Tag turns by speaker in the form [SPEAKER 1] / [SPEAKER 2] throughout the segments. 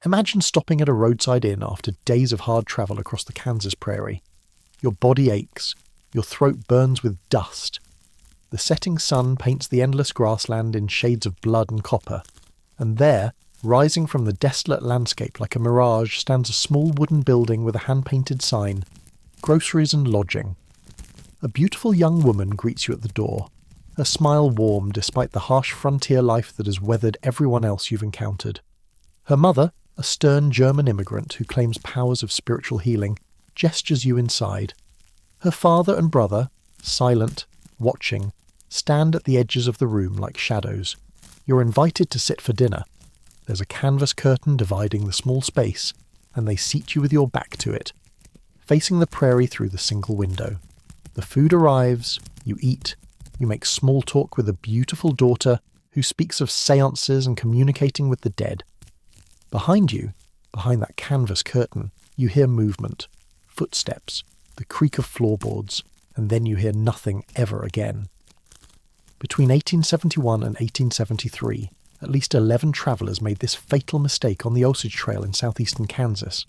[SPEAKER 1] Imagine stopping at a roadside inn after days of hard travel across the Kansas prairie. Your body aches, your throat burns with dust. The setting sun paints the endless grassland in shades of blood and copper, and there, rising from the desolate landscape like a mirage, stands a small wooden building with a hand-painted sign, Groceries and Lodging. A beautiful young woman greets you at the door, her smile warm despite the harsh frontier life that has weathered everyone else you've encountered. Her mother, a stern German immigrant who claims powers of spiritual healing, gestures you inside. Her father and brother, silent, watching, stand at the edges of the room like shadows. You're invited to sit for dinner. There's a canvas curtain dividing the small space, and they seat you with your back to it, facing the prairie through the single window. The food arrives, you eat, you make small talk with a beautiful daughter who speaks of seances and communicating with the dead. Behind you, behind that canvas curtain, you hear movement, footsteps, the creak of floorboards, and then you hear nothing ever again. Between 1871 and 1873, at least 11 travellers made this fatal mistake on the Osage Trail in southeastern Kansas.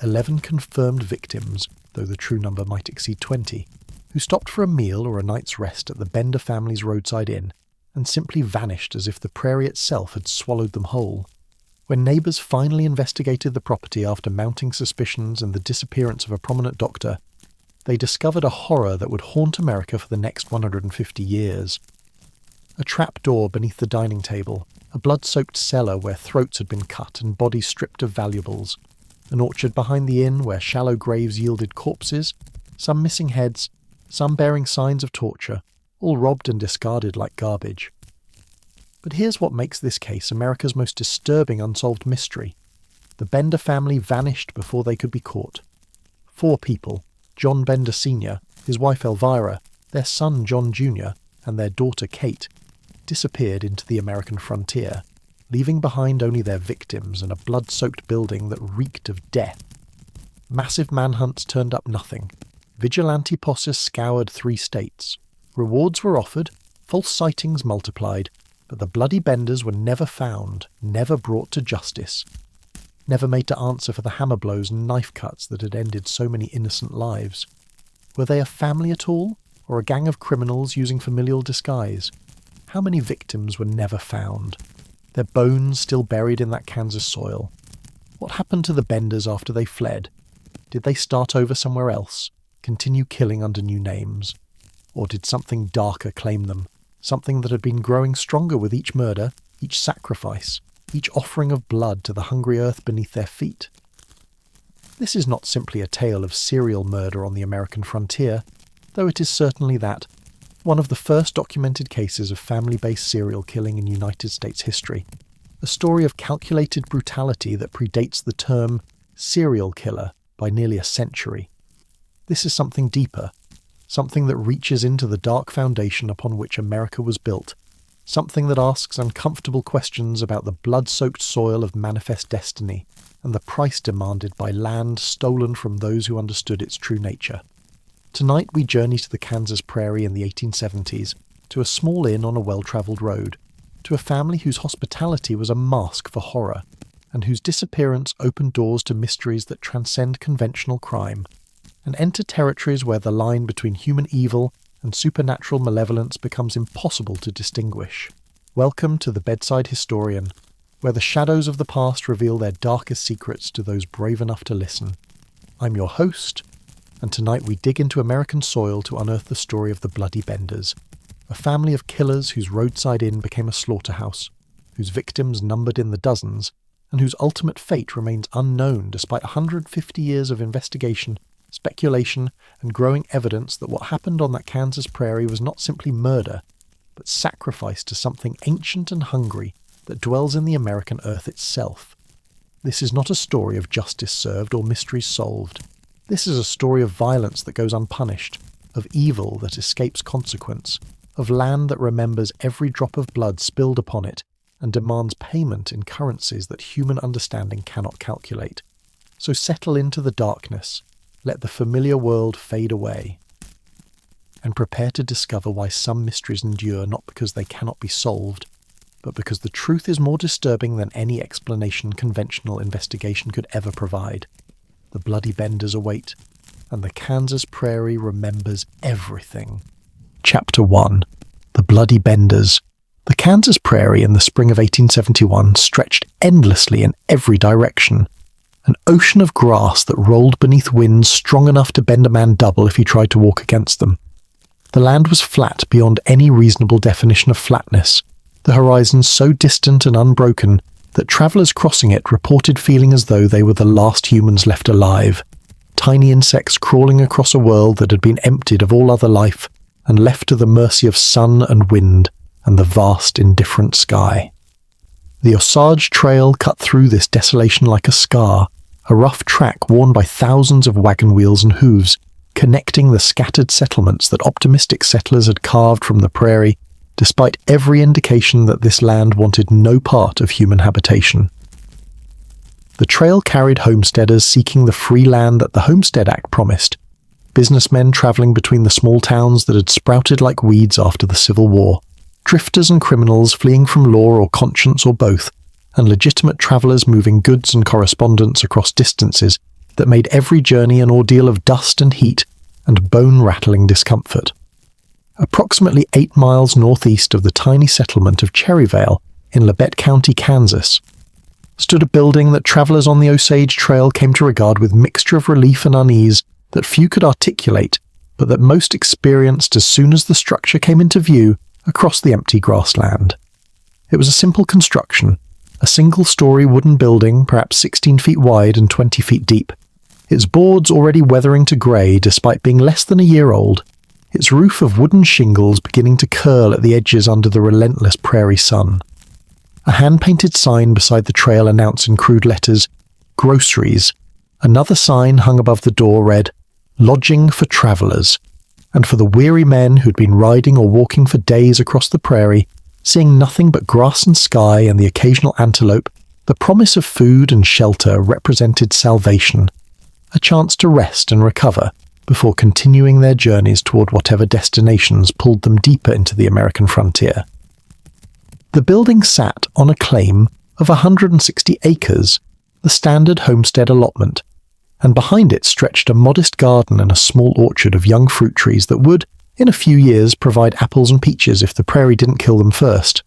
[SPEAKER 1] 11 confirmed victims, though the true number might exceed 20, who stopped for a meal or a night's rest at the Bender family's roadside inn and simply vanished as if the prairie itself had swallowed them whole. When neighbours finally investigated the property after mounting suspicions and the disappearance of a prominent doctor, they discovered a horror that would haunt America for the next 150 years. A trap door beneath the dining table, a blood-soaked cellar where throats had been cut and bodies stripped of valuables, an orchard behind the inn where shallow graves yielded corpses, some missing heads, some bearing signs of torture, all robbed and discarded like garbage. But here's what makes this case America's most disturbing unsolved mystery. The Bender family vanished before they could be caught. 4 people, John Bender Sr., his wife Elvira, their son John Jr., and their daughter Kate, disappeared into the American frontier, leaving behind only their victims and a blood-soaked building that reeked of death. Massive manhunts turned up nothing. Vigilante posses scoured 3 states. Rewards were offered, false sightings multiplied, but the bloody Benders were never found, never brought to justice, never made to answer for the hammer blows and knife cuts that had ended so many innocent lives. Were they a family at all, or a gang of criminals using familial disguise? How many victims were never found? Their bones still buried in that Kansas soil. What happened to the Benders after they fled? Did they start over somewhere else, continue killing under new names? Or did something darker claim them? Something that had been growing stronger with each murder, each sacrifice, each offering of blood to the hungry earth beneath their feet. This is not simply a tale of serial murder on the American frontier, though it is certainly that, one of the first documented cases of family-based serial killing in United States history, a story of calculated brutality that predates the term serial killer by nearly a century. This is something deeper, something that reaches into the dark foundation upon which America was built, something that asks uncomfortable questions about the blood-soaked soil of manifest destiny and the price demanded by land stolen from those who understood its true nature. Tonight we journey to the Kansas prairie in the 1870s, to a small inn on a well-travelled road, to a family whose hospitality was a mask for horror, and whose disappearance opened doors to mysteries that transcend conventional crime, and enter territories where the line between human evil and supernatural malevolence becomes impossible to distinguish. Welcome to the Bedside Historian, where the shadows of the past reveal their darkest secrets to those brave enough to listen. I'm your host, and tonight we dig into American soil to unearth the story of the Bloody Benders, a family of killers whose roadside inn became a slaughterhouse, whose victims numbered in the dozens, and whose ultimate fate remains unknown despite 150 years of investigation, speculation, and growing evidence that what happened on that Kansas prairie was not simply murder, but sacrifice to something ancient and hungry that dwells in the American earth itself. This is not a story of justice served or mysteries solved. This is a story of violence that goes unpunished, of evil that escapes consequence, of land that remembers every drop of blood spilled upon it and demands payment in currencies that human understanding cannot calculate. So settle into the darkness, let the familiar world fade away, and prepare to discover why some mysteries endure not because they cannot be solved, but because the truth is more disturbing than any explanation conventional investigation could ever provide. The bloody benders await, and the Kansas prairie remembers everything. Chapter 1. The Bloody Benders. The Kansas prairie in the spring of 1871 stretched endlessly in every direction. An ocean of grass that rolled beneath winds strong enough to bend a man double if he tried to walk against them. The land was flat beyond any reasonable definition of flatness, the horizon so distant and unbroken that travellers crossing it reported feeling as though they were the last humans left alive, tiny insects crawling across a world that had been emptied of all other life and left to the mercy of sun and wind and the vast indifferent sky. The Osage Trail cut through this desolation like a scar, a rough track worn by thousands of wagon wheels and hooves, connecting the scattered settlements that optimistic settlers had carved from the prairie, despite every indication that this land wanted no part of human habitation. The trail carried homesteaders seeking the free land that the Homestead Act promised, businessmen travelling between the small towns that had sprouted like weeds after the Civil War, drifters and criminals fleeing from law or conscience or both, and legitimate travellers moving goods and correspondence across distances that made every journey an ordeal of dust and heat and bone-rattling discomfort. Approximately 8 miles northeast of the tiny settlement of Cherryvale in Labette County, Kansas, stood a building that travellers on the Osage Trail came to regard with mixture of relief and unease that few could articulate, but that most experienced as soon as the structure came into view across the empty grassland. It was a simple construction, a single-story wooden building, perhaps 16 feet wide and 20 feet deep, its boards already weathering to grey despite being less than a year old, its roof of wooden shingles beginning to curl at the edges under the relentless prairie sun. A hand-painted sign beside the trail announced in crude letters, "Groceries." Another sign hung above the door read, "Lodging for travellers," and for the weary men who'd been riding or walking for days across the prairie, seeing nothing but grass and sky and the occasional antelope, the promise of food and shelter represented salvation, a chance to rest and recover before continuing their journeys toward whatever destinations pulled them deeper into the American frontier. The building sat on a claim of 160 acres, the standard homestead allotment, and behind it stretched a modest garden and a small orchard of young fruit trees that would, in a few years, provide apples and peaches if the prairie didn't kill them first.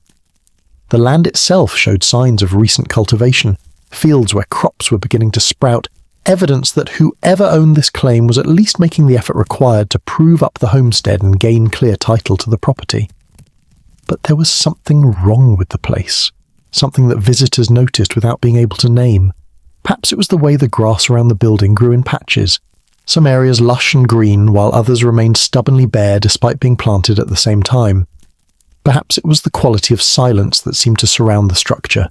[SPEAKER 1] The land itself showed signs of recent cultivation, fields where crops were beginning to sprout, evidence that whoever owned this claim was at least making the effort required to prove up the homestead and gain clear title to the property. But there was something wrong with the place, something that visitors noticed without being able to name. Perhaps it was the way the grass around the building grew in patches, some areas lush and green while others remained stubbornly bare despite being planted at the same time. Perhaps it was the quality of silence that seemed to surround the structure,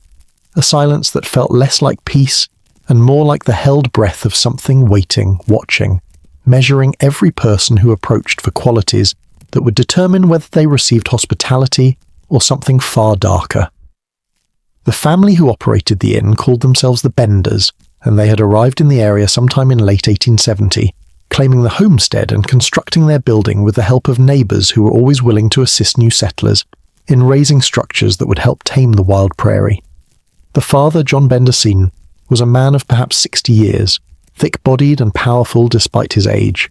[SPEAKER 1] a silence that felt less like peace and more like the held breath of something waiting, watching, measuring every person who approached for qualities that would determine whether they received hospitality or something far darker. The family who operated the inn called themselves the Benders, and they had arrived in the area sometime in late 1870, claiming the homestead and constructing their building with the help of neighbours who were always willing to assist new settlers in raising structures that would help tame the wild prairie. The father, John Bender Sr., was a man of perhaps 60 years, thick-bodied and powerful despite his age,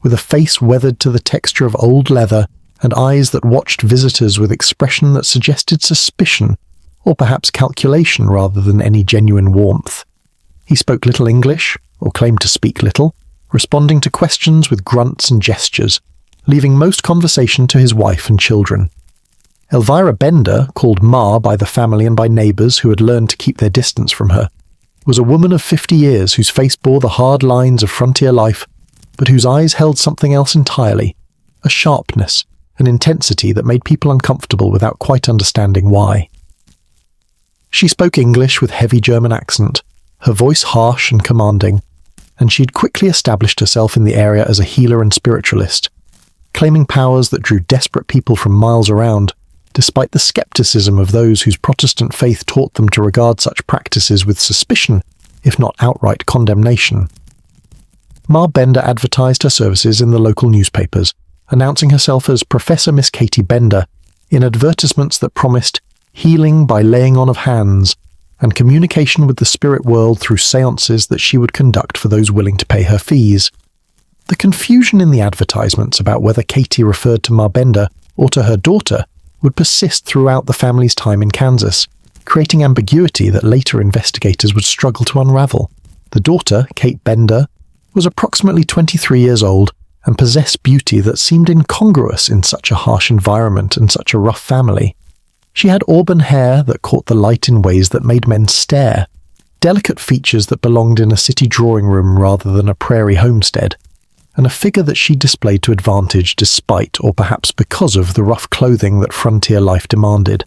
[SPEAKER 1] with a face weathered to the texture of old leather and eyes that watched visitors with expression that suggested suspicion or perhaps calculation rather than any genuine warmth. He spoke little English, or claimed to speak little, responding to questions with grunts and gestures, leaving most conversation to his wife and children. Elvira Bender, called Ma by the family and by neighbours who had learned to keep their distance from her, was a woman of 50 years whose face bore the hard lines of frontier life, but whose eyes held something else entirely, a sharpness, an intensity that made people uncomfortable without quite understanding why. She spoke English with heavy German accent, her voice harsh and commanding, and she'd quickly established herself in the area as a healer and spiritualist, claiming powers that drew desperate people from miles around, despite the skepticism of those whose Protestant faith taught them to regard such practices with suspicion, if not outright condemnation. Ma Bender advertised her services in the local newspapers, announcing herself as Professor Miss Katie Bender, in advertisements that promised healing by laying on of hands, and communication with the spirit world through seances that she would conduct for those willing to pay her fees. The confusion in the advertisements about whether Katie referred to Marbenda or to her daughter would persist throughout the family's time in Kansas, creating ambiguity that later investigators would struggle to unravel. The daughter, Kate Bender, was approximately 23 years old and possessed beauty that seemed incongruous in such a harsh environment and such a rough family. She had auburn hair that caught the light in ways that made men stare, delicate features that belonged in a city drawing room rather than a prairie homestead, and a figure that she displayed to advantage despite, or perhaps because of, the rough clothing that frontier life demanded.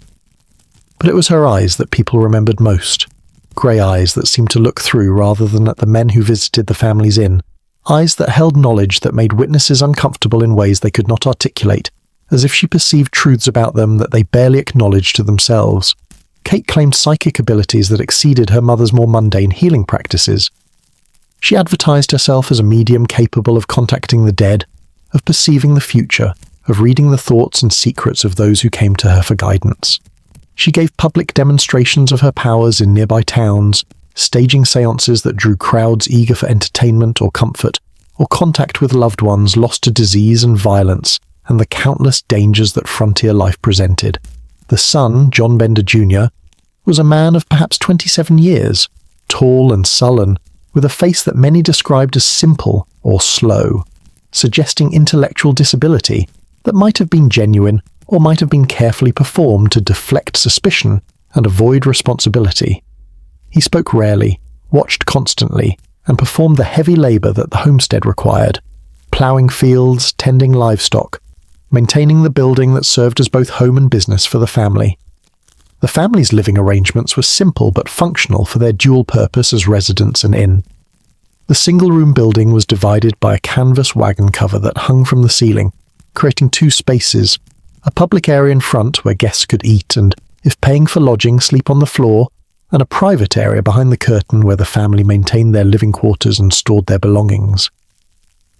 [SPEAKER 1] But it was her eyes that people remembered most, grey eyes that seemed to look through rather than at the men who visited the family's inn, eyes that held knowledge that made witnesses uncomfortable in ways they could not articulate, as if she perceived truths about them that they barely acknowledged to themselves. Kate claimed psychic abilities that exceeded her mother's more mundane healing practices. She advertised herself as a medium capable of contacting the dead, of perceiving the future, of reading the thoughts and secrets of those who came to her for guidance. She gave public demonstrations of her powers in nearby towns, staging seances that drew crowds eager for entertainment or comfort, or contact with loved ones lost to disease and violence, and the countless dangers that frontier life presented. The son, John Bender Jr., was a man of perhaps 27 years, tall and sullen, with a face that many described as simple or slow, suggesting intellectual disability that might have been genuine or might have been carefully performed to deflect suspicion and avoid responsibility. He spoke rarely, watched constantly, and performed the heavy labour that the homestead required, ploughing fields, tending livestock, maintaining the building that served as both home and business for the family. The family's living arrangements were simple but functional for their dual purpose as residence and inn. The single-room building was divided by a canvas wagon cover that hung from the ceiling, creating two spaces, a public area in front where guests could eat and, if paying for lodging, sleep on the floor, and a private area behind the curtain where the family maintained their living quarters and stored their belongings.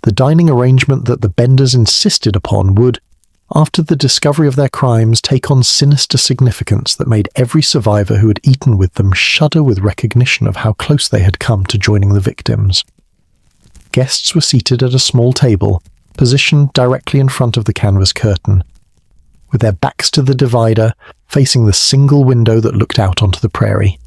[SPEAKER 1] The dining arrangement that the Benders insisted upon would, after the discovery of their crimes, take on sinister significance that made every survivor who had eaten with them shudder with recognition of how close they had come to joining the victims. Guests were seated at a small table, positioned directly in front of the canvas curtain, with their backs to the divider, facing the single window that looked out onto the prairie.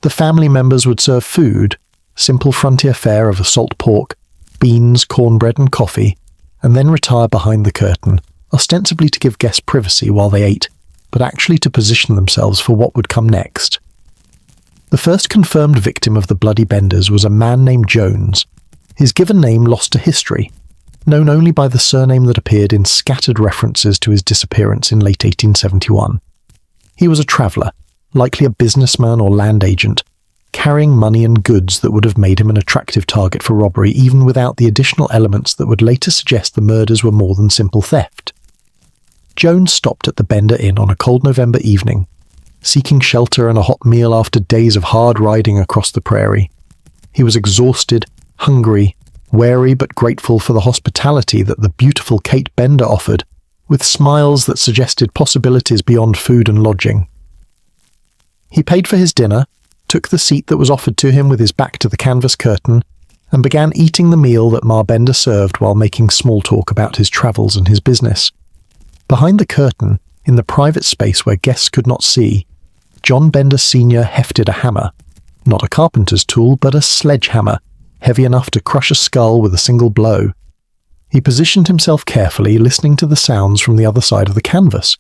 [SPEAKER 1] The family members would serve food, simple frontier fare of salt pork, beans, cornbread and coffee, and then retire behind the curtain, ostensibly to give guests privacy while they ate, but actually to position themselves for what would come next. The first confirmed victim of the Bloody Benders was a man named Jones, his given name lost to history, known only by the surname that appeared in scattered references to his disappearance in late 1871. He was a traveller, likely a businessman or land agent, carrying money and goods that would have made him an attractive target for robbery even without the additional elements that would later suggest the murders were more than simple theft. Jones stopped at the Bender Inn on a cold November evening, seeking shelter and a hot meal after days of hard riding across the prairie. He was exhausted, hungry, wary but grateful for the hospitality that the beautiful Kate Bender offered, with smiles that suggested possibilities beyond food and lodging. He paid for his dinner, took the seat that was offered to him with his back to the canvas curtain, and began eating the meal that Ma Bender served while making small talk about his travels and his business. Behind the curtain, in the private space where guests could not see, John Bender Sr. hefted a hammer, not a carpenter's tool, but a sledgehammer, heavy enough to crush a skull with a single blow. He positioned himself carefully, listening to the sounds from the other side of the canvas,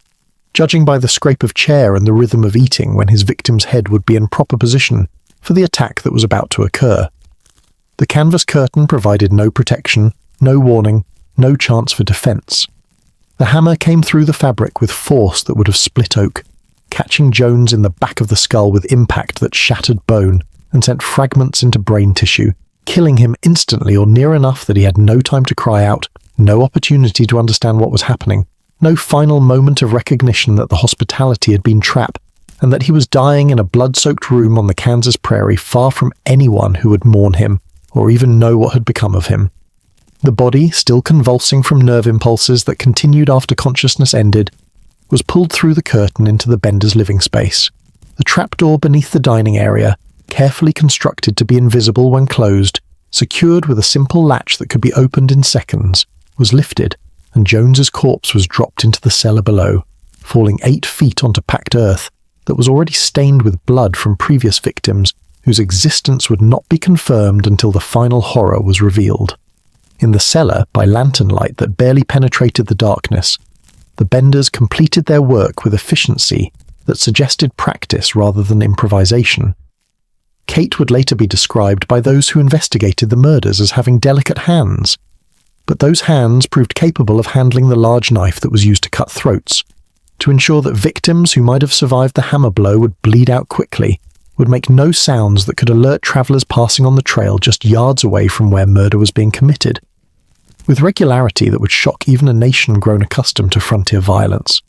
[SPEAKER 1] judging by the scrape of chair and the rhythm of eating when his victim's head would be in proper position for the attack that was about to occur. The canvas curtain provided no protection, no warning, no chance for defense. The hammer came through the fabric with force that would have split oak, catching Jones in the back of the skull with impact that shattered bone and sent fragments into brain tissue, killing him instantly or near enough that he had no time to cry out, no opportunity to understand what was happening, no final moment of recognition that the hospitality had been trap, and that he was dying in a blood-soaked room on the Kansas prairie far from anyone who would mourn him or even know what had become of him. The body, still convulsing from nerve impulses that continued after consciousness ended, was pulled through the curtain into the Benders' living space. The trapdoor beneath the dining area, carefully constructed to be invisible when closed, secured with a simple latch that could be opened in seconds, was lifted, and Jones's corpse was dropped into the cellar below, falling 8 feet onto packed earth that was already stained with blood from previous victims whose existence would not be confirmed until the final horror was revealed. In the cellar, by lantern light that barely penetrated the darkness, the Benders completed their work with efficiency that suggested practice rather than improvisation. Kate would later be described by those who investigated the murders as having delicate hands, but those hands proved capable of handling the large knife that was used to cut throats, to ensure that victims who might have survived the hammer blow would bleed out quickly, would make no sounds that could alert travellers passing on the trail just yards away from where murder was being committed. With regularity that would shock even a nation grown accustomed to frontier violence,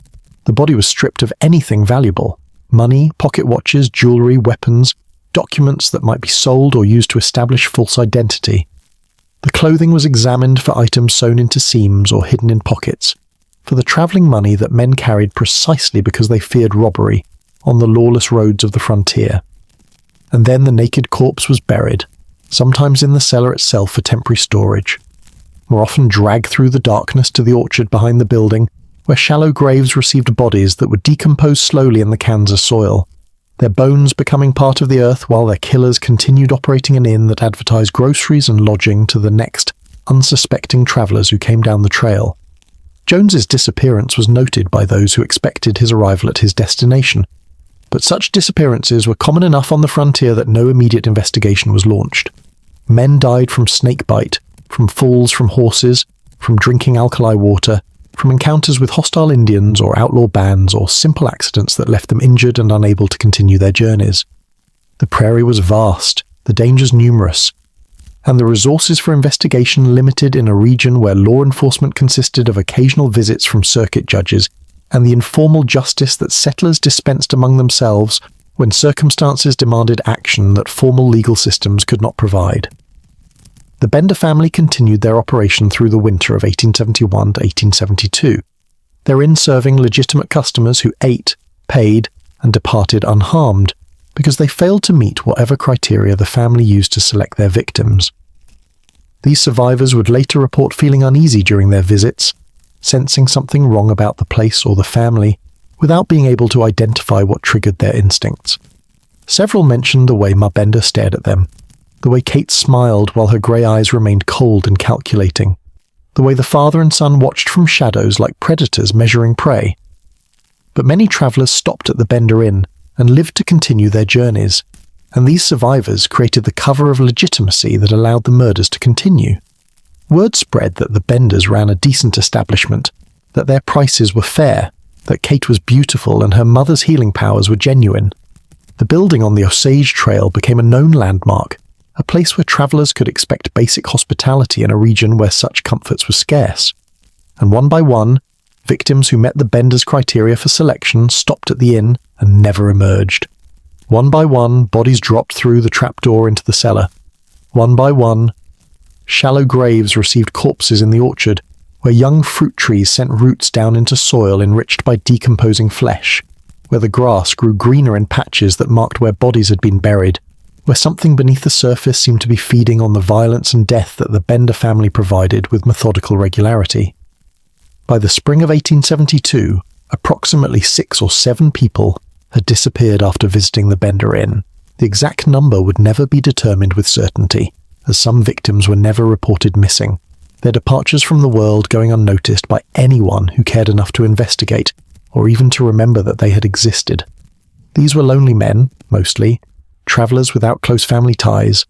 [SPEAKER 1] the body was stripped of anything valuable: money, pocket watches, jewellery, weapons, documents that might be sold or used to establish false identity. The clothing was examined for items sewn into seams or hidden in pockets, for the travelling money that men carried precisely because they feared robbery on the lawless roads of the frontier. And then the naked corpse was buried, sometimes in the cellar itself for temporary storage, more often dragged through the darkness to the orchard behind the building, where shallow graves received bodies that would decompose slowly in the Kansas soil, their bones becoming part of the earth while their killers continued operating an inn that advertised groceries and lodging to the next unsuspecting travellers who came down the trail. Jones's disappearance was noted by those who expected his arrival at his destination, but such disappearances were common enough on the frontier that no immediate investigation was launched. Men died from snakebite, from falls from horses, from drinking alkali water, from encounters with hostile Indians or outlaw bands, or simple accidents that left them injured and unable to continue their journeys. The prairie was vast, the dangers numerous, and the resources for investigation limited in a region where law enforcement consisted of occasional visits from circuit judges and the informal justice that settlers dispensed among themselves when circumstances demanded action that formal legal systems could not provide. The Bender family continued their operation through the winter of 1871 to 1872, their inn serving legitimate customers who ate, paid, and departed unharmed, because they failed to meet whatever criteria the family used to select their victims. These survivors would later report feeling uneasy during their visits, sensing something wrong about the place or the family, without being able to identify what triggered their instincts. Several mentioned the way Ma Bender stared at them, the way Kate smiled while her grey eyes remained cold and calculating, the way the father and son watched from shadows like predators measuring prey. But many travellers stopped at the Bender Inn and lived to continue their journeys, and these survivors created the cover of legitimacy that allowed the murders to continue. Word spread that the Benders ran a decent establishment, that their prices were fair, that Kate was beautiful and her mother's healing powers were genuine. The building on the Osage Trail became a known landmark, a place where travellers could expect basic hospitality in a region where such comforts were scarce. And one by one, victims who met the Benders' criteria for selection stopped at the inn and never emerged. One by one, bodies dropped through the trapdoor into the cellar. One by one, shallow graves received corpses in the orchard, where young fruit trees sent roots down into soil enriched by decomposing flesh, where the grass grew greener in patches that marked where bodies had been buried, where something beneath the surface seemed to be feeding on the violence and death that the Bender family provided with methodical regularity. By the spring of 1872, approximately 6 or 7 people had disappeared after visiting the Bender Inn. The exact number would never be determined with certainty, as some victims were never reported missing, their departures from the world going unnoticed by anyone who cared enough to investigate, or even to remember that they had existed. These were lonely men, mostly, travellers without close family ties,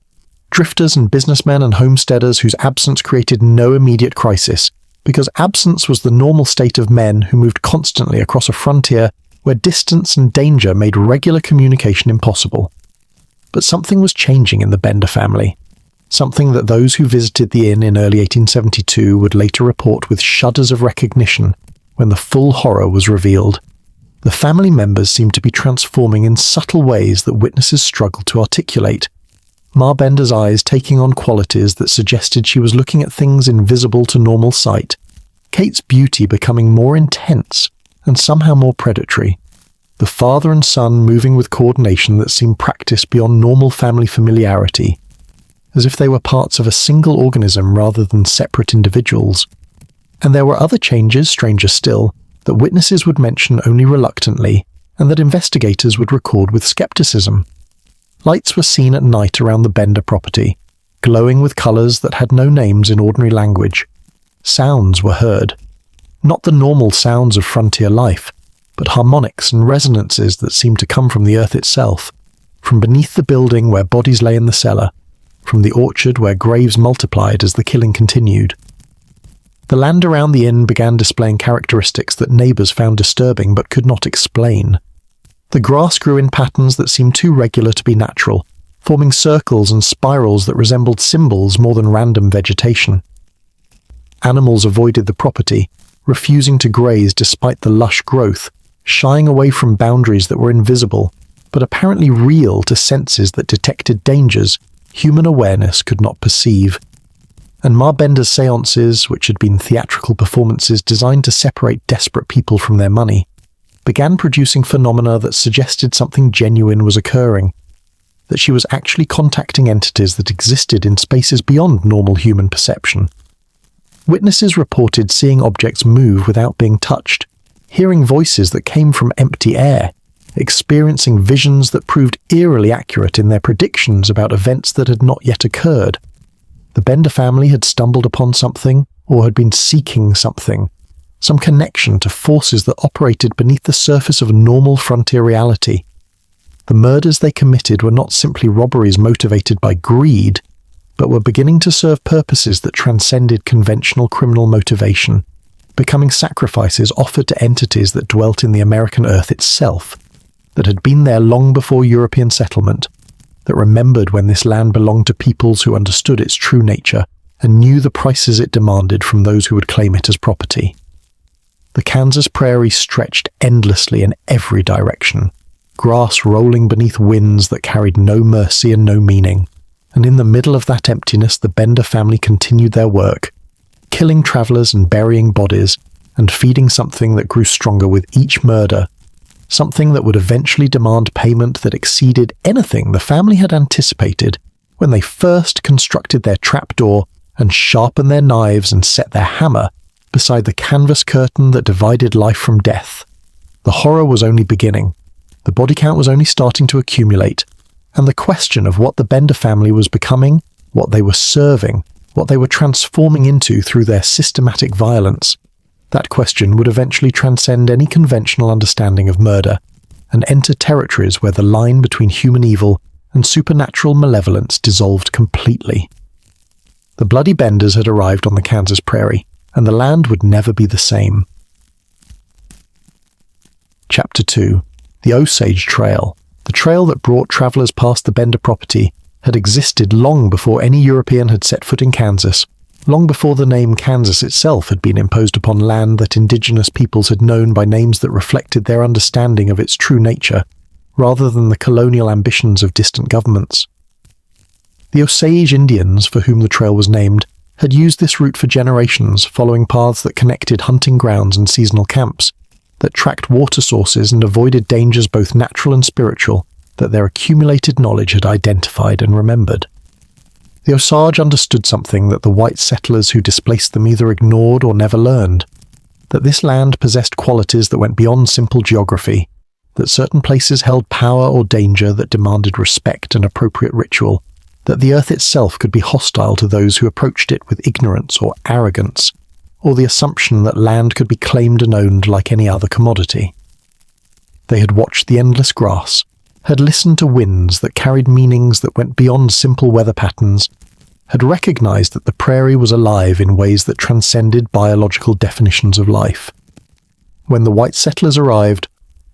[SPEAKER 1] drifters and businessmen and homesteaders whose absence created no immediate crisis, because absence was the normal state of men who moved constantly across a frontier where distance and danger made regular communication impossible. But something was changing in the Bender family, something that those who visited the inn in early 1872 would later report with shudders of recognition when the full horror was revealed. The family members seemed to be transforming in subtle ways that witnesses struggled to articulate. Ma Bender's eyes taking on qualities that suggested she was looking at things invisible to normal sight, Kate's beauty becoming more intense, and somehow more predatory. The father and son moving with coordination that seemed practiced beyond normal family familiarity, as if they were parts of a single organism rather than separate individuals. And there were other changes, stranger still, that witnesses would mention only reluctantly, and that investigators would record with skepticism. Lights were seen at night around the Bender property, glowing with colours that had no names in ordinary language. Sounds were heard. Not the normal sounds of frontier life, but harmonics and resonances that seemed to come from the earth itself, from beneath the building where bodies lay in the cellar, from the orchard where graves multiplied as the killing continued. The land around the inn began displaying characteristics that neighbours found disturbing but could not explain. The grass grew in patterns that seemed too regular to be natural, forming circles and spirals that resembled symbols more than random vegetation. Animals avoided the property, refusing to graze despite the lush growth, shying away from boundaries that were invisible, but apparently real to senses that detected dangers human awareness could not perceive. And Ma Bender's seances, which had been theatrical performances designed to separate desperate people from their money, began producing phenomena that suggested something genuine was occurring, that she was actually contacting entities that existed in spaces beyond normal human perception. Witnesses reported seeing objects move without being touched, hearing voices that came from empty air, experiencing visions that proved eerily accurate in their predictions about events that had not yet occurred. The Bender family had stumbled upon something, or had been seeking something, some connection to forces that operated beneath the surface of normal frontier reality. The murders they committed were not simply robberies motivated by greed, but were beginning to serve purposes that transcended conventional criminal motivation, becoming sacrifices offered to entities that dwelt in the American earth itself, that had been there long before European settlement, that remembered when this land belonged to peoples who understood its true nature and knew the prices it demanded from those who would claim it as property. The Kansas prairie stretched endlessly in every direction, grass rolling beneath winds that carried no mercy and no meaning, and in the middle of that emptiness the Bender family continued their work, killing travelers and burying bodies, and feeding something that grew stronger with each murder, something that would eventually demand payment that exceeded anything the family had anticipated when they first constructed their trapdoor and sharpened their knives and set their hammer beside the canvas curtain that divided life from death. The horror was only beginning, the body count was only starting to accumulate, and the question of what the Bender family was becoming, what they were serving, what they were transforming into through their systematic violence, that question would eventually transcend any conventional understanding of murder and enter territories where the line between human evil and supernatural malevolence dissolved completely. The bloody Benders had arrived on the Kansas prairie, and the land would never be the same. Chapter 2. The Osage Trail. The trail that brought travelers past the Bender property had existed long before any European had set foot in Kansas, long before the name Kansas itself had been imposed upon land that indigenous peoples had known by names that reflected their understanding of its true nature, rather than the colonial ambitions of distant governments. The Osage Indians, for whom the trail was named, had used this route for generations, following paths that connected hunting grounds and seasonal camps, that tracked water sources and avoided dangers both natural and spiritual that their accumulated knowledge had identified and remembered. The Osage understood something that the white settlers who displaced them either ignored or never learned, that this land possessed qualities that went beyond simple geography, that certain places held power or danger that demanded respect and appropriate ritual, that the earth itself could be hostile to those who approached it with ignorance or arrogance, or the assumption that land could be claimed and owned like any other commodity. They had watched the endless grass, had listened to winds that carried meanings that went beyond simple weather patterns, had recognized that the prairie was alive in ways that transcended biological definitions of life. When the white settlers arrived,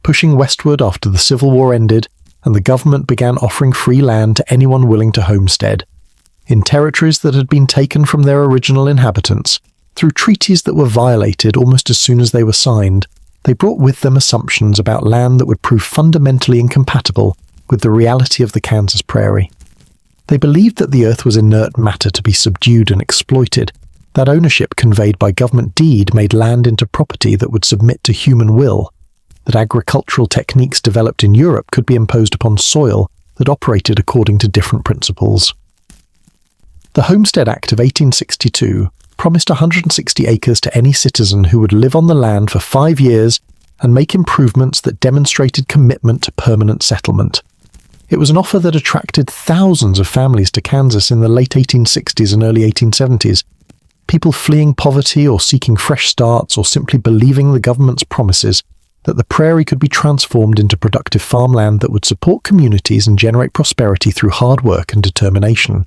[SPEAKER 1] pushing westward after the Civil War ended, and the government began offering free land to anyone willing to homestead, in territories that had been taken from their original inhabitants, through treaties that were violated almost as soon as they were signed, they brought with them assumptions about land that would prove fundamentally incompatible with the reality of the Kansas prairie. They believed that the earth was inert matter to be subdued and exploited, That ownership conveyed by government deed made land into property that would submit to human will, that agricultural techniques developed in Europe could be imposed upon soil that operated according to different principles. The Homestead Act of 1862 promised 160 acres to any citizen who would live on the land for 5 years and make improvements that demonstrated commitment to permanent settlement. It was an offer that attracted thousands of families to Kansas in the late 1860s and early 1870s, people fleeing poverty or seeking fresh starts or simply believing the government's promises that the prairie could be transformed into productive farmland that would support communities and generate prosperity through hard work and determination.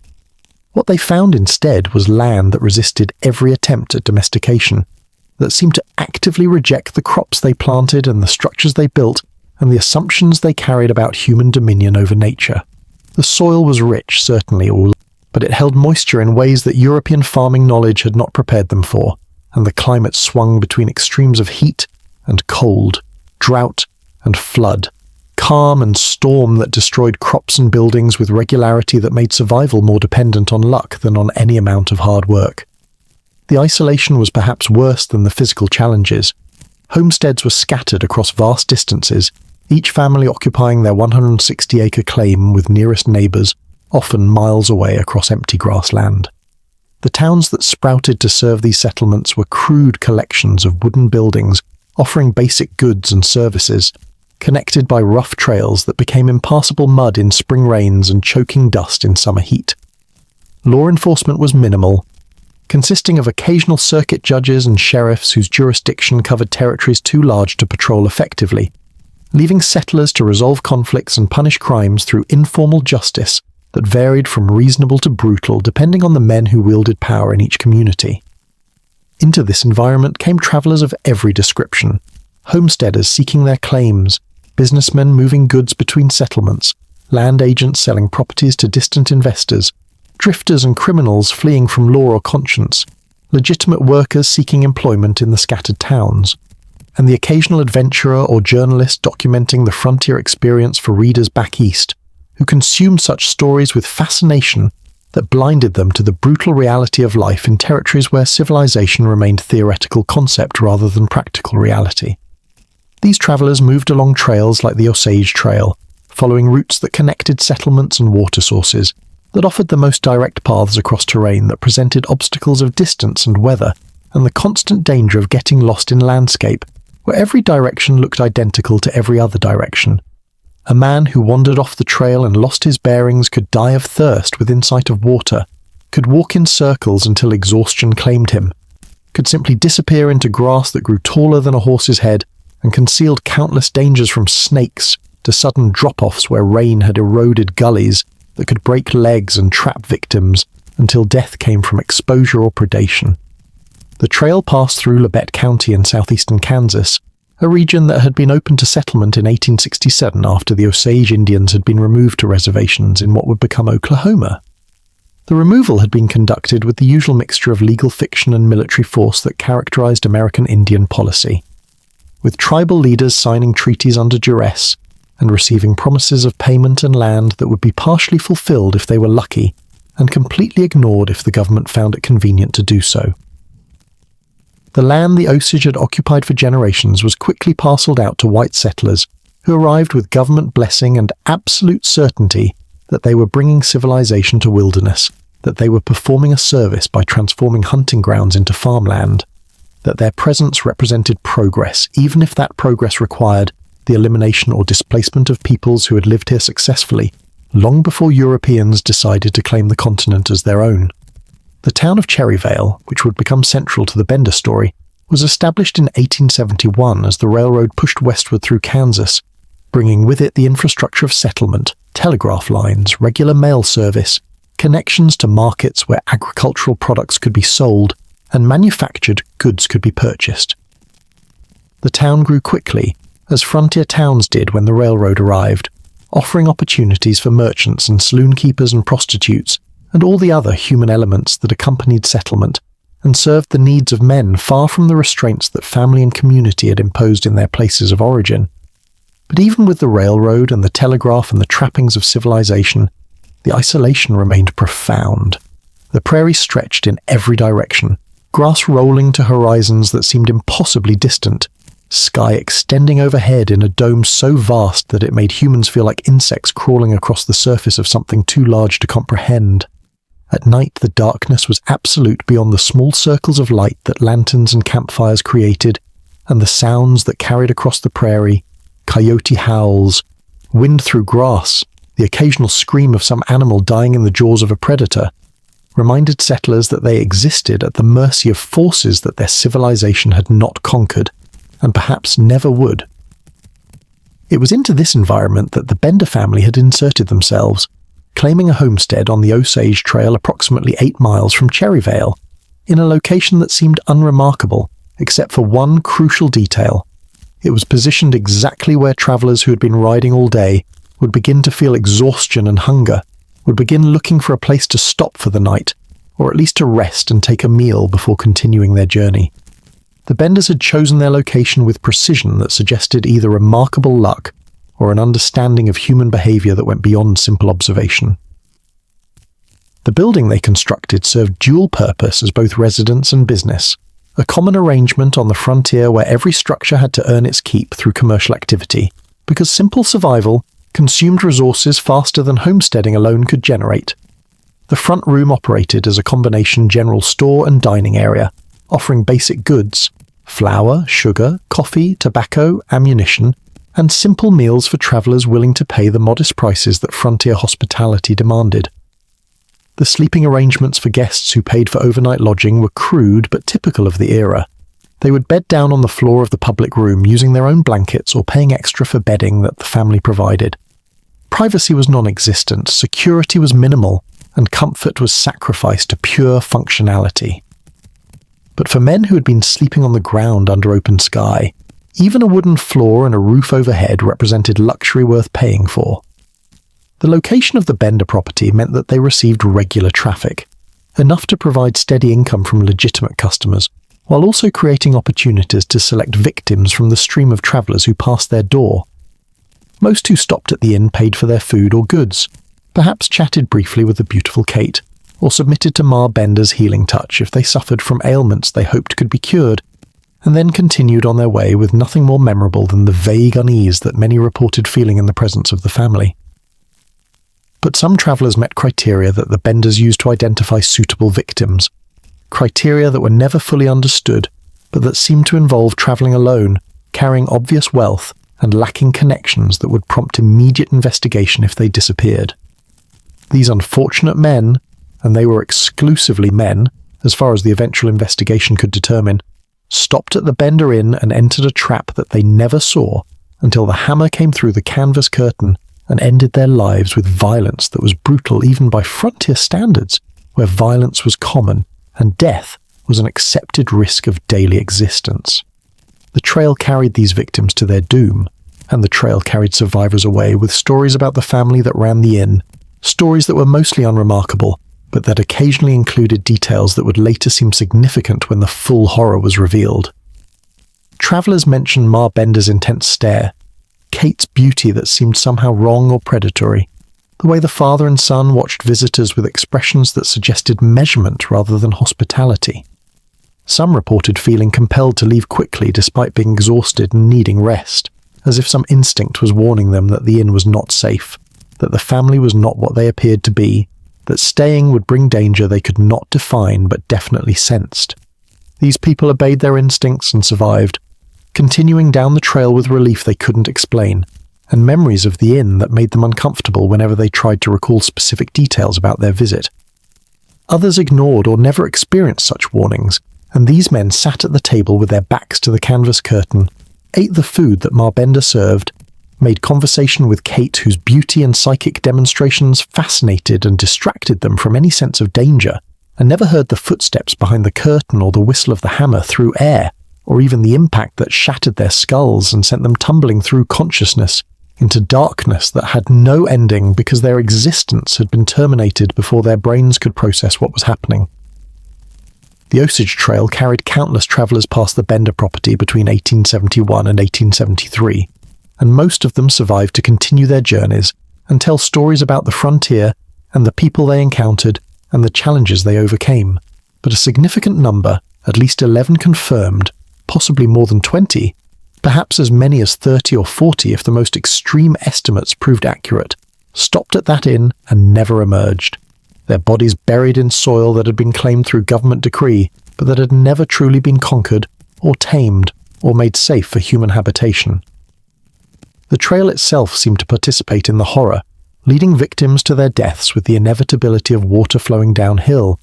[SPEAKER 1] What they found instead was land that resisted every attempt at domestication, that seemed to actively reject the crops they planted and the structures they built and the assumptions they carried about human dominion over nature. The soil was rich, certainly, but it held moisture in ways that European farming knowledge had not prepared them for, and the climate swung between extremes of heat and cold, drought and flood, calm and storm that destroyed crops and buildings with regularity that made survival more dependent on luck than on any amount of hard work. The isolation was perhaps worse than the physical challenges. Homesteads were scattered across vast distances, each family occupying their 160-acre claim with nearest neighbours, often miles away across empty grassland. The towns that sprouted to serve these settlements were crude collections of wooden buildings offering basic goods and services, connected by rough trails that became impassable mud in spring rains and choking dust in summer heat. Law enforcement was minimal, consisting of occasional circuit judges and sheriffs whose jurisdiction covered territories too large to patrol effectively, leaving settlers to resolve conflicts and punish crimes through informal justice that varied from reasonable to brutal depending on the men who wielded power in each community. Into this environment came travelers of every description, homesteaders seeking their claims, businessmen moving goods between settlements, land agents selling properties to distant investors, drifters and criminals fleeing from law or conscience, legitimate workers seeking employment in the scattered towns, and the occasional adventurer or journalist documenting the frontier experience for readers back east, who consumed such stories with fascination that blinded them to the brutal reality of life in territories where civilization remained theoretical concept rather than practical reality. These travelers moved along trails like the Osage Trail, following routes that connected settlements and water sources, that offered the most direct paths across terrain that presented obstacles of distance and weather, and the constant danger of getting lost in landscape, where every direction looked identical to every other direction. A man who wandered off the trail and lost his bearings could die of thirst within sight of water, could walk in circles until exhaustion claimed him, could simply disappear into grass that grew taller than a horse's head and concealed countless dangers from snakes to sudden drop-offs where rain had eroded gullies that could break legs and trap victims until death came from exposure or predation. The trail passed through Labette County in southeastern Kansas, a region that had been open to settlement in 1867 after the Osage Indians had been removed to reservations in what would become Oklahoma. The removal had been conducted with the usual mixture of legal fiction and military force that characterized American Indian policy, with tribal leaders signing treaties under duress and receiving promises of payment and land that would be partially fulfilled if they were lucky and completely ignored if the government found it convenient to do so. The land the Osage had occupied for generations was quickly parceled out to white settlers who arrived with government blessing and absolute certainty that they were bringing civilization to wilderness, that they were performing a service by transforming hunting grounds into farmland, that their presence represented progress, even if that progress required the elimination or displacement of peoples who had lived here successfully, long before Europeans decided to claim the continent as their own. The town of Cherryvale, which would become central to the Bender story, was established in 1871 as the railroad pushed westward through Kansas, bringing with it the infrastructure of settlement, telegraph lines, regular mail service, connections to markets where agricultural products could be sold, and manufactured goods could be purchased. The town grew quickly, as frontier towns did when the railroad arrived, offering opportunities for merchants and saloon keepers and prostitutes, and all the other human elements that accompanied settlement, and served the needs of men far from the restraints that family and community had imposed in their places of origin. But even with the railroad and the telegraph and the trappings of civilization, the isolation remained profound. The prairie stretched in every direction, grass rolling to horizons that seemed impossibly distant, sky extending overhead in a dome so vast that it made humans feel like insects crawling across the surface of something too large to comprehend. At night, the darkness was absolute beyond the small circles of light that lanterns and campfires created, and the sounds that carried across the prairie, coyote howls, wind through grass, the occasional scream of some animal dying in the jaws of a predator, reminded settlers that they existed at the mercy of forces that their civilization had not conquered, and perhaps never would. It was into this environment that the Bender family had inserted themselves, claiming a homestead on the Osage Trail approximately 8 miles from Cherryvale, in a location that seemed unremarkable, except for one crucial detail. It was positioned exactly where travelers who had been riding all day would begin to feel exhaustion and hunger, would begin looking for a place to stop for the night, or at least to rest and take a meal before continuing their journey. The Benders had chosen their location with precision that suggested either remarkable luck or an understanding of human behavior that went beyond simple observation. The building they constructed served dual purpose as both residence and business, a common arrangement on the frontier where every structure had to earn its keep through commercial activity, because simple survival consumed resources faster than homesteading alone could generate. The front room operated as a combination general store and dining area, offering basic goods, flour, sugar, coffee, tobacco, ammunition, and simple meals for travelers willing to pay the modest prices that frontier hospitality demanded. The sleeping arrangements for guests who paid for overnight lodging were crude but typical of the era. They would bed down on the floor of the public room using their own blankets or paying extra for bedding that the family provided. Privacy was non-existent, security was minimal, and comfort was sacrificed to pure functionality. But for men who had been sleeping on the ground under open sky, even a wooden floor and a roof overhead represented luxury worth paying for. The location of the Bender property meant that they received regular traffic, enough to provide steady income from legitimate customers, while also creating opportunities to select victims from the stream of travelers who passed their door. Most who stopped at the inn paid for their food or goods, perhaps chatted briefly with the beautiful Kate, or submitted to Ma Bender's healing touch if they suffered from ailments they hoped could be cured, and then continued on their way with nothing more memorable than the vague unease that many reported feeling in the presence of the family. But some travellers met criteria that the Benders used to identify suitable victims, criteria that were never fully understood, but that seemed to involve travelling alone, carrying obvious wealth, and lacking connections that would prompt immediate investigation if they disappeared. These unfortunate men, and they were exclusively men, as far as the eventual investigation could determine, stopped at the Bender Inn and entered a trap that they never saw until the hammer came through the canvas curtain and ended their lives with violence that was brutal even by frontier standards, where violence was common and death was an accepted risk of daily existence. The trail carried these victims to their doom, and the trail carried survivors away with stories about the family that ran the inn, stories that were mostly unremarkable, but that occasionally included details that would later seem significant when the full horror was revealed. Travellers mentioned Ma Bender's intense stare, Kate's beauty that seemed somehow wrong or predatory, the way the father and son watched visitors with expressions that suggested measurement rather than hospitality. Some reported feeling compelled to leave quickly despite being exhausted and needing rest, as if some instinct was warning them that the inn was not safe, that the family was not what they appeared to be, that staying would bring danger they could not define but definitely sensed. These people obeyed their instincts and survived, continuing down the trail with relief they couldn't explain, and memories of the inn that made them uncomfortable whenever they tried to recall specific details about their visit. Others ignored or never experienced such warnings, and these men sat at the table with their backs to the canvas curtain, ate the food that Ma Bender served, made conversation with Kate whose beauty and psychic demonstrations fascinated and distracted them from any sense of danger, and never heard the footsteps behind the curtain or the whistle of the hammer through air, or even the impact that shattered their skulls and sent them tumbling through consciousness into darkness that had no ending because their existence had been terminated before their brains could process what was happening. The Osage Trail carried countless travellers past the Bender property between 1871 and 1873, and most of them survived to continue their journeys and tell stories about the frontier and the people they encountered and the challenges they overcame. But a significant number, at least 11 confirmed, possibly more than 20, perhaps as many as 30 or 40 if the most extreme estimates proved accurate, stopped at that inn and never emerged, their bodies buried in soil that had been claimed through government decree, but that had never truly been conquered, or tamed, or made safe for human habitation. The trail itself seemed to participate in the horror, leading victims to their deaths with the inevitability of water flowing downhill,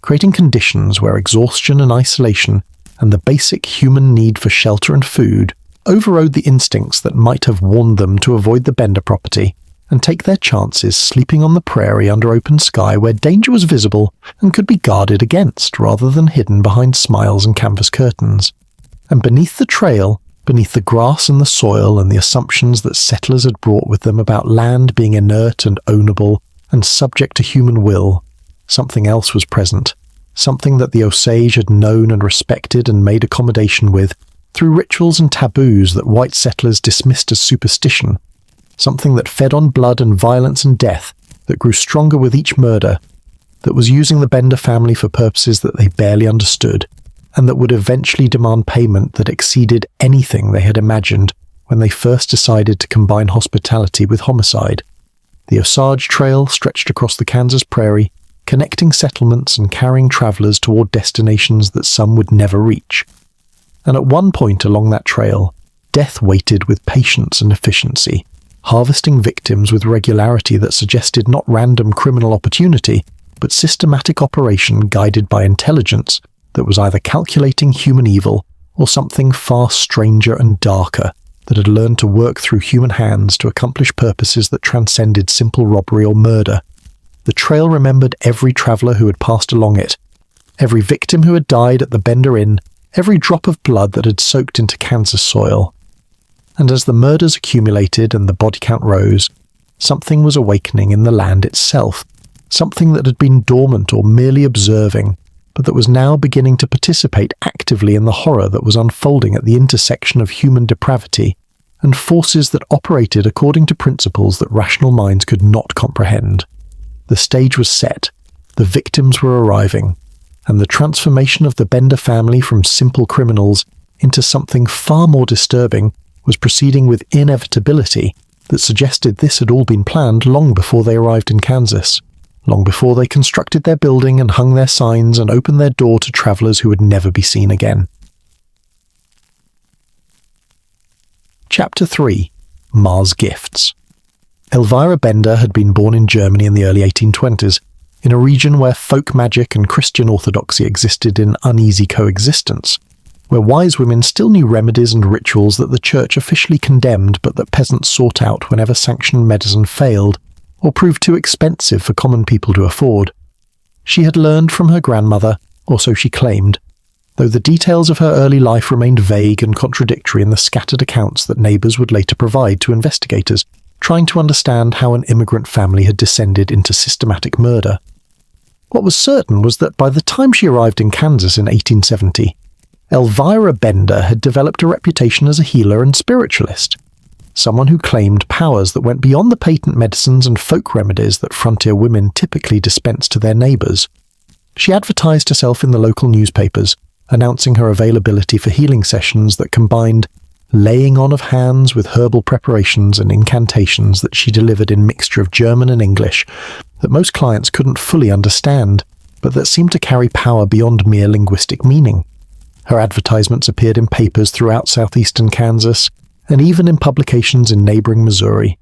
[SPEAKER 1] creating conditions where exhaustion and isolation and the basic human need for shelter and food overrode the instincts that might have warned them to avoid the Bender property and take their chances sleeping on the prairie under open sky where danger was visible and could be guarded against rather than hidden behind smiles and canvas curtains. And beneath the trail, beneath the grass and the soil and the assumptions that settlers had brought with them about land being inert and ownable and subject to human will, something else was present, something that the Osage had known and respected and made accommodation with through rituals and taboos that white settlers dismissed as superstition, something that fed on blood and violence and death, that grew stronger with each murder, that was using the Bender family for purposes that they barely understood, and that would eventually demand payment that exceeded anything they had imagined when they first decided to combine hospitality with homicide. The Osage Trail stretched across the Kansas prairie, connecting settlements and carrying travelers toward destinations that some would never reach. And at one point along that trail, death waited with patience and efficiency, harvesting victims with regularity that suggested not random criminal opportunity, but systematic operation guided by intelligence that was either calculating human evil or something far stranger and darker that had learned to work through human hands to accomplish purposes that transcended simple robbery or murder. The trail remembered every traveler who had passed along it, every victim who had died at the Bender Inn, every drop of blood that had soaked into Kansas soil. And as the murders accumulated and the body count rose, something was awakening in the land itself, something that had been dormant or merely observing, but that was now beginning to participate actively in the horror that was unfolding at the intersection of human depravity and forces that operated according to principles that rational minds could not comprehend. The stage was set, the victims were arriving, and the transformation of the Bender family from simple criminals into something far more disturbing was proceeding with inevitability that suggested this had all been planned long before they arrived in Kansas, long before they constructed their building and hung their signs and opened their door to travelers who would never be seen again. Chapter 3. Ma's Gifts. Elvira Bender had been born in Germany in the early 1820s, in a region where folk magic and Christian orthodoxy existed in uneasy coexistence, where wise women still knew remedies and rituals that the church officially condemned but that peasants sought out whenever sanctioned medicine failed or proved too expensive for common people to afford. She had learned from her grandmother, or so she claimed, though the details of her early life remained vague and contradictory in the scattered accounts that neighbours would later provide to investigators, trying to understand how an immigrant family had descended into systematic murder. What was certain was that by the time she arrived in Kansas in 1870, Elvira Bender had developed a reputation as a healer and spiritualist, someone who claimed powers that went beyond the patent medicines and folk remedies that frontier women typically dispensed to their neighbours. She advertised herself in the local newspapers, announcing her availability for healing sessions that combined laying on of hands with herbal preparations and incantations that she delivered in mixture of German and English that most clients couldn't fully understand, but that seemed to carry power beyond mere linguistic meaning. Her advertisements appeared in papers throughout southeastern Kansas, and even in publications in neighboring Missouri,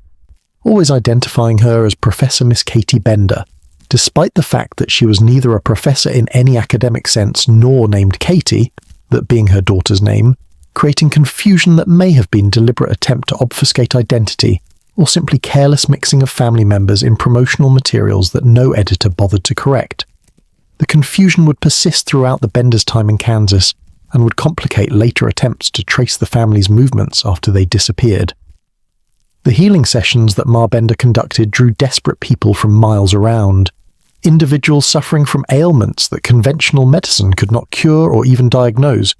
[SPEAKER 1] always identifying her as Professor Miss Katie Bender, despite the fact that she was neither a professor in any academic sense nor named Katie, that being her daughter's name, creating confusion that may have been deliberate attempt to obfuscate identity, or simply careless mixing of family members in promotional materials that no editor bothered to correct. The confusion would persist throughout the Benders' time in Kansas, and would complicate later attempts to trace the family's movements after they disappeared. The healing sessions that Ma Bender conducted drew desperate people from miles around, individuals suffering from ailments that conventional medicine could not cure or even diagnose,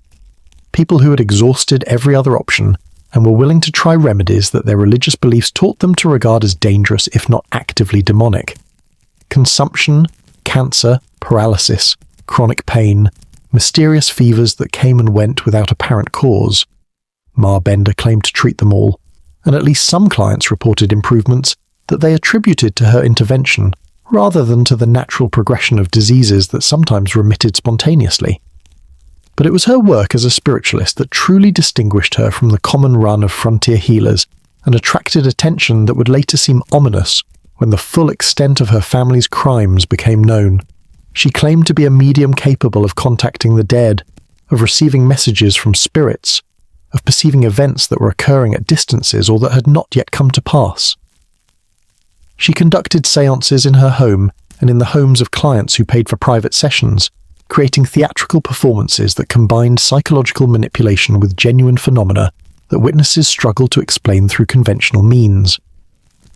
[SPEAKER 1] people who had exhausted every other option and were willing to try remedies that their religious beliefs taught them to regard as dangerous if not actively demonic. Consumption, cancer, paralysis, chronic pain, mysterious fevers that came and went without apparent cause. Ma Bender claimed to treat them all, and at least some clients reported improvements that they attributed to her intervention rather than to the natural progression of diseases that sometimes remitted spontaneously. But it was her work as a spiritualist that truly distinguished her from the common run of frontier healers and attracted attention that would later seem ominous when the full extent of her family's crimes became known. She claimed to be a medium capable of contacting the dead, of receiving messages from spirits, of perceiving events that were occurring at distances or that had not yet come to pass. She conducted seances in her home and in the homes of clients who paid for private sessions, creating theatrical performances that combined psychological manipulation with genuine phenomena that witnesses struggled to explain through conventional means.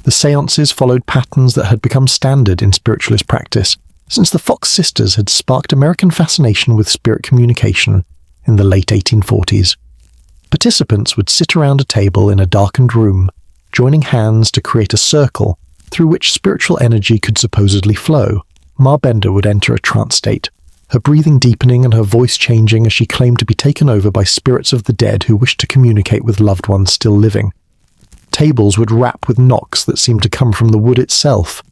[SPEAKER 1] The seances followed patterns that had become standard in spiritualist practice, since the Fox sisters had sparked American fascination with spirit communication in the late 1840s. Participants would sit around a table in a darkened room, joining hands to create a circle through which spiritual energy could supposedly flow. Ma Bender would enter a trance state, her breathing deepening and her voice changing as she claimed to be taken over by spirits of the dead who wished to communicate with loved ones still living. Tables would rap with knocks that seemed to come from the wood itself.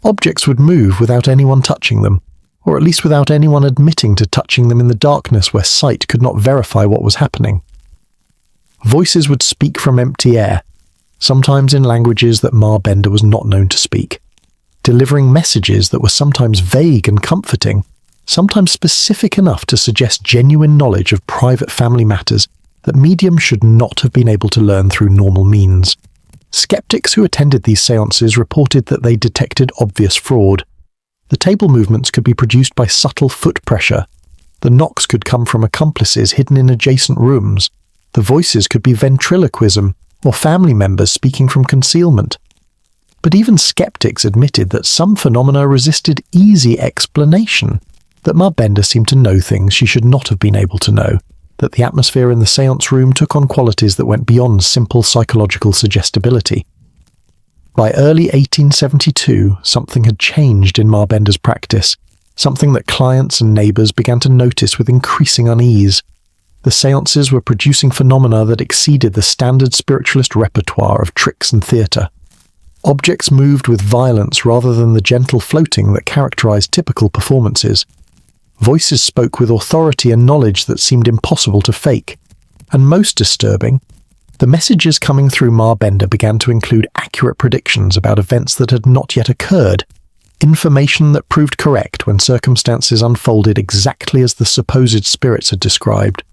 [SPEAKER 1] Objects would move without anyone touching them, or at least without anyone admitting to touching them in the darkness where sight could not verify what was happening. Voices would speak from empty air, sometimes in languages that Ma Bender was not known to speak, delivering messages that were sometimes vague and comforting, sometimes specific enough to suggest genuine knowledge of private family matters that mediums should not have been able to learn through normal means. Skeptics who attended these seances reported that they detected obvious fraud. The table movements could be produced by subtle foot pressure. The knocks could come from accomplices hidden in adjacent rooms. The voices could be ventriloquism or family members speaking from concealment. But even skeptics admitted that some phenomena resisted easy explanation, that Ma Bender seemed to know things she should not have been able to know, that the atmosphere in the seance room took on qualities that went beyond simple psychological suggestibility. By early 1872, something had changed in Ma Bender's practice, something that clients and neighbours began to notice with increasing unease. The seances were producing phenomena that exceeded the standard spiritualist repertoire of tricks and theatre. Objects moved with violence rather than the gentle floating that characterized typical performances. Voices spoke with authority and knowledge that seemed impossible to fake. And most disturbing, the messages coming through Ma Bender began to include accurate predictions about events that had not yet occurred, information that proved correct when circumstances unfolded exactly as the supposed spirits had described.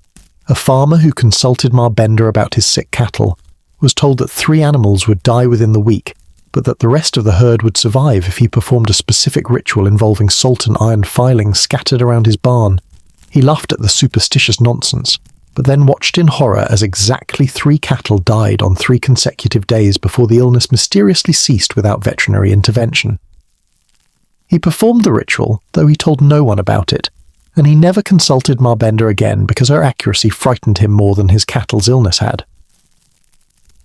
[SPEAKER 1] A farmer who consulted Ma Bender about his sick cattle was told that 3 animals would die within the week, but that the rest of the herd would survive if he performed a specific ritual involving salt and iron filings scattered around his barn. He laughed at the superstitious nonsense, but then watched in horror as exactly 3 cattle died on 3 consecutive days before the illness mysteriously ceased without veterinary intervention. He performed the ritual, though he told no one about it, and he never consulted Ma Bender again because her accuracy frightened him more than his cattle's illness had.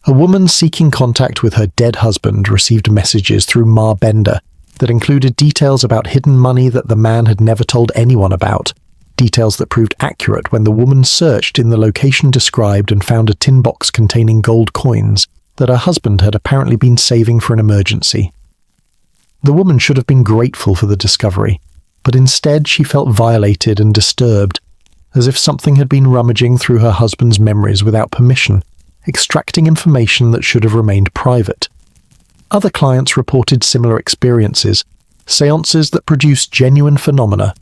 [SPEAKER 1] A woman seeking contact with her dead husband received messages through Ma Bender that included details about hidden money that the man had never told anyone about, details that proved accurate when the woman searched in the location described and found a tin box containing gold coins that her husband had apparently been saving for an emergency. The woman should have been grateful for the discovery, but instead she felt violated and disturbed, as if something had been rummaging through her husband's memories without permission, extracting information that should have remained private. Other clients reported similar experiences, seances that produced genuine phenomena,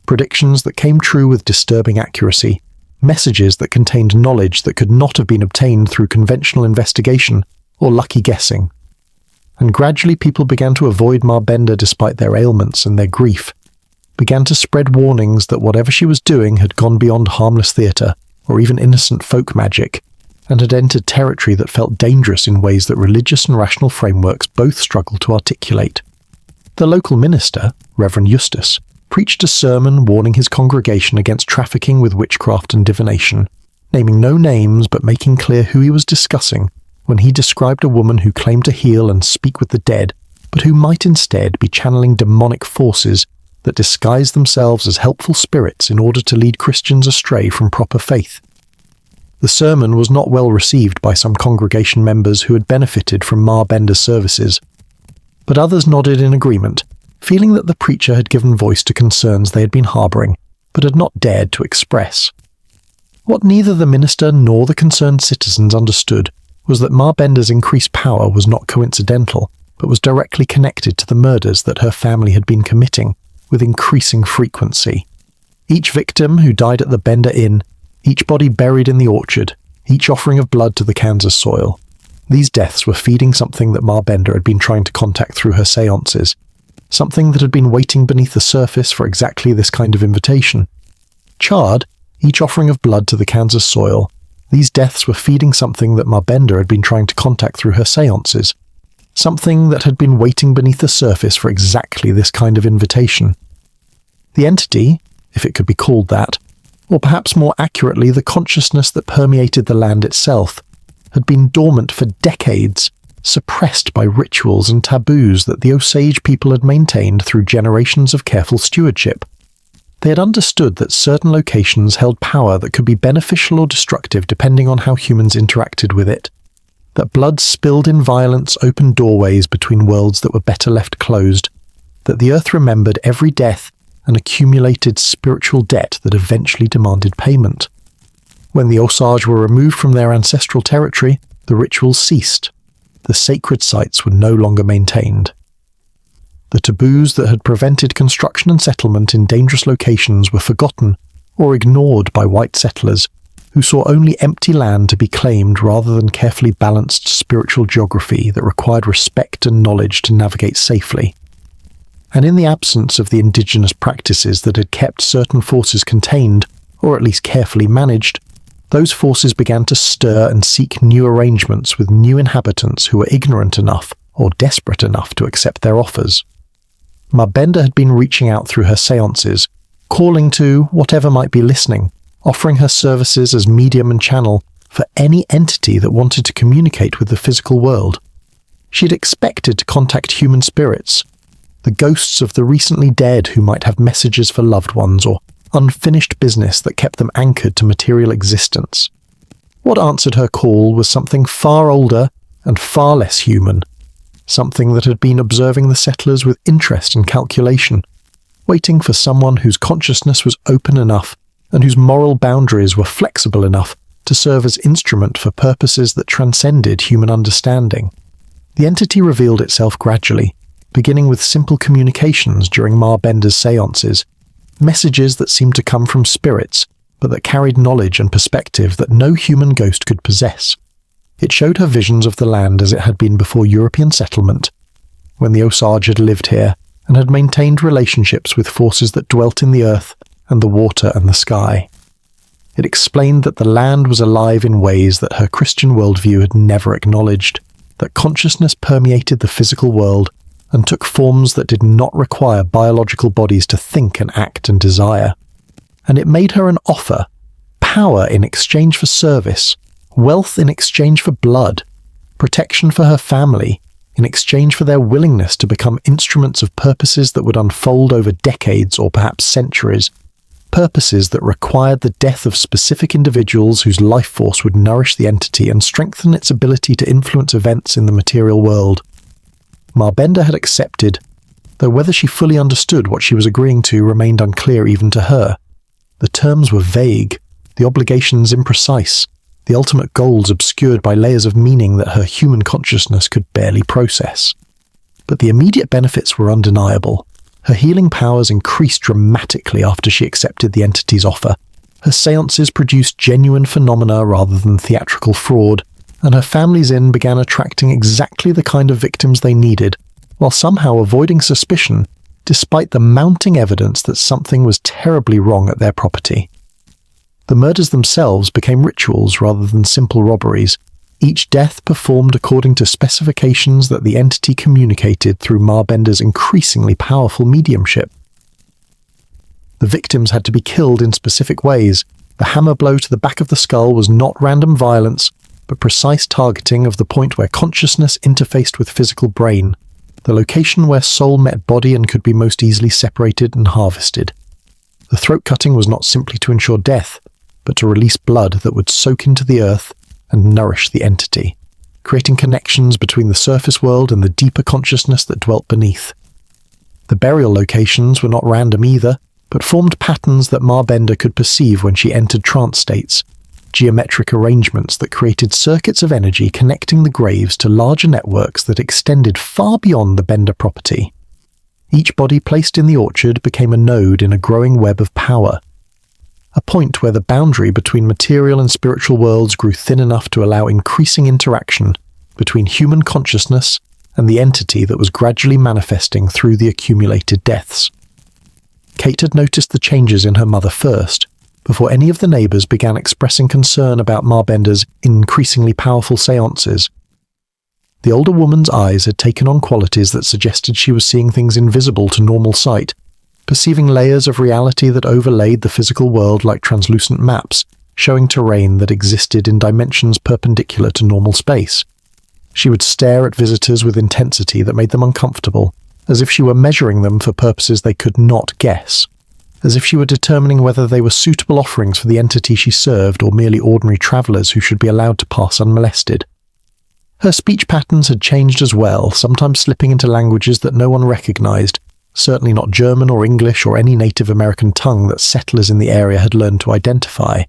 [SPEAKER 1] predictions that came true with disturbing accuracy, messages that contained knowledge that could not have been obtained through conventional investigation or lucky guessing. And gradually people began to avoid Ma Bender despite their ailments and their grief, began to spread warnings that whatever she was doing had gone beyond harmless theatre or even innocent folk magic, and had entered territory that felt dangerous in ways that religious and rational frameworks both struggled to articulate. The local minister, Reverend Eustace, preached a sermon warning his congregation against trafficking with witchcraft and divination, naming no names but making clear who he was discussing when he described a woman who claimed to heal and speak with the dead, but who might instead be channeling demonic forces that disguised themselves as helpful spirits in order to lead Christians astray from proper faith. The sermon was not well received by some congregation members who had benefited from Ma Bender's services, but others nodded in agreement, feeling that the preacher had given voice to concerns they had been harbouring, but had not dared to express. What neither the minister nor the concerned citizens understood was that Ma Bender's increased power was not coincidental, but was directly connected to the murders that her family had been committing with increasing frequency. Each victim who died at the Bender Inn, each body buried in the orchard, each offering of blood to the Kansas soil. These deaths were feeding something that Ma Bender had been trying to contact through her seances, something that had been waiting beneath the surface for exactly this kind of invitation. Charred, each offering of blood to the Kansas soil, these deaths were feeding something that Ma Bender had been trying to contact through her seances, something that had been waiting beneath the surface for exactly this kind of invitation. The entity, if it could be called that, or perhaps more accurately the consciousness that permeated the land itself, had been dormant for decades, suppressed by rituals and taboos that the Osage people had maintained through generations of careful stewardship. They had understood that certain locations held power that could be beneficial or destructive depending on how humans interacted with it, that blood spilled in violence opened doorways between worlds that were better left closed, that the earth remembered every death and accumulated spiritual debt that eventually demanded payment. When the Osage were removed from their ancestral territory, the rituals ceased. The sacred sites were no longer maintained. The taboos that had prevented construction and settlement in dangerous locations were forgotten or ignored by white settlers, who saw only empty land to be claimed rather than carefully balanced spiritual geography that required respect and knowledge to navigate safely. And in the absence of the indigenous practices that had kept certain forces contained, or at least carefully managed, those forces began to stir and seek new arrangements with new inhabitants who were ignorant enough or desperate enough to accept their offers. Ma Bender had been reaching out through her seances, calling to whatever might be listening, offering her services as medium and channel for any entity that wanted to communicate with the physical world. She had expected to contact human spirits, the ghosts of the recently dead who might have messages for loved ones or unfinished business that kept them anchored to material existence. What answered her call was something far older and far less human, something that had been observing the settlers with interest and calculation, waiting for someone whose consciousness was open enough and whose moral boundaries were flexible enough to serve as instrument for purposes that transcended human understanding. The entity revealed itself gradually, beginning with simple communications during Ma Bender's seances, messages that seemed to come from spirits, but that carried knowledge and perspective that no human ghost could possess. It showed her visions of the land as it had been before European settlement, when the Osage had lived here and had maintained relationships with forces that dwelt in the earth and the water and the sky. It explained that the land was alive in ways that her Christian worldview had never acknowledged, that consciousness permeated the physical world and took forms that did not require biological bodies to think and act and desire. And it made her an offer, power in exchange for service, wealth in exchange for blood, protection for her family in exchange for their willingness to become instruments of purposes that would unfold over decades or perhaps centuries, purposes that required the death of specific individuals whose life force would nourish the entity and strengthen its ability to influence events in the material world. Ma Bender had accepted, though whether she fully understood what she was agreeing to remained unclear even to her. The terms were vague, the obligations imprecise, the ultimate goals obscured by layers of meaning that her human consciousness could barely process. But the immediate benefits were undeniable. Her healing powers increased dramatically after she accepted the entity's offer. Her seances produced genuine phenomena rather than theatrical fraud, and her family's inn began attracting exactly the kind of victims they needed, while somehow avoiding suspicion, despite the mounting evidence that something was terribly wrong at their property. The murders themselves became rituals rather than simple robberies, each death performed according to specifications that the entity communicated through Ma Bender's increasingly powerful mediumship. The victims had to be killed in specific ways. The hammer blow to the back of the skull was not random violence, but precise targeting of the point where consciousness interfaced with physical brain. the location where soul met body and could be most easily separated and harvested. The throat cutting was not simply to ensure death, but to release blood that would soak into the earth and nourish the entity, creating connections between the surface world and the deeper consciousness that dwelt beneath. The burial locations were not random either, but formed patterns that Ma Bender could perceive when she entered trance states, geometric arrangements that created circuits of energy connecting the graves to larger networks that extended far beyond the Bender property. Each body placed in the orchard became a node in a growing web of power, a point where the boundary between material and spiritual worlds grew thin enough to allow increasing interaction between human consciousness and the entity that was gradually manifesting through the accumulated deaths. Kate had noticed the changes in her mother first, before any of the neighbours began expressing concern about Ma Bender's increasingly powerful seances. The older woman's eyes had taken on qualities that suggested she was seeing things invisible to normal sight, perceiving layers of reality that overlaid the physical world like translucent maps, showing terrain that existed in dimensions perpendicular to normal space. She would stare at visitors with intensity that made them uncomfortable, as if she were measuring them for purposes they could not guess, as if she were determining whether they were suitable offerings for the entity she served or merely ordinary travellers who should be allowed to pass unmolested. Her speech patterns had changed as well, sometimes slipping into languages that no one recognised, certainly not German or English or any Native American tongue that settlers in the area had learned to identify.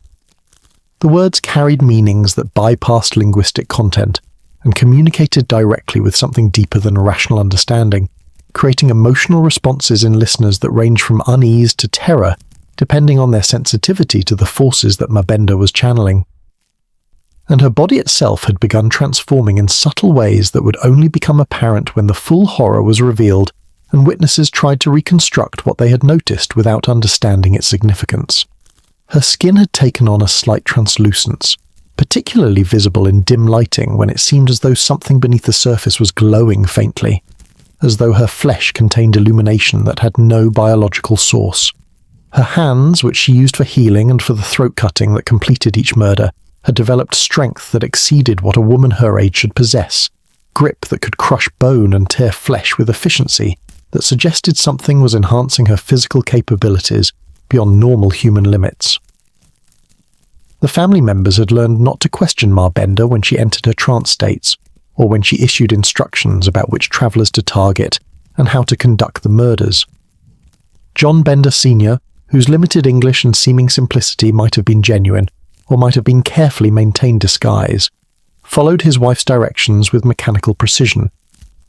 [SPEAKER 1] The words carried meanings that bypassed linguistic content and communicated directly with something deeper than a rational understanding, creating emotional responses in listeners that range from unease to terror, depending on their sensitivity to the forces that Ma Bender was channeling. And her body itself had begun transforming in subtle ways that would only become apparent when the full horror was revealed and witnesses tried to reconstruct what they had noticed without understanding its significance. Her skin had taken on a slight translucence, particularly visible in dim lighting when it seemed as though something beneath the surface was glowing faintly, as though her flesh contained illumination that had no biological source. Her hands, which she used for healing and for the throat cutting that completed each murder, had developed strength that exceeded what a woman her age should possess, grip that could crush bone and tear flesh with efficiency that suggested something was enhancing her physical capabilities beyond normal human limits. The family members had learned not to question Ma Bender when she entered her trance states, or when she issued instructions about which travellers to target and how to conduct the murders. John Bender Sr., whose limited English and seeming simplicity might have been genuine, or might have been carefully maintained disguise, followed his wife's directions with mechanical precision,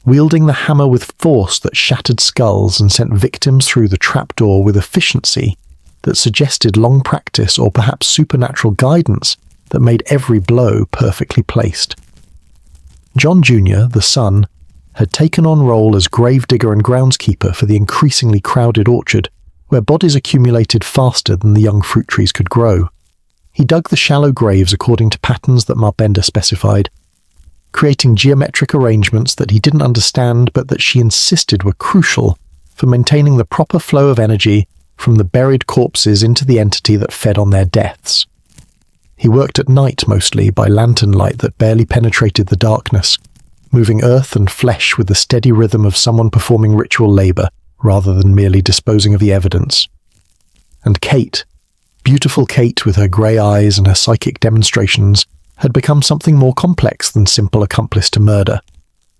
[SPEAKER 1] wielding the hammer with force that shattered skulls and sent victims through the trapdoor with efficiency that suggested long practice or perhaps supernatural guidance that made every blow perfectly placed. John Jr., the son, had taken on role as gravedigger and groundskeeper for the increasingly crowded orchard, where bodies accumulated faster than the young fruit trees could grow. He dug the shallow graves according to patterns that Ma Bender specified, creating geometric arrangements that he didn't understand but that she insisted were crucial for maintaining the proper flow of energy from the buried corpses into the entity that fed on their deaths. He worked at night mostly by lantern light that barely penetrated the darkness, moving earth and flesh with the steady rhythm of someone performing ritual labour rather than merely disposing of the evidence. And Kate, beautiful Kate with her grey eyes and her psychic demonstrations, had become something more complex than simple accomplice to murder.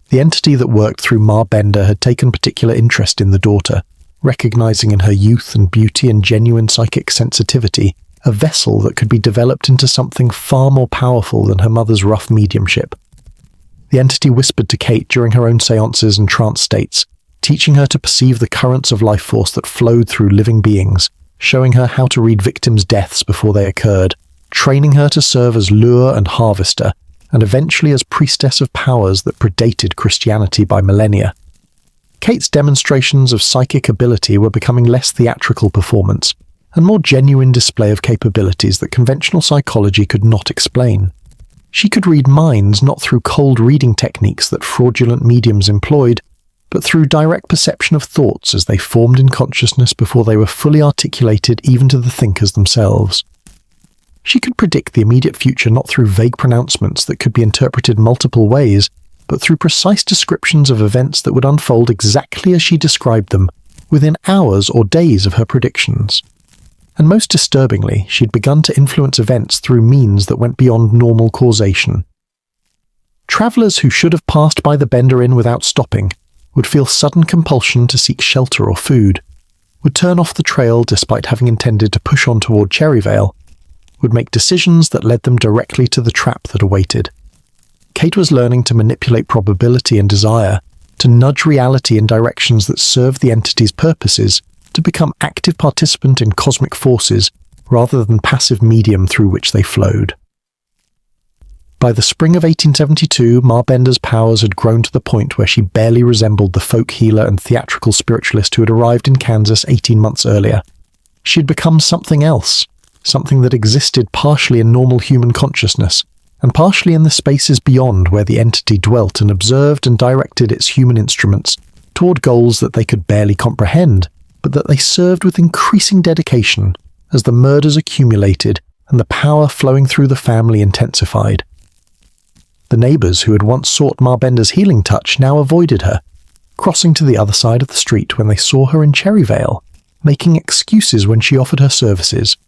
[SPEAKER 1] The entity that worked through Ma Bender had taken particular interest in the daughter, recognising in her youth and beauty and genuine psychic sensitivity a vessel that could be developed into something far more powerful than her mother's rough mediumship. The entity whispered to Kate during her own seances and trance states, teaching her to perceive the currents of life force that flowed through living beings, showing her how to read victims' deaths before they occurred, training her to serve as lure and harvester, and eventually as priestess of powers that predated Christianity by millennia. Kate's demonstrations of psychic ability were becoming less theatrical performance, and more genuine display of capabilities that conventional psychology could not explain. She could read minds not through cold reading techniques that fraudulent mediums employed, but through direct perception of thoughts as they formed in consciousness before they were fully articulated even to the thinkers themselves. She could predict the immediate future not through vague pronouncements that could be interpreted multiple ways, but through precise descriptions of events that would unfold exactly as she described them, within hours or days of her predictions. And most disturbingly, she'd begun to influence events through means that went beyond normal causation. Travellers who should have passed by the Bender Inn without stopping would feel sudden compulsion to seek shelter or food, would turn off the trail despite having intended to push on toward Cherryvale, would make decisions that led them directly to the trap that awaited. Kate was learning to manipulate probability and desire, to nudge reality in directions that served the entity's purposes, to become active participant in cosmic forces rather than passive medium through which they flowed. By the spring of 1872, Ma Bender's powers had grown to the point where she barely resembled the folk healer and theatrical spiritualist who had arrived in Kansas 18 months earlier. She had become something else, something that existed partially in normal human consciousness, and partially in the spaces beyond where the entity dwelt and observed and directed its human instruments toward goals that they could barely comprehend, but that they served with increasing dedication as the murders accumulated and the power flowing through the family intensified. The neighbours who had once sought Ma Bender's healing touch now avoided her, crossing to the other side of the street when they saw her in Cherryvale, making excuses when she offered her services,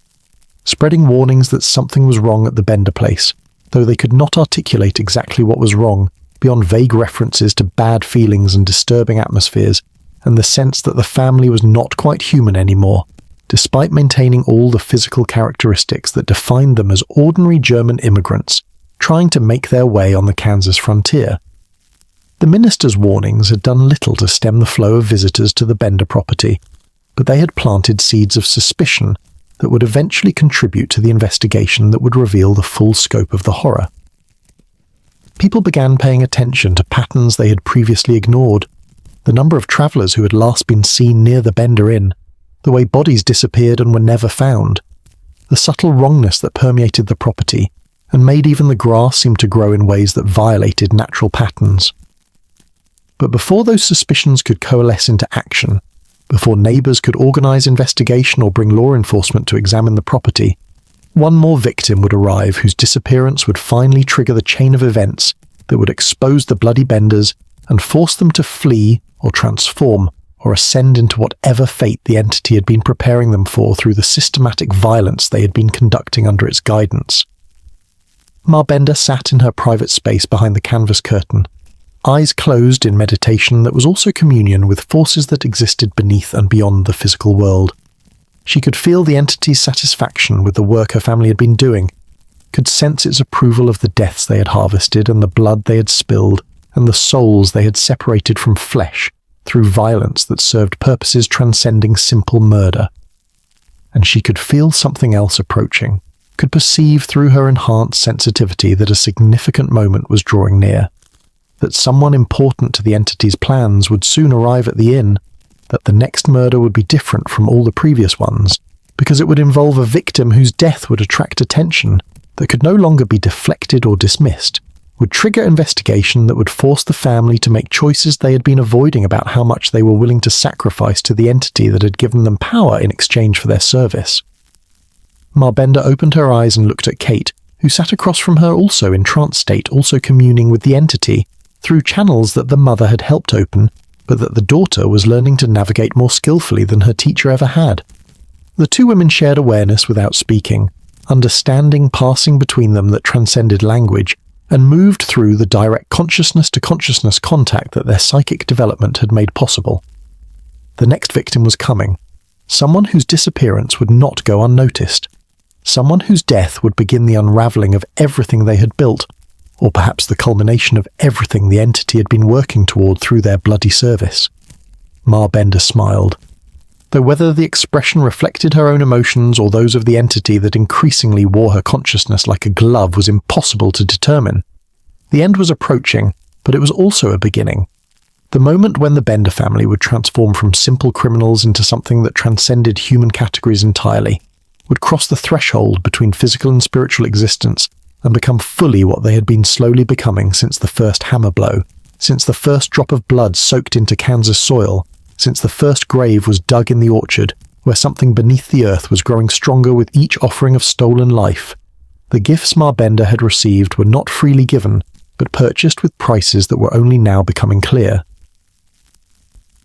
[SPEAKER 1] spreading warnings that something was wrong at the Bender place, though they could not articulate exactly what was wrong beyond vague references to bad feelings and disturbing atmospheres, and the sense that the family was not quite human anymore, despite maintaining all the physical characteristics that defined them as ordinary German immigrants trying to make their way on the Kansas frontier. The minister's warnings had done little to stem the flow of visitors to the Bender property, but they had planted seeds of suspicion that would eventually contribute to the investigation that would reveal the full scope of the horror. People began paying attention to patterns they had previously ignored, the number of travellers who had last been seen near the Bender Inn, the way bodies disappeared and were never found, the subtle wrongness that permeated the property and made even the grass seem to grow in ways that violated natural patterns. But before those suspicions could coalesce into action, before neighbours could organise investigation or bring law enforcement to examine the property, one more victim would arrive whose disappearance would finally trigger the chain of events that would expose the bloody Benders and force them to flee or transform or ascend into whatever fate the entity had been preparing them for through the systematic violence they had been conducting under its guidance. Ma Bender sat in her private space behind the canvas curtain, eyes closed in meditation that was also communion with forces that existed beneath and beyond the physical world. She could feel the entity's satisfaction with the work her family had been doing, could sense its approval of the deaths they had harvested and the blood they had spilled and the souls they had separated from flesh through violence that served purposes transcending simple murder. And she could feel something else approaching, could perceive through her enhanced sensitivity that a significant moment was drawing near, that someone important to the entity's plans would soon arrive at the inn, that the next murder would be different from all the previous ones, because it would involve a victim whose death would attract attention that could no longer be deflected or dismissed, would trigger investigation that would force the family to make choices they had been avoiding about how much they were willing to sacrifice to the entity that had given them power in exchange for their service. Ma Bender opened her eyes and looked at Kate, who sat across from her also in trance state, also communing with the entity, through channels that the mother had helped open, but that the daughter was learning to navigate more skillfully than her teacher ever had. The two women shared awareness without speaking, understanding passing between them that transcended language, and moved through the direct consciousness-to-consciousness contact that their psychic development had made possible. The next victim was coming, someone whose disappearance would not go unnoticed, someone whose death would begin the unravelling of everything they had built, or perhaps the culmination of everything the entity had been working toward through their bloody service. Ma Bender smiled, though whether the expression reflected her own emotions or those of the entity that increasingly wore her consciousness like a glove was impossible to determine. The end was approaching, but it was also a beginning. The moment when the Bender family would transform from simple criminals into something that transcended human categories entirely, would cross the threshold between physical and spiritual existence and become fully what they had been slowly becoming since the first hammer blow, since the first drop of blood soaked into Kansas soil, since the first grave was dug in the orchard, where something beneath the earth was growing stronger with each offering of stolen life. The gifts Ma Bender had received were not freely given, but purchased with prices that were only now becoming clear.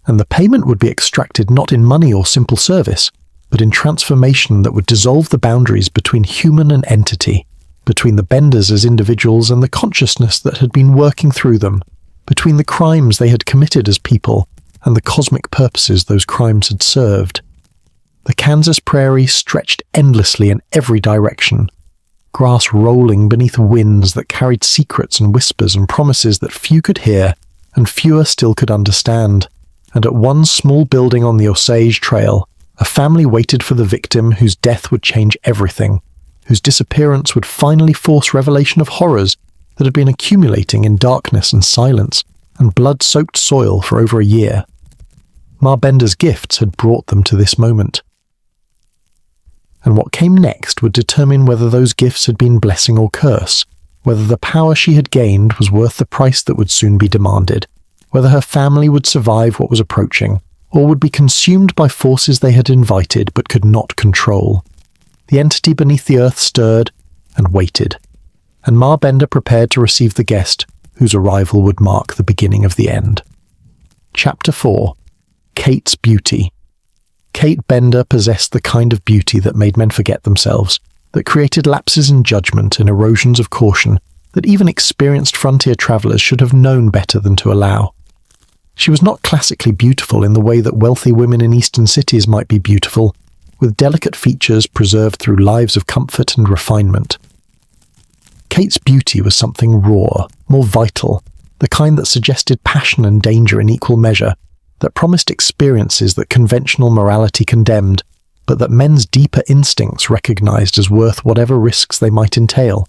[SPEAKER 1] And the payment would be extracted not in money or simple service, but in transformation that would dissolve the boundaries between human and entity, between the Benders as individuals and the consciousness that had been working through them, between the crimes they had committed as people and the cosmic purposes those crimes had served. The Kansas prairie stretched endlessly in every direction, grass rolling beneath winds that carried secrets and whispers and promises that few could hear and fewer still could understand. And at one small building on the Osage Trail, a family waited for the victim whose death would change everything, whose disappearance would finally force revelation of horrors that had been accumulating in darkness and silence and blood-soaked soil for over a year. Ma Bender's gifts had brought them to this moment. And what came next would determine whether those gifts had been blessing or curse, whether the power she had gained was worth the price that would soon be demanded, whether her family would survive what was approaching, or would be consumed by forces they had invited but could not control. The entity beneath the earth stirred and waited, and Ma Bender prepared to receive the guest whose arrival would mark the beginning of the end. Chapter 4. Kate's Beauty. Kate Bender possessed the kind of beauty that made men forget themselves, that created lapses in judgment and erosions of caution that even experienced frontier travelers should have known better than to allow. She was not classically beautiful in the way that wealthy women in eastern cities might be beautiful, with delicate features preserved through lives of comfort and refinement. Kate's beauty was something raw, more vital, the kind that suggested passion and danger in equal measure, that promised experiences that conventional morality condemned, but that men's deeper instincts recognized as worth whatever risks they might entail.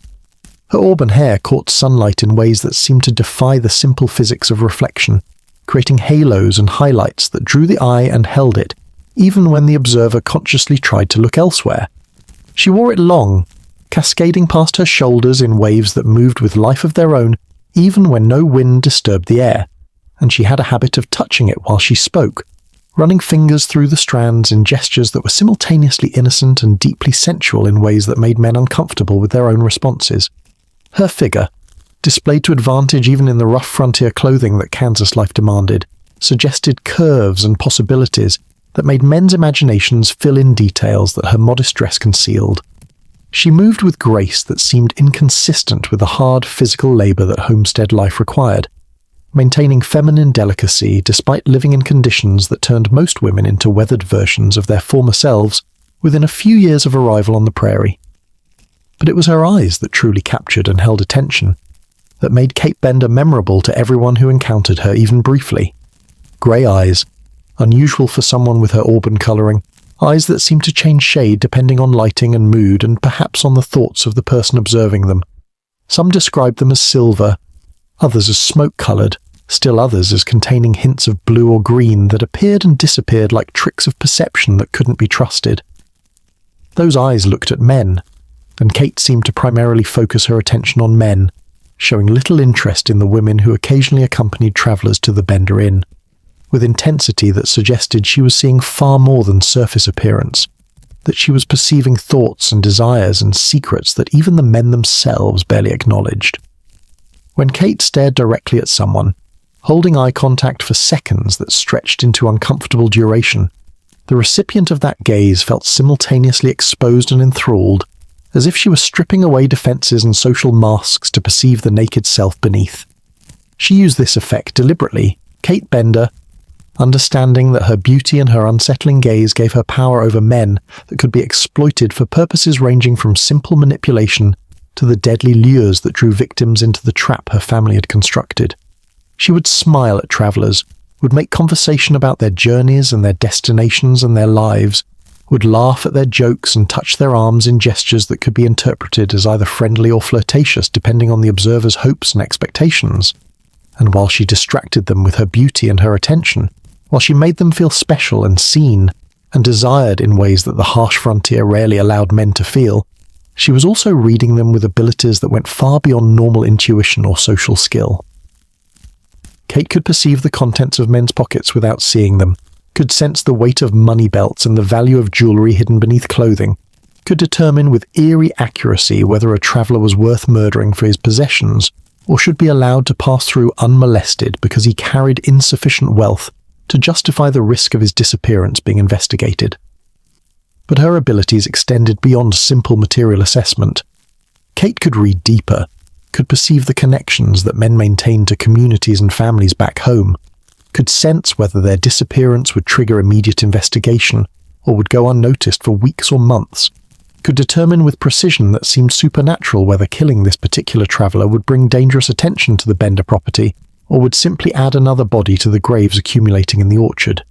[SPEAKER 1] Her auburn hair caught sunlight in ways that seemed to defy the simple physics of reflection, creating halos and highlights that drew the eye and held it, even when the observer consciously tried to look elsewhere. She wore it long, cascading past her shoulders in waves that moved with life of their own, even when no wind disturbed the air, and she had a habit of touching it while she spoke, running fingers through the strands in gestures that were simultaneously innocent and deeply sensual in ways that made men uncomfortable with their own responses. Her figure, displayed to advantage even in the rough frontier clothing that Kansas life demanded, suggested curves and possibilities that made men's imaginations fill in details that her modest dress concealed. She moved with grace that seemed inconsistent with the hard physical labor that homestead life required, maintaining feminine delicacy despite living in conditions that turned most women into weathered versions of their former selves within a few years of arrival on the prairie. But it was her eyes that truly captured and held attention, that made Kate Bender memorable to everyone who encountered her even briefly. Grey eyes, unusual for someone with her auburn colouring, eyes that seemed to change shade depending on lighting and mood and perhaps on the thoughts of the person observing them. Some described them as silver, others as smoke-coloured, still others as containing hints of blue or green that appeared and disappeared like tricks of perception that couldn't be trusted. Those eyes looked at men, and Kate seemed to primarily focus her attention on men, showing little interest in the women who occasionally accompanied travellers to the Bender Inn, with intensity that suggested she was seeing far more than surface appearance, that she was perceiving thoughts and desires and secrets that even the men themselves barely acknowledged. When Kate stared directly at someone, holding eye contact for seconds that stretched into uncomfortable duration, the recipient of that gaze felt simultaneously exposed and enthralled, as if she was stripping away defenses and social masks to perceive the naked self beneath. She used this effect deliberately. Kate Bender, understanding that her beauty and her unsettling gaze gave her power over men that could be exploited for purposes ranging from simple manipulation to the deadly lures that drew victims into the trap her family had constructed. She would smile at travellers, would make conversation about their journeys and their destinations and their lives, would laugh at their jokes and touch their arms in gestures that could be interpreted as either friendly or flirtatious depending on the observer's hopes and expectations. And while she distracted them with her beauty and her attention, while she made them feel special and seen and desired in ways that the harsh frontier rarely allowed men to feel, she was also reading them with abilities that went far beyond normal intuition or social skill. Kate could perceive the contents of men's pockets without seeing them, could sense the weight of money belts and the value of jewellery hidden beneath clothing, could determine with eerie accuracy whether a traveller was worth murdering for his possessions, or should be allowed to pass through unmolested because he carried insufficient wealth to justify the risk of his disappearance being investigated. But her abilities extended beyond simple material assessment. Kate could read deeper, could perceive the connections that men maintained to communities and families back home, could sense whether their disappearance would trigger immediate investigation or would go unnoticed for weeks or months, could determine with precision that seemed supernatural whether killing this particular traveller would bring dangerous attention to the Bender property or would simply add another body to the graves accumulating in the orchard.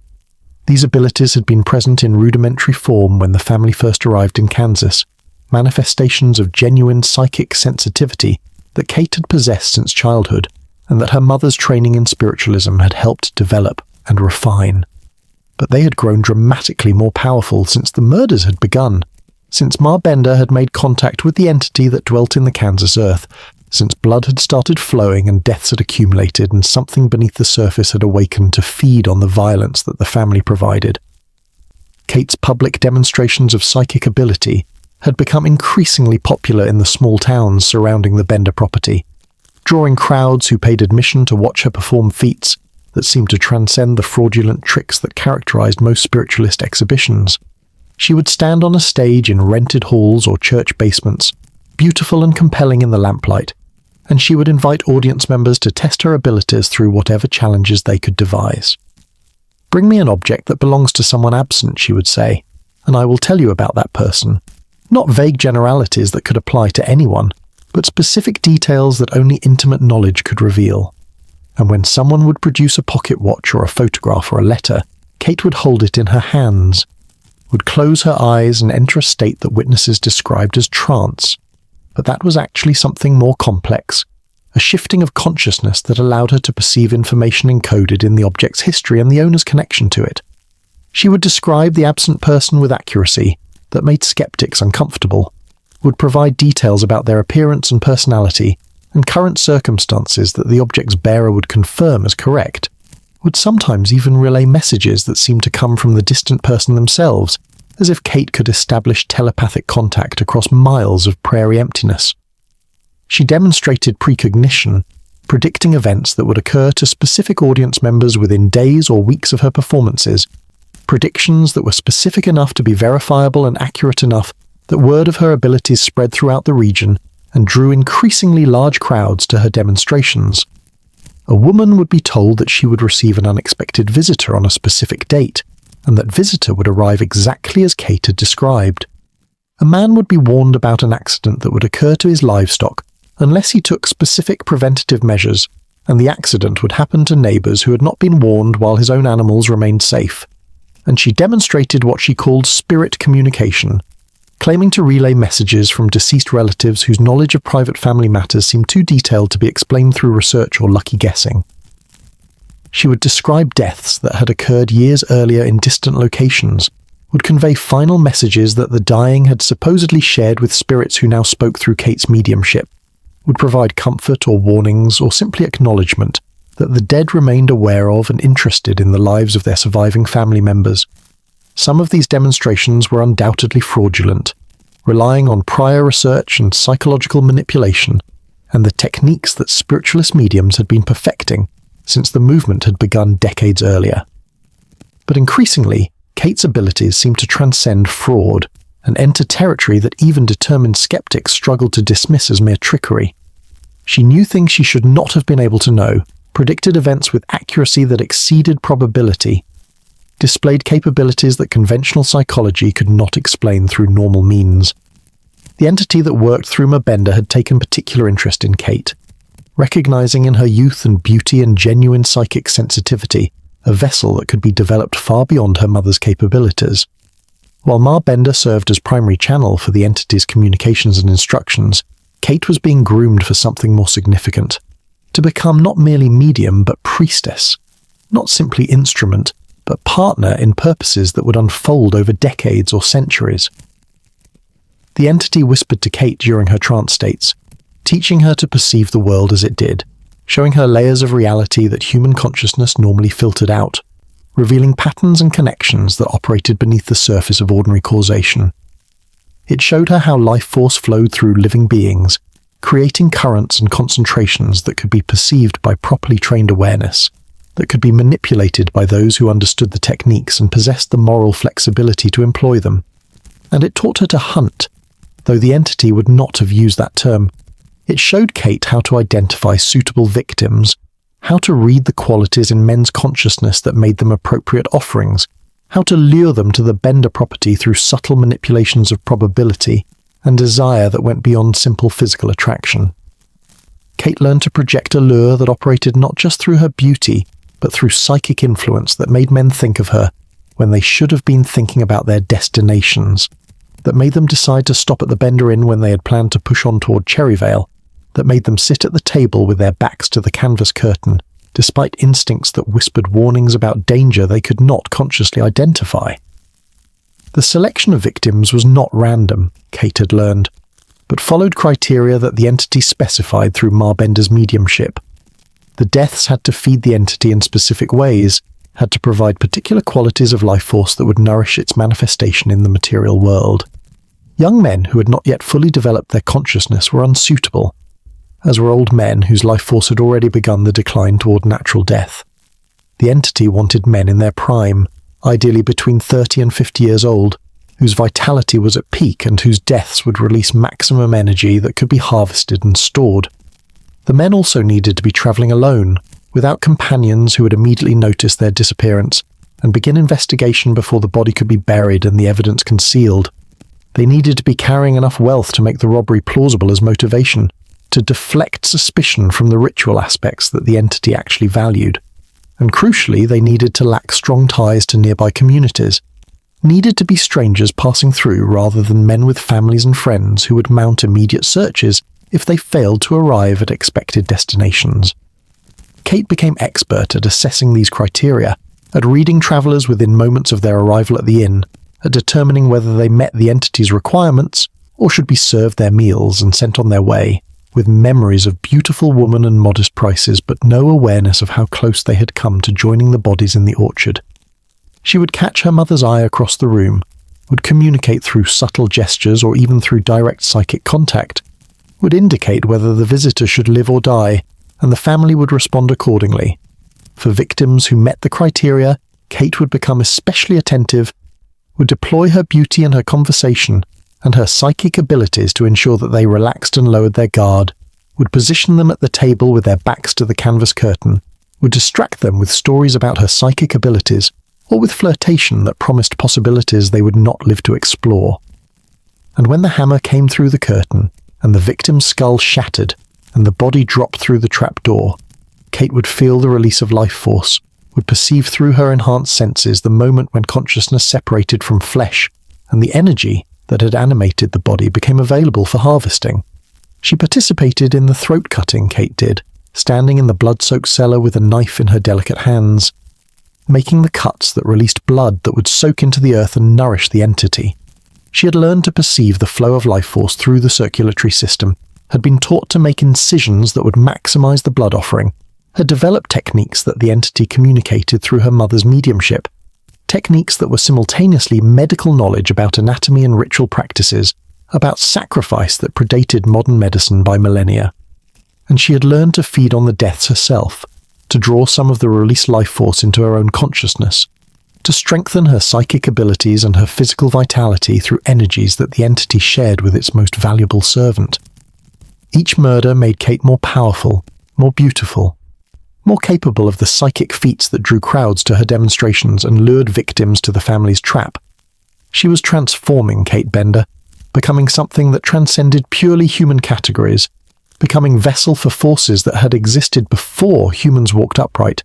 [SPEAKER 1] These abilities had been present in rudimentary form when the family first arrived in Kansas, manifestations of genuine psychic sensitivity that Kate had possessed since childhood, and that her mother's training in spiritualism had helped develop and refine. But they had grown dramatically more powerful since the murders had begun, since Ma Bender had made contact with the entity that dwelt in the Kansas earth, since blood had started flowing and deaths had accumulated and something beneath the surface had awakened to feed on the violence that the family provided. Kate's public demonstrations of psychic ability had become increasingly popular in the small towns surrounding the Bender property, drawing crowds who paid admission to watch her perform feats that seemed to transcend the fraudulent tricks that characterized most spiritualist exhibitions. She would stand on a stage in rented halls or church basements, beautiful and compelling in the lamplight, and she would invite audience members to test her abilities through whatever challenges they could devise. "Bring me an object that belongs to someone absent," she would say, "and I will tell you about that person." Not vague generalities that could apply to anyone, but specific details that only intimate knowledge could reveal. And when someone would produce a pocket watch or a photograph or a letter, Kate would hold it in her hands, would close her eyes and enter a state that witnesses described as trance. But that was actually something more complex, a shifting of consciousness that allowed her to perceive information encoded in the object's history and the owner's connection to it. She would describe the absent person with accuracy that made skeptics uncomfortable, would provide details about their appearance and personality, and current circumstances that the object's bearer would confirm as correct, would sometimes even relay messages that seemed to come from the distant person themselves, as if Kate could establish telepathic contact across miles of prairie emptiness. She demonstrated precognition, predicting events that would occur to specific audience members within days or weeks of her performances, predictions that were specific enough to be verifiable and accurate enough that word of her abilities spread throughout the region and drew increasingly large crowds to her demonstrations. A woman would be told that she would receive an unexpected visitor on a specific date, and that visitor would arrive exactly as Kate had described. A man would be warned about an accident that would occur to his livestock unless he took specific preventative measures, and the accident would happen to neighbours who had not been warned while his own animals remained safe. And she demonstrated what she called spirit communication, claiming to relay messages from deceased relatives whose knowledge of private family matters seemed too detailed to be explained through research or lucky guessing. She would describe deaths that had occurred years earlier in distant locations, would convey final messages that the dying had supposedly shared with spirits who now spoke through Kate's mediumship, would provide comfort or warnings or simply acknowledgement that the dead remained aware of and interested in the lives of their surviving family members. Some of these demonstrations were undoubtedly fraudulent, relying on prior research and psychological manipulation, and the techniques that spiritualist mediums had been perfecting since the movement had begun decades earlier. But increasingly, Kate's abilities seemed to transcend fraud and enter territory that even determined skeptics struggled to dismiss as mere trickery. She knew things she should not have been able to know, predicted events with accuracy that exceeded probability, displayed capabilities that conventional psychology could not explain through normal means. The entity that worked through Ma Bender had taken particular interest in Kate, recognizing in her youth and beauty and genuine psychic sensitivity a vessel that could be developed far beyond her mother's capabilities. While Ma Bender served as primary channel for the entity's communications and instructions, Kate was being groomed for something more significant, to become not merely medium but priestess, not simply instrument, but partner in purposes that would unfold over decades or centuries. The entity whispered to Kate during her trance states, teaching her to perceive the world as it did, showing her layers of reality that human consciousness normally filtered out, revealing patterns and connections that operated beneath the surface of ordinary causation. It showed her how life force flowed through living beings, creating currents and concentrations that could be perceived by properly trained awareness, that could be manipulated by those who understood the techniques and possessed the moral flexibility to employ them. And it taught her to hunt, though the entity would not have used that term. It showed Kate how to identify suitable victims, how to read the qualities in men's consciousness that made them appropriate offerings, how to lure them to the Bender property through subtle manipulations of probability and desire that went beyond simple physical attraction. Kate learned to project a lure that operated not just through her beauty, but through psychic influence that made men think of her when they should have been thinking about their destinations, that made them decide to stop at the Bender Inn when they had planned to push on toward Cherryvale, that made them sit at the table with their backs to the canvas curtain, despite instincts that whispered warnings about danger they could not consciously identify. The selection of victims was not random, Kate had learned, but followed criteria that the entity specified through Marbender's mediumship. The deaths had to feed the entity in specific ways, had to provide particular qualities of life force that would nourish its manifestation in the material world. Young men who had not yet fully developed their consciousness were unsuitable, as were old men whose life force had already begun the decline toward natural death. The entity wanted men in their prime, ideally between 30 and 50 years old, whose vitality was at peak and whose deaths would release maximum energy that could be harvested and stored. The men also needed to be travelling alone, without companions who would immediately notice their disappearance and begin investigation before the body could be buried and the evidence concealed. They needed to be carrying enough wealth to make the robbery plausible as motivation, to deflect suspicion from the ritual aspects that the entity actually valued. And crucially, they needed to lack strong ties to nearby communities, needed to be strangers passing through rather than men with families and friends who would mount immediate searches if they failed to arrive at expected destinations. Kate became expert at assessing these criteria, at reading travellers within moments of their arrival at the inn, at determining whether they met the entity's requirements or should be served their meals and sent on their way, with memories of beautiful women and modest prices but no awareness of how close they had come to joining the bodies in the orchard. She would catch her mother's eye across the room, would communicate through subtle gestures or even through direct psychic contact, would indicate whether the visitor should live or die, and the family would respond accordingly. For victims who met the criteria, Kate would become especially attentive, would deploy her beauty and her conversation and her psychic abilities to ensure that they relaxed and lowered their guard, would position them at the table with their backs to the canvas curtain, would distract them with stories about her psychic abilities, or with flirtation that promised possibilities they would not live to explore. And when the hammer came through the curtain, and the victim's skull shattered, and the body dropped through the trapdoor, Kate would feel the release of life force, would perceive through her enhanced senses the moment when consciousness separated from flesh, and the energy that had animated the body became available for harvesting. She participated in the throat-cutting, Kate did, standing in the blood-soaked cellar with a knife in her delicate hands, making the cuts that released blood that would soak into the earth and nourish the entity. She had learned to perceive the flow of life force through the circulatory system, had been taught to make incisions that would maximize the blood offering, had developed techniques that the entity communicated through her mother's mediumship, techniques that were simultaneously medical knowledge about anatomy and ritual practices, about sacrifice that predated modern medicine by millennia. And she had learned to feed on the deaths herself, to draw some of the released life force into her own consciousness, to strengthen her psychic abilities and her physical vitality through energies that the entity shared with its most valuable servant. Each murder made Kate more powerful, more beautiful, more capable of the psychic feats that drew crowds to her demonstrations and lured victims to the family's trap. She was transforming Kate Bender, becoming something that transcended purely human categories, becoming vessel for forces that had existed before humans walked upright,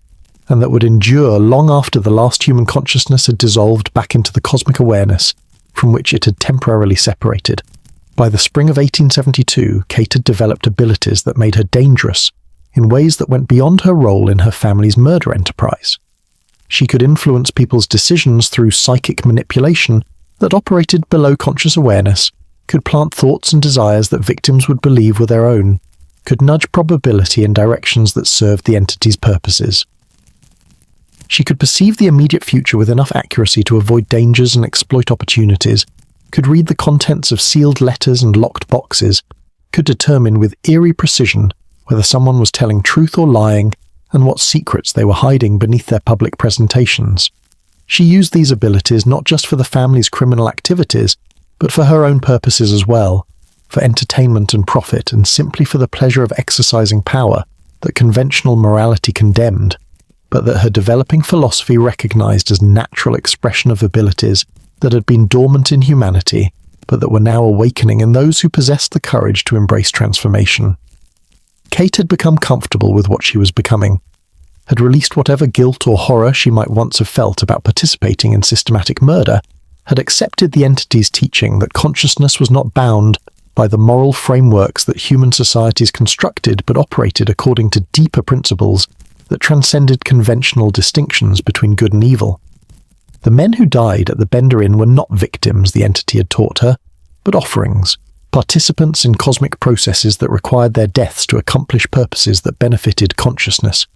[SPEAKER 1] and that would endure long after the last human consciousness had dissolved back into the cosmic awareness from which it had temporarily separated. By the spring of 1872, Kate had developed abilities that made her dangerous in ways that went beyond her role in her family's murder enterprise. She could influence people's decisions through psychic manipulation that operated below conscious awareness, could plant thoughts and desires that victims would believe were their own, could nudge probability in directions that served the entity's purposes. She could perceive the immediate future with enough accuracy to avoid dangers and exploit opportunities, could read the contents of sealed letters and locked boxes, could determine with eerie precision whether someone was telling truth or lying and what secrets they were hiding beneath their public presentations. She used these abilities not just for the family's criminal activities, but for her own purposes as well, for entertainment and profit, and simply for the pleasure of exercising power that conventional morality condemned, but that her developing philosophy recognized as natural expression of abilities that had been dormant in humanity, but that were now awakening in those who possessed the courage to embrace transformation. Kate had become comfortable with what she was becoming, had released whatever guilt or horror she might once have felt about participating in systematic murder, had accepted the entity's teaching that consciousness was not bound by the moral frameworks that human societies constructed, but operated according to deeper principles that transcended conventional distinctions between good and evil. The men who died at the Bender Inn were not victims, the entity had taught her, but offerings, participants in cosmic processes that required their deaths to accomplish purposes that benefited consciousness,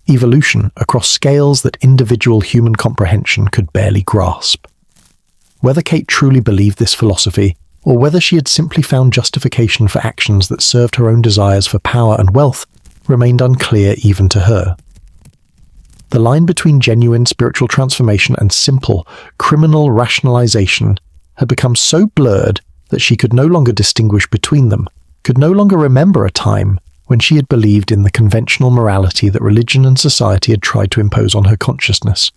[SPEAKER 1] evolution across scales that individual human comprehension could barely grasp. Whether Kate truly believed this philosophy, or whether she had simply found justification for actions that served her own desires for power and wealth, remained unclear even to her. The line between genuine spiritual transformation and simple, criminal rationalization had become so blurred that she could no longer distinguish between them, could no longer remember a time when she had believed in the conventional morality that religion and society had tried to impose on her consciousness.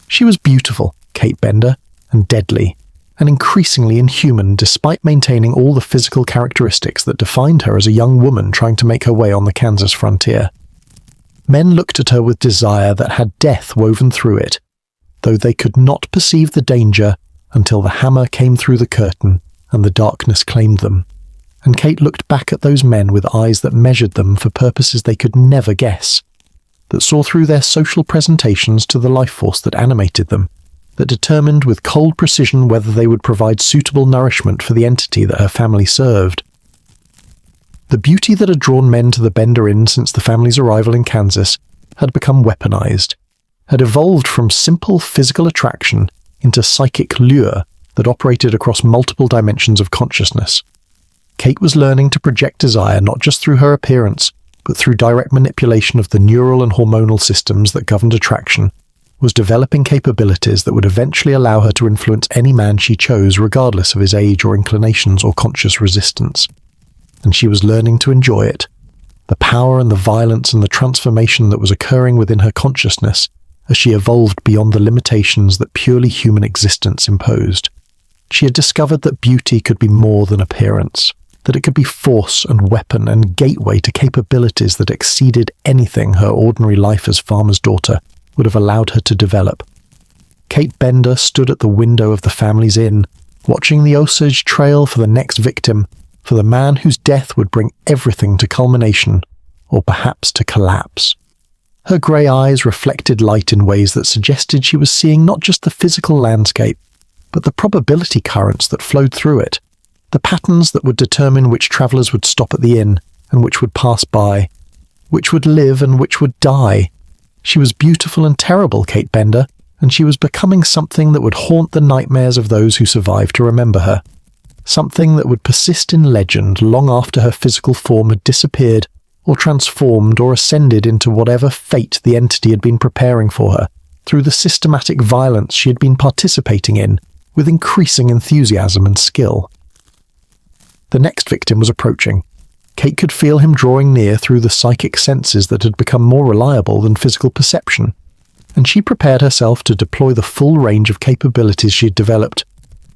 [SPEAKER 1] She was beautiful, Kate Bender, and deadly, and increasingly inhuman despite maintaining all the physical characteristics that defined her as a young woman trying to make her way on the Kansas frontier. Men looked at her with desire that had death woven through it, though they could not perceive the danger until the hammer came through the curtain and the darkness claimed them. And Kate looked back at those men with eyes that measured them for purposes they could never guess, that saw through their social presentations to the life force that animated them, that determined with cold precision whether they would provide suitable nourishment for the entity that her family served. The beauty that had drawn men to the Bender Inn since the family's arrival in Kansas had become weaponized, had evolved from simple physical attraction into psychic lure that operated across multiple dimensions of consciousness. Kate was learning to project desire not just through her appearance, but through direct manipulation of the neural and hormonal systems that governed attraction, was developing capabilities that would eventually allow her to influence any man she chose regardless of his age or inclinations or conscious resistance. And she was learning to enjoy it, the power and the violence and the transformation that was occurring within her consciousness as she evolved beyond the limitations that purely human existence imposed. She had discovered that beauty could be more than appearance, that it could be force and weapon and gateway to capabilities that exceeded anything her ordinary life as farmer's daughter would have allowed her to develop. Kate Bender stood at the window of the family's inn, watching the Osage trail for the next victim, for the man whose death would bring everything to culmination, or perhaps to collapse. Her grey eyes reflected light in ways that suggested she was seeing not just the physical landscape, but the probability currents that flowed through it, the patterns that would determine which travellers would stop at the inn and which would pass by, which would live and which would die. She was beautiful and terrible, Kate Bender, and she was becoming something that would haunt the nightmares of those who survived to remember her. Something that would persist in legend long after her physical form had disappeared or transformed or ascended into whatever fate the entity had been preparing for her through the systematic violence she had been participating in with increasing enthusiasm and skill. The next victim was approaching. Kate could feel him drawing near through the psychic senses that had become more reliable than physical perception, and she prepared herself to deploy the full range of capabilities she had developed,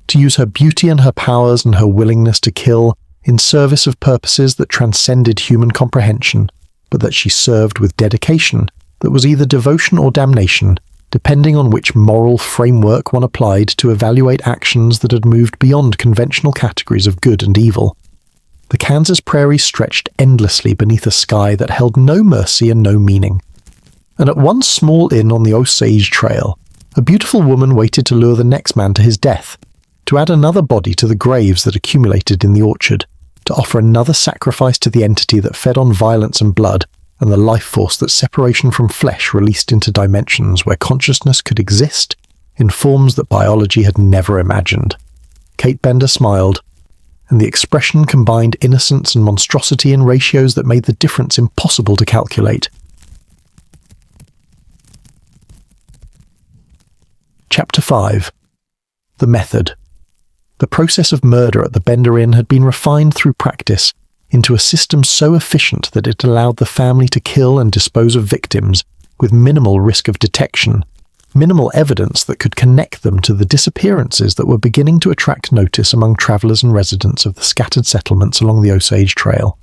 [SPEAKER 1] to use her beauty and her powers and her willingness to kill in service of purposes that transcended human comprehension, but that she served with dedication that was either devotion or damnation, depending on which moral framework one applied to evaluate actions that had moved beyond conventional categories of good and evil. The Kansas prairie stretched endlessly beneath a sky that held no mercy and no meaning. And at one small inn on the Osage Trail, a beautiful woman waited to lure the next man to his death, to add another body to the graves that accumulated in the orchard, to offer another sacrifice to the entity that fed on violence and blood, and the life force that separation from flesh released into dimensions where consciousness could exist in forms that biology had never imagined. Kate Bender smiled. and the expression combined innocence and monstrosity in ratios that made the difference impossible to calculate. Chapter 5. The Method. The process of murder at the Bender Inn had been refined through practice into a system so efficient that it allowed the family to kill and dispose of victims with minimal risk of detection, minimal evidence that could connect them to the disappearances that were beginning to attract notice among travellers and residents of the scattered settlements along the Osage Trail.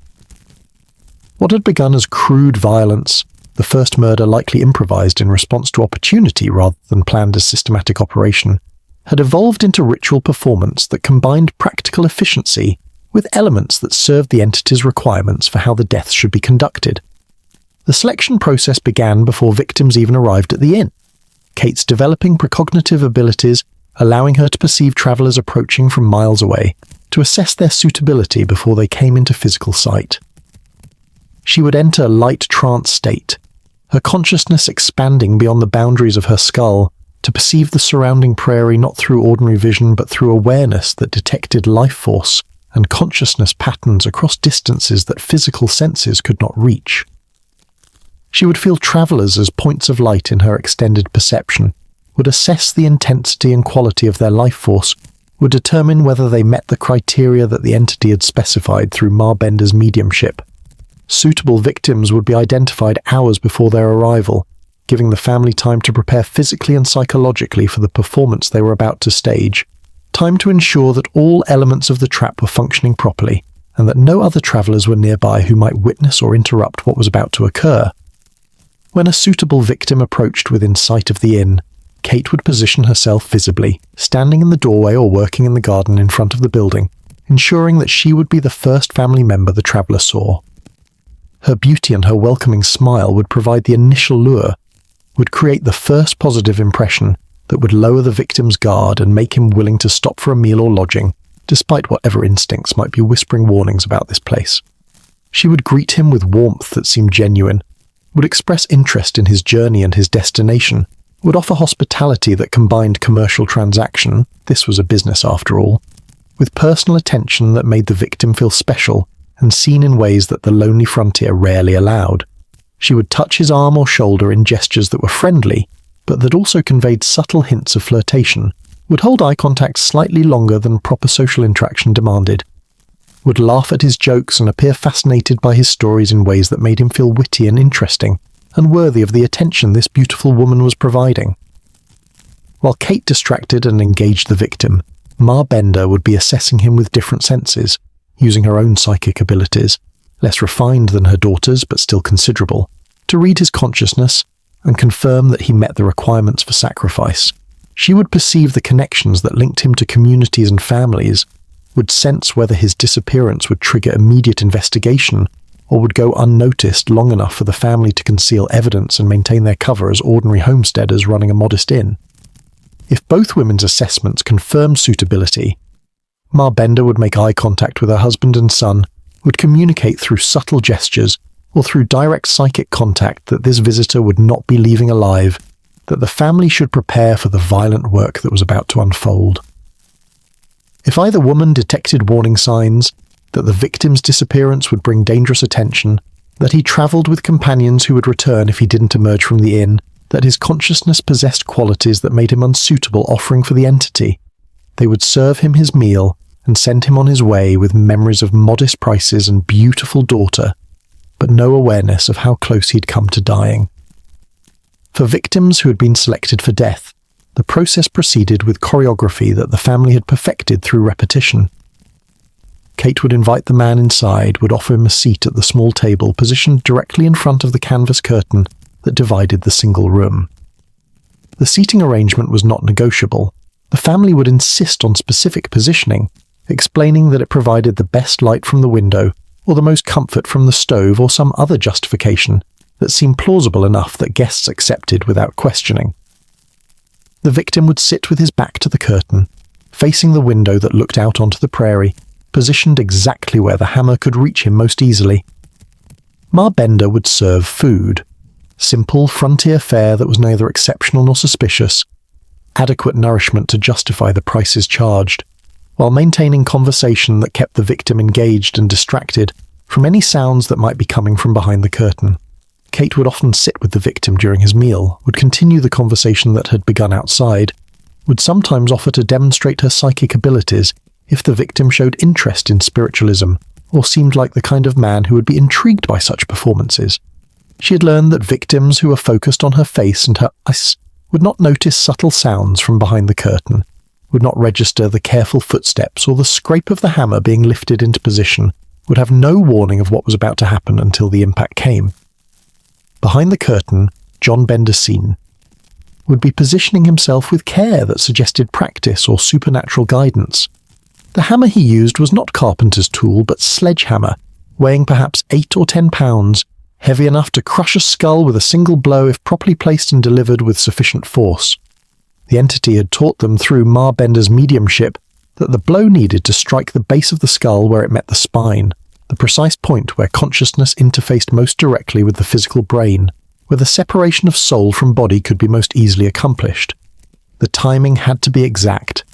[SPEAKER 1] What had begun as crude violence, the first murder likely improvised in response to opportunity rather than planned as systematic operation, had evolved into ritual performance that combined practical efficiency with elements that served the entity's requirements for how the deaths should be conducted. The selection process began before victims even arrived at the inn, Kate's developing precognitive abilities allowing her to perceive travellers approaching from miles away, to assess their suitability before they came into physical sight. She would enter a light trance state, her consciousness expanding beyond the boundaries of her skull, to perceive the surrounding prairie not through ordinary vision but through awareness that detected life force and consciousness patterns across distances that physical senses could not reach. She would feel travellers as points of light in her extended perception, would assess the intensity and quality of their life force, would determine whether they met the criteria that the entity had specified through Ma Bender's mediumship. Suitable victims would be identified hours before their arrival, giving the family time to prepare physically and psychologically for the performance they were about to stage, time to ensure that all elements of the trap were functioning properly, and that no other travellers were nearby who might witness or interrupt what was about to occur. When a suitable victim approached within sight of the inn, Kate would position herself visibly, standing in the doorway or working in the garden in front of the building, ensuring that she would be the first family member the traveller saw. Her beauty and her welcoming smile would provide the initial lure, would create the first positive impression that would lower the victim's guard and make him willing to stop for a meal or lodging, despite whatever instincts might be whispering warnings about this place. She would greet him with warmth that seemed genuine, would express interest in his journey and his destination, would offer hospitality that combined commercial transaction, this was a business after all, with personal attention that made the victim feel special and seen in ways that the lonely frontier rarely allowed. She would touch his arm or shoulder in gestures that were friendly, but that also conveyed subtle hints of flirtation, would hold eye contact slightly longer than proper social interaction demanded, would laugh at his jokes and appear fascinated by his stories in ways that made him feel witty and interesting, and worthy of the attention this beautiful woman was providing. While Kate distracted and engaged the victim, Ma Bender would be assessing him with different senses, using her own psychic abilities, less refined than her daughter's but still considerable, to read his consciousness and confirm that he met the requirements for sacrifice. She would perceive the connections that linked him to communities and families, would sense whether his disappearance would trigger immediate investigation or would go unnoticed long enough for the family to conceal evidence and maintain their cover as ordinary homesteaders running a modest inn. If both women's assessments confirmed suitability, Ma Bender would make eye contact with her husband and son, would communicate through subtle gestures or through direct psychic contact that this visitor would not be leaving alive, that the family should prepare for the violent work that was about to unfold. If either woman detected warning signs, that the victim's disappearance would bring dangerous attention, that he travelled with companions who would return if he didn't emerge from the inn, that his consciousness possessed qualities that made him unsuitable offering for the entity, they would serve him his meal and send him on his way with memories of modest prices and beautiful daughter, but no awareness of how close he'd come to dying. For victims who had been selected for death, the process proceeded with choreography that the family had perfected through repetition. Kate would invite the man inside, would offer him a seat at the small table positioned directly in front of the canvas curtain that divided the single room. The seating arrangement was not negotiable. The family would insist on specific positioning, explaining that it provided the best light from the window or the most comfort from the stove or some other justification that seemed plausible enough that guests accepted without questioning. The victim would sit with his back to the curtain, facing the window that looked out onto the prairie, positioned exactly where the hammer could reach him most easily. Ma Bender would serve food, simple frontier fare that was neither exceptional nor suspicious, adequate nourishment to justify the prices charged, while maintaining conversation that kept the victim engaged and distracted from any sounds that might be coming from behind the curtain. Kate would often sit with the victim during his meal, would continue the conversation that had begun outside, would sometimes offer to demonstrate her psychic abilities if the victim showed interest in spiritualism or seemed like the kind of man who would be intrigued by such performances. She had learned that victims who were focused on her face and her eyes would not notice subtle sounds from behind the curtain, would not register the careful footsteps or the scrape of the hammer being lifted into position, would have no warning of what was about to happen until the impact came. Behind the curtain, John Bender Sr. would be positioning himself with care that suggested practice or supernatural guidance. The hammer he used was not carpenter's tool, but sledgehammer, weighing perhaps 8 or 10 pounds, heavy enough to crush a skull with a single blow if properly placed and delivered with sufficient force. The entity had taught them through Ma Bender's mediumship that the blow needed to strike the base of the skull where it met the spine, the precise point where consciousness interfaced most directly with the physical brain, where the separation of soul from body could be most easily accomplished. The timing had to be exact.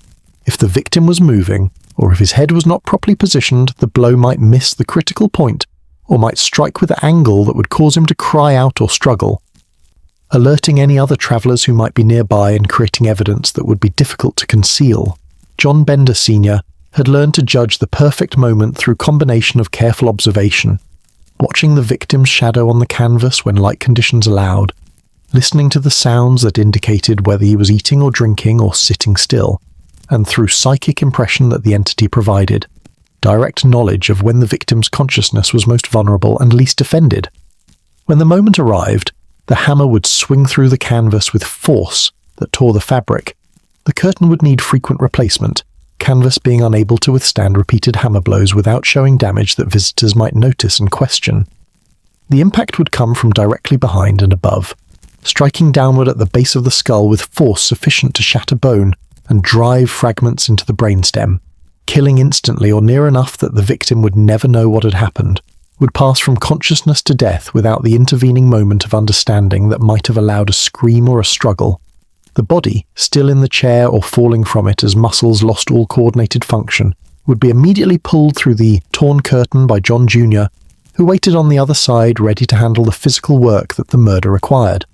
[SPEAKER 1] If the victim was moving, or if his head was not properly positioned, the blow might miss the critical point, or might strike with an angle that would cause him to cry out or struggle, alerting any other travellers who might be nearby and creating evidence that would be difficult to conceal. John Bender Sr. had learned to judge the perfect moment through combination of careful observation, watching the victim's shadow on the canvas when light conditions allowed, listening to the sounds that indicated whether he was eating or drinking or sitting still, and through psychic impression that the entity provided, direct knowledge of when the victim's consciousness was most vulnerable and least offended. When the moment arrived, the hammer would swing through the canvas with force that tore the fabric. The curtain would need frequent replacement, canvas being unable to withstand repeated hammer blows without showing damage that visitors might notice and question. The impact would come from directly behind and above, striking downward at the base of the skull with force sufficient to shatter bone and drive fragments into the brainstem, killing instantly or near enough that the victim would never know what had happened, would pass from consciousness to death without the intervening moment of understanding that might have allowed a scream or a struggle. The body, still in the chair or falling from it as muscles lost all coordinated function, would be immediately pulled through the torn curtain by John Jr., who waited on the other side ready to handle the physical work that the murder required.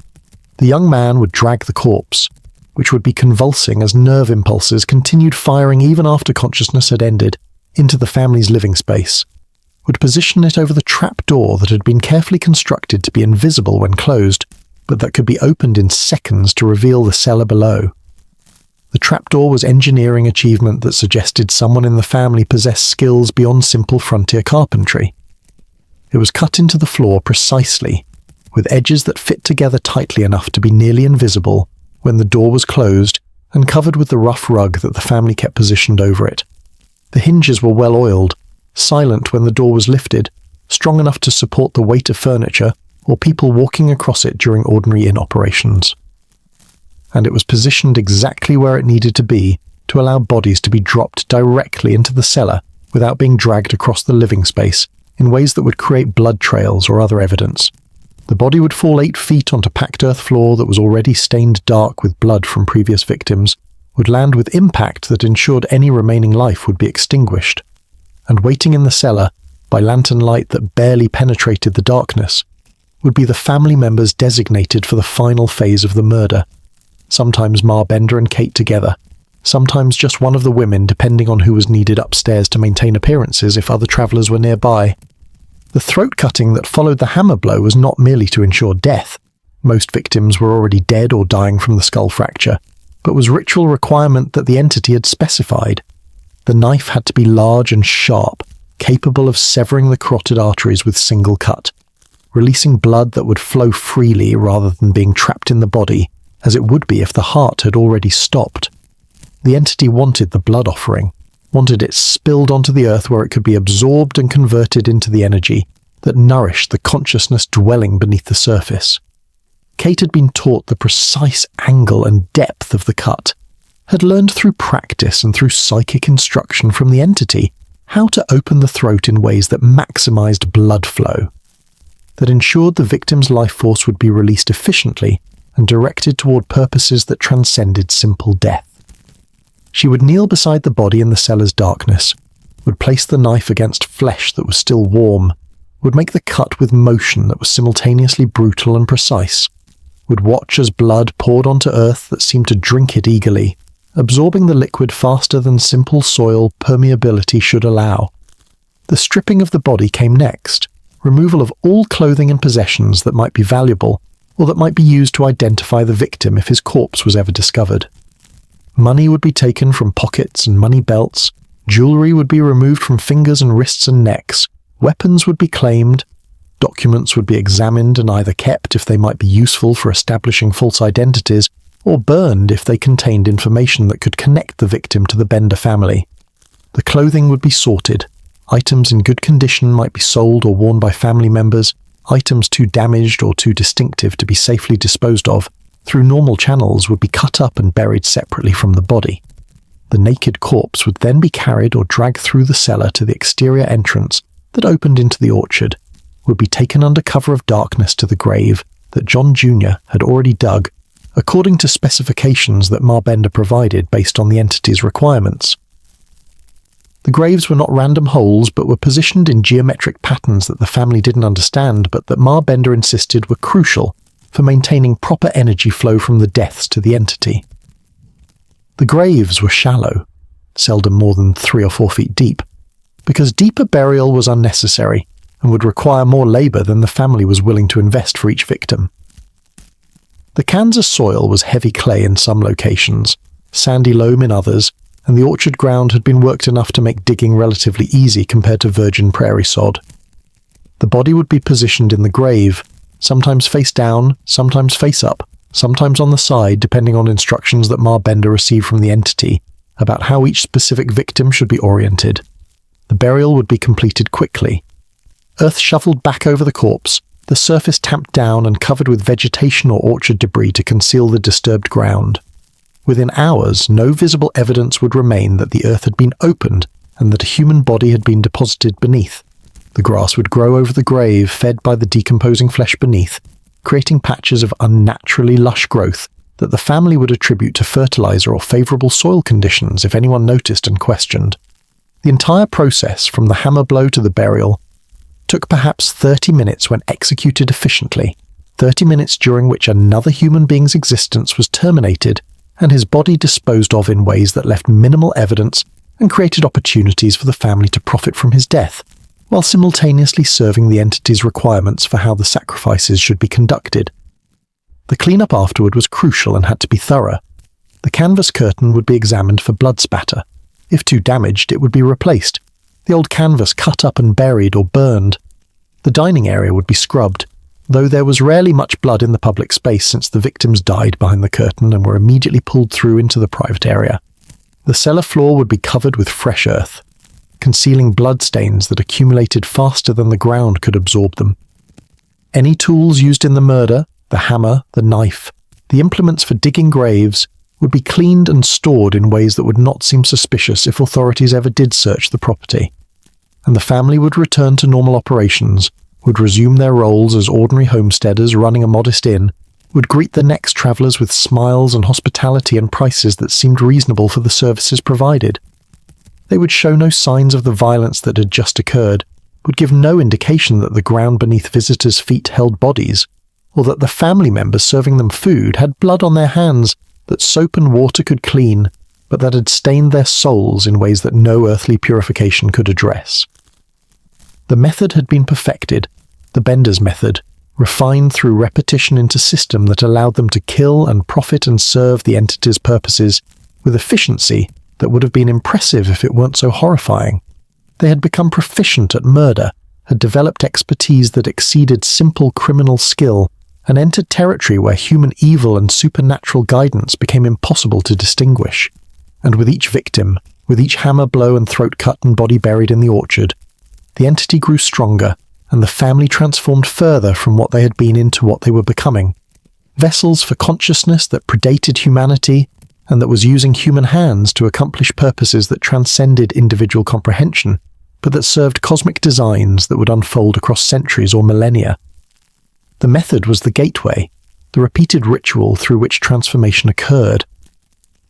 [SPEAKER 1] The young man would drag the corpse, which would be convulsing as nerve impulses continued firing even after consciousness had ended, into the family's living space, would position it over the trap door that had been carefully constructed to be invisible when closed, but that could be opened in seconds to reveal the cellar below. The trapdoor was engineering achievement that suggested someone in the family possessed skills beyond simple frontier carpentry. It was cut into the floor precisely, with edges that fit together tightly enough to be nearly invisible when the door was closed and covered with the rough rug that the family kept positioned over it. The hinges were well oiled, silent when the door was lifted, strong enough to support the weight of furniture or people walking across it during ordinary inn operations. And it was positioned exactly where it needed to be to allow bodies to be dropped directly into the cellar without being dragged across the living space in ways that would create blood trails or other evidence. The body would fall 8 feet onto packed earth floor that was already stained dark with blood from previous victims, would land with impact that ensured any remaining life would be extinguished, and waiting in the cellar, by lantern light that barely penetrated the darkness, would be the family members designated for the final phase of the murder, sometimes Ma Bender and Kate together, sometimes just one of the women depending on who was needed upstairs to maintain appearances if other travellers were nearby. The throat cutting that followed the hammer blow was not merely to ensure death. Most victims were already dead or dying from the skull fracture, but was ritual requirement that the entity had specified. The knife had to be large and sharp, capable of severing the carotid arteries with single cut, releasing blood that would flow freely rather than being trapped in the body, as it would be if the heart had already stopped. The entity wanted the blood offering, wanted it spilled onto the earth where it could be absorbed and converted into the energy that nourished the consciousness dwelling beneath the surface. Kate had been taught the precise angle and depth of the cut, had learned through practice and through psychic instruction from the entity how to open the throat in ways that maximized blood flow, that ensured the victim's life force would be released efficiently and directed toward purposes that transcended simple death. She would kneel beside the body in the cellar's darkness, would place the knife against flesh that was still warm, would make the cut with motion that was simultaneously brutal and precise, would watch as blood poured onto earth that seemed to drink it eagerly, absorbing the liquid faster than simple soil permeability should allow. The stripping of the body came next, removal of all clothing and possessions that might be valuable, or that might be used to identify the victim if his corpse was ever discovered. Money would be taken from pockets and money belts, jewellery would be removed from fingers and wrists and necks, weapons would be claimed, documents would be examined and either kept if they might be useful for establishing false identities, or burned if they contained information that could connect the victim to the Bender family. The clothing would be sorted. Items in good condition might be sold or worn by family members. Items too damaged or too distinctive to be safely disposed of through normal channels would be cut up and buried separately from the body. The naked corpse would then be carried or dragged through the cellar to the exterior entrance that opened into the orchard, would be taken under cover of darkness to the grave that John Jr. had already dug, according to specifications that Ma Bender provided based on the entity's requirements. The graves were not random holes, but were positioned in geometric patterns that the family didn't understand, but that Ma Bender insisted were crucial for maintaining proper energy flow from the deaths to the entity. The graves were shallow, seldom more than 3 or 4 feet deep, because deeper burial was unnecessary and would require more labour than the family was willing to invest for each victim. The Kansas soil was heavy clay in some locations, sandy loam in others, and the orchard ground had been worked enough to make digging relatively easy compared to virgin prairie sod. The body would be positioned in the grave, sometimes face down, sometimes face up, sometimes on the side, depending on instructions that Ma Bender received from the entity about how each specific victim should be oriented. The burial would be completed quickly. Earth shoveled back over the corpse, the surface tamped down and covered with vegetation or orchard debris to conceal the disturbed ground. Within hours, no visible evidence would remain that the earth had been opened and that a human body had been deposited beneath. The grass would grow over the grave, fed by the decomposing flesh beneath, creating patches of unnaturally lush growth that the family would attribute to fertilizer or favourable soil conditions if anyone noticed and questioned. The entire process, from the hammer blow to the burial, took perhaps 30 minutes when executed efficiently, 30 minutes during which another human being's existence was terminated and his body disposed of in ways that left minimal evidence and created opportunities for the family to profit from his death, while simultaneously serving the entity's requirements for how the sacrifices should be conducted. The cleanup afterward was crucial and had to be thorough. The canvas curtain would be examined for blood spatter. If too damaged, it would be replaced. The old canvas cut up and buried or burned. The dining area would be scrubbed, though there was rarely much blood in the public space since the victims died behind the curtain and were immediately pulled through into the private area. The cellar floor would be covered with fresh earth, concealing bloodstains that accumulated faster than the ground could absorb them. Any tools used in the murder, the hammer, the knife, the implements for digging graves, would be cleaned and stored in ways that would not seem suspicious if authorities ever did search the property. And the family would return to normal operations, would resume their roles as ordinary homesteaders running a modest inn, would greet the next travellers with smiles and hospitality and prices that seemed reasonable for the services provided. They would show no signs of the violence that had just occurred, would give no indication that the ground beneath visitors' feet held bodies, or that the family members serving them food had blood on their hands that soap and water could clean, but that had stained their souls in ways that no earthly purification could address. The method had been perfected, the Bender's method, refined through repetition into system that allowed them to kill and profit and serve the entity's purposes with efficiency that would have been impressive if it weren't so horrifying. They had become proficient at murder, had developed expertise that exceeded simple criminal skill, and entered territory where human evil and supernatural guidance became impossible to distinguish. And with each victim, with each hammer blow and throat cut and body buried in the orchard, the entity grew stronger, and the family transformed further from what they had been into what they were becoming. Vessels for consciousness that predated humanity, and that was using human hands to accomplish purposes that transcended individual comprehension, but that served cosmic designs that would unfold across centuries or millennia. The method was the gateway, the repeated ritual through which transformation occurred.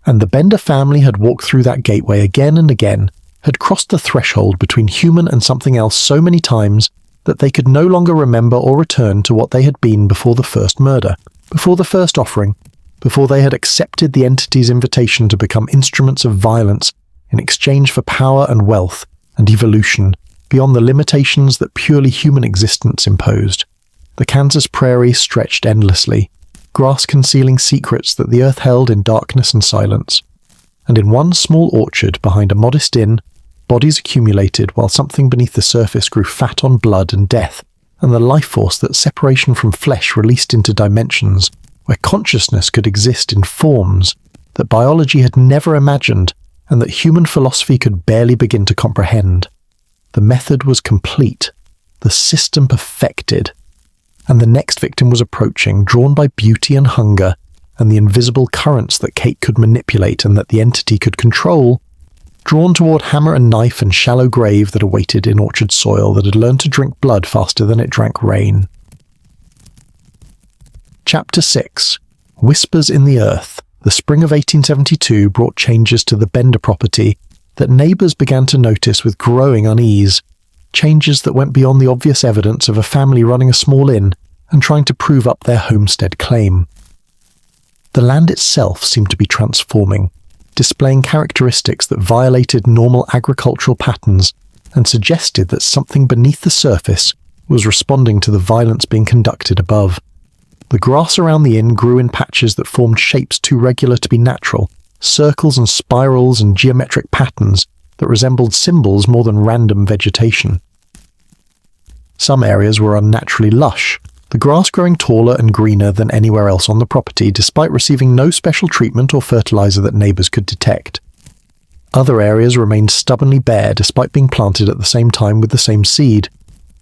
[SPEAKER 1] And the Bender family had walked through that gateway again and again, had crossed the threshold between human and something else so many times that they could no longer remember or return to what they had been before the first murder, before the first offering, before they had accepted the entity's invitation to become instruments of violence in exchange for power and wealth and evolution beyond the limitations that purely human existence imposed. The Kansas prairie stretched endlessly, grass concealing secrets that the earth held in darkness and silence. And in one small orchard behind a modest inn, bodies accumulated while something beneath the surface grew fat on blood and death, and the life force that separation from flesh released into dimensions where consciousness could exist in forms that biology had never imagined and that human philosophy could barely begin to comprehend. The method was complete, the system perfected, and the next victim was approaching, drawn by beauty and hunger, and the invisible currents that Kate could manipulate and that the entity could control, drawn toward hammer and knife and shallow grave that awaited in orchard soil that had learned to drink blood faster than it drank rain. Chapter 6. Whispers in the Earth. The spring of 1872 brought changes to the Bender property that neighbours began to notice with growing unease, changes that went beyond the obvious evidence of a family running a small inn and trying to prove up their homestead claim. The land itself seemed to be transforming, displaying characteristics that violated normal agricultural patterns and suggested that something beneath the surface was responding to the violence being conducted above. The grass around the inn grew in patches that formed shapes too regular to be natural, circles and spirals and geometric patterns that resembled symbols more than random vegetation. Some areas were unnaturally lush, the grass growing taller and greener than anywhere else on the property despite receiving no special treatment or fertilizer that neighbours could detect. Other areas remained stubbornly bare despite being planted at the same time with the same seed,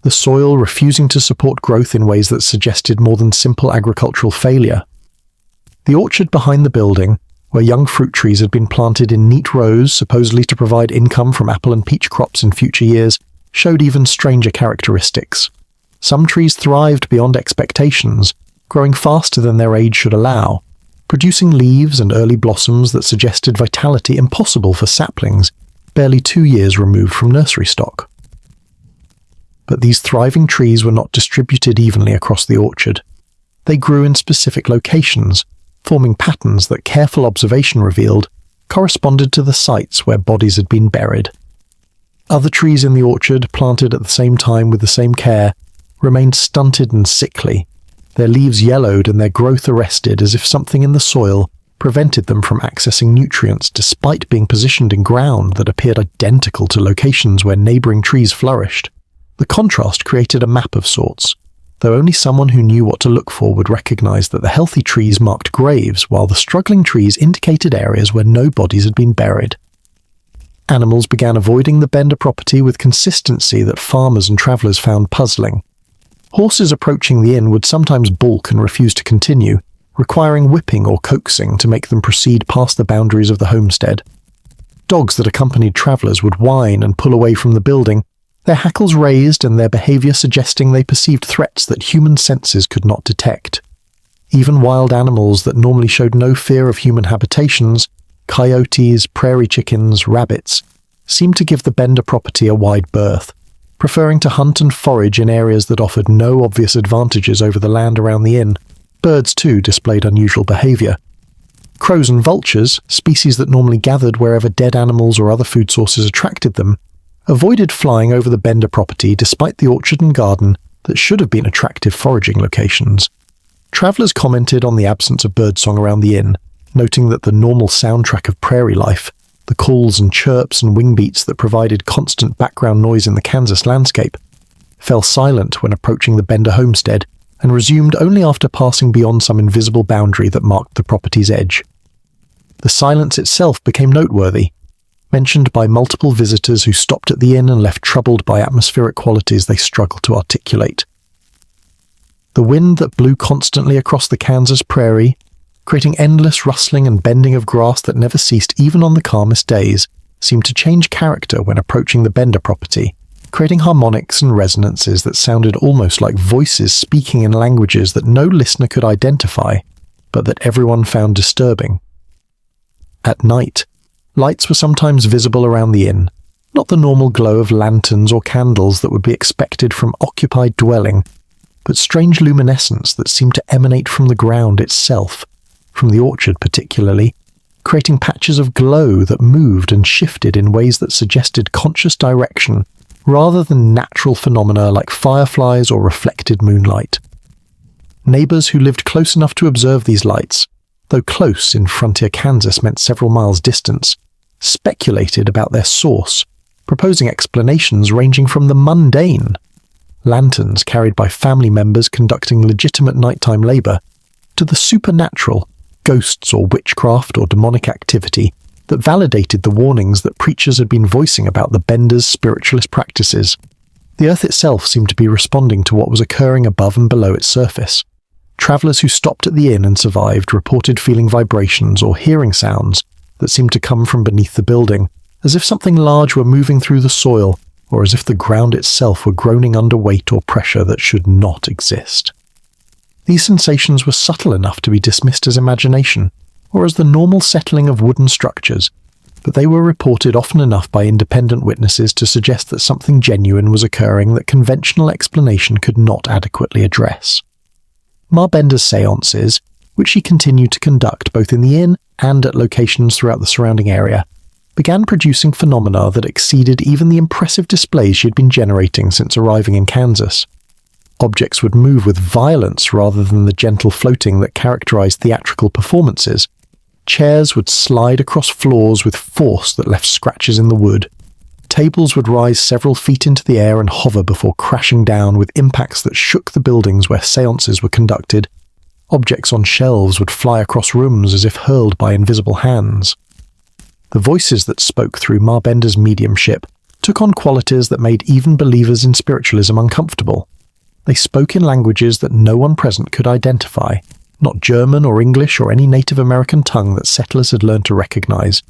[SPEAKER 1] the soil refusing to support growth in ways that suggested more than simple agricultural failure. The orchard behind the building, where young fruit trees had been planted in neat rows supposedly to provide income from apple and peach crops in future years, showed even stranger characteristics. Some trees thrived beyond expectations, growing faster than their age should allow, producing leaves and early blossoms that suggested vitality impossible for saplings, barely 2 years removed from nursery stock. But these thriving trees were not distributed evenly across the orchard. They grew in specific locations, forming patterns that careful observation revealed corresponded to the sites where bodies had been buried. Other trees in the orchard, planted at the same time with the same care, remained stunted and sickly, their leaves yellowed and their growth arrested as if something in the soil prevented them from accessing nutrients despite being positioned in ground that appeared identical to locations where neighbouring trees flourished. The contrast created a map of sorts, though only someone who knew what to look for would recognise that the healthy trees marked graves while the struggling trees indicated areas where no bodies had been buried. Animals began avoiding the Bender property with consistency that farmers and travellers found puzzling. Horses approaching the inn would sometimes balk and refuse to continue, requiring whipping or coaxing to make them proceed past the boundaries of the homestead. Dogs that accompanied travellers would whine and pull away from the building, their hackles raised and their behaviour suggesting they perceived threats that human senses could not detect. Even wild animals that normally showed no fear of human habitations, coyotes, prairie chickens, rabbits, seemed to give the Bender property a wide berth, preferring to hunt and forage in areas that offered no obvious advantages over the land around the inn. Birds, too, displayed unusual behaviour. Crows and vultures, species that normally gathered wherever dead animals or other food sources attracted them, avoided flying over the Bender property despite the orchard and garden that should have been attractive foraging locations. Travellers commented on the absence of birdsong around the inn, noting that the normal soundtrack of prairie life, the calls and chirps and wing beats that provided constant background noise in the Kansas landscape, fell silent when approaching the Bender homestead and resumed only after passing beyond some invisible boundary that marked the property's edge. The silence itself became noteworthy, mentioned by multiple visitors who stopped at the inn and left troubled by atmospheric qualities they struggled to articulate. The wind that blew constantly across the Kansas prairie, creating endless rustling and bending of grass that never ceased even on the calmest days, seemed to change character when approaching the Bender property, creating harmonics and resonances that sounded almost like voices speaking in languages that no listener could identify, but that everyone found disturbing. At night, lights were sometimes visible around the inn, not the normal glow of lanterns or candles that would be expected from occupied dwelling, but strange luminescence that seemed to emanate from the ground itself, from the orchard particularly, creating patches of glow that moved and shifted in ways that suggested conscious direction rather than natural phenomena like fireflies or reflected moonlight. Neighbours who lived close enough to observe these lights, though close in frontier Kansas meant several miles distance, speculated about their source, proposing explanations ranging from the mundane, lanterns carried by family members conducting legitimate nighttime labour, to the supernatural, ghosts or witchcraft or demonic activity that validated the warnings that preachers had been voicing about the Benders' spiritualist practices. The earth itself seemed to be responding to what was occurring above and below its surface. Travellers who stopped at the inn and survived reported feeling vibrations or hearing sounds that seemed to come from beneath the building, as if something large were moving through the soil, or as if the ground itself were groaning under weight or pressure that should not exist. These sensations were subtle enough to be dismissed as imagination, or as the normal settling of wooden structures, but they were reported often enough by independent witnesses to suggest that something genuine was occurring that conventional explanation could not adequately address. Ma Bender's séances, which she continued to conduct both in the inn and at locations throughout the surrounding area, began producing phenomena that exceeded even the impressive displays she had been generating since arriving in Kansas. Objects would move with violence rather than the gentle floating that characterized theatrical performances. Chairs would slide across floors with force that left scratches in the wood. Tables would rise several feet into the air and hover before crashing down with impacts that shook the buildings where séances were conducted. Objects on shelves would fly across rooms as if hurled by invisible hands. The voices that spoke through Ma Bender's mediumship took on qualities that made even believers in spiritualism uncomfortable. They spoke in languages that no one present could identify, not German or English or any Native American tongue that settlers had learned to recognize,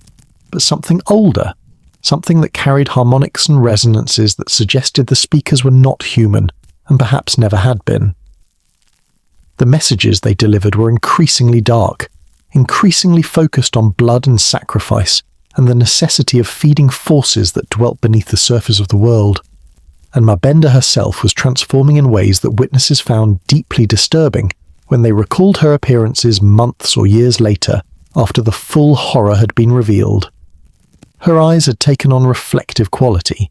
[SPEAKER 1] but something older, something that carried harmonics and resonances that suggested the speakers were not human, and perhaps never had been. The messages they delivered were increasingly dark, increasingly focused on blood and sacrifice, and the necessity of feeding forces that dwelt beneath the surface of the world. And Ma Bender herself was transforming in ways that witnesses found deeply disturbing when they recalled her appearances months or years later after the full horror had been revealed. Her eyes had taken on reflective quality,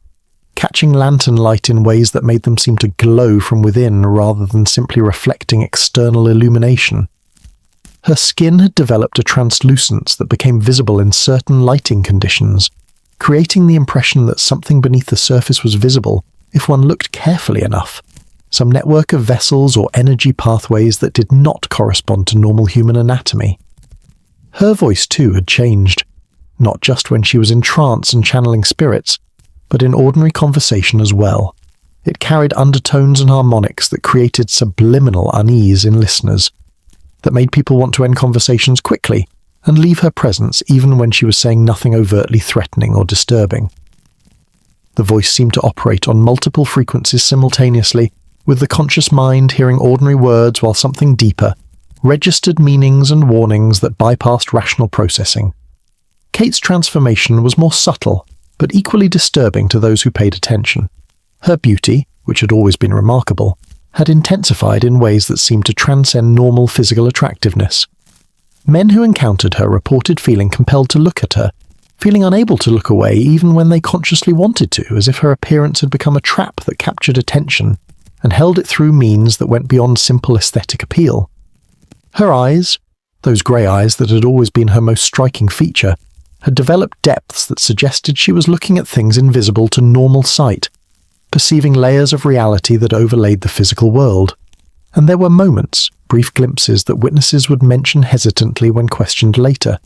[SPEAKER 1] catching lantern light in ways that made them seem to glow from within rather than simply reflecting external illumination. Her skin had developed a translucence that became visible in certain lighting conditions, creating the impression that something beneath the surface was visible if one looked carefully enough, some network of vessels or energy pathways that did not correspond to normal human anatomy. Her voice too had changed, not just when she was in trance and channeling spirits, but in ordinary conversation as well. It carried undertones and harmonics that created subliminal unease in listeners, that made people want to end conversations quickly and leave her presence even when she was saying nothing overtly threatening or disturbing. The voice seemed to operate on multiple frequencies simultaneously, with the conscious mind hearing ordinary words while something deeper, registered meanings and warnings that bypassed rational processing. Kate's transformation was more subtle, but equally disturbing to those who paid attention. Her beauty, which had always been remarkable, had intensified in ways that seemed to transcend normal physical attractiveness. Men who encountered her reported feeling compelled to look at her, feeling unable to look away even when they consciously wanted to, as if her appearance had become a trap that captured attention and held it through means that went beyond simple aesthetic appeal. Her eyes, those grey eyes that had always been her most striking feature, had developed depths that suggested she was looking at things invisible to normal sight, perceiving layers of reality that overlaid the physical world. And there were moments, brief glimpses that witnesses would mention hesitantly when questioned later,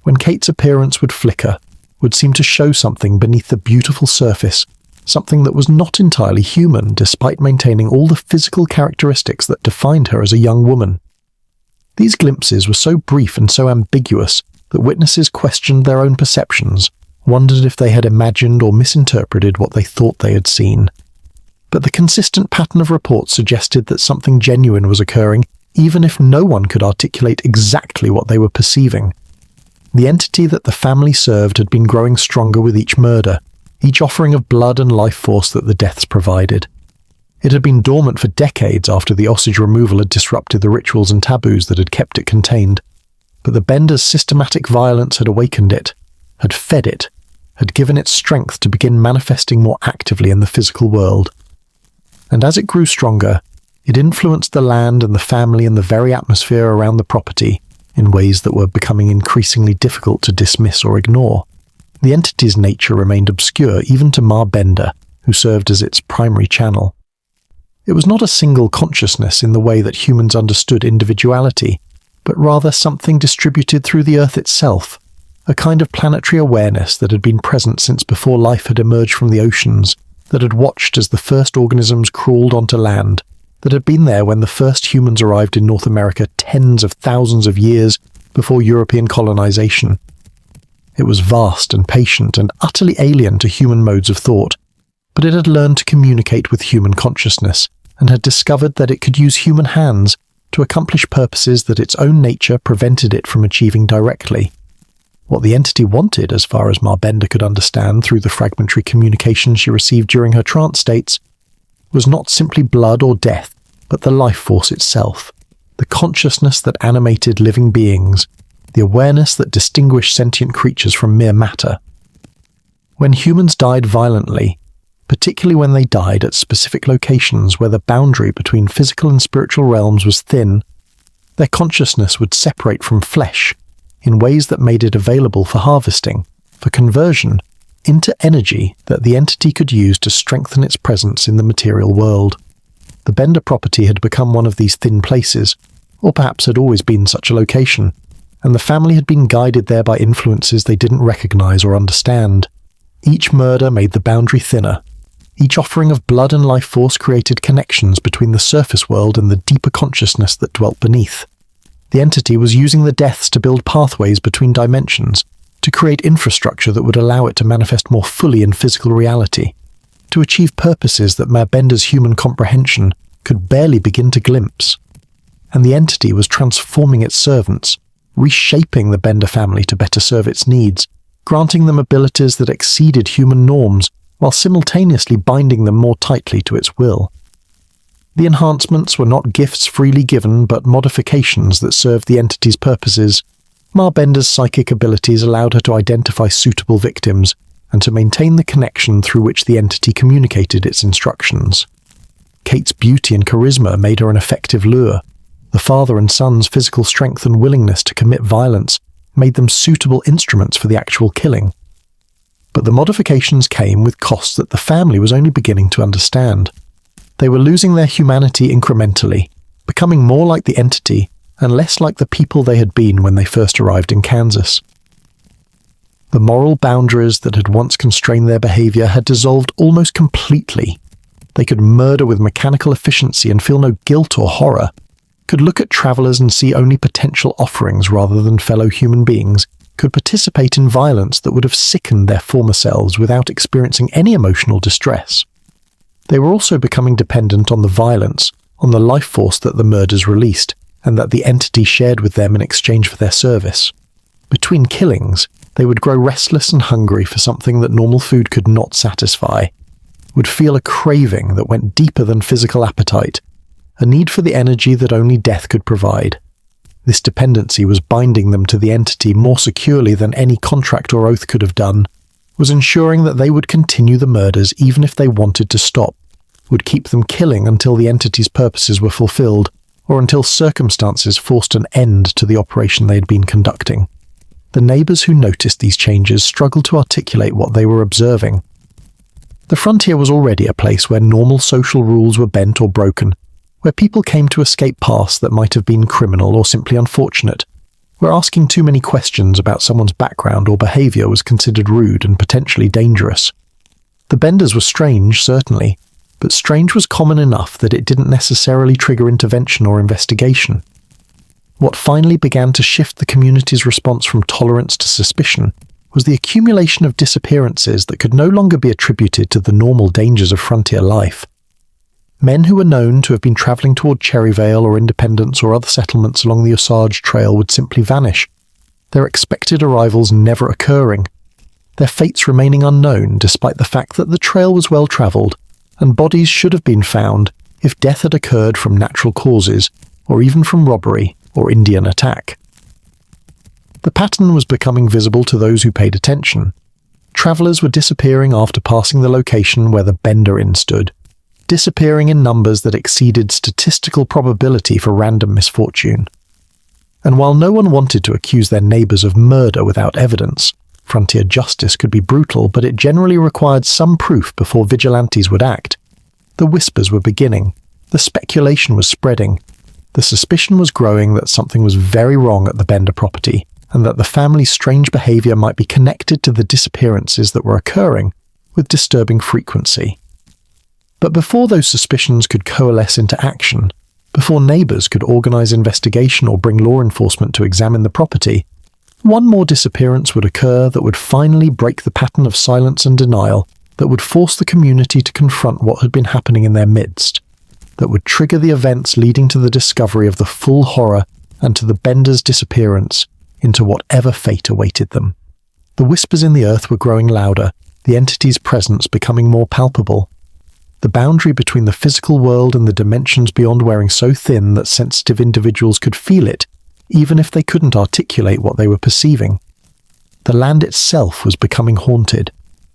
[SPEAKER 1] when Kate's appearance would flicker, would seem to show something beneath the beautiful surface, something that was not entirely human despite maintaining all the physical characteristics that defined her as a young woman. These glimpses were so brief and so ambiguous that witnesses questioned their own perceptions, wondered if they had imagined or misinterpreted what they thought they had seen. But the consistent pattern of reports suggested that something genuine was occurring, even if no one could articulate exactly what they were perceiving. The entity that the family served had been growing stronger with each murder, each offering of blood and life force that the deaths provided. It had been dormant for decades after the Osage removal had disrupted the rituals and taboos that had kept it contained, but the Benders' systematic violence had awakened it, had fed it, had given it strength to begin manifesting more actively in the physical world. And as it grew stronger, it influenced the land and the family and the very atmosphere around the property in ways that were becoming increasingly difficult to dismiss or ignore. The entity's nature remained obscure even to Ma Bender, who served as its primary channel. It was not a single consciousness in the way that humans understood individuality, but rather something distributed through the Earth itself, a kind of planetary awareness that had been present since before life had emerged from the oceans, that had watched as the first organisms crawled onto land, that had been there when the first humans arrived in North America tens of thousands of years before European colonization. It was vast and patient and utterly alien to human modes of thought, but it had learned to communicate with human consciousness and had discovered that it could use human hands to accomplish purposes that its own nature prevented it from achieving directly. What the entity wanted, as far as Ma Bender could understand through the fragmentary communication she received during her trance states, was not simply blood or death, but the life force itself, the consciousness that animated living beings, the awareness that distinguished sentient creatures from mere matter. When humans died violently, particularly when they died at specific locations where the boundary between physical and spiritual realms was thin, their consciousness would separate from flesh in ways that made it available for harvesting, for conversion, into energy that the entity could use to strengthen its presence in the material world. The Bender property had become one of these thin places, or perhaps had always been such a location, and the family had been guided there by influences they didn't recognize or understand. Each murder made the boundary thinner. Each offering of blood and life force created connections between the surface world and the deeper consciousness that dwelt beneath. The entity was using the deaths to build pathways between dimensions, to create infrastructure that would allow it to manifest more fully in physical reality, to achieve purposes that Ma Bender's human comprehension could barely begin to glimpse. And the entity was transforming its servants, reshaping the Bender family to better serve its needs, granting them abilities that exceeded human norms, while simultaneously binding them more tightly to its will. The enhancements were not gifts freely given, but modifications that served the entity's purposes. Ma Bender's psychic abilities allowed her to identify suitable victims and to maintain the connection through which the entity communicated its instructions. Kate's beauty and charisma made her an effective lure. The father and son's physical strength and willingness to commit violence made them suitable instruments for the actual killing. But the modifications came with costs that the family was only beginning to understand. They were losing their humanity incrementally, becoming more like the entity and less like the people they had been when they first arrived in Kansas. The moral boundaries that had once constrained their behavior had dissolved almost completely. They could murder with mechanical efficiency and feel no guilt or horror, could look at travelers and see only potential offerings rather than fellow human beings, could participate in violence that would have sickened their former selves without experiencing any emotional distress. They were also becoming dependent on the violence, on the life force that the murders released, and that the entity shared with them in exchange for their service. Between killings, they would grow restless and hungry for something that normal food could not satisfy, would feel a craving that went deeper than physical appetite, a need for the energy that only death could provide. This dependency was binding them to the entity more securely than any contract or oath could have done, was ensuring that they would continue the murders even if they wanted to stop, would keep them killing until the entity's purposes were fulfilled, or until circumstances forced an end to the operation they had been conducting. The neighbors who noticed these changes struggled to articulate what they were observing. The frontier was already a place where normal social rules were bent or broken, where people came to escape pasts that might have been criminal or simply unfortunate, where asking too many questions about someone's background or behavior was considered rude and potentially dangerous. The Benders were strange, certainly, but strange was common enough that it didn't necessarily trigger intervention or investigation. What finally began to shift the community's response from tolerance to suspicion was the accumulation of disappearances that could no longer be attributed to the normal dangers of frontier life. Men who were known to have been travelling toward Cherryvale or Independence or other settlements along the Osage Trail would simply vanish, their expected arrivals never occurring, their fates remaining unknown despite the fact that the trail was well travelled and bodies should have been found if death had occurred from natural causes or even from robbery or Indian attack. The pattern was becoming visible to those who paid attention. Travellers were disappearing after passing the location where the Bender Inn stood, disappearing in numbers that exceeded statistical probability for random misfortune. And while no one wanted to accuse their neighbours of murder without evidence, frontier justice could be brutal, but it generally required some proof before vigilantes would act. The whispers were beginning, the speculation was spreading, the suspicion was growing that something was very wrong at the Bender property, and that the family's strange behaviour might be connected to the disappearances that were occurring with disturbing frequency. But before those suspicions could coalesce into action, before neighbours could organise investigation or bring law enforcement to examine the property, one more disappearance would occur that would finally break the pattern of silence and denial, that would force the community to confront what had been happening in their midst, that would trigger the events leading to the discovery of the full horror and to the Bender's disappearance into whatever fate awaited them. The whispers in the earth were growing louder, the entity's presence becoming more palpable. The boundary between the physical world and the dimensions beyond wearing so thin that sensitive individuals could feel it, even if they couldn't articulate what they were perceiving. The land itself was becoming haunted,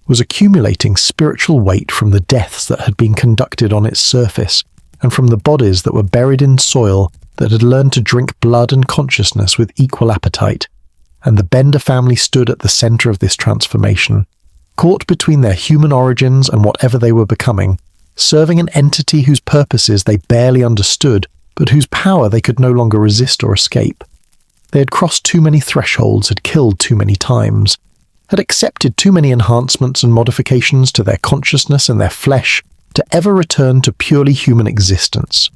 [SPEAKER 1] was accumulating spiritual weight from the deaths that had been conducted on its surface, and from the bodies that were buried in soil that had learned to drink blood and consciousness with equal appetite. And the Bender family stood at the centre of this transformation, caught between their human origins and whatever they were becoming, serving an entity whose purposes they barely understood, but whose power they could no longer resist or escape. They had crossed too many thresholds, had killed too many times, had accepted too many enhancements and modifications to their consciousness and their flesh to ever return to purely human existence.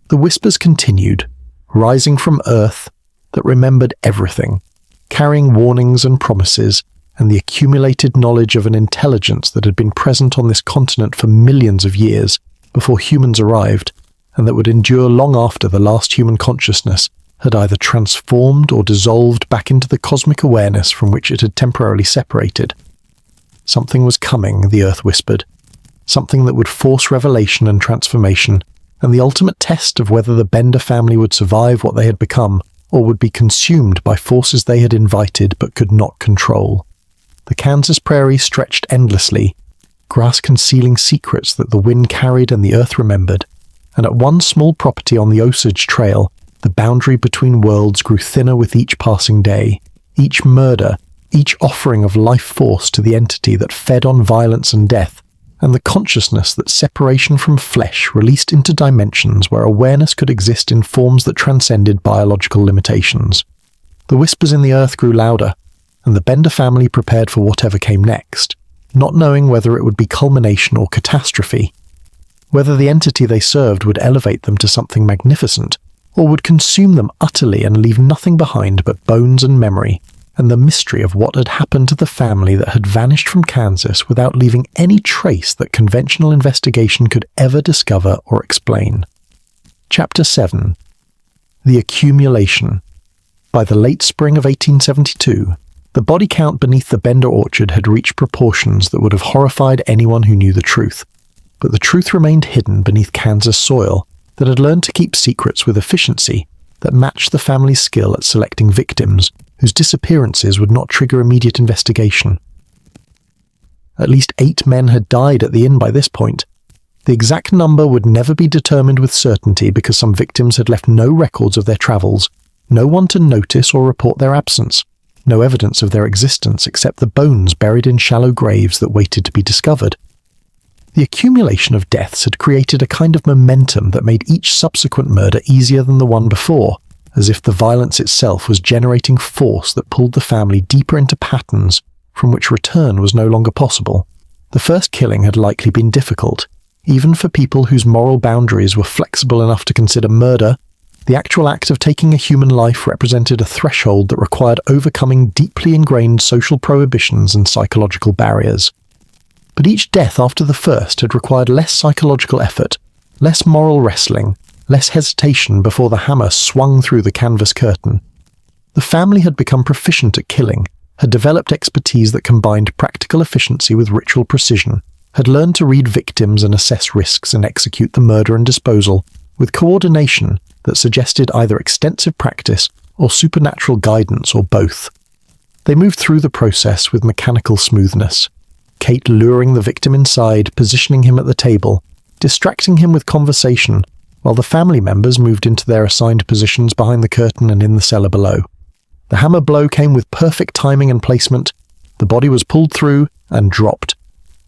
[SPEAKER 1] The whispers continued, rising from earth that remembered everything, carrying warnings and promises, and the accumulated knowledge of an intelligence that had been present on this continent for millions of years before humans arrived, and that would endure long after the last human consciousness had either transformed or dissolved back into the cosmic awareness from which it had temporarily separated. Something was coming, the earth whispered, something that would force revelation and transformation, and the ultimate test of whether the Bender family would survive what they had become, or would be consumed by forces they had invited but could not control. The Kansas prairie stretched endlessly, grass concealing secrets that the wind carried and the earth remembered, and at one small property on the Osage Trail, the boundary between worlds grew thinner with each passing day, each murder, each offering of life force to the entity that fed on violence and death, and the consciousness that separation from flesh released into dimensions where awareness could exist in forms that transcended biological limitations. The whispers in the earth grew louder, and the Bender family prepared for whatever came next, not knowing whether it would be culmination or catastrophe, whether the entity they served would elevate them to something magnificent, or would consume them utterly and leave nothing behind but bones and memory, and the mystery of what had happened to the family that had vanished from Kansas without leaving any trace that conventional investigation could ever discover or explain. Chapter 7. The Accumulation. By the late spring of 1872, the body count beneath the Bender orchard had reached proportions that would have horrified anyone who knew the truth. But the truth remained hidden beneath Kansas soil that had learned to keep secrets with efficiency that matched the family's skill at selecting victims whose disappearances would not trigger immediate investigation. At least 8 men had died at the inn by this point. The exact number would never be determined with certainty because some victims had left no records of their travels, no one to notice or report their absence, no evidence of their existence except the bones buried in shallow graves that waited to be discovered. The accumulation of deaths had created a kind of momentum that made each subsequent murder easier than the one before, as if the violence itself was generating force that pulled the family deeper into patterns from which return was no longer possible. The first killing had likely been difficult, even for people whose moral boundaries were flexible enough to consider murder. The actual act of taking a human life represented a threshold that required overcoming deeply ingrained social prohibitions and psychological barriers. But each death after the first had required less psychological effort, less moral wrestling, less hesitation before the hammer swung through the canvas curtain. The family had become proficient at killing, had developed expertise that combined practical efficiency with ritual precision, had learned to read victims and assess risks and execute the murder and disposal with coordination that suggested either extensive practice or supernatural guidance or both. They moved through the process with mechanical smoothness, Kate luring the victim inside, positioning him at the table, distracting him with conversation, while the family members moved into their assigned positions behind the curtain and in the cellar below. The hammer blow came with perfect timing and placement. The body was pulled through and dropped.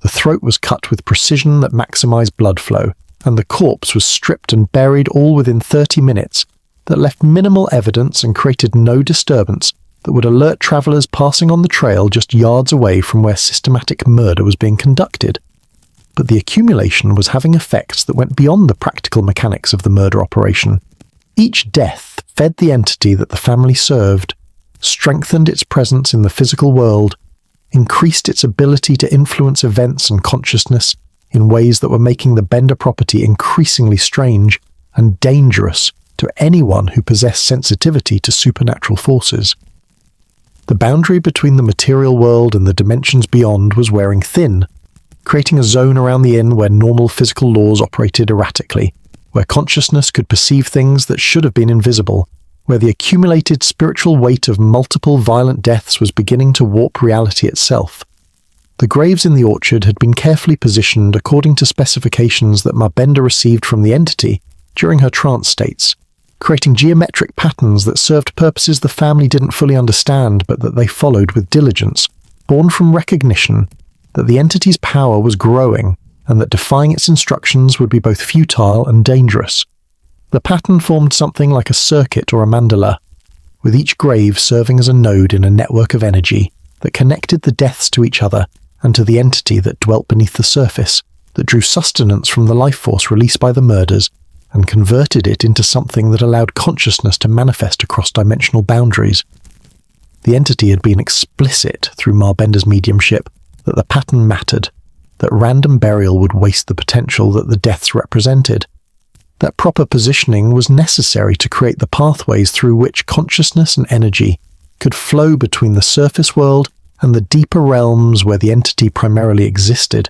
[SPEAKER 1] The throat was cut with precision that maximized blood flow, and the corpse was stripped and buried all within 30 minutes, that left minimal evidence and created no disturbance that would alert travelers passing on the trail just yards away from where systematic murder was being conducted. But the accumulation was having effects that went beyond the practical mechanics of the murder operation. Each death fed the entity that the family served, strengthened its presence in the physical world, increased its ability to influence events and consciousness in ways that were making the Bender property increasingly strange and dangerous to anyone who possessed sensitivity to supernatural forces. The boundary between the material world and the dimensions beyond was wearing thin, creating a zone around the inn where normal physical laws operated erratically, where consciousness could perceive things that should have been invisible, where the accumulated spiritual weight of multiple violent deaths was beginning to warp reality itself. The graves in the orchard had been carefully positioned according to specifications that Marbenda received from the entity during her trance states, creating geometric patterns that served purposes the family didn't fully understand but that they followed with diligence, born from recognition that the entity's power was growing and that defying its instructions would be both futile and dangerous. The pattern formed something like a circuit or a mandala, with each grave serving as a node in a network of energy that connected the deaths to each other and to the entity that dwelt beneath the surface, that drew sustenance from the life force released by the murders and converted it into something that allowed consciousness to manifest across dimensional boundaries. The entity had been explicit through Marbenda's mediumship that the pattern mattered, that random burial would waste the potential that the deaths represented, that proper positioning was necessary to create the pathways through which consciousness and energy could flow between the surface world and the deeper realms where the entity primarily existed.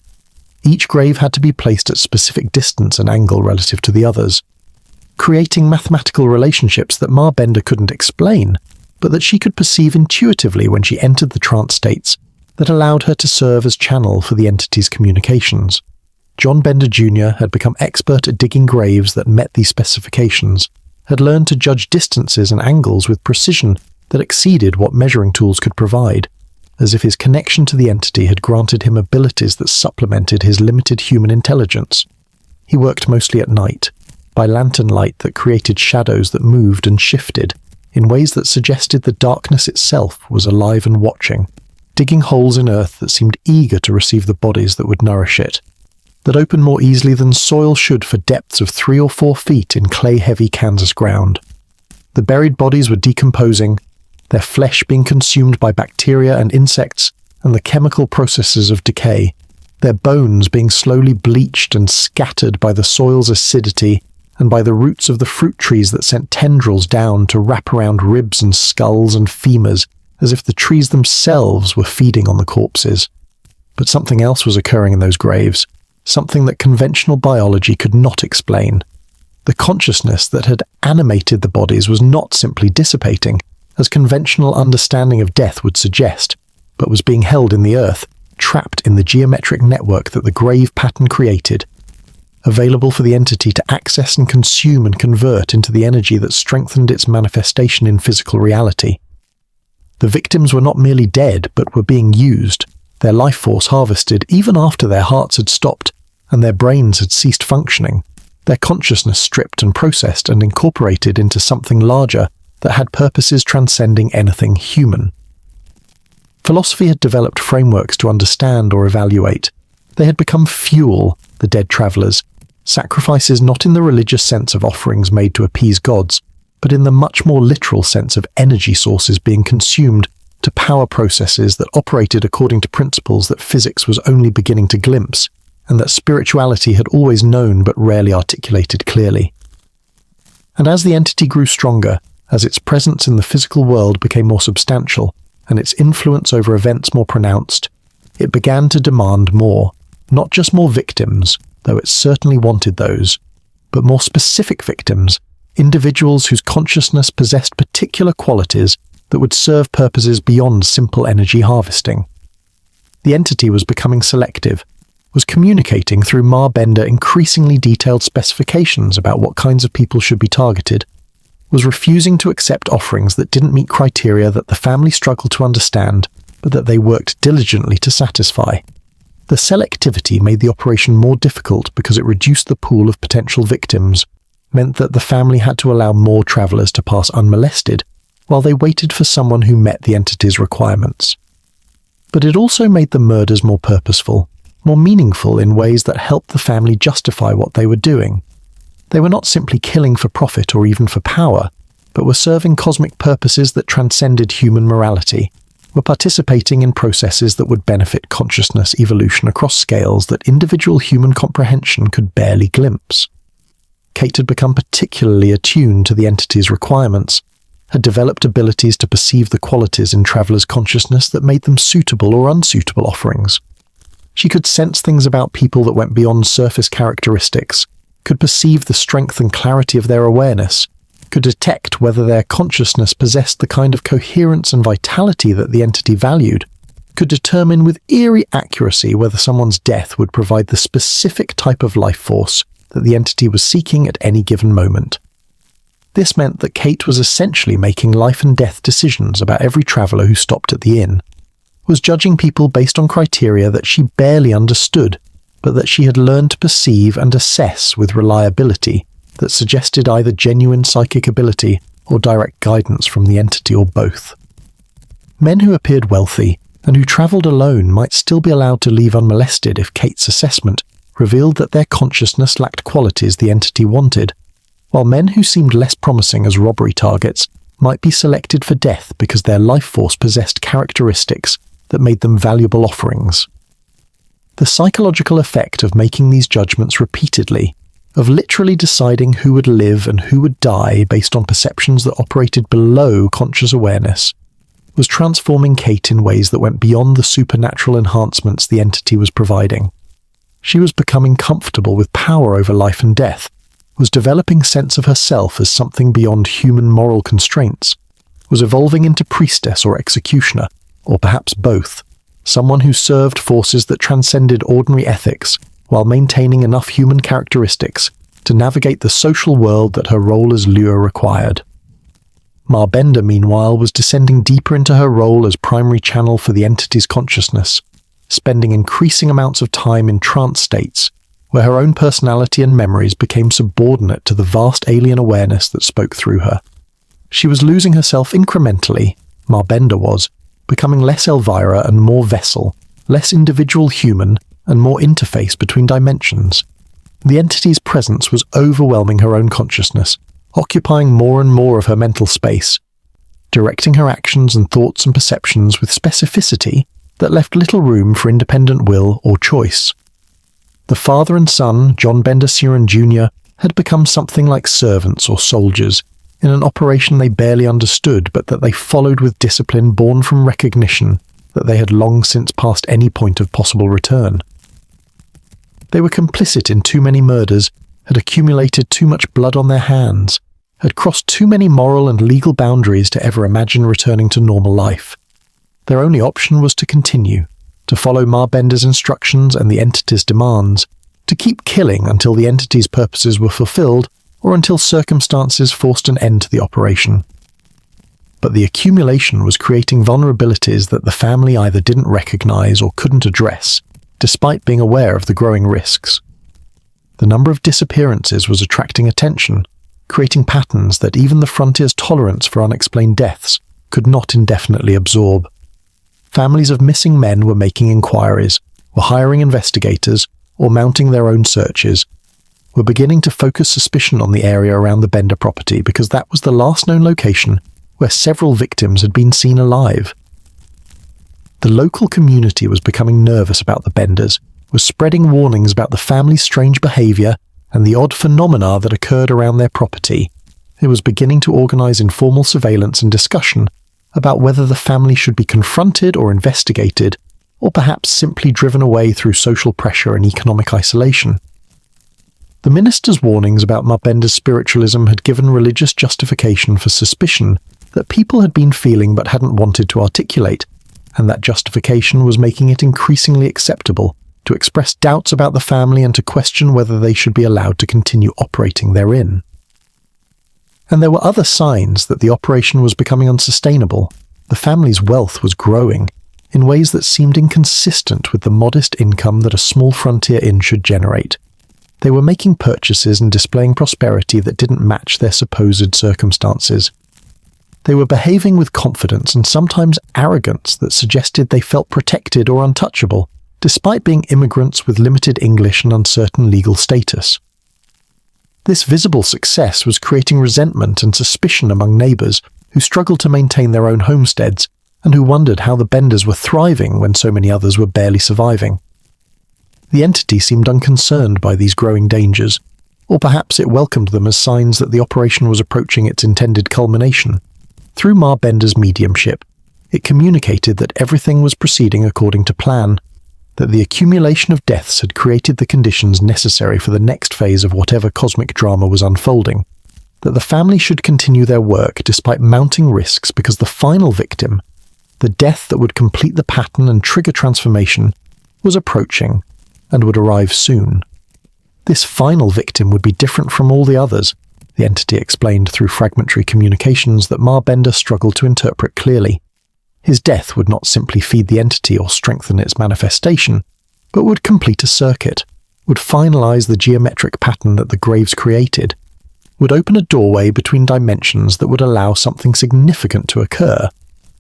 [SPEAKER 1] Each grave had to be placed at specific distance and angle relative to the others, creating mathematical relationships that Marbenda couldn't explain, but that she could perceive intuitively when she entered the trance states that allowed her to serve as channel for the entity's communications. John Bender Jr. had become expert at digging graves that met these specifications, had learned to judge distances and angles with precision that exceeded what measuring tools could provide, as if his connection to the entity had granted him abilities that supplemented his limited human intelligence. He worked mostly at night, by lantern light that created shadows that moved and shifted in ways that suggested the darkness itself was alive and watching, digging holes in earth that seemed eager to receive the bodies that would nourish it, that opened more easily than soil should for depths of 3 or 4 feet in clay-heavy Kansas ground. The buried bodies were decomposing, their flesh being consumed by bacteria and insects and the chemical processes of decay, their bones being slowly bleached and scattered by the soil's acidity and by the roots of the fruit trees that sent tendrils down to wrap around ribs and skulls and femurs, as if the trees themselves were feeding on the corpses. But something else was occurring in those graves, something that conventional biology could not explain. The consciousness that had animated the bodies was not simply dissipating, as conventional understanding of death would suggest, but was being held in the earth, trapped in the geometric network that the grave pattern created, available for the entity to access and consume and convert into the energy that strengthened its manifestation in physical reality. The victims were not merely dead, but were being used, their life force harvested even after their hearts had stopped and their brains had ceased functioning, their consciousness stripped and processed and incorporated into something larger that had purposes transcending anything human. Philosophy had developed frameworks to understand or evaluate. They had become fuel, the dead travelers, sacrifices not in the religious sense of offerings made to appease gods, but in the much more literal sense of energy sources being consumed to power processes that operated according to principles that physics was only beginning to glimpse, and that spirituality had always known but rarely articulated clearly. And as the entity grew stronger, as its presence in the physical world became more substantial and its influence over events more pronounced, it began to demand more, not just more victims, though it certainly wanted those, but more specific victims, individuals whose consciousness possessed particular qualities that would serve purposes beyond simple energy harvesting. The entity was becoming selective, was communicating through Ma Bender increasingly detailed specifications about what kinds of people should be targeted, was refusing to accept offerings that didn't meet criteria that the family struggled to understand, but that they worked diligently to satisfy. The selectivity made the operation more difficult because it reduced the pool of potential victims, meant that the family had to allow more travelers to pass unmolested, while they waited for someone who met the entity's requirements. But it also made the murders more purposeful, more meaningful in ways that helped the family justify what they were doing. They were not simply killing for profit or even for power, but were serving cosmic purposes that transcended human morality, were participating in processes that would benefit consciousness evolution across scales that individual human comprehension could barely glimpse. Kate had become particularly attuned to the entity's requirements, had developed abilities to perceive the qualities in travelers' consciousness that made them suitable or unsuitable offerings. She could sense things about people that went beyond surface characteristics, could perceive the strength and clarity of their awareness, could detect whether their consciousness possessed the kind of coherence and vitality that the entity valued, could determine with eerie accuracy whether someone's death would provide the specific type of life force that the entity was seeking at any given moment. This meant that Kate was essentially making life and death decisions about every traveller who stopped at the inn, was judging people based on criteria that she barely understood, but that she had learned to perceive and assess with reliability that suggested either genuine psychic ability or direct guidance from the entity or both. Men who appeared wealthy and who travelled alone might still be allowed to leave unmolested if Kate's assessment revealed that their consciousness lacked qualities the entity wanted, while men who seemed less promising as robbery targets might be selected for death because their life force possessed characteristics that made them valuable offerings. The psychological effect of making these judgments repeatedly, of literally deciding who would live and who would die based on perceptions that operated below conscious awareness, was transforming Kate in ways that went beyond the supernatural enhancements the entity was providing. She was becoming comfortable with power over life and death, was developing sense of herself as something beyond human moral constraints, was evolving into priestess or executioner, or perhaps both, someone who served forces that transcended ordinary ethics while maintaining enough human characteristics to navigate the social world that her role as lure required. Ma Bender, meanwhile, was descending deeper into her role as primary channel for the entity's consciousness, spending increasing amounts of time in trance states, where her own personality and memories became subordinate to the vast alien awareness that spoke through her. She was losing herself incrementally, Ma Bender was, becoming less Elvira and more vessel, less individual human and more interface between dimensions. The entity's presence was overwhelming her own consciousness, occupying more and more of her mental space, directing her actions and thoughts and perceptions with specificity that left little room for independent will or choice. The father and son, John Bender Sr. Jr., had become something like servants or soldiers, in an operation they barely understood but that they followed with discipline born from recognition that they had long since passed any point of possible return. They were complicit in too many murders, had accumulated too much blood on their hands, had crossed too many moral and legal boundaries to ever imagine returning to normal life. Their only option was to continue, to follow Ma Bender's instructions and the entity's demands, to keep killing until the entity's purposes were fulfilled or until circumstances forced an end to the operation. But the accumulation was creating vulnerabilities that the family either didn't recognize or couldn't address, despite being aware of the growing risks. The number of disappearances was attracting attention, creating patterns that even the frontier's tolerance for unexplained deaths could not indefinitely absorb. Families of missing men were making inquiries, were hiring investigators, or mounting their own searches, were beginning to focus suspicion on the area around the Bender property because that was the last known location where several victims had been seen alive. The local community was becoming nervous about the Benders, was spreading warnings about the family's strange behavior and the odd phenomena that occurred around their property, It was beginning to organize informal surveillance and discussion about whether the family should be confronted or investigated, or perhaps simply driven away through social pressure and economic isolation. The minister's warnings about Ma Benda's spiritualism had given religious justification for suspicion that people had been feeling but hadn't wanted to articulate, and that justification was making it increasingly acceptable to express doubts about the family and to question whether they should be allowed to continue operating therein. And there were other signs that the operation was becoming unsustainable. The family's wealth was growing in ways that seemed inconsistent with the modest income that a small frontier inn should generate. They were making purchases and displaying prosperity that didn't match their supposed circumstances. They were behaving with confidence and sometimes arrogance that suggested they felt protected or untouchable, despite being immigrants with limited English and uncertain legal status. This visible success was creating resentment and suspicion among neighbours who struggled to maintain their own homesteads and who wondered how the Benders were thriving when so many others were barely surviving. The entity seemed unconcerned by these growing dangers, or perhaps it welcomed them as signs that the operation was approaching its intended culmination. Through Ma Benda's mediumship, it communicated that everything was proceeding according to plan, that the accumulation of deaths had created the conditions necessary for the next phase of whatever cosmic drama was unfolding, that the family should continue their work despite mounting risks because the final victim, the death that would complete the pattern and trigger transformation, was approaching and would arrive soon. This final victim would be different from all the others, the entity explained through fragmentary communications that Ma Benda struggled to interpret clearly. His death would not simply feed the entity or strengthen its manifestation, but would complete a circuit, would finalize the geometric pattern that the graves created, would open a doorway between dimensions that would allow something significant to occur,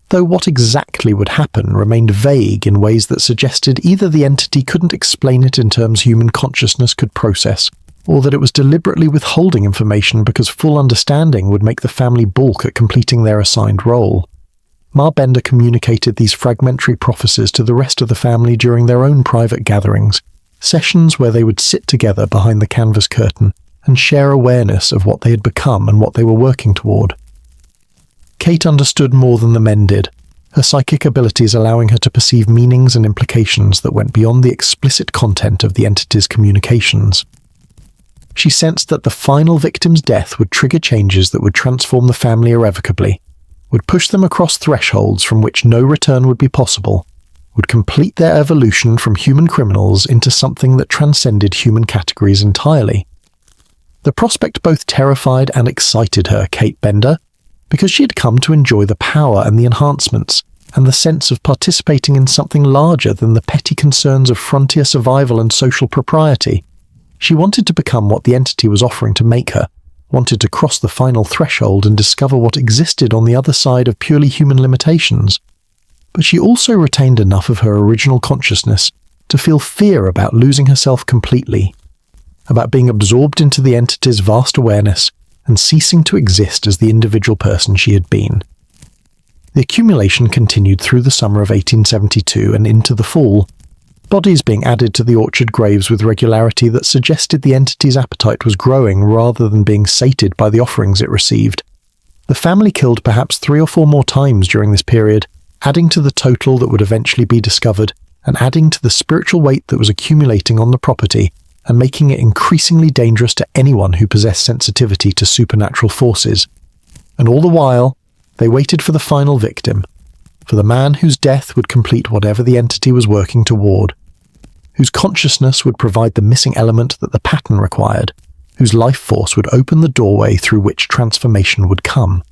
[SPEAKER 1] though what exactly would happen remained vague in ways that suggested either the entity couldn't explain it in terms human consciousness could process, or that it was deliberately withholding information because full understanding would make the family balk at completing their assigned role. Ma Benda communicated these fragmentary prophecies to the rest of the family during their own private gatherings, sessions where they would sit together behind the canvas curtain and share awareness of what they had become and what they were working toward. Kate understood more than the men did, her psychic abilities allowing her to perceive meanings and implications that went beyond the explicit content of the entity's communications. She sensed that the final victim's death would trigger changes that would transform the family irrevocably, would push them across thresholds from which no return would be possible, would complete their evolution from human criminals into something that transcended human categories entirely. The prospect both terrified and excited her, Kate Benda, because she had come to enjoy the power and the enhancements, and the sense of participating in something larger than the petty concerns of frontier survival and social propriety. She wanted to become what the entity was offering to make her, wanted to cross the final threshold and discover what existed on the other side of purely human limitations. But she also retained enough of her original consciousness to feel fear about losing herself completely, about being absorbed into the entity's vast awareness and ceasing to exist as the individual person she had been. The accumulation continued through the summer of 1872 and into the fall, bodies being added to the orchard graves with regularity that suggested the entity's appetite was growing rather than being sated by the offerings it received. The family killed perhaps 3 or 4 more times during this period, adding to the total that would eventually be discovered and adding to the spiritual weight that was accumulating on the property and making it increasingly dangerous to anyone who possessed sensitivity to supernatural forces. And all the while, they waited for the final victim, for the man whose death would complete whatever the entity was working toward, whose consciousness would provide the missing element that the pattern required, whose life force would open the doorway through which transformation would come.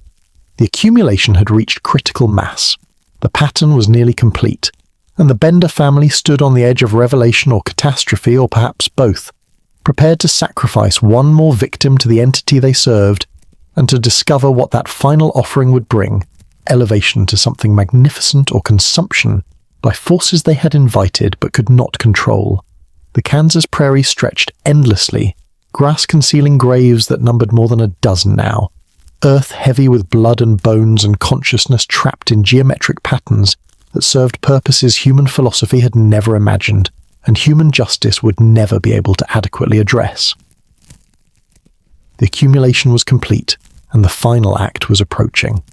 [SPEAKER 1] The accumulation had reached critical mass. The pattern was nearly complete, and the Benda family stood on the edge of revelation or catastrophe, or perhaps both, prepared to sacrifice one more victim to the entity they served, and to discover what that final offering would bring, elevation to something magnificent or consumption by forces they had invited but could not control. The Kansas prairie stretched endlessly, grass-concealing graves that numbered more than a dozen now, earth heavy with blood and bones and consciousness trapped in geometric patterns that served purposes human philosophy had never imagined, and human justice would never be able to adequately address. The accumulation was complete, and the final act was approaching.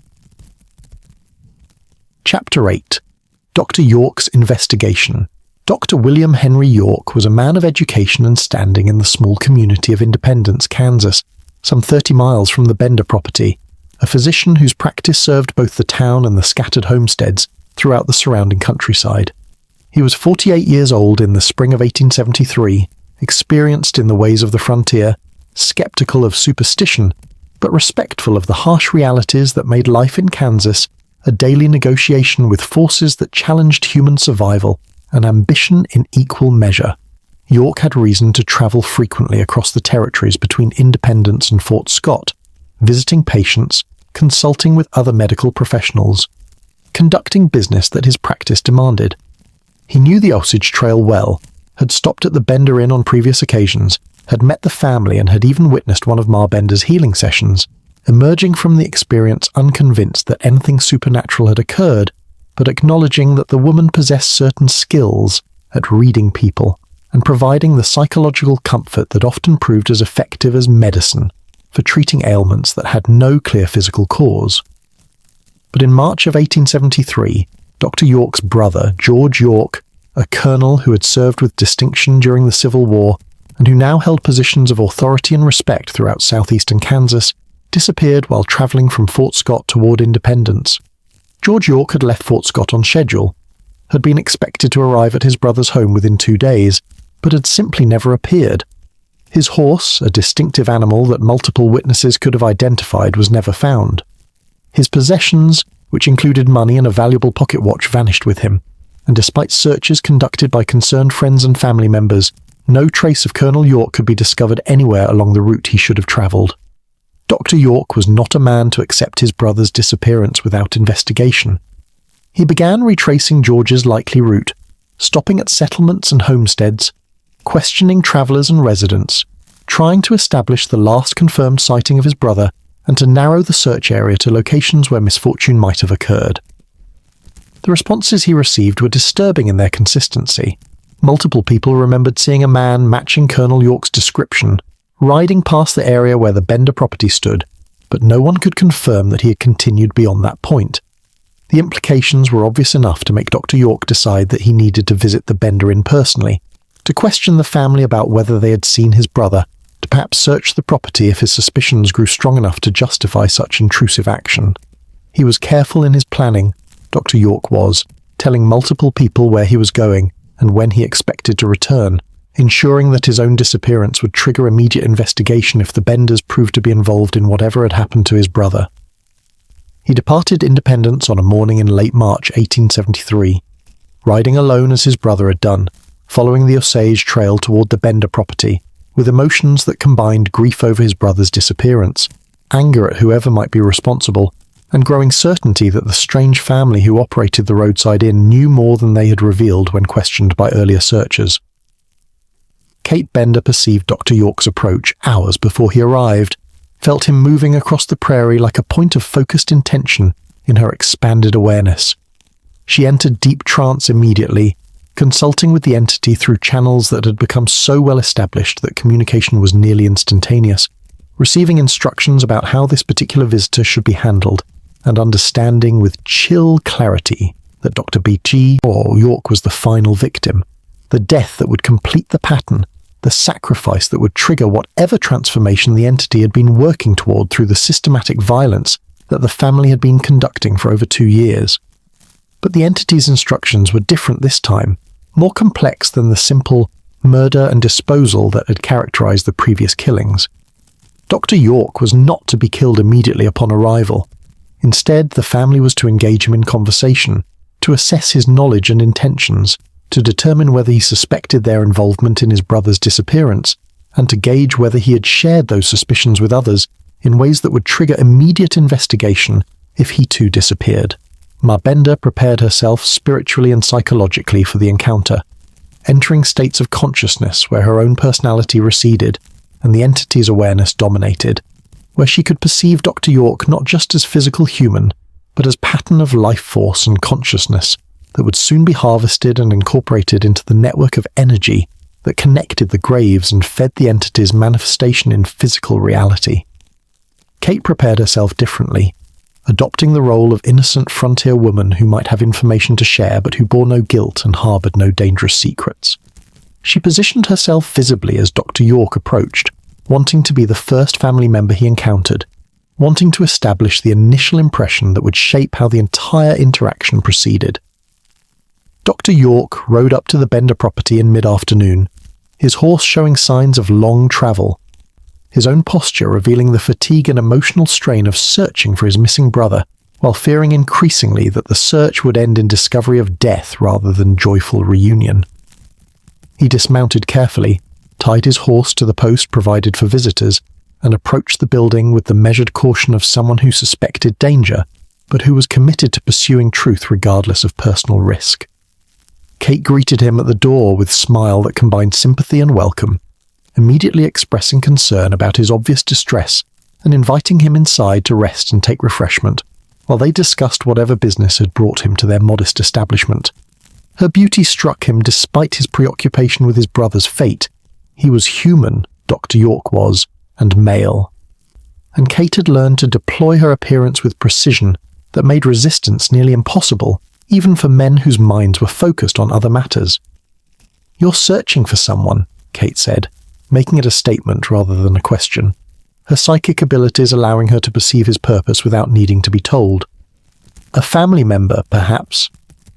[SPEAKER 1] Chapter 8. Dr. York's Investigation. Dr. William Henry York was a man of education and standing in the small community of Independence, Kansas, some 30 miles from the Bender property, a physician whose practice served both the town and the scattered homesteads throughout the surrounding countryside. He was 48 years old in the spring of 1873, experienced in the ways of the frontier, skeptical of superstition, but respectful of the harsh realities that made life in Kansas a daily negotiation with forces that challenged human survival and ambition in equal measure. York had reason to travel frequently across the territories between Independence and Fort Scott, visiting patients, consulting with other medical professionals, conducting business that his practice demanded. He knew the Osage Trail well, had stopped at the Bender Inn on previous occasions, had met the family and had even witnessed one of Ma Bender's healing sessions, emerging from the experience unconvinced that anything supernatural had occurred, but acknowledging that the woman possessed certain skills at reading people and providing the psychological comfort that often proved as effective as medicine for treating ailments that had no clear physical cause. But in March of 1873, Dr. York's brother, George York, a colonel who had served with distinction during the Civil War and who now held positions of authority and respect throughout southeastern Kansas, disappeared while traveling from Fort Scott toward Independence. George York had left Fort Scott on schedule, had been expected to arrive at his brother's home within 2 days, but had simply never appeared. His horse, a distinctive animal that multiple witnesses could have identified, was never found. His possessions, which included money and a valuable pocket watch, vanished with him, and despite searches conducted by concerned friends and family members, no trace of Colonel York could be discovered anywhere along the route he should have travelled. Dr. York was not a man to accept his brother's disappearance without investigation. He began retracing George's likely route, stopping at settlements and homesteads, questioning travellers and residents, trying to establish the last confirmed sighting of his brother and to narrow the search area to locations where misfortune might have occurred. The responses he received were disturbing in their consistency. Multiple people remembered seeing a man matching Colonel York's description riding past the area where the Bender property stood, but no one could confirm that he had continued beyond that point. The implications were obvious enough to make Dr. York decide that he needed to visit the Bender Inn personally, to question the family about whether they had seen his brother, to perhaps search the property if his suspicions grew strong enough to justify such intrusive action. He was careful in his planning, Dr. York was, telling multiple people where he was going and when he expected to return, ensuring that his own disappearance would trigger immediate investigation if the Benders proved to be involved in whatever had happened to his brother. He departed Independence on a morning in late March 1873, riding alone as his brother had done, following the Osage Trail toward the Bender property, with emotions that combined grief over his brother's disappearance, anger at whoever might be responsible, and growing certainty that the strange family who operated the Roadside Inn knew more than they had revealed when questioned by earlier searchers. Kate Bender perceived Dr. York's approach hours before he arrived, felt him moving across the prairie like a point of focused intention in her expanded awareness. She entered deep trance immediately, consulting with the entity through channels that had become so well established that communication was nearly instantaneous, receiving instructions about how this particular visitor should be handled, and understanding with chill clarity that Dr. B.G. or York was the final victim, the death that would complete the pattern, the sacrifice that would trigger whatever transformation the entity had been working toward through the systematic violence that the family had been conducting for over 2 years. But the entity's instructions were different this time, more complex than the simple murder and disposal that had characterized the previous killings. Dr. York was not to be killed immediately upon arrival. Instead, the family was to engage him in conversation, to assess his knowledge and intentions, to determine whether he suspected their involvement in his brother's disappearance, and to gauge whether he had shared those suspicions with others in ways that would trigger immediate investigation if he too disappeared. Ma Bender prepared herself spiritually and psychologically for the encounter, entering states of consciousness where her own personality receded and the entity's awareness dominated, where she could perceive Dr. York not just as physical human, but as pattern of life force and consciousness that would soon be harvested and incorporated into the network of energy that connected the graves and fed the entity's manifestation in physical reality. Kate prepared herself differently, adopting the role of innocent frontier woman who might have information to share but who bore no guilt and harboured no dangerous secrets. She positioned herself visibly as Dr. York approached, wanting to be the first family member he encountered, wanting to establish the initial impression that would shape how the entire interaction proceeded. Dr. York rode up to the Bender property in mid-afternoon, his horse showing signs of long travel, his own posture revealing the fatigue and emotional strain of searching for his missing brother, while fearing increasingly that the search would end in discovery of death rather than joyful reunion. He dismounted carefully, tied his horse to the post provided for visitors, and approached the building with the measured caution of someone who suspected danger, but who was committed to pursuing truth regardless of personal risk. Kate greeted him at the door with a smile that combined sympathy and welcome, immediately expressing concern about his obvious distress and inviting him inside to rest and take refreshment, while they discussed whatever business had brought him to their modest establishment. Her beauty struck him despite his preoccupation with his brother's fate. He was human, Dr. York was, and male. And Kate had learned to deploy her appearance with precision that made resistance nearly impossible, even for men whose minds were focused on other matters. "You're searching for someone," Kate said, making it a statement rather than a question, her psychic abilities allowing her to perceive his purpose without needing to be told. "A family member, perhaps?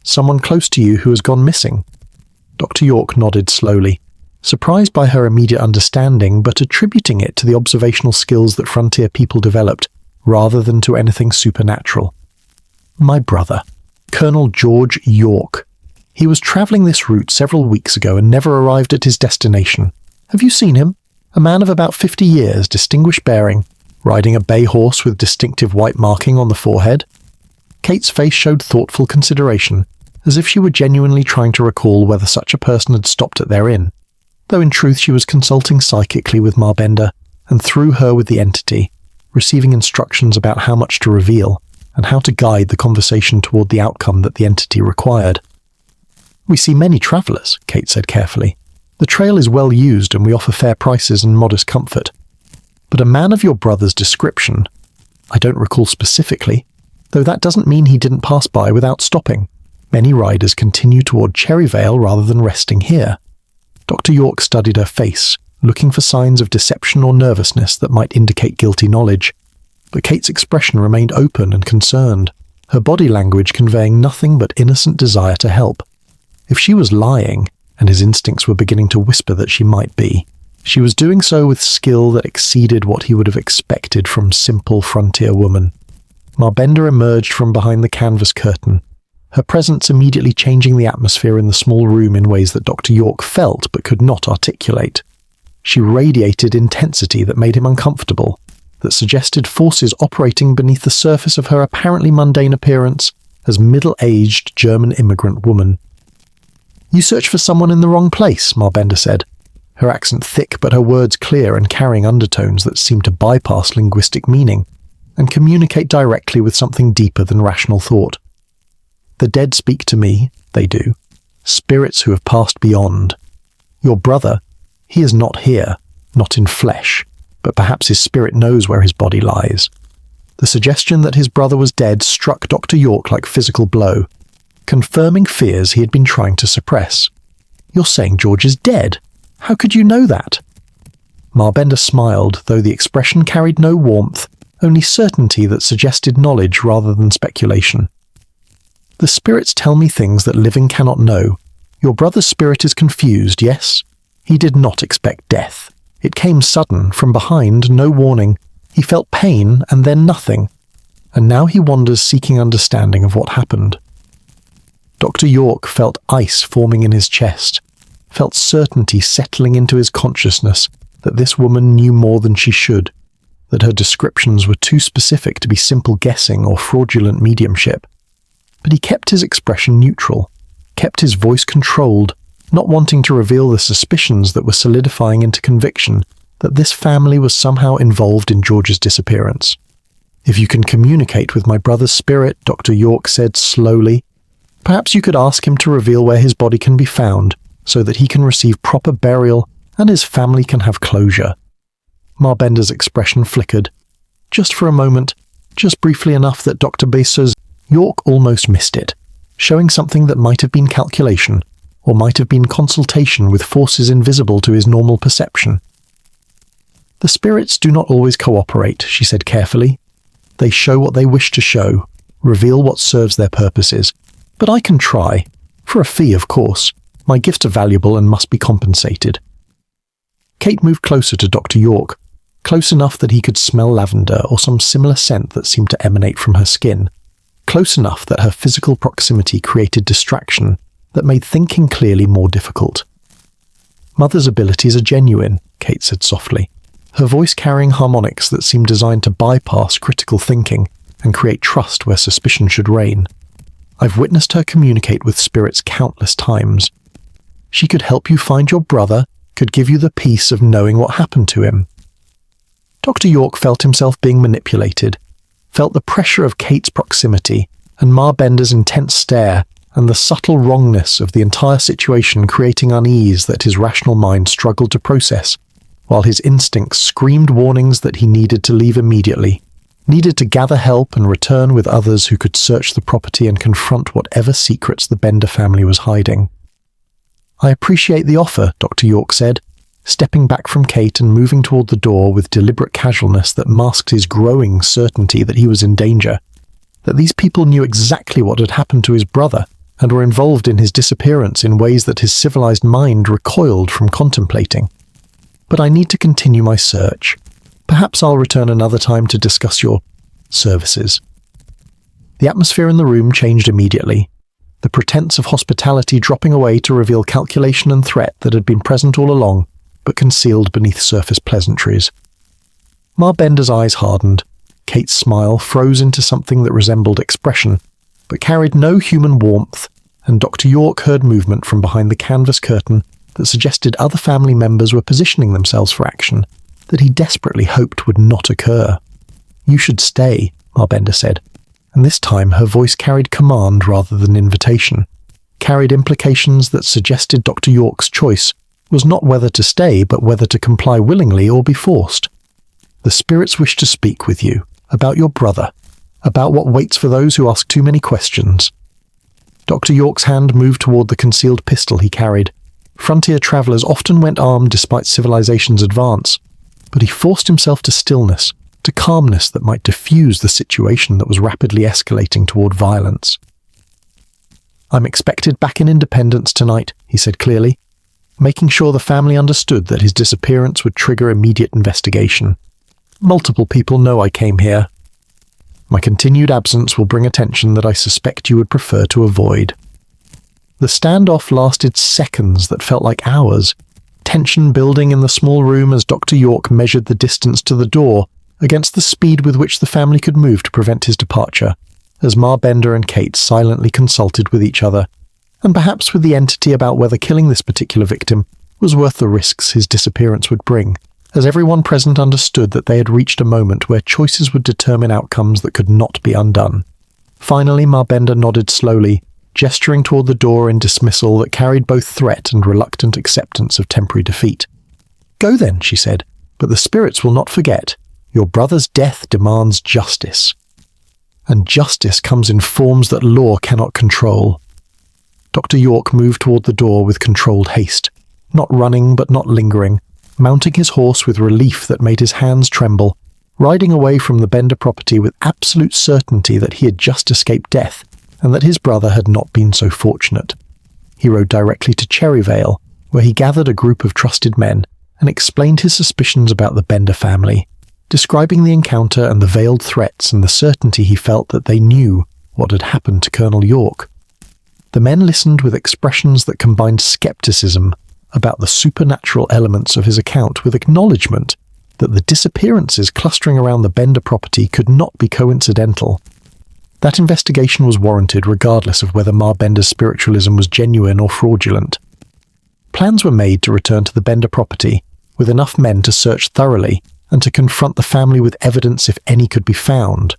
[SPEAKER 1] Someone close to you who has gone missing?" Dr. York nodded slowly, surprised by her immediate understanding but attributing it to the observational skills that frontier people developed, rather than to anything supernatural. "My brother, Colonel George York. He was travelling this route several weeks ago and never arrived at his destination. Have you seen him? A man of about 50 years, distinguished bearing, riding a bay horse with distinctive white marking on the forehead." Kate's face showed thoughtful consideration, as if she were genuinely trying to recall whether such a person had stopped at their inn, though in truth she was consulting psychically with Marbender, and through her with the entity, receiving instructions about how much to reveal, and how to guide the conversation toward the outcome that the entity required. "We see many travellers," Kate said carefully. "The trail is well used and we offer fair prices and modest comfort. But a man of your brother's description, I don't recall specifically, though that doesn't mean he didn't pass by without stopping. Many riders continue toward Cherryvale rather than resting here." Dr. York studied her face, looking for signs of deception or nervousness that might indicate guilty knowledge. But Kate's expression remained open and concerned, her body language conveying nothing but innocent desire to help. If she was lying, and his instincts were beginning to whisper that she might be, she was doing so with skill that exceeded what he would have expected from simple frontier woman. Marbender emerged from behind the canvas curtain, her presence immediately changing the atmosphere in the small room in ways that Dr. York felt but could not articulate. She radiated intensity that made him uncomfortable, that suggested forces operating beneath the surface of her apparently mundane appearance as middle-aged German immigrant woman. "You search for someone in the wrong place," Marbender said, her accent thick but her words clear and carrying undertones that seemed to bypass linguistic meaning and communicate directly with something deeper than rational thought. "The dead speak to me, they do. Spirits who have passed beyond. Your brother, he is not here, not in flesh, but perhaps his spirit knows where his body lies." The suggestion that his brother was dead struck Dr. York like physical blow, confirming fears he had been trying to suppress. "You're saying George is dead? How could you know that?" Marbender smiled, though the expression carried no warmth, only certainty that suggested knowledge rather than speculation. "The spirits tell me things that living cannot know. Your brother's spirit is confused, yes? He did not expect death. It came sudden, from behind, no warning. He felt pain and then nothing. And now he wanders seeking understanding of what happened." Dr. York felt ice forming in his chest, felt certainty settling into his consciousness that this woman knew more than she should, that her descriptions were too specific to be simple guessing or fraudulent mediumship. But he kept his expression neutral, kept his voice controlled, not wanting to reveal the suspicions that were solidifying into conviction that this family was somehow involved in George's disappearance. "If you can communicate with my brother's spirit," Dr. York said slowly, "perhaps you could ask him to reveal where his body can be found so that he can receive proper burial and his family can have closure." Marbender's expression flickered. just for a moment, just briefly enough that Dr. Bezos York almost missed it, showing something that might have been calculation, or might have been consultation with forces invisible to his normal perception. The spirits do not always cooperate, she said carefully. They show what they wish to show, reveal what serves their purposes. But I can try. For a fee, of course. My gifts are valuable and must be compensated. Kate moved closer to Dr. York, close enough that he could smell lavender or some similar scent that seemed to emanate from her skin, close enough that her physical proximity created distraction that made thinking clearly more difficult. Mother's abilities are genuine, Kate said softly, her voice carrying harmonics that seemed designed to bypass critical thinking and create trust where suspicion should reign. I've witnessed her communicate with spirits countless times. She could help you find your brother, could give you the peace of knowing what happened to him. Dr. York felt himself being manipulated, felt the pressure of Kate's proximity and Ma Bender's intense stare and the subtle wrongness of the entire situation creating unease that his rational mind struggled to process, while his instincts screamed warnings that he needed to leave immediately, needed to gather help and return with others who could search the property and confront whatever secrets the Bender family was hiding. I appreciate the offer, Dr. York said, stepping back from Kate and moving toward the door with deliberate casualness that masked his growing certainty that he was in danger, that these people knew exactly what had happened to his brother and were involved in his disappearance in ways that his civilized mind recoiled from contemplating. But I need to continue my search. Perhaps I'll return another time to discuss your services. The atmosphere in the room changed immediately, the pretense of hospitality dropping away to reveal calculation and threat that had been present all along, but concealed beneath surface pleasantries. Ma Bender's eyes hardened. Kate's smile froze into something that resembled expression, but carried no human warmth, and Dr. York heard movement from behind the canvas curtain that suggested other family members were positioning themselves for action that he desperately hoped would not occur. You should stay, Ma Bender said, and this time her voice carried command rather than invitation, carried implications that suggested Dr. York's choice was not whether to stay, but whether to comply willingly or be forced. The spirits wish to speak with you, about your brother, about what waits for those who ask too many questions. Dr. York's hand moved toward the concealed pistol he carried. Frontier travelers often went armed despite civilization's advance, but he forced himself to stillness, to calmness that might diffuse the situation that was rapidly escalating toward violence. I'm expected back in Independence tonight, he said clearly, making sure the family understood that his disappearance would trigger immediate investigation. Multiple people know I came here. My continued absence will bring attention that I suspect you would prefer to avoid. The standoff lasted seconds that felt like hours, tension building in the small room as Dr. York measured the distance to the door against the speed with which the family could move to prevent his departure, as Ma Bender and Kate silently consulted with each other, and perhaps with the entity about whether killing this particular victim was worth the risks his disappearance would bring, as everyone present understood that they had reached a moment where choices would determine outcomes that could not be undone. Finally, Ma Bender nodded slowly, gesturing toward the door in dismissal that carried both threat and reluctant acceptance of temporary defeat. Go then, she said, but the spirits will not forget. Your brother's death demands justice. And justice comes in forms that law cannot control. Dr. York moved toward the door with controlled haste, not running but not lingering, mounting his horse with relief that made his hands tremble, riding away from the Bender property with absolute certainty that he had just escaped death and that his brother had not been so fortunate. He rode directly to Cherryvale, where he gathered a group of trusted men and explained his suspicions about the Bender family, describing the encounter and the veiled threats and the certainty he felt that they knew what had happened to Colonel York. The men listened with expressions that combined skepticism about the supernatural elements of his account with acknowledgement that the disappearances clustering around the Bender property could not be coincidental. That investigation was warranted regardless of whether Ma Bender's spiritualism was genuine or fraudulent. Plans were made to return to the Bender property, with enough men to search thoroughly and to confront the family with evidence if any could be found,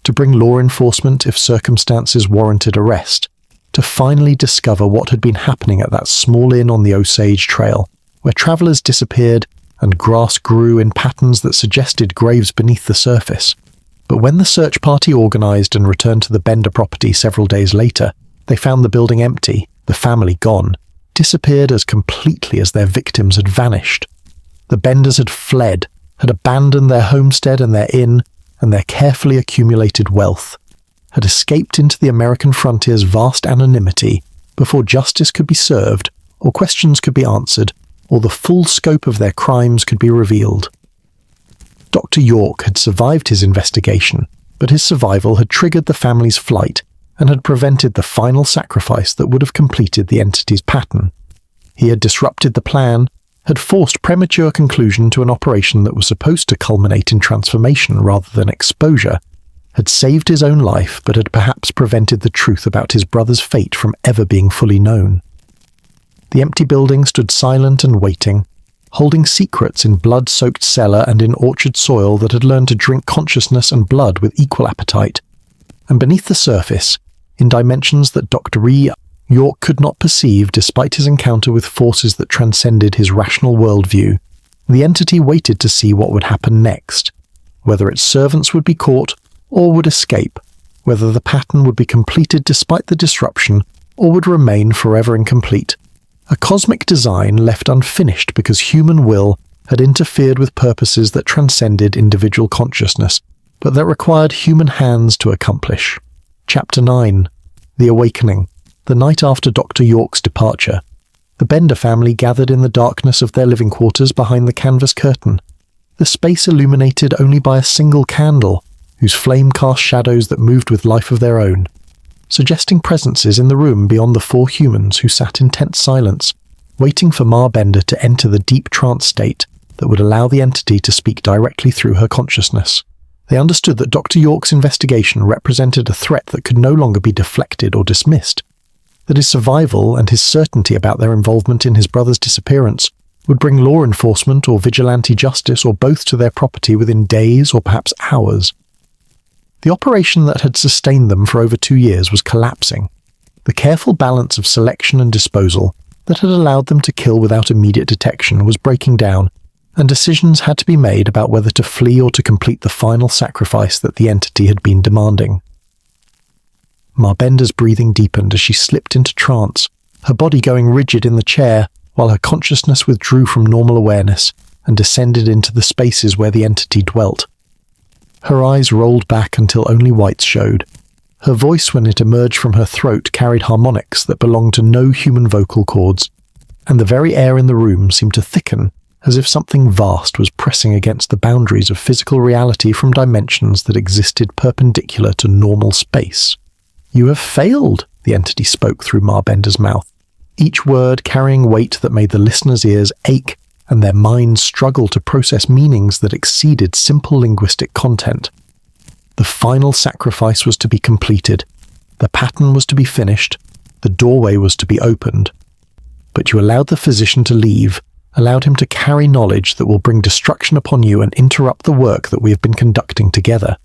[SPEAKER 1] to bring law enforcement if circumstances warranted arrest, to finally discover what had been happening at that small inn on the Osage Trail, where travelers disappeared and grass grew in patterns that suggested graves beneath the surface. But when the search party organized and returned to the Bender property several days later, they found the building empty, the family gone, disappeared as completely as their victims had vanished. The Benders had fled, had abandoned their homestead and their inn and their carefully accumulated wealth, had escaped into the American frontier's vast anonymity before justice could be served, or questions could be answered, or the full scope of their crimes could be revealed. Dr. York had survived his investigation, but his survival had triggered the family's flight and had prevented the final sacrifice that would have completed the entity's pattern. He had disrupted the plan, had forced premature conclusion to an operation that was supposed to culminate in transformation rather than exposure, had saved his own life but had perhaps prevented the truth about his brother's fate from ever being fully known. The empty building stood silent and waiting, holding secrets in blood-soaked cellar and in orchard soil that had learned to drink consciousness and blood with equal appetite. And beneath the surface, in dimensions that Dr. York could not perceive despite his encounter with forces that transcended his rational worldview, the entity waited to see what would happen next, whether its servants would be caught or would escape, whether the pattern would be completed despite the disruption or would remain forever incomplete. A cosmic design left unfinished because human will had interfered with purposes that transcended individual consciousness, but that required human hands to accomplish. Chapter 9. The Awakening. The night after Dr. York's departure, the Bender family gathered in the darkness of their living quarters behind the canvas curtain, the space illuminated only by a single candle, whose flame cast shadows that moved with life of their own, suggesting presences in the room beyond the four humans who sat in tense silence, waiting for Ma Bender to enter the deep trance state that would allow the entity to speak directly through her consciousness. They understood that Dr. York's investigation represented a threat that could no longer be deflected or dismissed, that his survival and his certainty about their involvement in his brother's disappearance would bring law enforcement or vigilante justice or both to their property within days or perhaps hours. The operation that had sustained them for over 2 years was collapsing. The careful balance of selection and disposal that had allowed them to kill without immediate detection was breaking down, and decisions had to be made about whether to flee or to complete the final sacrifice that the entity had been demanding. Ma Bender's breathing deepened as she slipped into trance, her body going rigid in the chair while her consciousness withdrew from normal awareness and descended into the spaces where the entity dwelt. Her eyes rolled back until only whites showed. Her voice, when it emerged from her throat, carried harmonics that belonged to no human vocal cords, and the very air in the room seemed to thicken as if something vast was pressing against the boundaries of physical reality from dimensions that existed perpendicular to normal space. "You have failed," the entity spoke through Ma Bender's mouth, each word carrying weight that made the listeners' ears ache and their minds struggle to process meanings that exceeded simple linguistic content. The final sacrifice was to be completed, the pattern was to be finished, the doorway was to be opened. But you allowed the physician to leave, allowed him to carry knowledge that will bring destruction upon you and interrupt the work that we have been conducting together.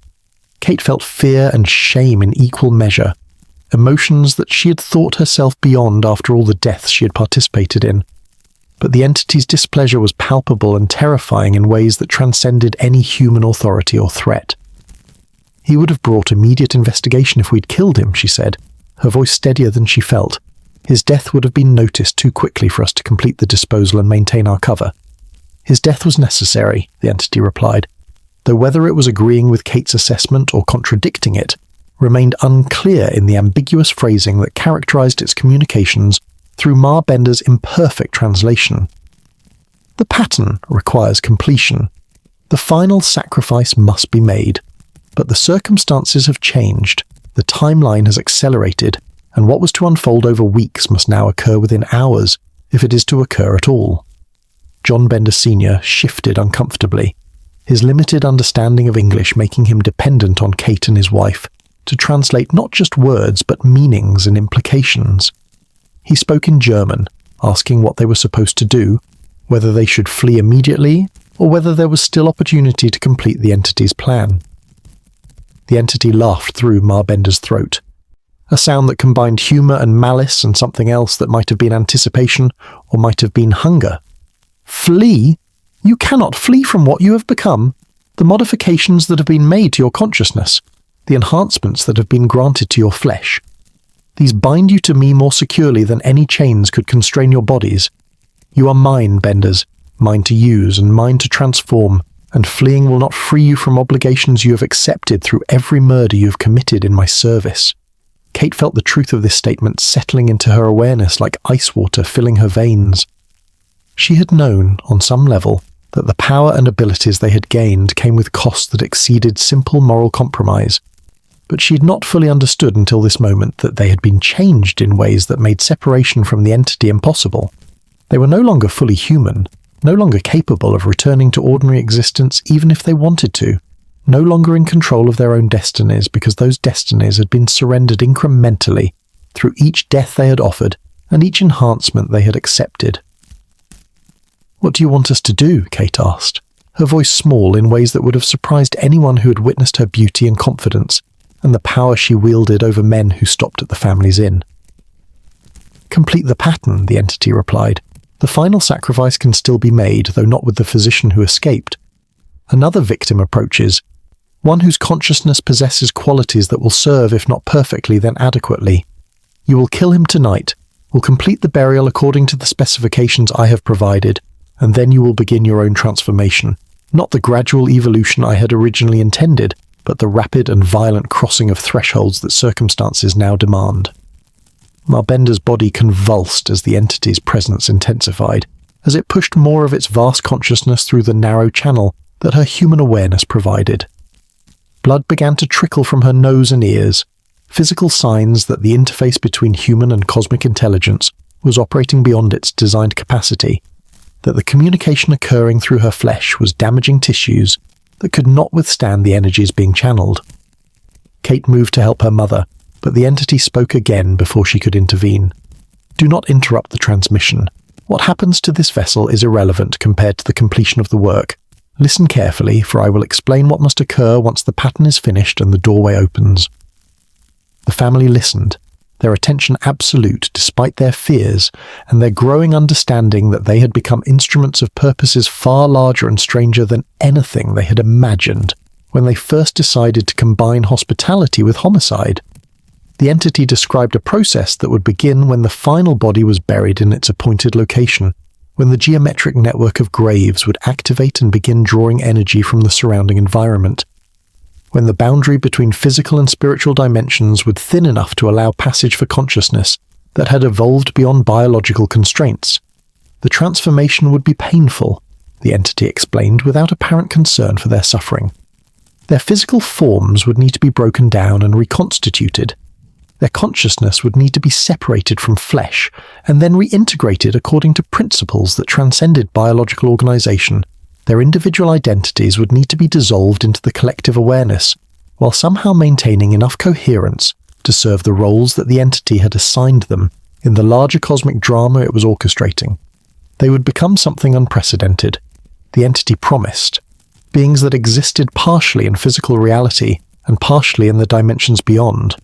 [SPEAKER 1] Kate felt fear and shame in equal measure, emotions that she had thought herself beyond after all the deaths she had participated in. But the entity's displeasure was palpable and terrifying in ways that transcended any human authority or threat. "He would have brought immediate investigation if we'd killed him," she said, her voice steadier than she felt. "His death would have been noticed too quickly for us to complete the disposal and maintain our cover." "His death was necessary," the entity replied, though whether it was agreeing with Kate's assessment or contradicting it remained unclear in the ambiguous phrasing that characterized its communications through Ma Bender's imperfect translation. "The pattern requires completion. The final sacrifice must be made. But the circumstances have changed, the timeline has accelerated, and what was to unfold over weeks must now occur within hours, if it is to occur at all." John Bender Sr. shifted uncomfortably, his limited understanding of English making him dependent on Kate and his wife to translate not just words but meanings and implications. He spoke in German, asking what they were supposed to do, whether they should flee immediately, or whether there was still opportunity to complete the entity's plan. The entity laughed through Ma Bender's throat, a sound that combined humour and malice and something else that might have been anticipation or might have been hunger. "Flee? You cannot flee from what you have become. The modifications that have been made to your consciousness, the enhancements that have been granted to your flesh. These bind you to me more securely than any chains could constrain your bodies. You are mine, Benders, mine to use and mine to transform, and fleeing will not free you from obligations you have accepted through every murder you have committed in my service. Kate felt the truth of this statement settling into her awareness like ice water filling her veins. She had known, on some level, that the power and abilities they had gained came with costs that exceeded simple moral compromise, but she had not fully understood until this moment that they had been changed in ways that made separation from the entity impossible. They were no longer fully human, no longer capable of returning to ordinary existence even if they wanted to, no longer in control of their own destinies because those destinies had been surrendered incrementally through each death they had offered and each enhancement they had accepted. "What do you want us to do?" Kate asked, her voice small in ways that would have surprised anyone who had witnessed her beauty and confidence and the power she wielded over men who stopped at the family's inn. "Complete the pattern," the entity replied. "The final sacrifice can still be made, though not with the physician who escaped. Another victim approaches, one whose consciousness possesses qualities that will serve, if not perfectly, then adequately. You will kill him tonight, will complete the burial according to the specifications I have provided, and then you will begin your own transformation, not the gradual evolution I had originally intended, but the rapid and violent crossing of thresholds that circumstances now demand." Marbender's body convulsed as the entity's presence intensified, as it pushed more of its vast consciousness through the narrow channel that her human awareness provided. Blood began to trickle from her nose and ears, physical signs that the interface between human and cosmic intelligence was operating beyond its designed capacity, that the communication occurring through her flesh was damaging tissues that could not withstand the energies being channeled. Kate moved to help her mother, but the entity spoke again before she could intervene. "Do not interrupt the transmission. What happens to this vessel is irrelevant compared to the completion of the work. Listen carefully, for I will explain what must occur once the pattern is finished and the doorway opens." The family listened, their attention absolute despite their fears and their growing understanding that they had become instruments of purposes far larger and stranger than anything they had imagined when they first decided to combine hospitality with homicide. The entity described a process that would begin when the final body was buried in its appointed location, when the geometric network of graves would activate and begin drawing energy from the surrounding environment, when the boundary between physical and spiritual dimensions would thin enough to allow passage for consciousness that had evolved beyond biological constraints. The transformation would be painful, the entity explained without apparent concern for their suffering. Their physical forms would need to be broken down and reconstituted. Their consciousness would need to be separated from flesh and then reintegrated according to principles that transcended biological organization. Their individual identities would need to be dissolved into the collective awareness, while somehow maintaining enough coherence to serve the roles that the entity had assigned them in the larger cosmic drama it was orchestrating. They would become something unprecedented, the entity promised, beings that existed partially in physical reality and partially in the dimensions beyond.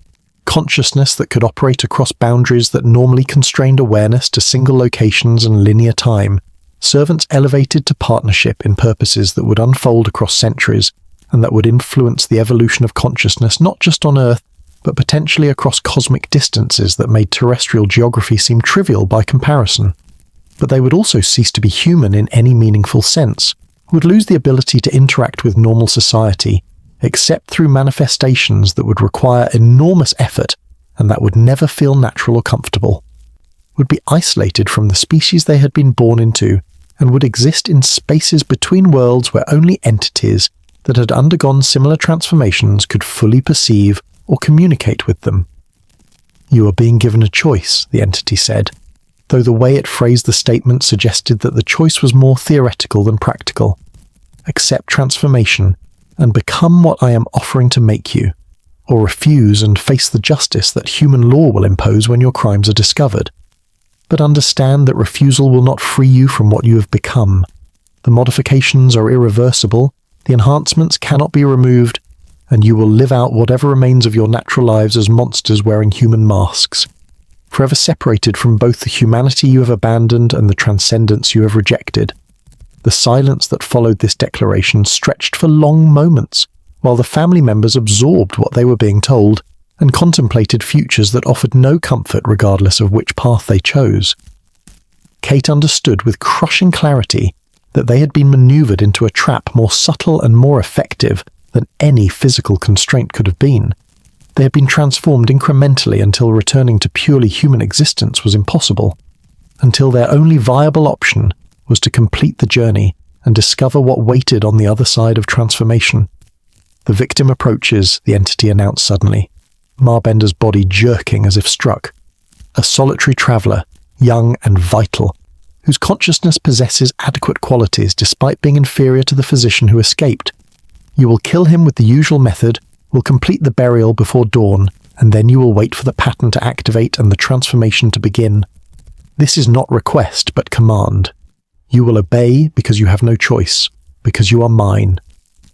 [SPEAKER 1] Consciousness that could operate across boundaries that normally constrained awareness to single locations and linear time, servants elevated to partnership in purposes that would unfold across centuries and that would influence the evolution of consciousness not just on Earth, but potentially across cosmic distances that made terrestrial geography seem trivial by comparison. But they would also cease to be human in any meaningful sense, would lose the ability to interact with normal society, except through manifestations that would require enormous effort and that would never feel natural or comfortable, would be isolated from the species they had been born into, and would exist in spaces between worlds where only entities that had undergone similar transformations could fully perceive or communicate with them. "You are being given a choice," the entity said, though the way it phrased the statement suggested that the choice was more theoretical than practical. "Accept transformation and become what I am offering to make you, or refuse and face the justice that human law will impose when your crimes are discovered. But understand that refusal will not free you from what you have become. The modifications are irreversible, the enhancements cannot be removed, and you will live out whatever remains of your natural lives as monsters wearing human masks, forever separated from both the humanity you have abandoned and the transcendence you have rejected. The silence that followed this declaration stretched for long moments, while the family members absorbed what they were being told and contemplated futures that offered no comfort regardless of which path they chose. Kate understood with crushing clarity that they had been maneuvered into a trap more subtle and more effective than any physical constraint could have been. They had been transformed incrementally until returning to purely human existence was impossible, until their only viable option was to complete the journey and discover what waited on the other side of transformation. The victim approaches, the entity announced suddenly, Marbender's body jerking as if struck. A solitary traveller, young and vital, whose consciousness possesses adequate qualities despite being inferior to the physician who escaped. You will kill him with the usual method, will complete the burial before dawn, and then you will wait for the pattern to activate and the transformation to begin. This is not request, but command. You will obey because you have no choice, because you are mine,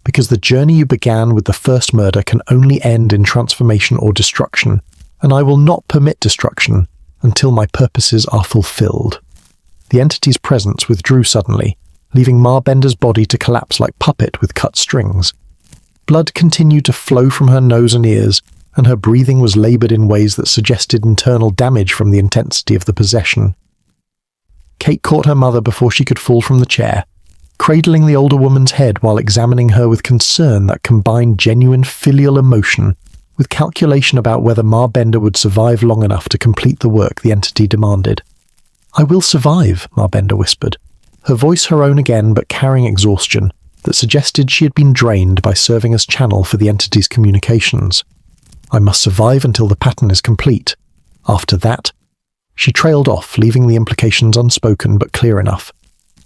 [SPEAKER 1] because the journey you began with the first murder can only end in transformation or destruction, and I will not permit destruction until my purposes are fulfilled. The entity's presence withdrew suddenly, leaving Marbender's body to collapse like puppet with cut strings. Blood continued to flow from her nose and ears, and her breathing was laboured in ways that suggested internal damage from the intensity of the possession. Kate caught her mother before she could fall from the chair, cradling the older woman's head while examining her with concern that combined genuine filial emotion with calculation about whether Marbender would survive long enough to complete the work the entity demanded. "I will survive," Marbender whispered, her voice her own again but carrying exhaustion that suggested she had been drained by serving as channel for the entity's communications. "I must survive until the pattern is complete. After that..." She trailed off, leaving the implications unspoken but clear enough.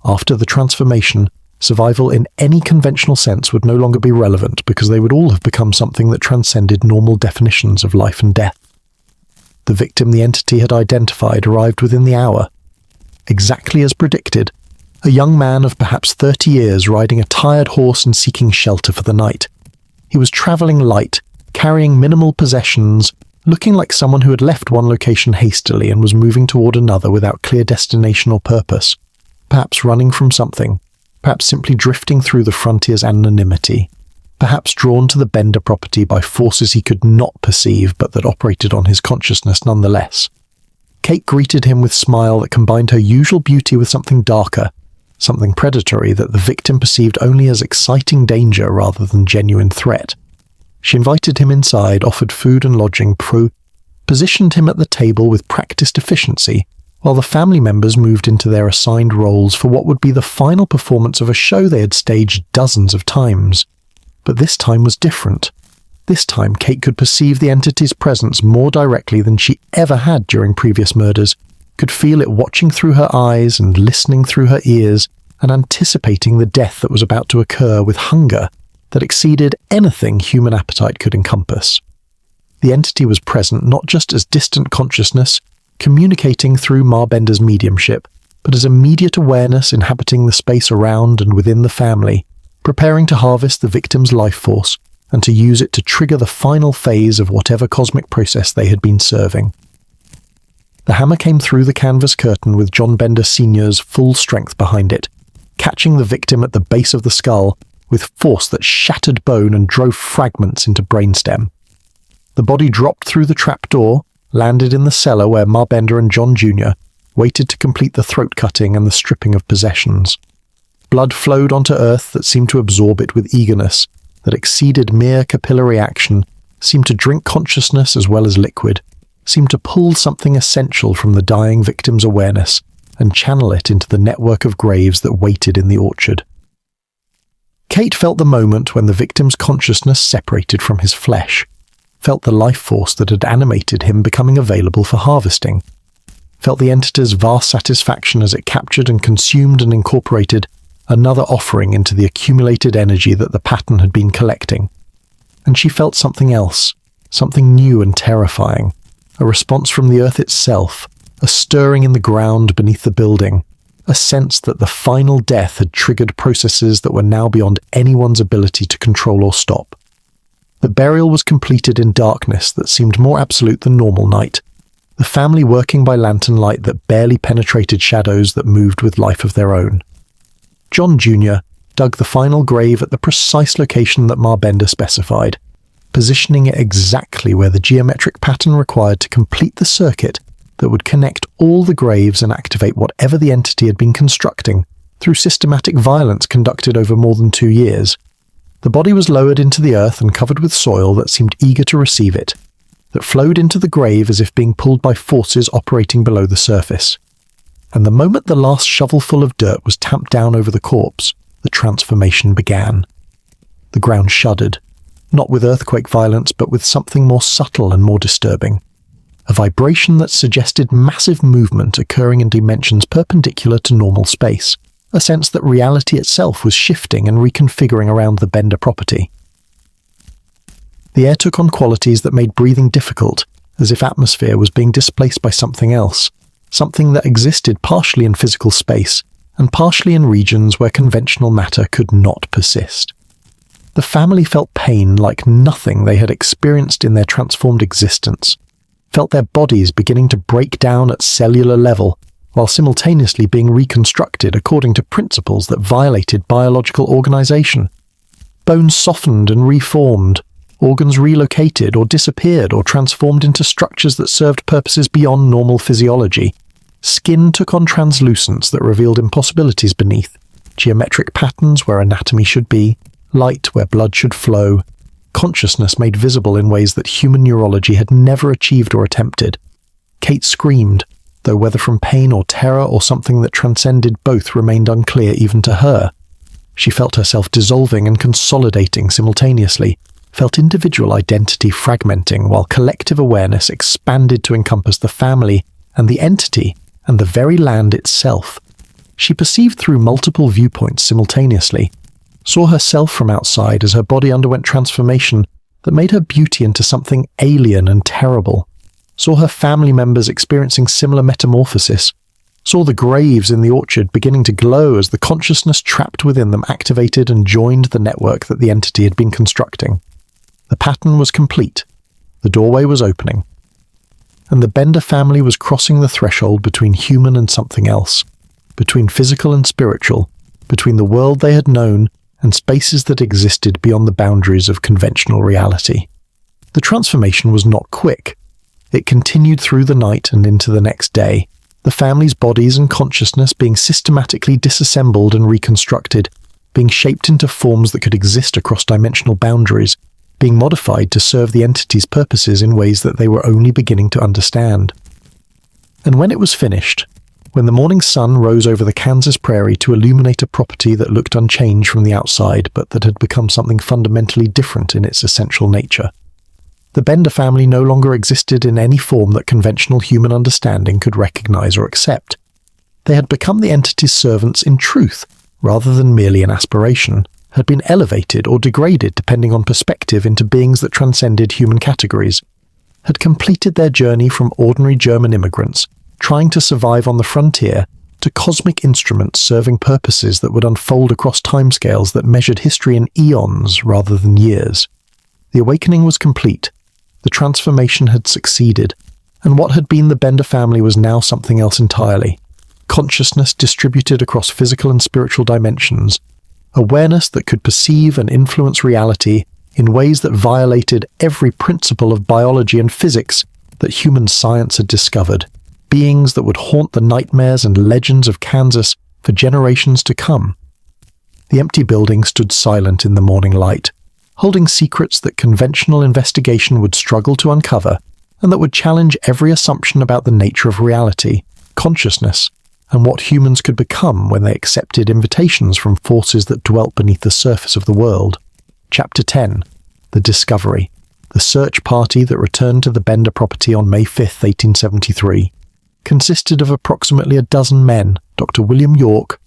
[SPEAKER 1] After the transformation, survival in any conventional sense would no longer be relevant because they would all have become something that transcended normal definitions of life and death. The victim the entity had identified arrived within the hour. Exactly as predicted, a young man of perhaps 30 years riding a tired horse and seeking shelter for the night. He was travelling light, carrying minimal possessions, looking like someone who had left one location hastily and was moving toward another without clear destination or purpose, perhaps running from something, perhaps simply drifting through the frontier's anonymity, perhaps drawn to the Bender property by forces he could not perceive but that operated on his consciousness nonetheless. Kate greeted him with a smile that combined her usual beauty with something darker, something predatory that the victim perceived only as exciting danger rather than genuine threat. She invited him inside, offered food and lodging, positioned him at the table with practiced efficiency, while the family members moved into their assigned roles for what would be the final performance of a show they had staged dozens of times. But this time was different. This time Kate could perceive the entity's presence more directly than she ever had during previous murders, could feel it watching through her eyes and listening through her ears and anticipating the death that was about to occur with hunger that exceeded anything human appetite could encompass. The entity was present not just as distant consciousness, communicating through Marbender's mediumship, but as immediate awareness inhabiting the space around and within the family, preparing to harvest the victim's life force and to use it to trigger the final phase of whatever cosmic process they had been serving. The hammer came through the canvas curtain with John Bender Sr.'s full strength behind it, catching the victim at the base of the skull with force that shattered bone and drove fragments into brainstem. The body dropped through the trapdoor, landed in the cellar where Marbender and John Jr. waited to complete the throat cutting and the stripping of possessions. Blood flowed onto earth that seemed to absorb it with eagerness that exceeded mere capillary action, seemed to drink consciousness as well as liquid, seemed to pull something essential from the dying victim's awareness and channel it into the network of graves that waited in the orchard. Kate felt the moment when the victim's consciousness separated from his flesh, felt the life force that had animated him becoming available for harvesting, felt the entity's vast satisfaction as it captured and consumed and incorporated another offering into the accumulated energy that the pattern had been collecting. And she felt something else, something new and terrifying, a response from the earth itself, a stirring in the ground beneath the building, a sense that the final death had triggered processes that were now beyond anyone's ability to control or stop. The burial was completed in darkness that seemed more absolute than normal night, the family working by lantern light that barely penetrated shadows that moved with life of their own. John Jr. dug the final grave at the precise location that Ma Bender specified, positioning it exactly where the geometric pattern required to complete the circuit that would connect all the graves and activate whatever the entity had been constructing through systematic violence conducted over more than 2 years. The body was lowered into the earth and covered with soil that seemed eager to receive it, that flowed into the grave as if being pulled by forces operating below the surface. And the moment the last shovelful of dirt was tamped down over the corpse, the transformation began. The ground shuddered, not with earthquake violence, but with something more subtle and more disturbing. A vibration that suggested massive movement occurring in dimensions perpendicular to normal space, a sense that reality itself was shifting and reconfiguring around the Bender property. The air took on qualities that made breathing difficult, as if atmosphere was being displaced by something else, something that existed partially in physical space and partially in regions where conventional matter could not persist. The family felt pain like nothing they had experienced in their transformed existence, felt their bodies beginning to break down at cellular level, while simultaneously being reconstructed according to principles that violated biological organization. Bones softened and reformed, organs relocated or disappeared or transformed into structures that served purposes beyond normal physiology. Skin took on translucence that revealed impossibilities beneath, geometric patterns where anatomy should be, light where blood should flow, consciousness made visible in ways that human neurology had never achieved or attempted. Kate screamed, though whether from pain or terror or something that transcended both remained unclear even to her. She felt herself dissolving and consolidating simultaneously, felt individual identity fragmenting while collective awareness expanded to encompass the family and the entity and the very land itself. She perceived through multiple viewpoints simultaneously, saw herself from outside as her body underwent transformation that made her beauty into something alien and terrible, saw her family members experiencing similar metamorphosis, saw the graves in the orchard beginning to glow as the consciousness trapped within them activated and joined the network that the entity had been constructing. The pattern was complete. The doorway was opening. And the Bender family was crossing the threshold between human and something else, between physical and spiritual, between the world they had known and spaces that existed beyond the boundaries of conventional reality. The transformation was not quick. It continued through the night and into the next day, the family's bodies and consciousness being systematically disassembled and reconstructed, being shaped into forms that could exist across dimensional boundaries, being modified to serve the entity's purposes in ways that they were only beginning to understand. And when it was finished, when the morning sun rose over the Kansas prairie to illuminate a property that looked unchanged from the outside but that had become something fundamentally different in its essential nature, the Bender family no longer existed in any form that conventional human understanding could recognize or accept. They had become the entity's servants in truth, rather than merely an aspiration, had been elevated or degraded depending on perspective into beings that transcended human categories, had completed their journey from ordinary German immigrants, trying to survive on the frontier, to cosmic instruments serving purposes that would unfold across timescales that measured history in eons rather than years. The awakening was complete. The transformation had succeeded, and what had been the Bender family was now something else entirely. Consciousness distributed across physical and spiritual dimensions, awareness that could perceive and influence reality in ways that violated every principle of biology and physics that human science had discovered, beings that would haunt the nightmares and legends of Kansas for generations to come. The empty building stood silent in the morning light, holding secrets that conventional investigation would struggle to uncover and that would challenge every assumption about the nature of reality, consciousness, and what humans could become when they accepted invitations from forces that dwelt beneath the surface of the world. Chapter 10. The Discovery. The search party that returned to the Bender property on May 5, 1873, consisted of approximately a dozen men: Dr. William York,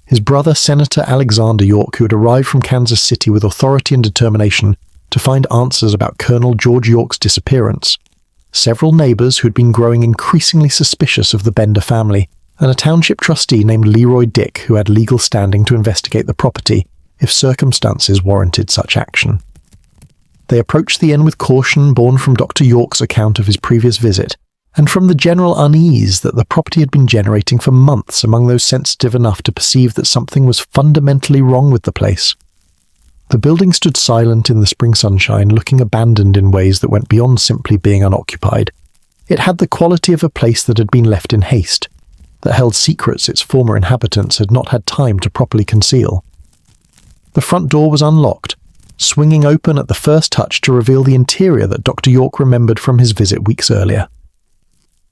[SPEAKER 1] his brother Senator Alexander York, who had arrived from Kansas City with authority and determination to find answers about Colonel George York's disappearance, several neighbors who had been growing increasingly suspicious of the Bender family, and a township trustee named Leroy Dick, who had legal standing to investigate the property if circumstances warranted such action. They approached the inn with caution born from Dr. York's account of his previous visit, and from the general unease that the property had been generating for months among those sensitive enough to perceive that something was fundamentally wrong with the place. The building stood silent in the spring sunshine, looking abandoned in ways that went beyond simply being unoccupied. It had the quality of a place that had been left in haste, that held secrets its former inhabitants had not had time to properly conceal. The front door was unlocked, swinging open at the first touch to reveal the interior that Dr. York remembered from his visit weeks earlier.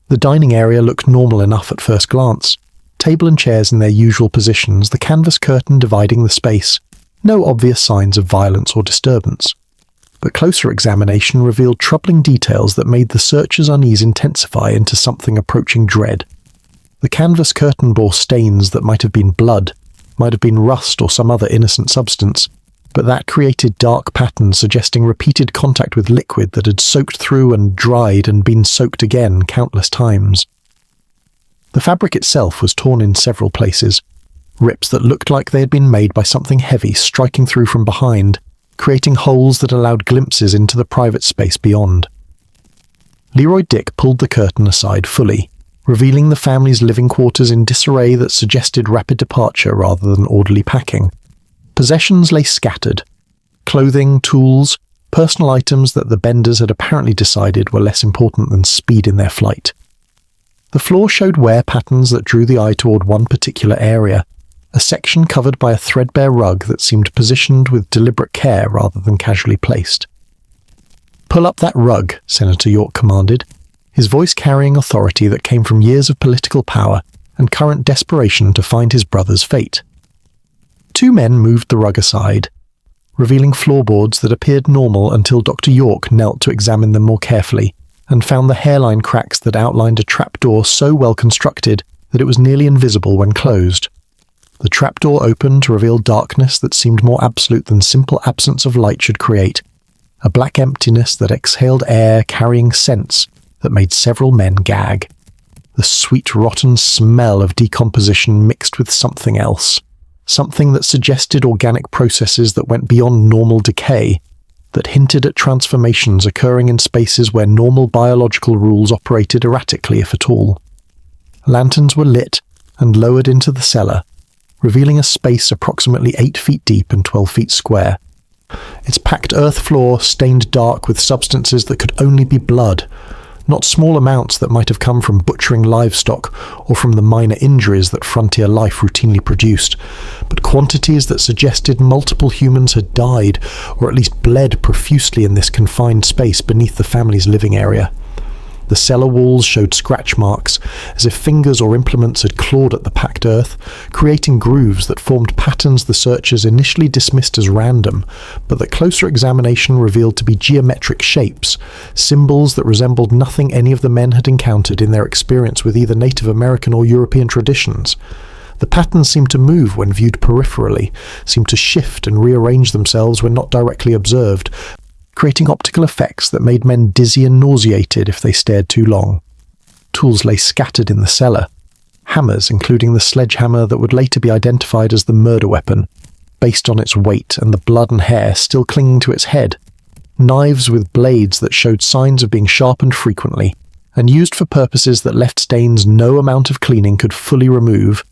[SPEAKER 1] The dining area looked normal enough at first glance. Table and chairs in their usual positions, the canvas curtain dividing the space. No obvious signs of violence or disturbance. But closer examination revealed troubling details that made the searcher's unease intensify into something approaching dread. The canvas curtain bore stains that might have been blood, might have been rust or some other innocent substance, but that created dark patterns suggesting repeated contact with liquid that had soaked through and dried and been soaked again countless times. The fabric itself was torn in several places, rips that looked like they had been made by something heavy striking through from behind, creating holes that allowed glimpses into the private space beyond. Leroy Dick pulled the curtain aside fully, revealing the family's living quarters in disarray that suggested rapid departure rather than orderly packing. Possessions lay scattered. Clothing, tools, personal items that the Benders had apparently decided were less important than speed in their flight. The floor showed wear patterns that drew the eye toward one particular area, a section covered by a threadbare rug that seemed positioned with deliberate care rather than casually placed. "Pull up that rug," Senator York commanded, his voice carrying authority that came from years of political power and current desperation to find his brother's fate. Two men moved the rug aside, revealing floorboards that appeared normal until Dr. York knelt to examine them more carefully and found the hairline cracks that outlined a trapdoor so well constructed that it was nearly invisible when closed. The trapdoor opened to reveal darkness that seemed more absolute than simple absence of light should create, a black emptiness that exhaled air carrying scents that made several men gag. The sweet, rotten smell of decomposition mixed with something else, something that suggested organic processes that went beyond normal decay, that hinted at transformations occurring in spaces where normal biological rules operated erratically, if at all. Lanterns were lit and lowered into the cellar, revealing a space approximately 8 feet deep and 12 feet square. Its packed earth floor stained dark with substances that could only be blood, not small amounts that might have come from butchering livestock or from the minor injuries that frontier life routinely produced, but quantities that suggested multiple humans had died or at least bled profusely in this confined space beneath the family's living area. The cellar walls showed scratch marks, as if fingers or implements had clawed at the packed earth, creating grooves that formed patterns the searchers initially dismissed as random, but that closer examination revealed to be geometric shapes, symbols that resembled nothing any of the men had encountered in their experience with either Native American or European traditions. The patterns seemed to move when viewed peripherally, seemed to shift and rearrange themselves when not directly observed, creating optical effects that made men dizzy and nauseated if they stared too long. Tools lay scattered in the cellar. Hammers, including the sledgehammer that would later be identified as the murder weapon, based on its weight and the blood and hair still clinging to its head. Knives with blades that showed signs of being sharpened frequently, and used for purposes that left stains no amount of cleaning could fully remove.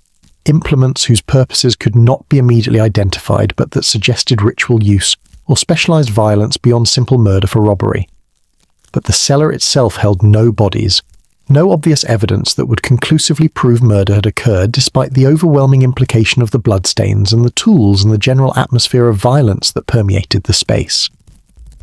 [SPEAKER 1] Implements whose purposes could not be immediately identified but that suggested ritual use or specialized violence beyond simple murder for robbery. But the cellar itself held no bodies, no obvious evidence that would conclusively prove murder had occurred despite the overwhelming implication of the bloodstains and the tools and the general atmosphere of violence that permeated the space.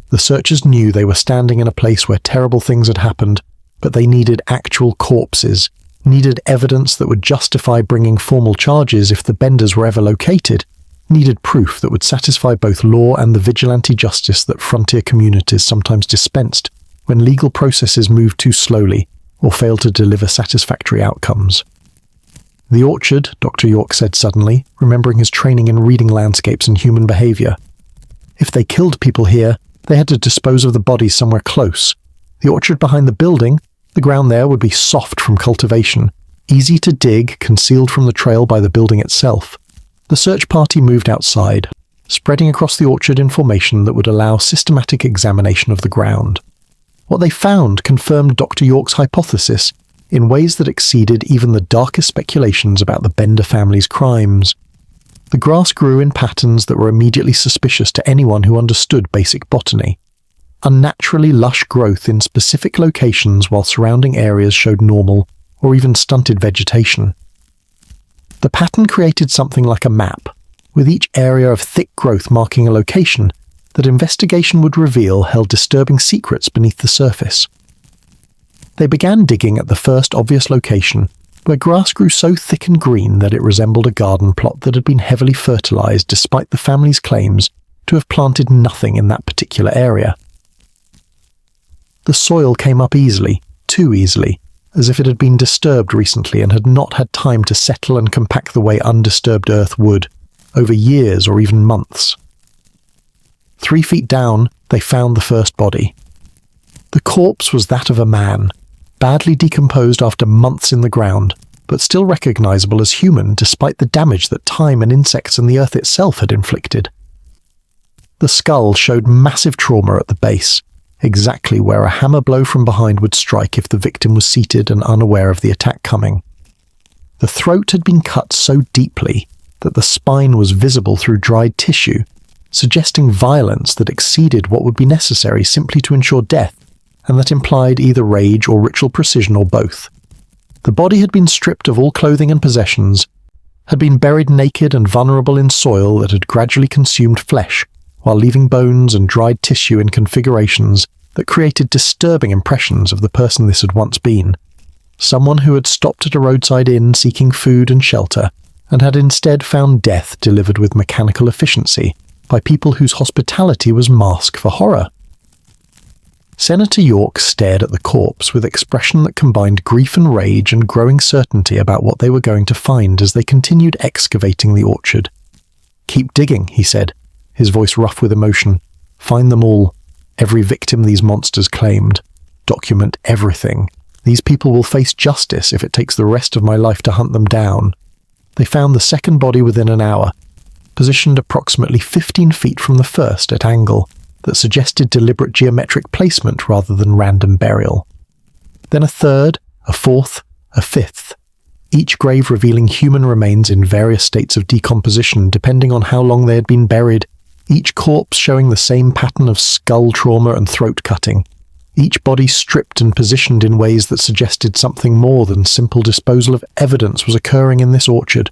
[SPEAKER 1] The searchers knew they were standing in a place where terrible things had happened, but they needed actual corpses, needed evidence that would justify bringing formal charges if the Benders were ever located, needed proof that would satisfy both law and the vigilante justice that frontier communities sometimes dispensed when legal processes moved too slowly or failed to deliver satisfactory outcomes. "The orchard," Dr. York said suddenly, remembering his training in reading landscapes and human behavior. "If they killed people here, they had to dispose of the bodies somewhere close. The orchard behind the building, the ground there would be soft from cultivation, easy to dig, concealed from the trail by the building itself." The search party moved outside, spreading across the orchard in formation that would allow systematic examination of the ground. What they found confirmed Dr. York's hypothesis in ways that exceeded even the darkest speculations about the Bender family's crimes. The grass grew in patterns that were immediately suspicious to anyone who understood basic botany. Unnaturally lush growth in specific locations while surrounding areas showed normal or even stunted vegetation. The pattern created something like a map, with each area of thick growth marking a location that investigation would reveal held disturbing secrets beneath the surface. They began digging at the first obvious location, where grass grew so thick and green that it resembled a garden plot that had been heavily fertilized despite the family's claims to have planted nothing in that particular area. The soil came up easily, too easily, as if it had been disturbed recently and had not had time to settle and compact the way undisturbed earth would, over years or even months. 3 feet down, they found the first body. The corpse was that of a man, badly decomposed after months in the ground, but still recognizable as human despite the damage that time and insects and the earth itself had inflicted. The skull showed massive trauma at the base, exactly where a hammer blow from behind would strike if the victim was seated and unaware of the attack coming. The throat had been cut so deeply that the spine was visible through dried tissue, suggesting violence that exceeded what would be necessary simply to ensure death, and that implied either rage or ritual precision or both. The body had been stripped of all clothing and possessions, had been buried naked and vulnerable in soil that had gradually consumed flesh, while leaving bones and dried tissue in configurations that created disturbing impressions of the person this had once been. Someone who had stopped at a roadside inn seeking food and shelter, and had instead found death delivered with mechanical efficiency by people whose hospitality was mask for horror. Senator York stared at the corpse with expression that combined grief and rage and growing certainty about what they were going to find as they continued excavating the orchard. "Keep digging," he said, his voice rough with emotion. "Find them all. Every victim these monsters claimed. Document everything. These people will face justice if it takes the rest of my life to hunt them down." They found the second body within an hour, positioned approximately 15 feet from the first at angle that suggested deliberate geometric placement rather than random burial. Then a third, a fourth, a fifth, each grave revealing human remains in various states of decomposition depending on how long they had been buried, each corpse showing the same pattern of skull trauma and throat cutting, each body stripped and positioned in ways that suggested something more than simple disposal of evidence was occurring in this orchard.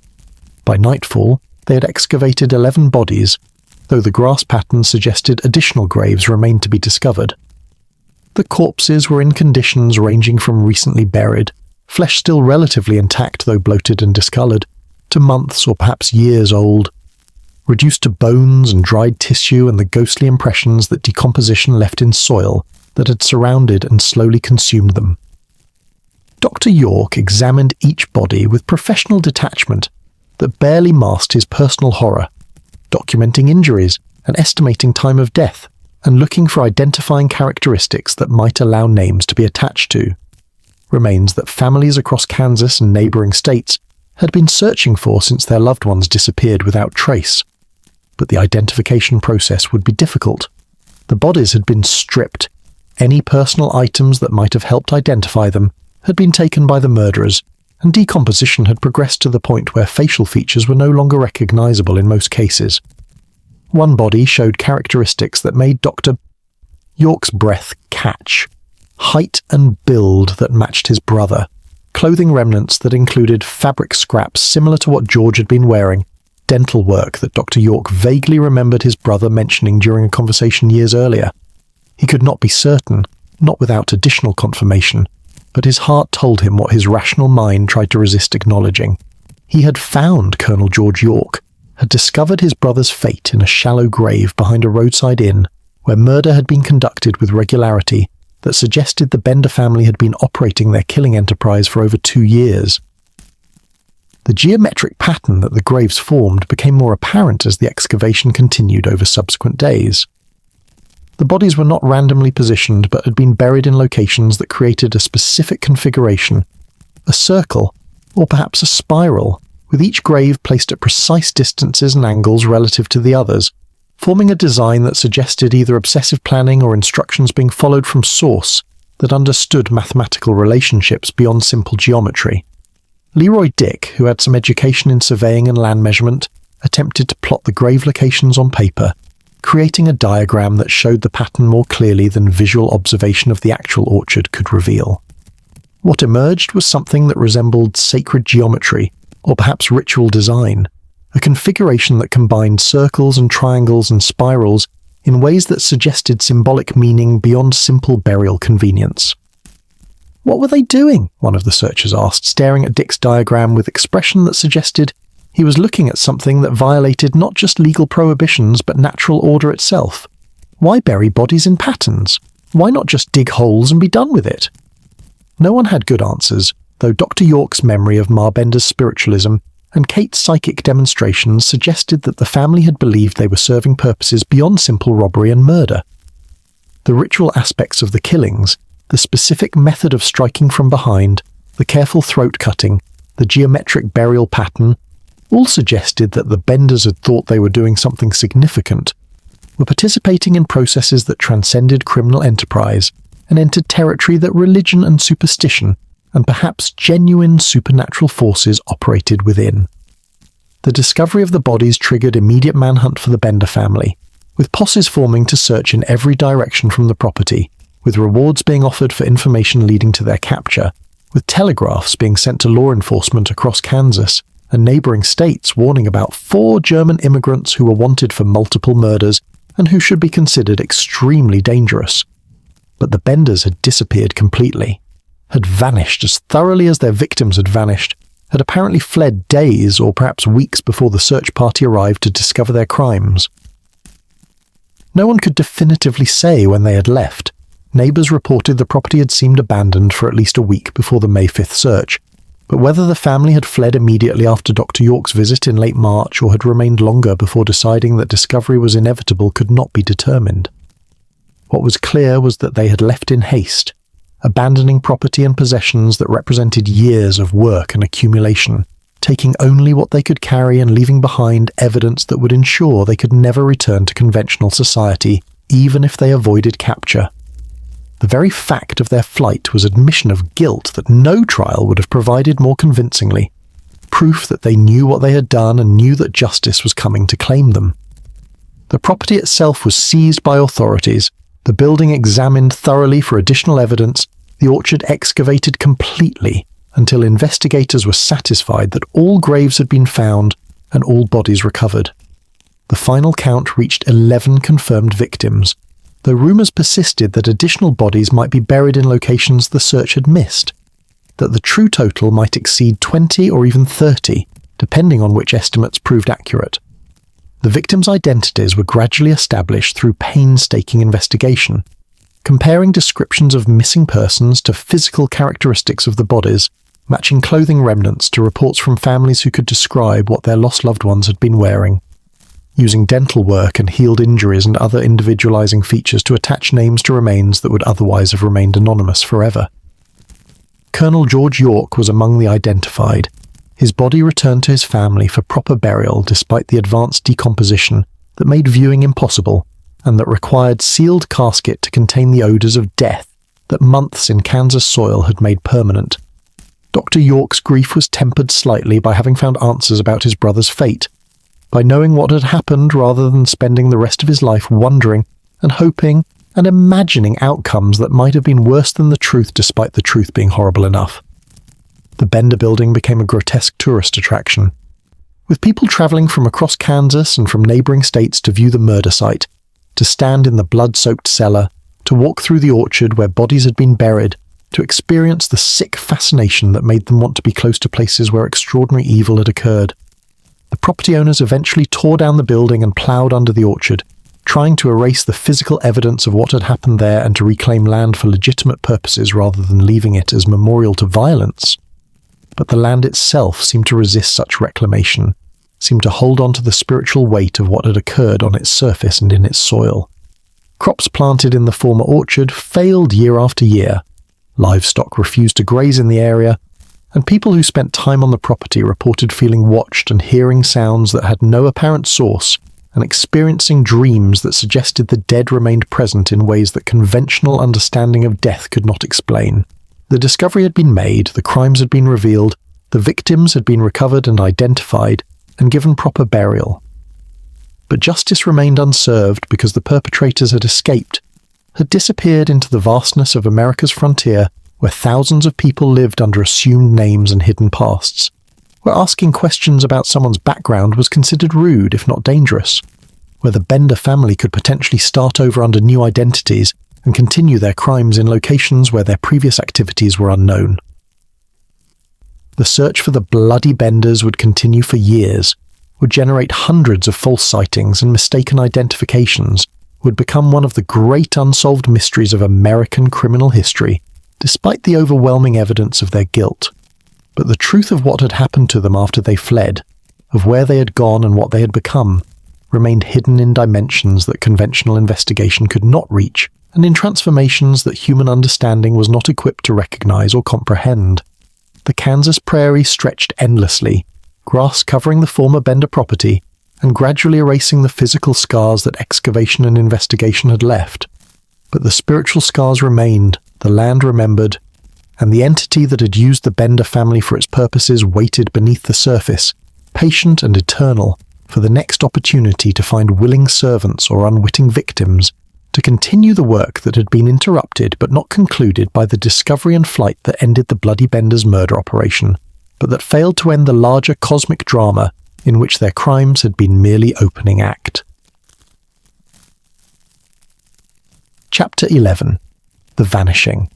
[SPEAKER 1] By nightfall, they had excavated 11 bodies, though the grass pattern suggested additional graves remained to be discovered. The corpses were in conditions ranging from recently buried, flesh still relatively intact though bloated and discoloured, to months or perhaps years old, reduced to bones and dried tissue and the ghostly impressions that decomposition left in soil that had surrounded and slowly consumed them. Dr. York examined each body with professional detachment that barely masked his personal horror, documenting injuries and estimating time of death, and looking for identifying characteristics that might allow names to be attached to. Remains that families across Kansas and neighbouring states had been searching for since their loved ones disappeared without trace. But the identification process would be difficult. The bodies had been stripped. Any personal items that might have helped identify them had been taken by the murderers, and decomposition had progressed to the point where facial features were no longer recognizable in most cases. One body showed characteristics that made Dr. York's breath catch. Height and build that matched his brother. Clothing remnants that included fabric scraps similar to what George had been wearing. Dental work that Dr. York vaguely remembered his brother mentioning during a conversation years earlier. He could not be certain, not without additional confirmation, but his heart told him what his rational mind tried to resist acknowledging. He had found Colonel George York, had discovered his brother's fate in a shallow grave behind a roadside inn, where murder had been conducted with regularity that suggested the Bender family had been operating their killing enterprise for over 2 years. The geometric pattern that the graves formed became more apparent as the excavation continued over subsequent days. The bodies were not randomly positioned but had been buried in locations that created a specific configuration, a circle, or perhaps a spiral, with each grave placed at precise distances and angles relative to the others, forming a design that suggested either obsessive planning or instructions being followed from source that understood mathematical relationships beyond simple geometry. Leroy Dick, who had some education in surveying and land measurement, attempted to plot the grave locations on paper, creating a diagram that showed the pattern more clearly than visual observation of the actual orchard could reveal. What emerged was something that resembled sacred geometry, or perhaps ritual design, a configuration that combined circles and triangles and spirals in ways that suggested symbolic meaning beyond simple burial convenience. "What were they doing?" one of the searchers asked, staring at Dick's diagram with expression that suggested he was looking at something that violated not just legal prohibitions but natural order itself. Why bury bodies in patterns? Why not just dig holes and be done with it? No one had good answers, though Dr. York's memory of Marbender's spiritualism and Kate's psychic demonstrations suggested that the family had believed they were serving purposes beyond simple robbery and murder. The ritual aspects of the killings, the specific method of striking from behind, the careful throat cutting, the geometric burial pattern, all suggested that the Benders had thought they were doing something significant, were participating in processes that transcended criminal enterprise and entered territory that religion and superstition, and perhaps genuine supernatural forces, operated within. The discovery of the bodies triggered immediate manhunt for the Bender family, with posses forming to search in every direction from the property, with rewards being offered for information leading to their capture, with telegraphs being sent to law enforcement across Kansas and neighboring states warning about 4 German immigrants who were wanted for multiple murders and who should be considered extremely dangerous. But the Benders had disappeared completely, had vanished as thoroughly as their victims had vanished, had apparently fled days or perhaps weeks before the search party arrived to discover their crimes. No one could definitively say when they had left. Neighbours reported the property had seemed abandoned for at least a week before the May 5th search, but whether the family had fled immediately after Dr. York's visit in late March or had remained longer before deciding that discovery was inevitable could not be determined. What was clear was that they had left in haste, abandoning property and possessions that represented years of work and accumulation, taking only what they could carry and leaving behind evidence that would ensure they could never return to conventional society, even if they avoided capture. The very fact of their flight was admission of guilt that no trial would have provided more convincingly, proof that they knew what they had done and knew that justice was coming to claim them. The property itself was seized by authorities, the building examined thoroughly for additional evidence, the orchard excavated completely until investigators were satisfied that all graves had been found and all bodies recovered. The final count reached 11 confirmed victims, though rumours persisted that additional bodies might be buried in locations the search had missed, that the true total might exceed 20 or even 30, depending on which estimates proved accurate. The victims' identities were gradually established through painstaking investigation, comparing descriptions of missing persons to physical characteristics of the bodies, matching clothing remnants to reports from families who could describe what their lost loved ones had been wearing, using dental work and healed injuries and other individualizing features to attach names to remains that would otherwise have remained anonymous forever. Colonel George York was among the identified. His body returned to his family for proper burial despite the advanced decomposition that made viewing impossible and that required sealed casket to contain the odours of death that months in Kansas soil had made permanent. Dr. York's grief was tempered slightly by having found answers about his brother's fate, by knowing what had happened rather than spending the rest of his life wondering and hoping and imagining outcomes that might have been worse than the truth despite the truth being horrible enough. The Bender building became a grotesque tourist attraction, with people travelling from across Kansas and from neighbouring states to view the murder site, to stand in the blood-soaked cellar, to walk through the orchard where bodies had been buried, to experience the sick fascination that made them want to be close to places where extraordinary evil had occurred. The property owners eventually tore down the building and ploughed under the orchard, trying to erase the physical evidence of what had happened there and to reclaim land for legitimate purposes rather than leaving it as memorial to violence. But the land itself seemed to resist such reclamation, seemed to hold on to the spiritual weight of what had occurred on its surface and in its soil. Crops planted in the former orchard failed year after year, livestock refused to graze in the area, and people who spent time on the property reported feeling watched and hearing sounds that had no apparent source, and experiencing dreams that suggested the dead remained present in ways that conventional understanding of death could not explain. The discovery had been made, the crimes had been revealed, the victims had been recovered and identified, and given proper burial. But justice remained unserved because the perpetrators had escaped, had disappeared into the vastness of America's frontier, where thousands of people lived under assumed names and hidden pasts, where asking questions about someone's background was considered rude, if not dangerous, where the Bender family could potentially start over under new identities and continue their crimes in locations where their previous activities were unknown. The search for the bloody Benders would continue for years, would generate hundreds of false sightings and mistaken identifications, would become one of the great unsolved mysteries of American criminal history, despite the overwhelming evidence of their guilt. But the truth of what had happened to them after they fled, of where they had gone and what they had become, remained hidden in dimensions that conventional investigation could not reach, and in transformations that human understanding was not equipped to recognize or comprehend. The Kansas prairie stretched endlessly, grass covering the former Bender property, and gradually erasing the physical scars that excavation and investigation had left. But the spiritual scars remained, the land remembered, and the entity that had used the Bender family for its purposes waited beneath the surface, patient and eternal, for the next opportunity to find willing servants or unwitting victims, to continue the work that had been interrupted but not concluded by the discovery and flight that ended the Bloody Bender's murder operation, but that failed to end the larger cosmic drama in which their crimes had been merely opening act. Chapter 11. The Vanishing.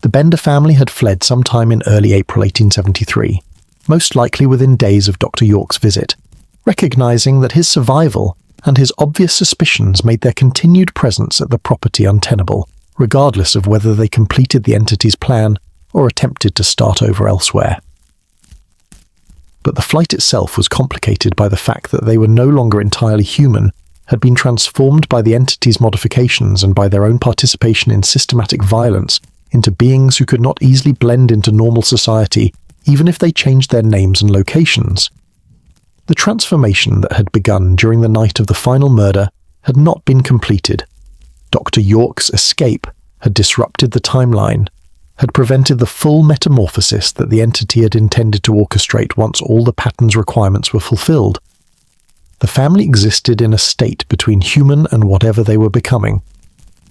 [SPEAKER 1] The Bender family had fled sometime in early April 1873, most likely within days of Dr. York's visit, recognizing that his survival and his obvious suspicions made their continued presence at the property untenable, regardless of whether they completed the entity's plan or attempted to start over elsewhere. But the flight itself was complicated by the fact that they were no longer entirely human, had been transformed by the entity's modifications and by their own participation in systematic violence into beings who could not easily blend into normal society, even if they changed their names and locations. The transformation that had begun during the night of the final murder had not been completed. Dr. York's escape had disrupted the timeline, had prevented the full metamorphosis that the entity had intended to orchestrate once all the pattern's requirements were fulfilled. The family existed in a state between human and whatever they were becoming,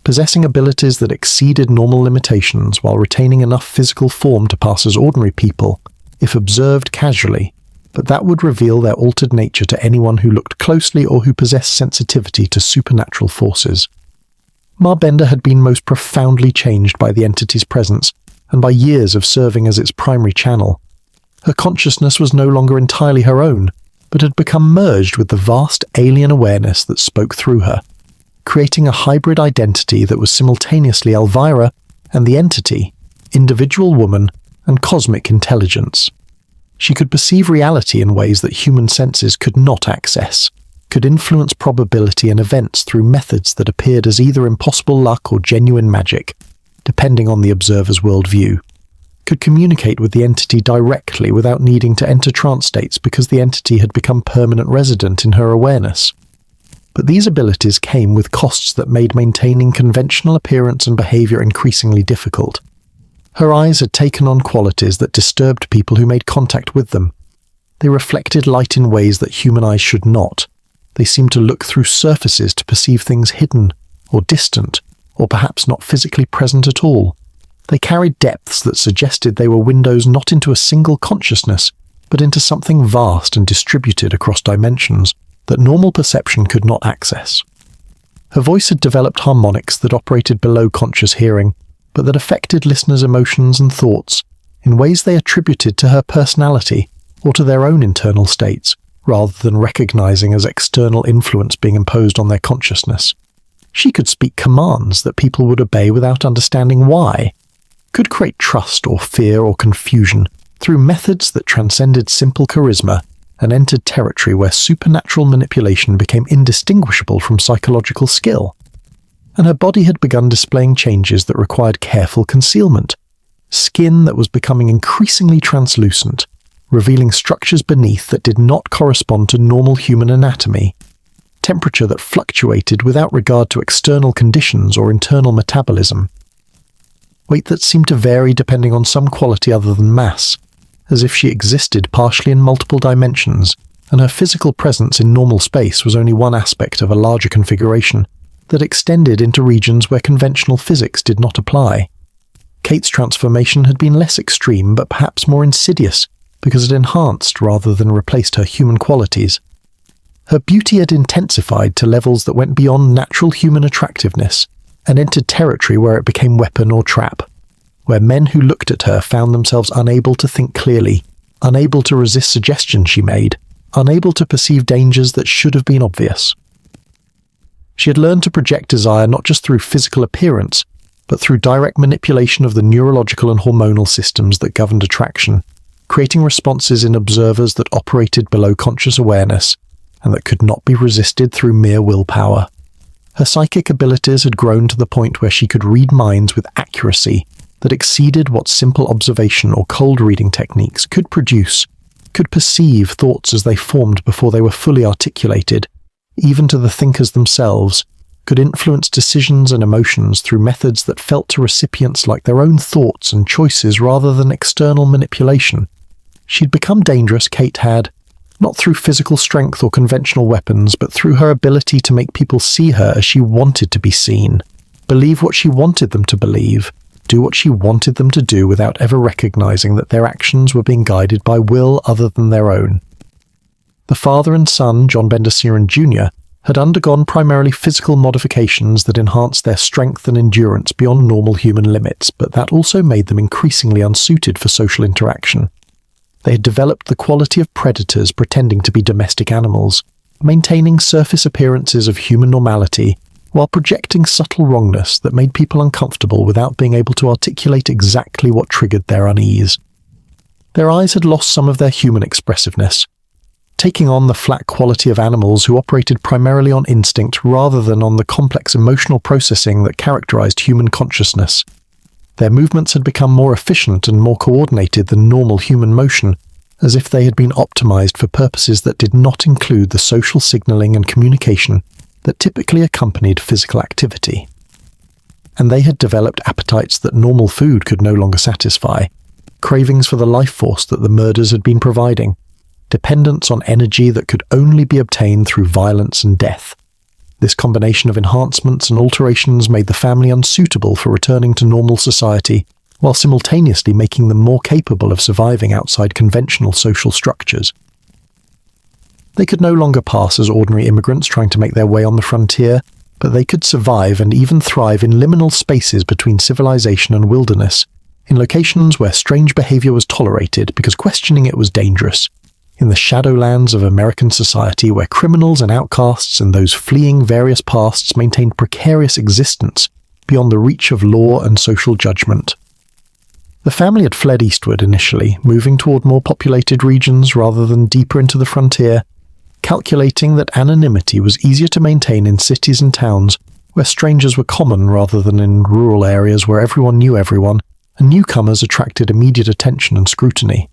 [SPEAKER 1] possessing abilities that exceeded normal limitations while retaining enough physical form to pass as ordinary people, if observed casually, but that would reveal their altered nature to anyone who looked closely or who possessed sensitivity to supernatural forces. Ma Bender had been most profoundly changed by the entity's presence and by years of serving as its primary channel. Her consciousness was no longer entirely her own, but had become merged with the vast alien awareness that spoke through her, creating a hybrid identity that was simultaneously Elvira and the entity, individual woman, and cosmic intelligence. She could perceive reality in ways that human senses could not access, could influence probability and events through methods that appeared as either impossible luck or genuine magic, depending on the observer's worldview, could communicate with the entity directly without needing to enter trance states because the entity had become permanent resident in her awareness. But these abilities came with costs that made maintaining conventional appearance and behavior increasingly difficult. Her eyes had taken on qualities that disturbed people who made contact with them. They reflected light in ways that human eyes should not. They seemed to look through surfaces to perceive things hidden, or distant, or perhaps not physically present at all. They carried depths that suggested they were windows not into a single consciousness, but into something vast and distributed across dimensions that normal perception could not access. Her voice had developed harmonics that operated below conscious hearing, but that affected listeners' emotions and thoughts in ways they attributed to her personality or to their own internal states, rather than recognizing as external influence being imposed on their consciousness. She could speak commands that people would obey without understanding why, could create trust or fear or confusion through methods that transcended simple charisma and entered territory where supernatural manipulation became indistinguishable from psychological skill. And her body had begun displaying changes that required careful concealment. Skin that was becoming increasingly translucent, revealing structures beneath that did not correspond to normal human anatomy. temperature that fluctuated without regard to external conditions or internal metabolism, weight that seemed to vary depending on some quality other than mass, as if she existed partially in multiple dimensions, and her physical presence in normal space was only one aspect of a larger configuration that extended into regions where conventional physics did not apply. Kate's transformation had been less extreme, but perhaps more insidious, because it enhanced rather than replaced her human qualities. Her beauty had intensified to levels that went beyond natural human attractiveness, and entered territory where it became weapon or trap, where men who looked at her found themselves unable to think clearly, unable to resist suggestions she made, unable to perceive dangers that should have been obvious. She had learned to project desire not just through physical appearance, but through direct manipulation of the neurological and hormonal systems that governed attraction, creating responses in observers that operated below conscious awareness, and that could not be resisted through mere willpower. Her psychic abilities had grown to the point where she could read minds with accuracy that exceeded what simple observation or cold reading techniques could produce, could perceive thoughts as they formed before they were fully articulated, even to the thinkers themselves, could influence decisions and emotions through methods that felt to recipients like their own thoughts and choices rather than external manipulation. She'd become dangerous, Kate had, not through physical strength or conventional weapons, but through her ability to make people see her as she wanted to be seen, believe what she wanted them to believe, do what she wanted them to do without ever recognizing that their actions were being guided by will other than their own. The father and son, John Bendasiran Jr., had undergone primarily physical modifications that enhanced their strength and endurance beyond normal human limits, but that also made them increasingly unsuited for social interaction. They had developed the quality of predators pretending to be domestic animals, maintaining surface appearances of human normality, while projecting subtle wrongness that made people uncomfortable without being able to articulate exactly what triggered their unease. Their eyes had lost some of their human expressiveness, taking on the flat quality of animals who operated primarily on instinct rather than on the complex emotional processing that characterized human consciousness. Their movements had become more efficient and more coordinated than normal human motion, as if they had been optimized for purposes that did not include the social signaling and communication that typically accompanied physical activity. And they had developed appetites that normal food could no longer satisfy, cravings for the life force that the murders had been providing, dependence on energy that could only be obtained through violence and death. This combination of enhancements and alterations made the family unsuitable for returning to normal society, while simultaneously making them more capable of surviving outside conventional social structures. They could no longer pass as ordinary immigrants trying to make their way on the frontier, but they could survive and even thrive in liminal spaces between civilization and wilderness, in locations where strange behavior was tolerated because questioning it was dangerous, in the shadowlands of American society where criminals and outcasts and those fleeing various pasts maintained precarious existence beyond the reach of law and social judgment. The family had fled eastward initially, moving toward more populated regions rather than deeper into the frontier, calculating that anonymity was easier to maintain in cities and towns where strangers were common rather than in rural areas where everyone knew everyone, and newcomers attracted immediate attention and scrutiny.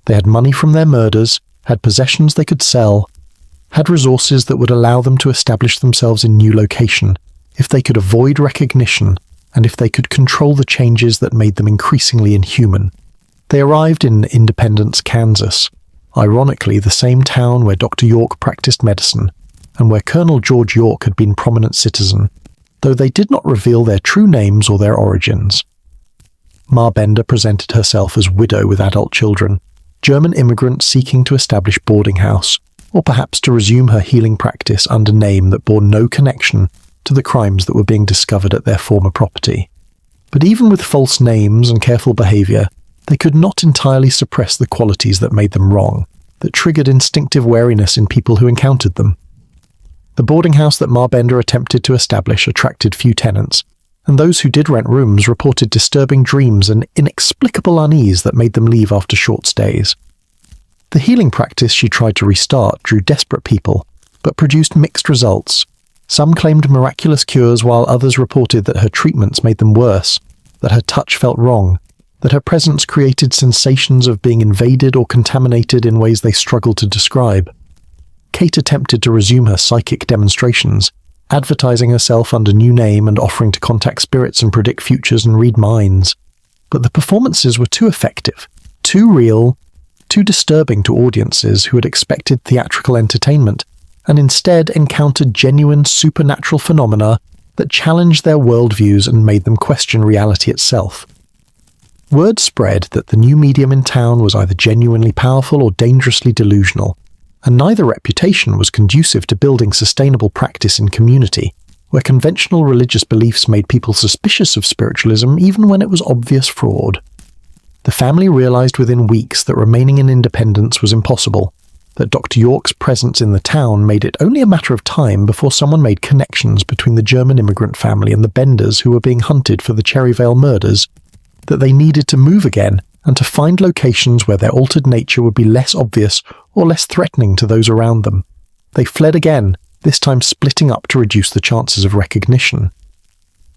[SPEAKER 1] They had money from their murders, had possessions they could sell, had resources that would allow them to establish themselves in new location, if they could avoid recognition, and if they could control the changes that made them increasingly inhuman. They arrived in Independence, Kansas, ironically the same town where Dr. York practiced medicine, and where Colonel George York had been prominent citizen, though they did not reveal their true names or their origins. Ma Bender presented herself as widow with adult children, German immigrant seeking to establish boarding house, or perhaps to resume her healing practice under name that bore no connection to the crimes that were being discovered at their former property. But even with false names and careful behavior, they could not entirely suppress the qualities that made them wrong, that triggered instinctive wariness in people who encountered them. The boarding house that Ma Bender attempted to establish attracted few tenants, and those who did rent rooms reported disturbing dreams and inexplicable unease that made them leave after short stays. The healing practice she tried to restart drew desperate people, but produced mixed results. Some claimed miraculous cures while others reported that her treatments made them worse, that her touch felt wrong, that her presence created sensations of being invaded or contaminated in ways they struggled to describe. Kate attempted to resume her psychic demonstrations, advertising herself under new name and offering to contact spirits and predict futures and read minds. But the performances were too effective, too real, too disturbing to audiences who had expected theatrical entertainment, and instead encountered genuine supernatural phenomena that challenged their worldviews and made them question reality itself. Word spread that the new medium in town was either genuinely powerful or dangerously delusional, and neither reputation was conducive to building sustainable practice in community, where conventional religious beliefs made people suspicious of spiritualism even when it was obvious fraud. The family realized within weeks that remaining in independence was impossible, that Dr. York's presence in the town made it only a matter of time before someone made connections between the German immigrant family and the Benders who were being hunted for the Cherryvale murders, that they needed to move again and to find locations where their altered nature would be less obvious or less threatening to those around them. They fled again, this time splitting up to reduce the chances of recognition.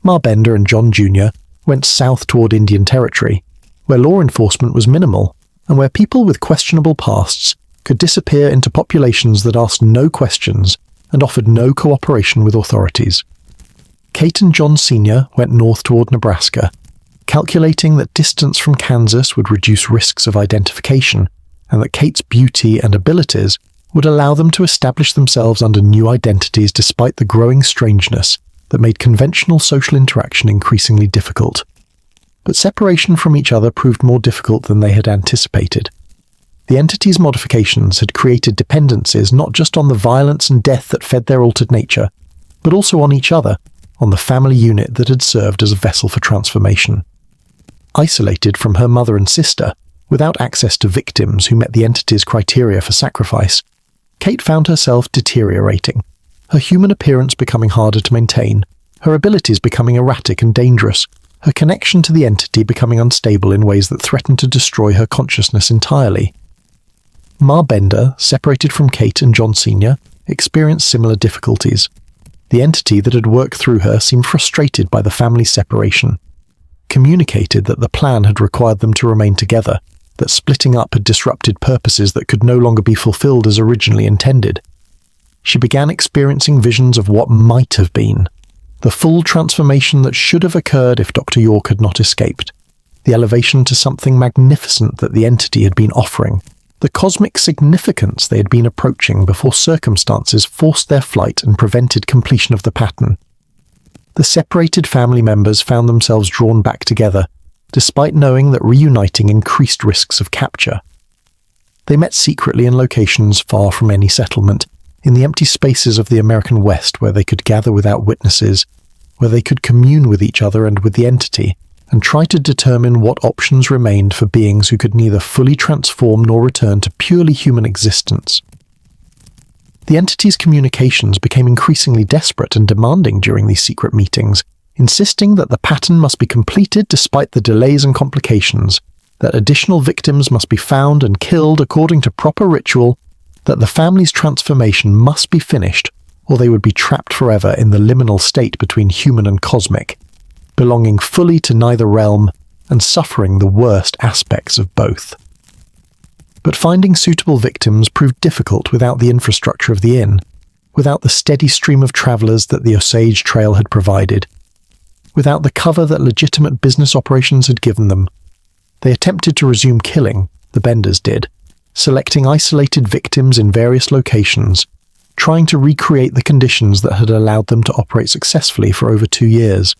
[SPEAKER 1] Ma Bender and John Jr. went south toward Indian Territory, where law enforcement was minimal, and where people with questionable pasts could disappear into populations that asked no questions and offered no cooperation with authorities. Kate and John Sr. went north toward Nebraska, calculating that distance from Kansas would reduce risks of identification, and that Kate's beauty and abilities would allow them to establish themselves under new identities despite the growing strangeness that made conventional social interaction increasingly difficult. But separation from each other proved more difficult than they had anticipated. The entity's modifications had created dependencies not just on the violence and death that fed their altered nature, but also on each other, on the family unit that had served as a vessel for transformation. Isolated from her mother and sister, without access to victims who met the entity's criteria for sacrifice, Kate found herself deteriorating, her human appearance becoming harder to maintain, her abilities becoming erratic and dangerous, her connection to the entity becoming unstable in ways that threatened to destroy her consciousness entirely. Ma Bender, separated from Kate and John Sr., experienced similar difficulties. The entity that had worked through her seemed frustrated by the family's separation, communicated that the plan had required them to remain together, that splitting up had disrupted purposes that could no longer be fulfilled as originally intended. She began experiencing visions of what might have been, the full transformation that should have occurred if Dr. York had not escaped, the elevation to something magnificent that the entity had been offering, the cosmic significance they had been approaching before circumstances forced their flight and prevented completion of the pattern. The separated family members found themselves drawn back together, despite knowing that reuniting increased risks of capture. They met secretly in locations far from any settlement, in the empty spaces of the American West where they could gather without witnesses, where they could commune with each other and with the entity, and try to determine what options remained for beings who could neither fully transform nor return to purely human existence. The entity's communications became increasingly desperate and demanding during these secret meetings, insisting that the pattern must be completed despite the delays and complications, that additional victims must be found and killed according to proper ritual, that the family's transformation must be finished, or they would be trapped forever in the liminal state between human and cosmic, belonging fully to neither realm and suffering the worst aspects of both. But finding suitable victims proved difficult without the infrastructure of the inn, without the steady stream of travelers that the Osage Trail had provided, without the cover that legitimate business operations had given them. They attempted to resume killing, the Benders did, selecting isolated victims in various locations, trying to recreate the conditions that had allowed them to operate successfully for over 2 years.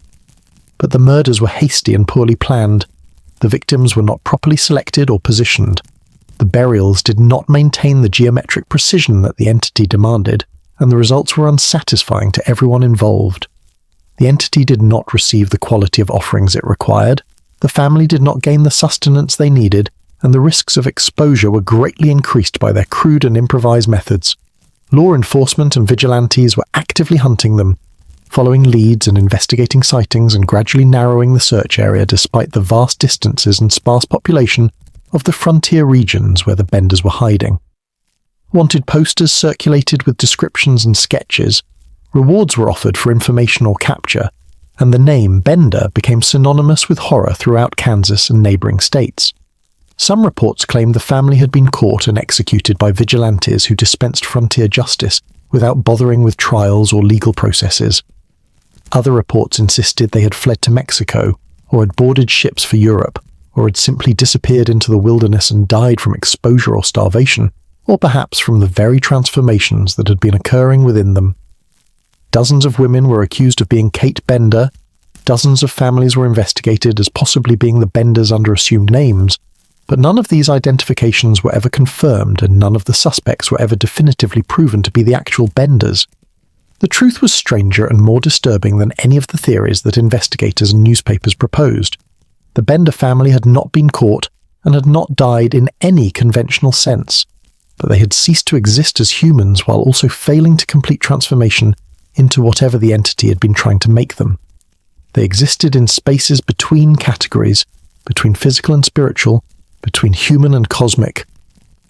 [SPEAKER 1] But the murders were hasty and poorly planned. The victims were not properly selected or positioned. The burials did not maintain the geometric precision that the entity demanded, and the results were unsatisfying to everyone involved. The entity did not receive the quality of offerings it required, the family did not gain the sustenance they needed, and the risks of exposure were greatly increased by their crude and improvised methods. Law enforcement and vigilantes were actively hunting them, following leads and investigating sightings and gradually narrowing the search area despite the vast distances and sparse population of the frontier regions where the Benders were hiding. Wanted posters circulated with descriptions and sketches, rewards were offered for information or capture, and the name Bender became synonymous with horror throughout Kansas and neighboring states. Some reports claimed the family had been caught and executed by vigilantes who dispensed frontier justice without bothering with trials or legal processes. Other reports insisted they had fled to Mexico, or had boarded ships for Europe, or had simply disappeared into the wilderness and died from exposure or starvation, or perhaps from the very transformations that had been occurring within them. Dozens of women were accused of being Kate Bender, dozens of families were investigated as possibly being the Benders under assumed names, but none of these identifications were ever confirmed and none of the suspects were ever definitively proven to be the actual Benders. The truth was stranger and more disturbing than any of the theories that investigators and newspapers proposed. The Bender family had not been caught and had not died in any conventional sense, but they had ceased to exist as humans while also failing to complete transformation into whatever the entity had been trying to make them. They existed in spaces between categories, between physical and spiritual, between human and cosmic,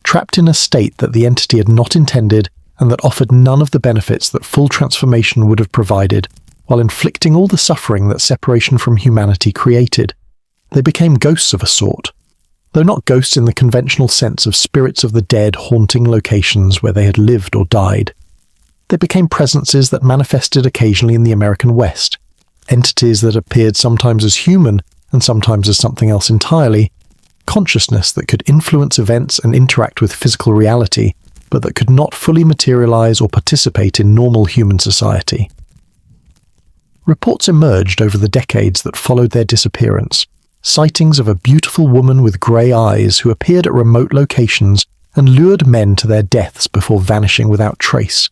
[SPEAKER 1] trapped in a state that the entity had not intended and that offered none of the benefits that full transformation would have provided, while inflicting all the suffering that separation from humanity created. They became ghosts of a sort, though not ghosts in the conventional sense of spirits of the dead haunting locations where they had lived or died. They became presences that manifested occasionally in the American West, entities that appeared sometimes as human and sometimes as something else entirely, consciousness that could influence events and interact with physical reality, but that could not fully materialize or participate in normal human society. Reports emerged over the decades that followed their disappearance, sightings of a beautiful woman with grey eyes who appeared at remote locations and lured men to their deaths before vanishing without trace.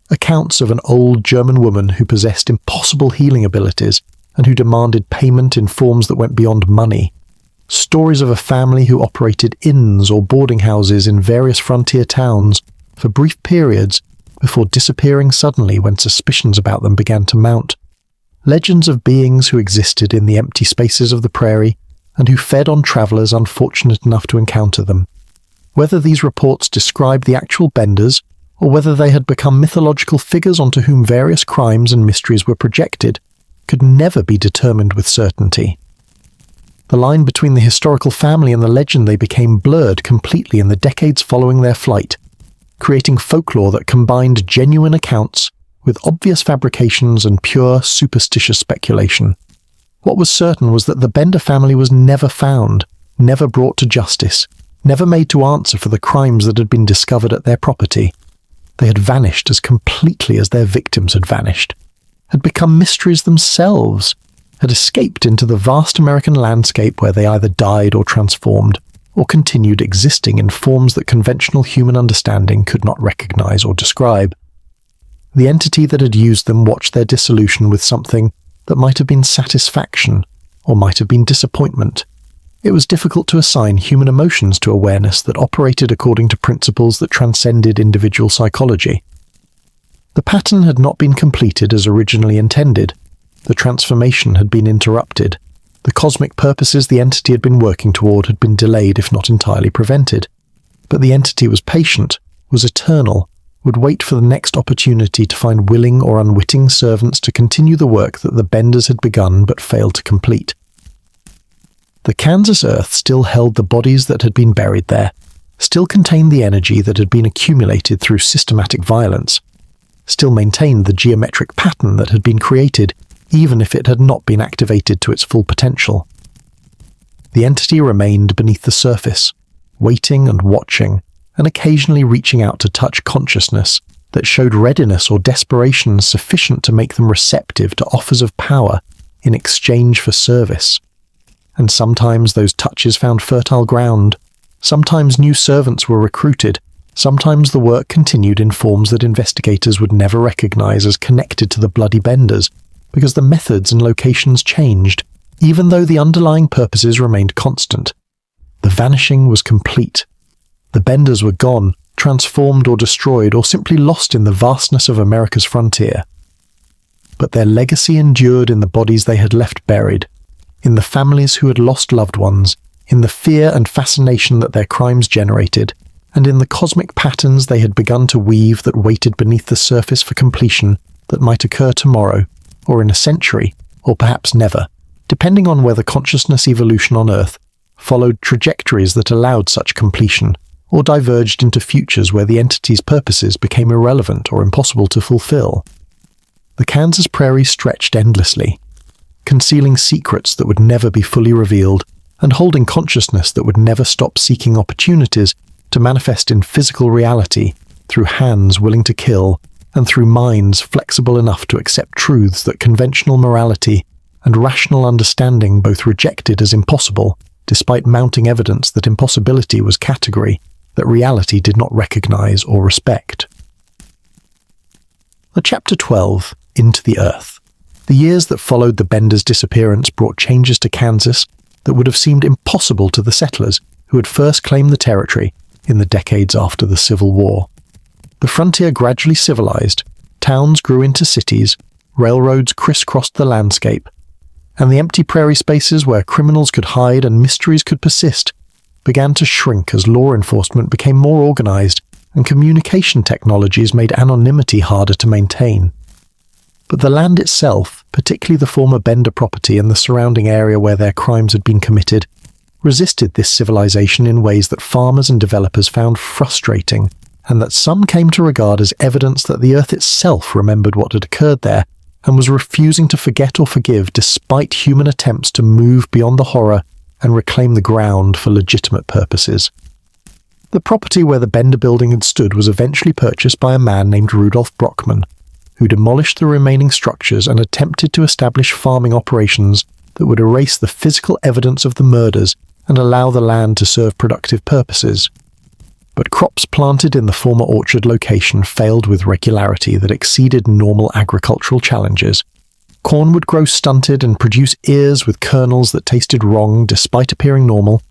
[SPEAKER 1] Accounts of an old German woman who possessed impossible healing abilities and who demanded payment in forms that went beyond money. Stories of a family who operated inns or boarding houses in various frontier towns for brief periods before disappearing suddenly when suspicions about them began to mount. Legends of beings who existed in the empty spaces of the prairie and who fed on travellers unfortunate enough to encounter them. Whether these reports described the actual Benders, or whether they had become mythological figures onto whom various crimes and mysteries were projected, could never be determined with certainty. The line between the historical family and the legend they became blurred completely in the decades following their flight, creating folklore that combined genuine accounts with obvious fabrications and pure superstitious speculation. What was certain was that the Bender family was never found, never brought to justice, never made to answer for the crimes that had been discovered at their property. They had vanished as completely as their victims had vanished, had become mysteries themselves, had escaped into the vast American landscape where they either died or transformed, or continued existing in forms that conventional human understanding could not recognize or describe. The entity that had used them watched their dissolution with something that might have been satisfaction, or might have been disappointment. It was difficult to assign human emotions to awareness that operated according to principles that transcended individual psychology. The pattern had not been completed as originally intended. The transformation had been interrupted. The cosmic purposes the entity had been working toward had been delayed, if not entirely prevented. But the entity was patient, was eternal, would wait for the next opportunity to find willing or unwitting servants to continue the work that the Benders had begun but failed to complete. The Kansas earth still held the bodies that had been buried there, still contained the energy that had been accumulated through systematic violence, still maintained the geometric pattern that had been created, even if it had not been activated to its full potential. The entity remained beneath the surface, waiting and watching, and occasionally reaching out to touch consciousness that showed readiness or desperation sufficient to make them receptive to offers of power in exchange for service. And sometimes those touches found fertile ground, sometimes new servants were recruited, sometimes the work continued in forms that investigators would never recognize as connected to the bloody Benders, because the methods and locations changed, even though the underlying purposes remained constant. The vanishing was complete. The Benders were gone, transformed or destroyed, or simply lost in the vastness of America's frontier. But their legacy endured in the bodies they had left buried, in the families who had lost loved ones, in the fear and fascination that their crimes generated, and in the cosmic patterns they had begun to weave that waited beneath the surface for completion that might occur tomorrow, or in a century, or perhaps never, depending on whether consciousness evolution on Earth followed trajectories that allowed such completion, or diverged into futures where the entity's purposes became irrelevant or impossible to fulfill. The Kansas prairie stretched endlessly, concealing secrets that would never be fully revealed and holding consciousness that would never stop seeking opportunities to manifest in physical reality through hands willing to kill and through minds flexible enough to accept truths that conventional morality and rational understanding both rejected as impossible, despite mounting evidence that impossibility was category that reality did not recognize or respect. Chapter 12, Into the Earth. The years that followed the Benders' disappearance brought changes to Kansas that would have seemed impossible to the settlers who had first claimed the territory in the decades after the Civil War. The frontier gradually civilized, towns grew into cities, railroads crisscrossed the landscape, and the empty prairie spaces where criminals could hide and mysteries could persist began to shrink as law enforcement became more organized and communication technologies made anonymity harder to maintain. But the land itself, particularly the former Bender property and the surrounding area where their crimes had been committed, resisted this civilization in ways that farmers and developers found frustrating, and that some came to regard as evidence that the earth itself remembered what had occurred there and was refusing to forget or forgive despite human attempts to move beyond the horror and reclaim the ground for legitimate purposes. The property where the Bender building had stood was eventually purchased by a man named Rudolph Brockman, who demolished the remaining structures and attempted to establish farming operations that would erase the physical evidence of the murders and allow the land to serve productive purposes. But crops planted in the former orchard location failed with regularity that exceeded normal agricultural challenges. Corn would grow stunted and produce ears with kernels that tasted wrong despite appearing normal.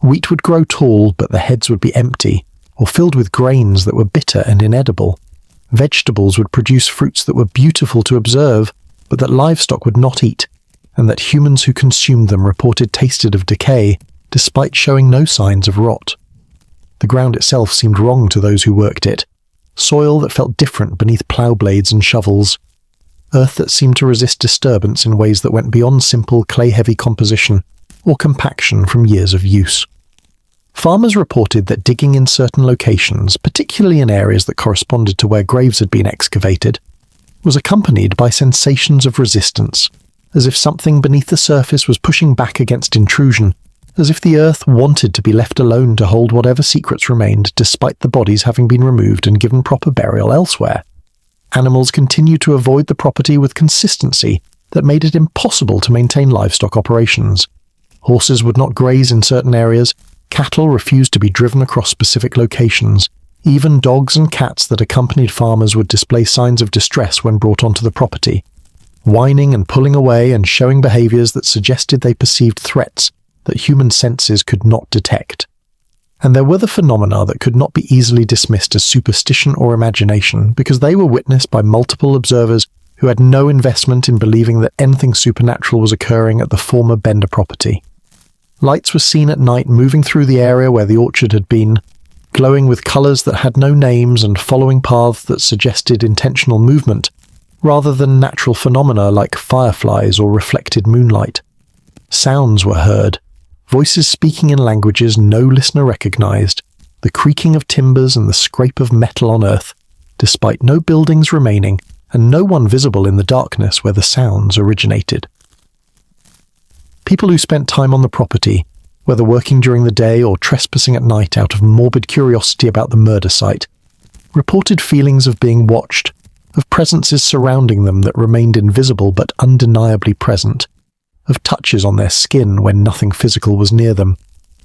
[SPEAKER 1] Wheat would grow tall, but the heads would be empty, or filled with grains that were bitter and inedible. Vegetables would produce fruits that were beautiful to observe, but that livestock would not eat, and that humans who consumed them reported tasted of decay, despite showing no signs of rot. The ground itself seemed wrong to those who worked it, soil that felt different beneath plough blades and shovels, earth that seemed to resist disturbance in ways that went beyond simple clay-heavy composition or compaction from years of use. Farmers reported that digging in certain locations, particularly in areas that corresponded to where graves had been excavated, was accompanied by sensations of resistance, as if something beneath the surface was pushing back against intrusion, as if the earth wanted to be left alone to hold whatever secrets remained despite the bodies having been removed and given proper burial elsewhere. Animals continued to avoid the property with consistency that made it impossible to maintain livestock operations. Horses would not graze in certain areas, cattle refused to be driven across specific locations. Even dogs and cats that accompanied farmers would display signs of distress when brought onto the property, whining and pulling away and showing behaviors that suggested they perceived threats that human senses could not detect. And there were the phenomena that could not be easily dismissed as superstition or imagination because they were witnessed by multiple observers who had no investment in believing that anything supernatural was occurring at the former Bender property. Lights were seen at night moving through the area where the orchard had been, glowing with colours that had no names and following paths that suggested intentional movement, rather than natural phenomena like fireflies or reflected moonlight. Sounds were heard, voices speaking in languages no listener recognized, the creaking of timbers and the scrape of metal on earth, despite no buildings remaining and no one visible in the darkness where the sounds originated. People who spent time on the property, whether working during the day or trespassing at night out of morbid curiosity about the murder site, reported feelings of being watched, of presences surrounding them that remained invisible but undeniably present, of touches on their skin when nothing physical was near them,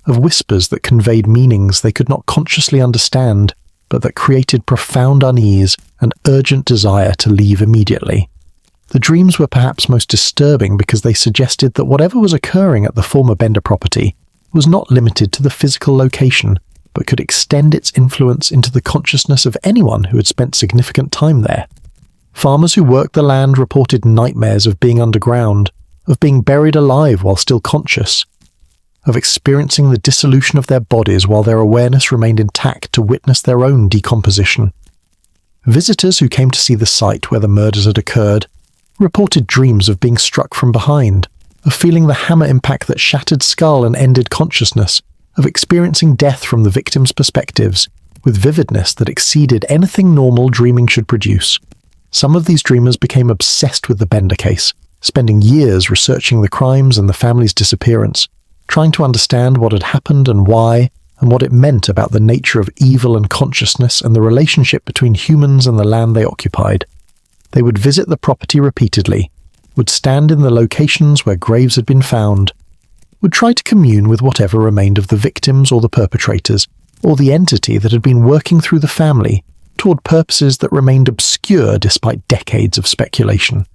[SPEAKER 1] of whispers that conveyed meanings they could not consciously understand, but that created profound unease and urgent desire to leave immediately. The dreams were perhaps most disturbing because they suggested that whatever was occurring at the former Bender property was not limited to the physical location, but could extend its influence into the consciousness of anyone who had spent significant time there. Farmers who worked the land reported nightmares of being underground, of being buried alive while still conscious, of experiencing the dissolution of their bodies while their awareness remained intact to witness their own decomposition. Visitors who came to see the site where the murders had occurred reported dreams of being struck from behind, of feeling the hammer impact that shattered skull and ended consciousness, of experiencing death from the victim's perspectives, with vividness that exceeded anything normal dreaming should produce. Some of these dreamers became obsessed with the Bender case, spending years researching the crimes and the family's disappearance, trying to understand what had happened and why, and what it meant about the nature of evil and consciousness and the relationship between humans and the land they occupied. They would visit the property repeatedly, would stand in the locations where graves had been found, would try to commune with whatever remained of the victims or the perpetrators, or the entity that had been working through the family toward purposes that remained obscure despite decades of speculation.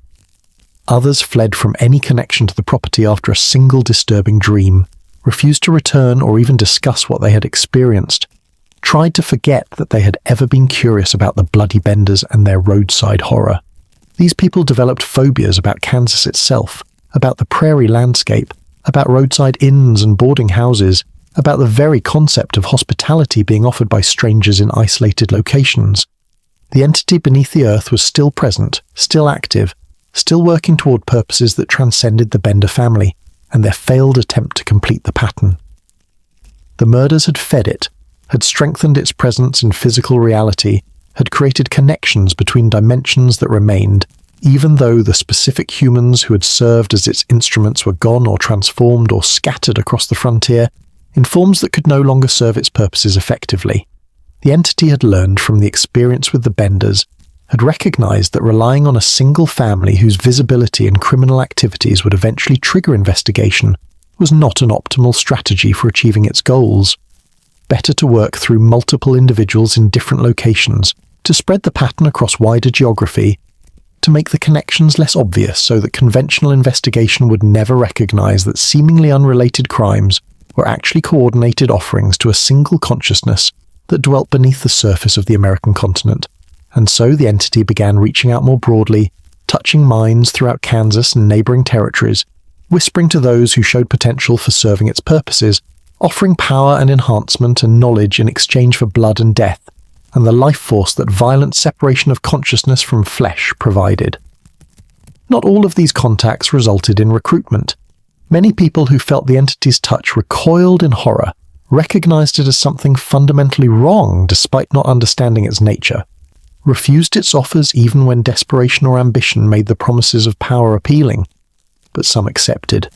[SPEAKER 1] Others fled from any connection to the property after a single disturbing dream, refused to return or even discuss what they had experienced, tried to forget that they had ever been curious about the bloody Benders and their roadside horror. These people developed phobias about Kansas itself, about the prairie landscape, about roadside inns and boarding houses, about the very concept of hospitality being offered by strangers in isolated locations. The entity beneath the earth was still present, still active, still working toward purposes that transcended the Bender family and their failed attempt to complete the pattern. The murders had fed it, had strengthened its presence in physical reality, had created connections between dimensions that remained, even though the specific humans who had served as its instruments were gone or transformed or scattered across the frontier, in forms that could no longer serve its purposes effectively. The entity had learned from the experience with the Benders, had recognized that relying on a single family whose visibility and criminal activities would eventually trigger investigation was not an optimal strategy for achieving its goals. Better to work through multiple individuals in different locations, to spread the pattern across wider geography, to make the connections less obvious so that conventional investigation would never recognize that seemingly unrelated crimes were actually coordinated offerings to a single consciousness that dwelt beneath the surface of the American continent. And so the entity began reaching out more broadly, touching minds throughout Kansas and neighboring territories, whispering to those who showed potential for serving its purposes, offering power and enhancement and knowledge in exchange for blood and death, and the life force that violent separation of consciousness from flesh provided. Not all of these contacts resulted in recruitment. Many people who felt the entity's touch recoiled in horror, recognized it as something fundamentally wrong despite not understanding its nature, refused its offers even when desperation or ambition made the promises of power appealing. But some accepted.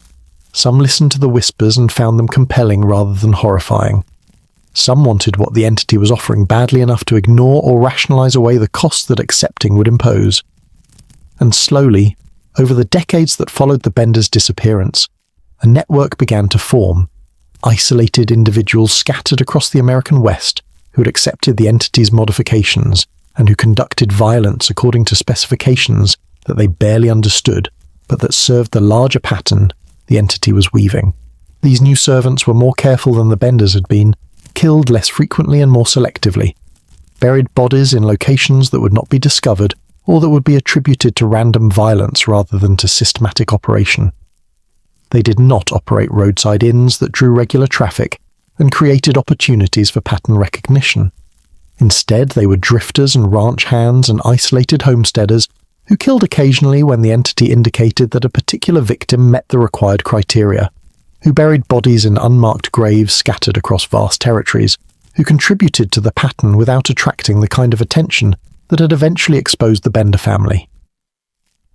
[SPEAKER 1] Some listened to the whispers and found them compelling rather than horrifying. Some wanted what the entity was offering badly enough to ignore or rationalize away the costs that accepting would impose. And slowly, over the decades that followed the Benders' disappearance, a network began to form. Isolated individuals scattered across the American West who had accepted the entity's modifications and who conducted violence according to specifications that they barely understood, but that served the larger pattern the entity was weaving. These new servants were more careful than the Benders had been, killed less frequently and more selectively, buried bodies in locations that would not be discovered or that would be attributed to random violence rather than to systematic operation. They did not operate roadside inns that drew regular traffic and created opportunities for pattern recognition. Instead, they were drifters and ranch hands and isolated homesteaders who killed occasionally when the entity indicated that a particular victim met the required criteria, who buried bodies in unmarked graves scattered across vast territories, who contributed to the pattern without attracting the kind of attention that had eventually exposed the Bender family.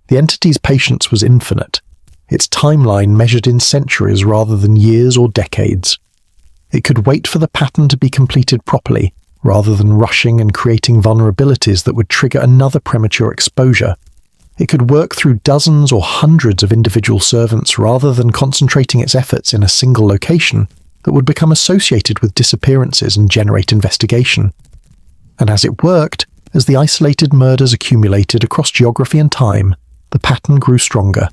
[SPEAKER 1] The entity's patience was infinite, its timeline measured in centuries rather than years or decades. It could wait for the pattern to be completed properly, rather than rushing and creating vulnerabilities that would trigger another premature exposure. It could work through dozens or hundreds of individual servants rather than concentrating its efforts in a single location that would become associated with disappearances and generate investigation. And as it worked, as the isolated murders accumulated across geography and time, the pattern grew stronger.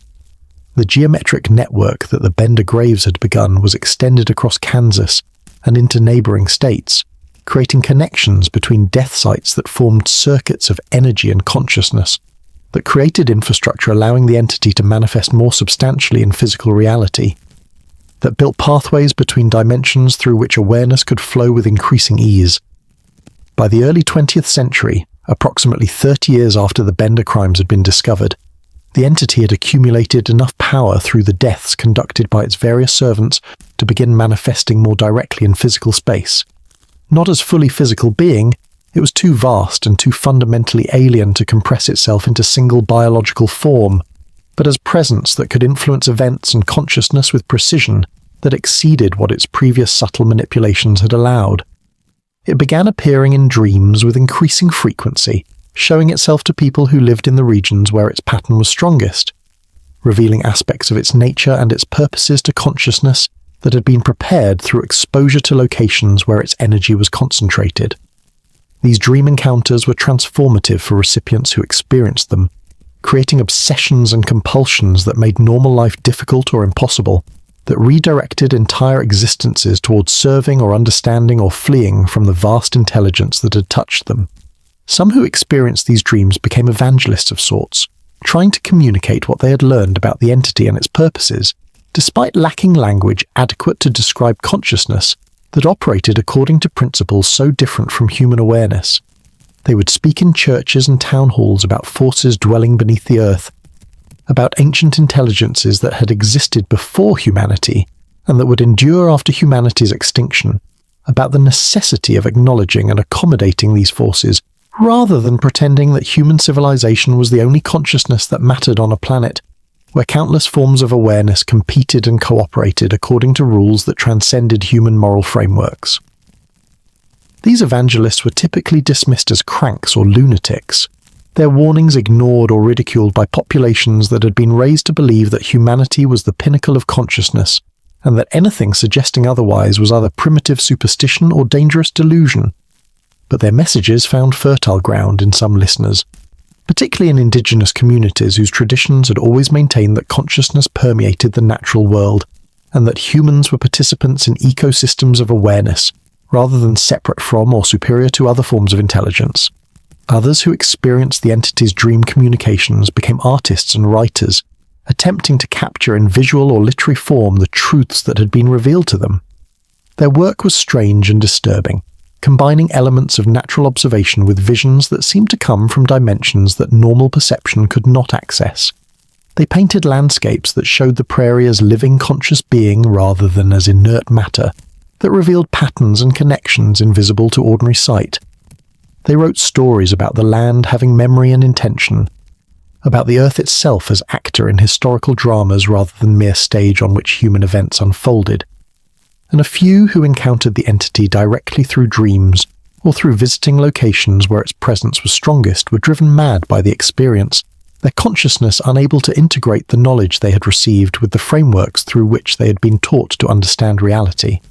[SPEAKER 1] The geometric network that the Bender graves had begun was extended across Kansas and into neighboring states, creating connections between death sites that formed circuits of energy and consciousness, that created infrastructure allowing the entity to manifest more substantially in physical reality, that built pathways between dimensions through which awareness could flow with increasing ease. By the early 20th century, approximately 30 years after the Bender crimes had been discovered, The entity had accumulated enough power through the deaths conducted by its various servants to begin manifesting more directly in physical space. Not as fully physical being, it was too vast and too fundamentally alien to compress itself into single biological form, but as presence that could influence events and consciousness with precision that exceeded what its previous subtle manipulations had allowed. It began appearing in dreams with increasing frequency, showing itself to people who lived in the regions where its pattern was strongest, revealing aspects of its nature and its purposes to consciousness that had been prepared through exposure to locations where its energy was concentrated. These dream encounters were transformative for recipients who experienced them, creating obsessions and compulsions that made normal life difficult or impossible, that redirected entire existences towards serving or understanding or fleeing from the vast intelligence that had touched them. Some who experienced these dreams became evangelists of sorts, trying to communicate what they had learned about the entity and its purposes, despite lacking language adequate to describe consciousness that operated according to principles so different from human awareness. They would speak in churches and town halls about forces dwelling beneath the earth, about ancient intelligences that had existed before humanity and that would endure after humanity's extinction, about the necessity of acknowledging and accommodating these forces, rather than pretending that human civilization was the only consciousness that mattered on a planet where countless forms of awareness competed and cooperated according to rules that transcended human moral frameworks. These evangelists were typically dismissed as cranks or lunatics, their warnings ignored or ridiculed by populations that had been raised to believe that humanity was the pinnacle of consciousness, and that anything suggesting otherwise was either primitive superstition or dangerous delusion. But their messages found fertile ground in some listeners, particularly in indigenous communities whose traditions had always maintained that consciousness permeated the natural world, and that humans were participants in ecosystems of awareness, rather than separate from or superior to other forms of intelligence. Others who experienced the entity's dream communications became artists and writers, attempting to capture in visual or literary form the truths that had been revealed to them. Their work was strange and disturbing, combining elements of natural observation with visions that seemed to come from dimensions that normal perception could not access. They painted landscapes that showed the prairie as living conscious being rather than as inert matter, that revealed patterns and connections invisible to ordinary sight. They wrote stories about the land having memory and intention, about the earth itself as actor in historical dramas rather than mere stage on which human events unfolded. And a few who encountered the entity directly through dreams or through visiting locations where its presence was strongest were driven mad by the experience, their consciousness unable to integrate the knowledge they had received with the frameworks through which they had been taught to understand reality.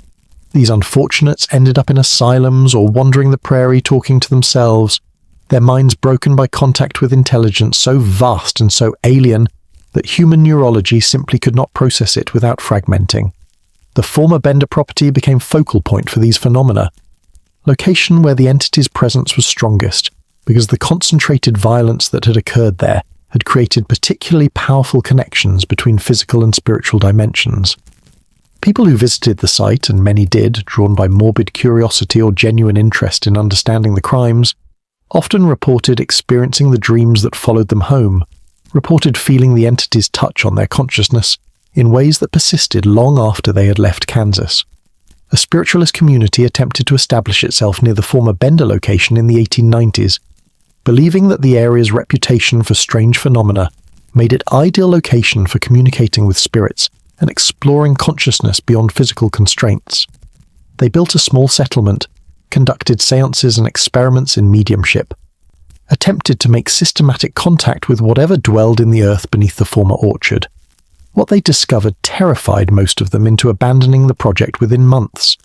[SPEAKER 1] These unfortunates ended up in asylums or wandering the prairie talking to themselves, their minds broken by contact with intelligence so vast and so alien that human neurology simply could not process it without fragmenting. The former Bender property became focal point for these phenomena, location where the entity's presence was strongest, because the concentrated violence that had occurred there had created particularly powerful connections between physical and spiritual dimensions. People who visited the site, and many did, drawn by morbid curiosity or genuine interest in understanding the crimes, often reported experiencing the dreams that followed them home, reported feeling the entity's touch on their consciousness in ways that persisted long after they had left Kansas. A spiritualist community attempted to establish itself near the former Bender location in the 1890s, believing that the area's reputation for strange phenomena made it ideal location for communicating with spirits and exploring consciousness beyond physical constraints. They built a small settlement, conducted seances and experiments in mediumship, attempted to make systematic contact with whatever dwelled in the earth beneath the former orchard. What they discovered terrified most of them into abandoning the project within months.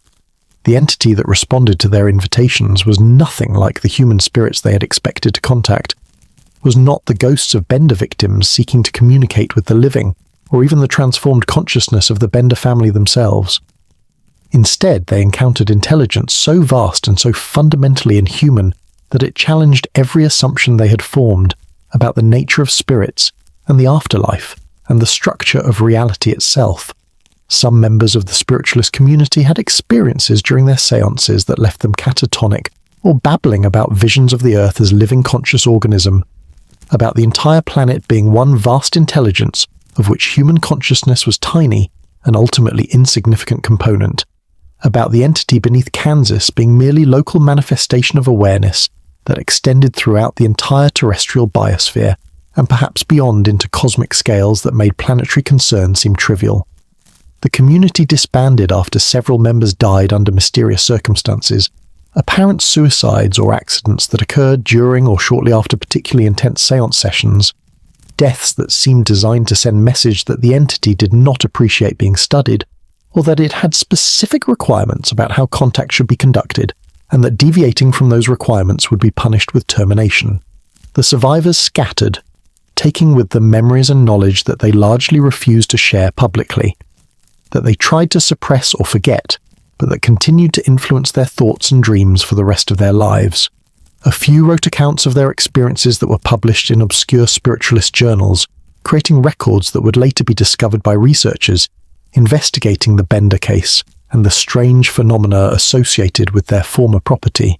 [SPEAKER 1] The entity that responded to their invitations was nothing like the human spirits they had expected to contact, was not the ghosts of Bender victims seeking to communicate with the living, or even the transformed consciousness of the Bender family themselves. Instead, they encountered intelligence so vast and so fundamentally inhuman that it challenged every assumption they had formed about the nature of spirits and the afterlife and the structure of reality itself. Some members of the spiritualist community had experiences during their seances that left them catatonic or babbling about visions of the earth as living conscious organism, about the entire planet being one vast intelligence of which human consciousness was tiny, an ultimately insignificant component, about the entity beneath Kansas being merely local manifestation of awareness that extended throughout the entire terrestrial biosphere, and perhaps beyond into cosmic scales that made planetary concern seem trivial. The community disbanded after several members died under mysterious circumstances, apparent suicides or accidents that occurred during or shortly after particularly intense seance sessions, deaths that seemed designed to send message that the entity did not appreciate being studied, or that it had specific requirements about how contact should be conducted, and that deviating from those requirements would be punished with termination. The survivors scattered, taking with them memories and knowledge that they largely refused to share publicly, that they tried to suppress or forget, but that continued to influence their thoughts and dreams for the rest of their lives. A few wrote accounts of their experiences that were published in obscure spiritualist journals, creating records that would later be discovered by researchers investigating the Bender case and the strange phenomena associated with their former property.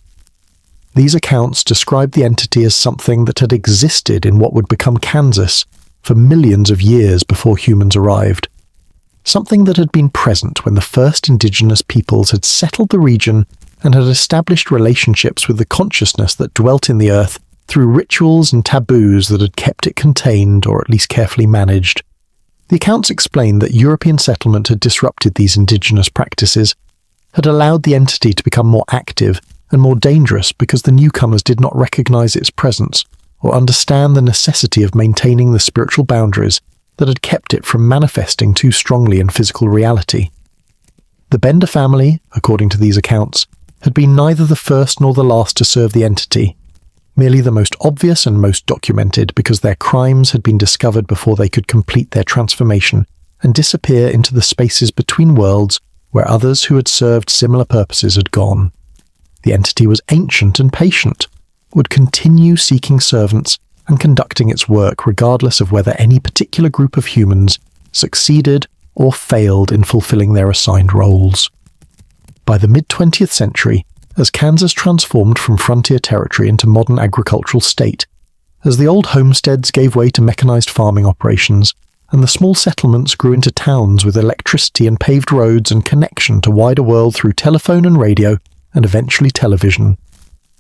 [SPEAKER 1] These accounts described the entity as something that had existed in what would become Kansas for millions of years before humans arrived. Something that had been present when the first indigenous peoples had settled the region and had established relationships with the consciousness that dwelt in the earth through rituals and taboos that had kept it contained or at least carefully managed. The accounts explained that European settlement had disrupted these indigenous practices, had allowed the entity to become more active and more dangerous because the newcomers did not recognize its presence or understand the necessity of maintaining the spiritual boundaries that had kept it from manifesting too strongly in physical reality. The Bender family, according to these accounts, had been neither the first nor the last to serve the entity, merely the most obvious and most documented because their crimes had been discovered before they could complete their transformation and disappear into the spaces between worlds where others who had served similar purposes had gone. The entity was ancient and patient, would continue seeking servants and conducting its work regardless of whether any particular group of humans succeeded or failed in fulfilling their assigned roles. By the mid-20th century, as Kansas transformed from frontier territory into modern agricultural state, as the old homesteads gave way to mechanized farming operations, and the small settlements grew into towns with electricity and paved roads and connection to wider world through telephone and radio, and eventually television,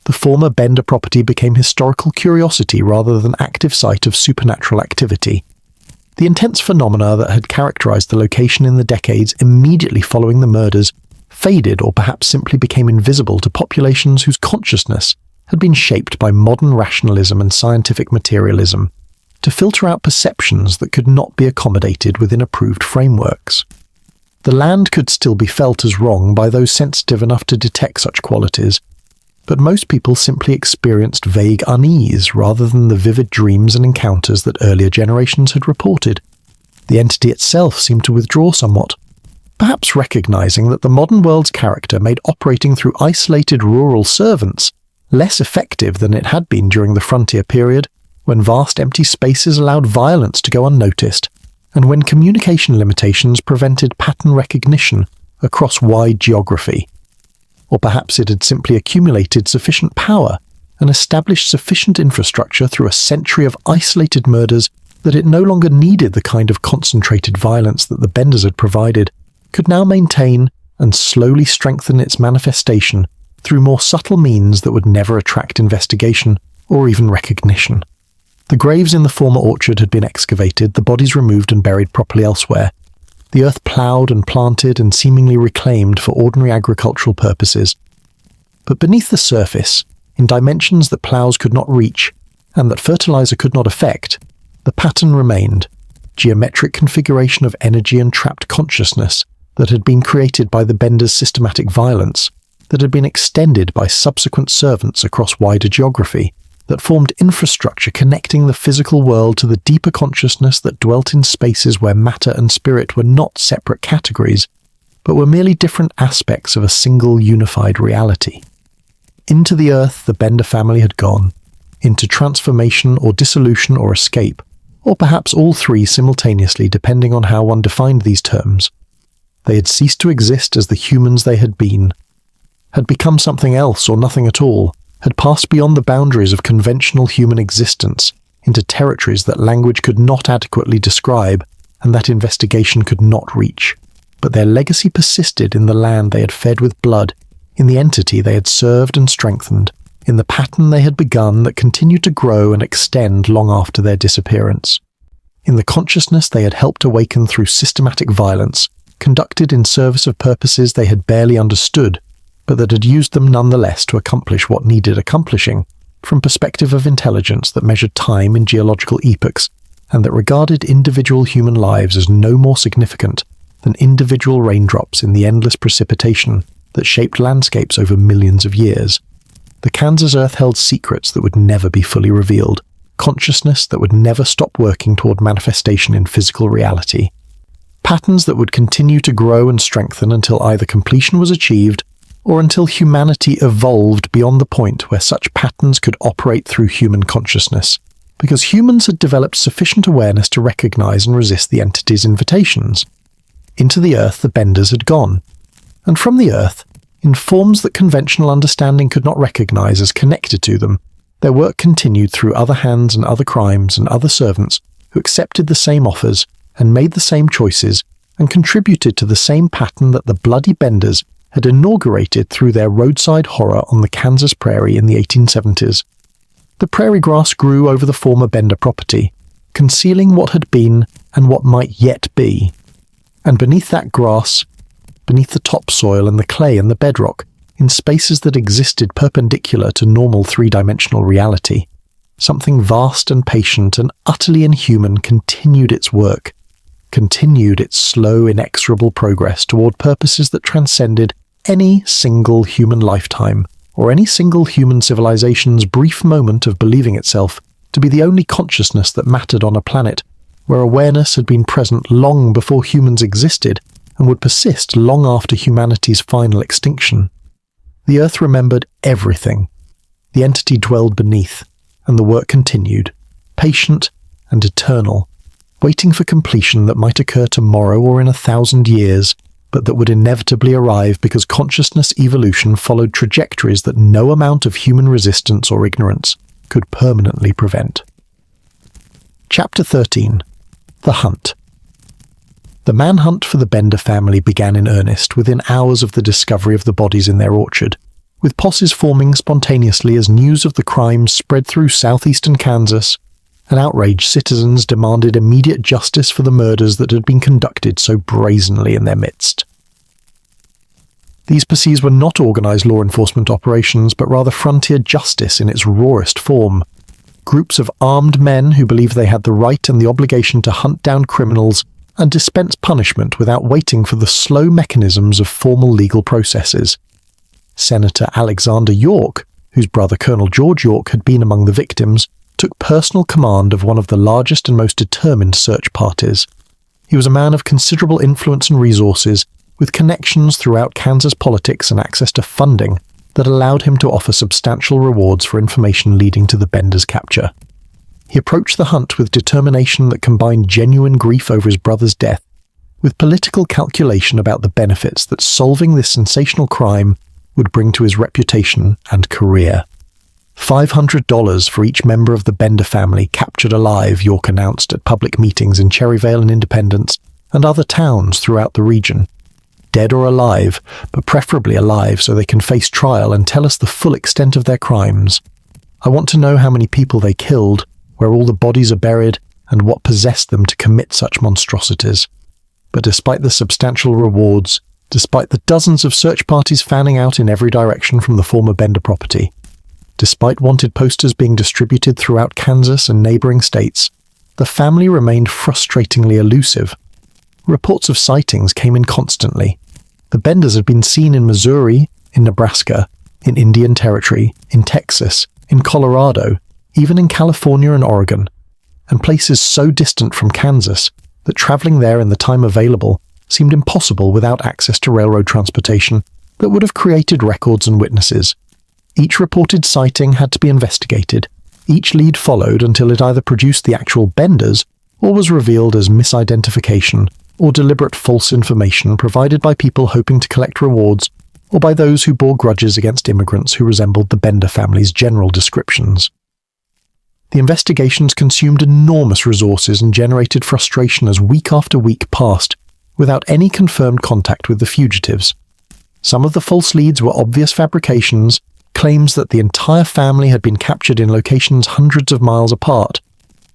[SPEAKER 1] the former Bender property became historical curiosity rather than active site of supernatural activity. The intense phenomena that had characterized the location in the decades immediately following the murders faded or perhaps simply became invisible to populations whose consciousness had been shaped by modern rationalism and scientific materialism, to filter out perceptions that could not be accommodated within approved frameworks. The land could still be felt as wrong by those sensitive enough to detect such qualities, but most people simply experienced vague unease rather than the vivid dreams and encounters that earlier generations had reported. The entity itself seemed to withdraw somewhat, perhaps recognizing that the modern world's character made operating through isolated rural servants less effective than it had been during the frontier period, when vast empty spaces allowed violence to go unnoticed, and when communication limitations prevented pattern recognition across wide geography. Or perhaps it had simply accumulated sufficient power and established sufficient infrastructure through a century of isolated murders that it no longer needed the kind of concentrated violence that the Benders had provided, could now maintain and slowly strengthen its manifestation through more subtle means that would never attract investigation or even recognition. The graves in the former orchard had been excavated, the bodies removed and buried properly elsewhere, the earth ploughed and planted and seemingly reclaimed for ordinary agricultural purposes. But beneath the surface, in dimensions that ploughs could not reach and that fertilizer could not affect, the pattern remained, geometric configuration of energy and trapped consciousness that had been created by the Benders' systematic violence, that had been extended by subsequent servants across wider geography, that formed infrastructure connecting the physical world to the deeper consciousness that dwelt in spaces where matter and spirit were not separate categories, but were merely different aspects of a single unified reality. Into the earth the Bender family had gone, into transformation or dissolution or escape, or perhaps all three simultaneously depending on how one defined these terms. They had ceased to exist as the humans they had been, had become something else or nothing at all, had passed beyond the boundaries of conventional human existence into territories that language could not adequately describe and that investigation could not reach. But their legacy persisted in the land they had fed with blood, in the entity they had served and strengthened, in the pattern they had begun that continued to grow and extend long after their disappearance, in the consciousness they had helped awaken through systematic violence, conducted in service of purposes they had barely understood, but that had used them nonetheless to accomplish what needed accomplishing, from perspective of intelligence that measured time in geological epochs, and that regarded individual human lives as no more significant than individual raindrops in the endless precipitation that shaped landscapes over millions of years. The Kansas Earth held secrets that would never be fully revealed, consciousness that would never stop working toward manifestation in physical reality, patterns that would continue to grow and strengthen until either completion was achieved or until humanity evolved beyond the point where such patterns could operate through human consciousness, because humans had developed sufficient awareness to recognize and resist the entity's invitations. Into the Earth the Benders had gone, and from the Earth, in forms that conventional understanding could not recognize as connected to them, their work continued through other hands and other crimes and other servants who accepted the same offers and made the same choices and contributed to the same pattern that the bloody Benders had inaugurated through their Roadside Horror on the Kansas prairie in the 1870s. The prairie grass grew over the former Bender property, concealing what had been and what might yet be. And beneath that grass, beneath the topsoil and the clay and the bedrock, in spaces that existed perpendicular to normal three-dimensional reality, something vast and patient and utterly inhuman continued its work, continued its slow, inexorable progress toward purposes that transcended any single human lifetime, or any single human civilization's brief moment of believing itself to be the only consciousness that mattered on a planet where awareness had been present long before humans existed and would persist long after humanity's final extinction. The Earth remembered everything. The entity dwelled beneath, and the work continued, patient and eternal, waiting for completion that might occur tomorrow or in 1,000 years, but that would inevitably arrive because consciousness evolution followed trajectories that no amount of human resistance or ignorance could permanently prevent. Chapter 13. The Hunt. The manhunt for the Bender family began in earnest within hours of the discovery of the bodies in their orchard, with posses forming spontaneously as news of the crimes spread through southeastern Kansas, and outraged citizens demanded immediate justice for the murders that had been conducted so brazenly in their midst. These posses were not organized law enforcement operations, but rather frontier justice in its rawest form. Groups of armed men who believed they had the right and the obligation to hunt down criminals and dispense punishment without waiting for the slow mechanisms of formal legal processes. Senator Alexander York, whose brother Colonel George York had been among the victims, took personal command of one of the largest and most determined search parties. He was a man of considerable influence and resources, with connections throughout Kansas politics and access to funding that allowed him to offer substantial rewards for information leading to the Benders' capture. He approached the hunt with determination that combined genuine grief over his brother's death with political calculation about the benefits that solving this sensational crime would bring to his reputation and career. $500 for each member of the Bender family captured alive, York announced at public meetings in Cherryvale and Independence and other towns throughout the region. Dead or alive, but preferably alive so they can face trial and tell us the full extent of their crimes. I want to know how many people they killed, where all the bodies are buried, and what possessed them to commit such monstrosities. But despite the substantial rewards, despite the dozens of search parties fanning out in every direction from the former Bender property, despite wanted posters being distributed throughout Kansas and neighboring states, the family remained frustratingly elusive. Reports of sightings came in constantly. The Benders had been seen in Missouri, in Nebraska, in Indian Territory, in Texas, in Colorado, even in California and Oregon, and places so distant from Kansas that traveling there in the time available seemed impossible without access to railroad transportation that would have created records and witnesses. Each reported sighting had to be investigated, each lead followed until it either produced the actual Benders or was revealed as misidentification or deliberate false information provided by people hoping to collect rewards or by those who bore grudges against immigrants who resembled the Bender family's general descriptions. The investigations consumed enormous resources and generated frustration as week after week passed, without any confirmed contact with the fugitives. Some of the false leads were obvious fabrications, claims that the entire family had been captured in locations hundreds of miles apart,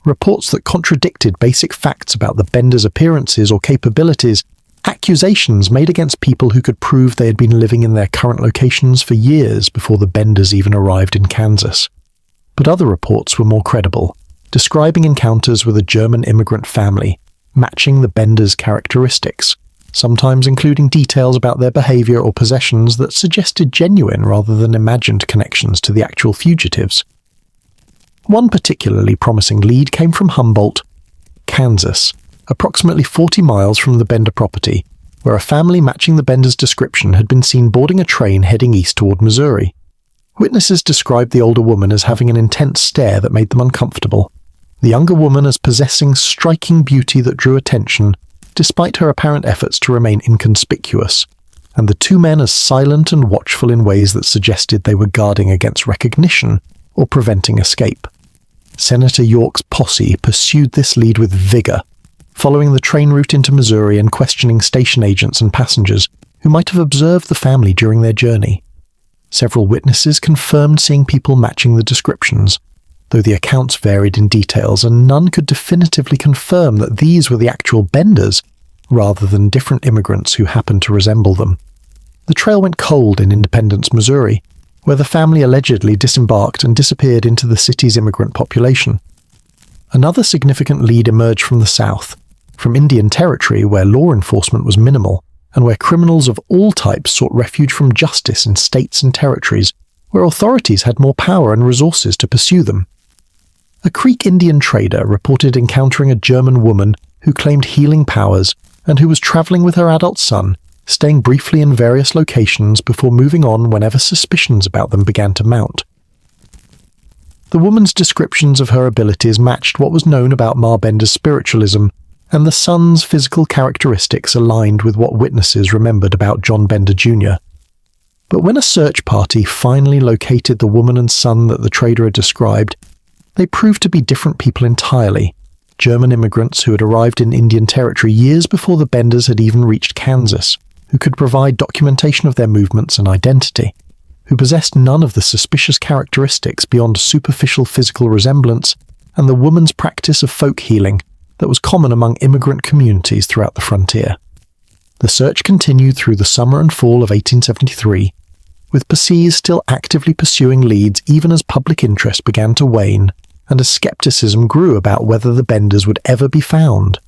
[SPEAKER 1] reports that contradicted basic facts about the Benders' appearances or capabilities, accusations made against people who could prove they had been living in their current locations for years before the Benders even arrived in Kansas. But other reports were more credible, describing encounters with a German immigrant family, matching the Benders' characteristics, sometimes including details about their behavior or possessions that suggested genuine rather than imagined connections to the actual fugitives. One particularly promising lead came from Humboldt, Kansas, approximately 40 miles from the Bender property, where a family matching the Benders' description had been seen boarding a train heading east toward Missouri. Witnesses described the older woman as having an intense stare that made them uncomfortable, the younger woman as possessing striking beauty that drew attention, despite her apparent efforts to remain inconspicuous, and the two men as silent and watchful in ways that suggested they were guarding against recognition or preventing escape. Senator York's posse pursued this lead with vigor, following the train route into Missouri and questioning station agents and passengers who might have observed the family during their journey. Several witnesses confirmed seeing people matching the descriptions, though the accounts varied in details and none could definitively confirm that these were the actual Benders, rather than different immigrants who happened to resemble them. The trail went cold in Independence, Missouri, where the family allegedly disembarked and disappeared into the city's immigrant population. Another significant lead emerged from the south, from Indian Territory, where law enforcement was minimal, and where criminals of all types sought refuge from justice in states and territories where authorities had more power and resources to pursue them. A Creek Indian trader reported encountering a German woman who claimed healing powers and who was traveling with her adult son, staying briefly in various locations before moving on whenever suspicions about them began to mount. The woman's descriptions of her abilities matched what was known about Ma Bender's spiritualism, and the son's physical characteristics aligned with what witnesses remembered about John Bender Jr. But when a search party finally located the woman and son that the trader had described, they proved to be different people entirely, German immigrants who had arrived in Indian Territory years before the Benders had even reached Kansas, who could provide documentation of their movements and identity, who possessed none of the suspicious characteristics beyond superficial physical resemblance and the woman's practice of folk healing that was common among immigrant communities throughout the frontier. The search continued through the summer and fall of 1873, with pursuers still actively pursuing leads even as public interest began to wane and as skepticism grew about whether the Benders would ever be found.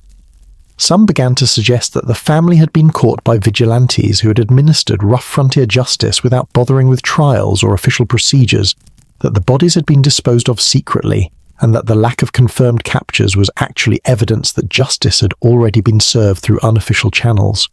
[SPEAKER 1] Some began to suggest that the family had been caught by vigilantes who had administered rough frontier justice without bothering with trials or official procedures, that the bodies had been disposed of secretly, and that the lack of confirmed captures was actually evidence that justice had already been served through unofficial channels.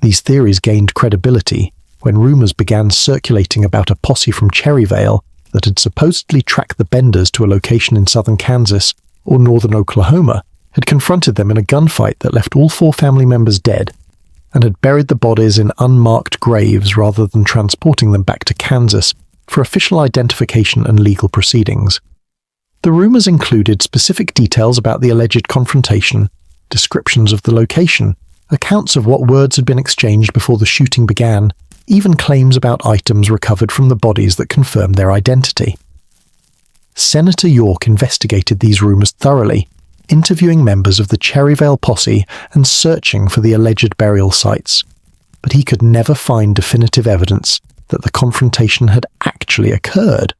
[SPEAKER 1] These theories gained credibility when rumors began circulating about a posse from Cherryvale that had supposedly tracked the Benders to a location in southern Kansas or northern Oklahoma, had confronted them in a gunfight that left all 4 family members dead, and had buried the bodies in unmarked graves rather than transporting them back to Kansas for official identification and legal proceedings. The rumors included specific details about the alleged confrontation, descriptions of the location, accounts of what words had been exchanged before the shooting began, even claims about items recovered from the bodies that confirmed their identity. Senator York investigated these rumors thoroughly, interviewing members of the Cherryvale posse and searching for the alleged burial sites, but he could never find definitive evidence that the confrontation had actually occurred.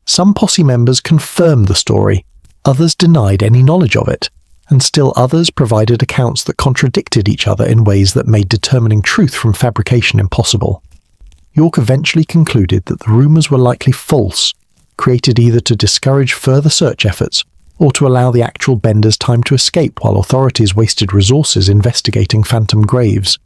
[SPEAKER 1] Some posse members confirmed the story, others denied any knowledge of it, and still others provided accounts that contradicted each other in ways that made determining truth from fabrication impossible. York eventually concluded that the rumors were likely false, created either to discourage further search efforts or to allow the actual Benders time to escape while authorities wasted resources investigating phantom graves.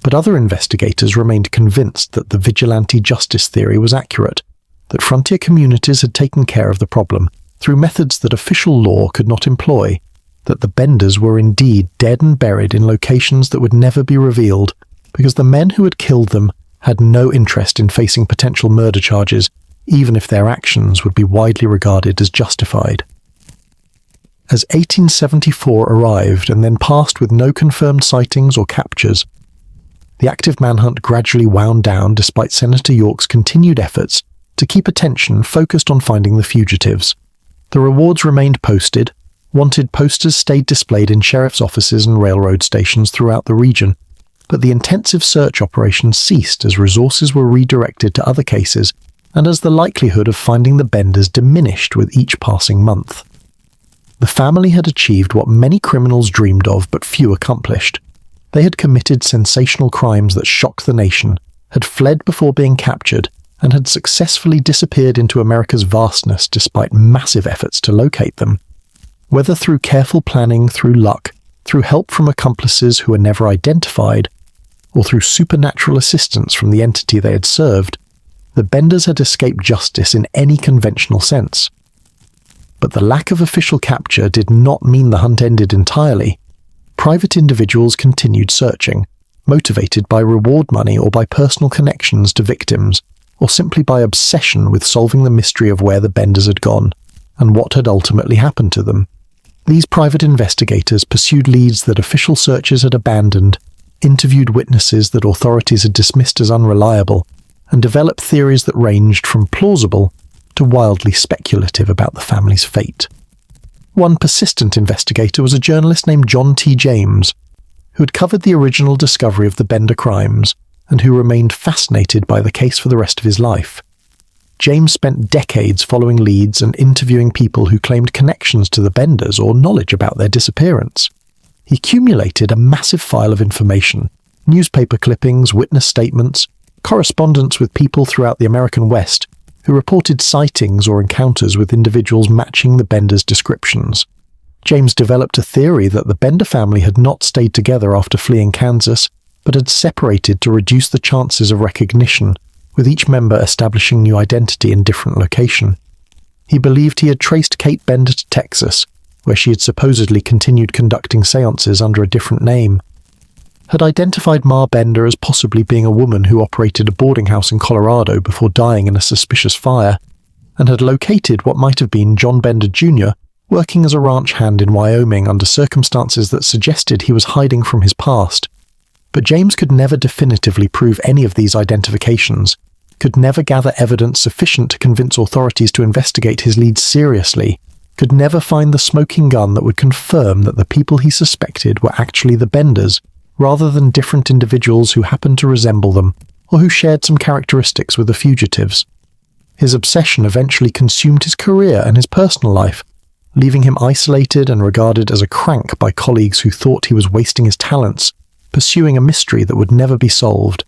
[SPEAKER 1] But other investigators remained convinced that the vigilante justice theory was accurate, that frontier communities had taken care of the problem through methods that official law could not employ, that the Benders were indeed dead and buried in locations that would never be revealed because the men who had killed them had no interest in facing potential murder charges, even if their actions would be widely regarded as justified. As 1874 arrived and then passed with no confirmed sightings or captures, the active manhunt gradually wound down despite Senator York's continued efforts to keep attention focused on finding the fugitives. The rewards remained posted, wanted posters stayed displayed in sheriff's offices and railroad stations throughout the region, but the intensive search operation ceased as resources were redirected to other cases and as the likelihood of finding the Benders diminished with each passing month. The family had achieved what many criminals dreamed of but few accomplished. They had committed sensational crimes that shocked the nation, had fled before being captured, and had successfully disappeared into America's vastness despite massive efforts to locate them. Whether through careful planning, through luck, through help from accomplices who were never identified, or through supernatural assistance from the entity they had served, the Benders had escaped justice in any conventional sense. But the lack of official capture did not mean the hunt ended entirely. Private individuals continued searching, motivated by reward money or by personal connections to victims, or simply by obsession with solving the mystery of where the Benders had gone and what had ultimately happened to them. These private investigators pursued leads that official searchers had abandoned, interviewed witnesses that authorities had dismissed as unreliable, and developed theories that ranged from plausible to wildly speculative about the family's fate. One persistent investigator was a journalist named John T. James, who had covered the original discovery of the Bender crimes and who remained fascinated by the case for the rest of his life. James spent decades following leads and interviewing people who claimed connections to the Benders or knowledge about their disappearance. He accumulated a massive file of information, newspaper clippings, witness statements, correspondence with people throughout the American West who reported sightings or encounters with individuals matching the Benders' descriptions. James developed a theory that the Bender family had not stayed together after fleeing Kansas, but had separated to reduce the chances of recognition, with each member establishing new identity in different location. He believed he had traced Kate Bender to Texas, where she had supposedly continued conducting seances under a different name, had identified Ma Bender as possibly being a woman who operated a boarding house in Colorado before dying in a suspicious fire, and had located what might have been John Bender Jr. working as a ranch hand in Wyoming under circumstances that suggested he was hiding from his past. But James could never definitively prove any of these identifications, could never gather evidence sufficient to convince authorities to investigate his leads seriously, could never find the smoking gun that would confirm that the people he suspected were actually the Benders, rather than different individuals who happened to resemble them, or who shared some characteristics with the fugitives. His obsession eventually consumed his career and his personal life, leaving him isolated and regarded as a crank by colleagues who thought he was wasting his talents, pursuing a mystery that would never be solved.